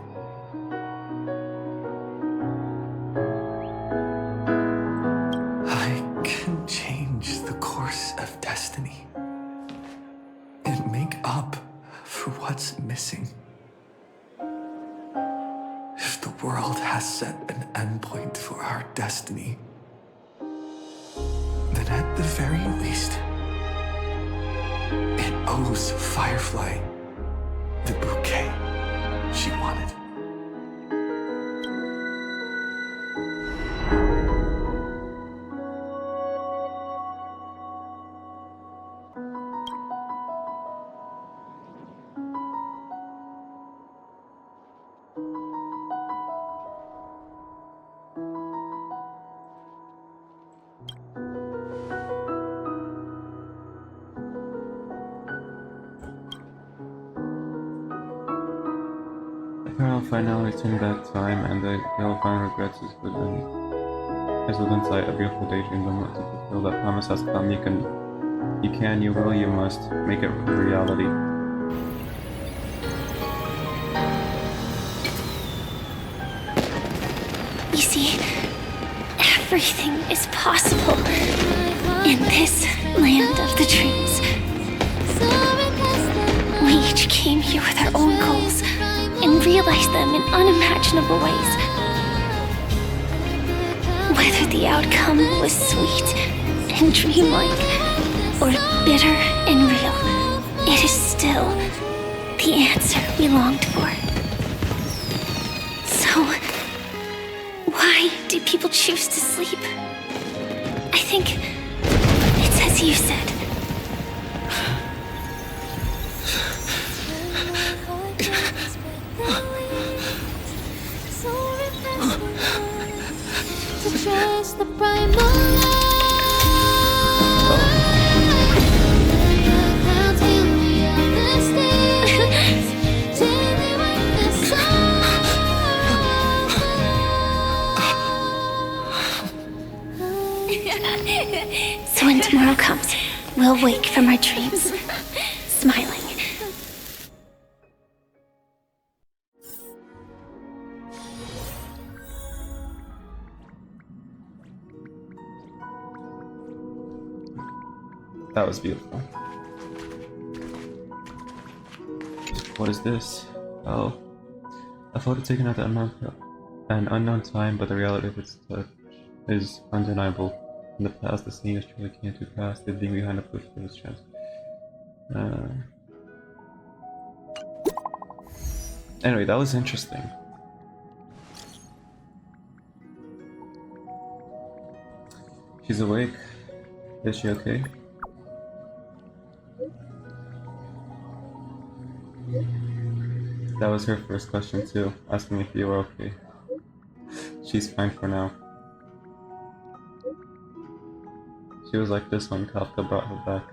I can change the course of destiny and make up for what's missing. If the world has set an endpoint for our destiny, then at the very least, it owes Firefly the bouquet she wanted. The Firefly now return back time, and the Firefly regrets his good end. As with insight, a beautiful daydream, don't want to fulfill that promise has come. You will, you must make it a reality. You see, everything is possible in this land of the dreams. We each came here with our own goals and realized them in unimaginable ways. Whether the outcome was sweet and dreamlike or bitter and real, it is still the answer we longed for. So, why do people choose to sleep? I think it's as you said. Trust the primal So when tomorrow comes, we'll wake from our dreams, smiling. That was beautiful. What is this? Oh, a photo taken at an unknown time, but the reality of its touch is undeniable. In the past, the scene is truly came to pass, leaving behind a proof of its chance. Anyway, that was interesting. She's awake. Is she okay? That was her first question too, asking if you were okay. She's fine for now. She was like this when Kafka brought her back.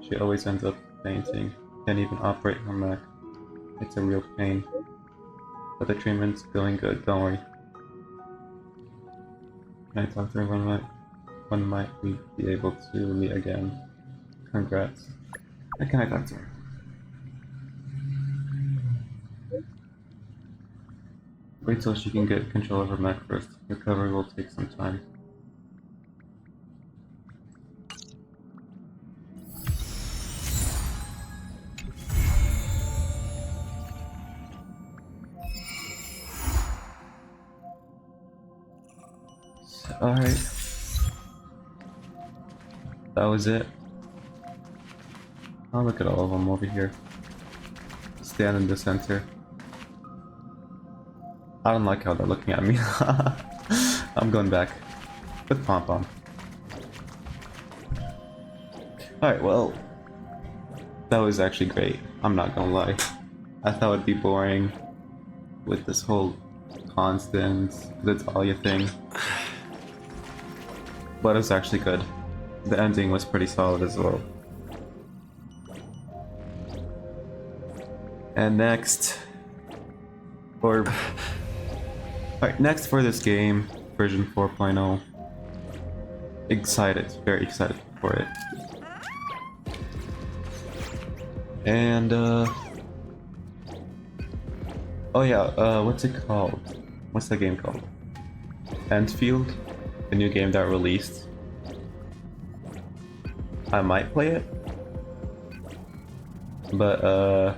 She always ends up fainting, can't even operate her mech. It's a real pain. But the treatment's going good, don't worry. Can I talk to her? When might we be able to meet again? Congrats. When can I talk to her? Wait till she can get control of her mech first. Recovery will take some time. Alright. That was it. Oh, look at all of them over here. Stand in the center. I don't like how they're looking at me. I'm going back with Pom Pom. Alright, well, that was actually great. I'm not gonna lie. I thought it'd be boring with this whole constant, the Dahlia thing. But it was actually good. The ending was pretty solid as well. And next, Alright, next for this game, version 4.0. Excited, very excited for it. And, oh yeah, what's it called? What's the game called? Enfield? The new game that released. I might play it. But,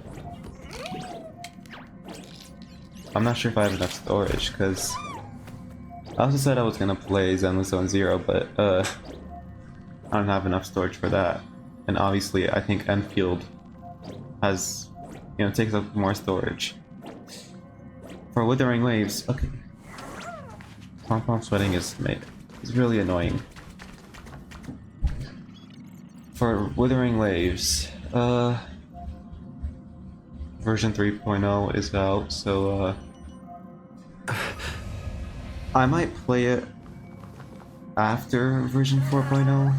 I'm not sure if I have enough storage, because I also said I was gonna play Zenless Zone Zero, but I don't have enough storage for that. And obviously, I think Enfield has, takes up more storage. For Withering Waves, okay. Pom Pom sweating is really annoying. For Withering Waves, version 3.0 is out, so I might play it after version 4.0.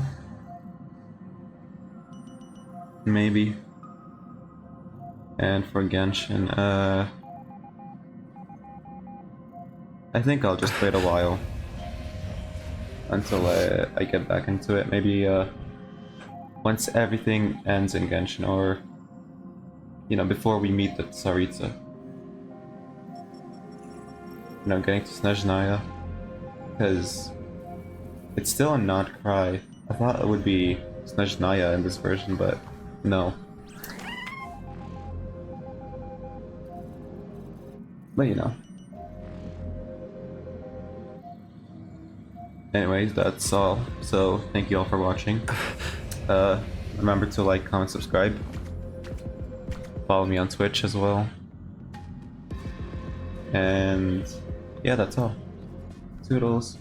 Maybe. And for Genshin, I think I'll just wait a while. until I get back into it. Maybe once everything ends in Genshin, or you know, before we meet the Tsaritsa. You know, getting to Snezhnaya, because it's still a not cry. I thought it would be Snezhnaya in this version, but no. But you know. Anyways, that's all. So thank you all for watching. Remember to like, comment, subscribe. Follow me on Twitch as well. And yeah, that's all. Toodles.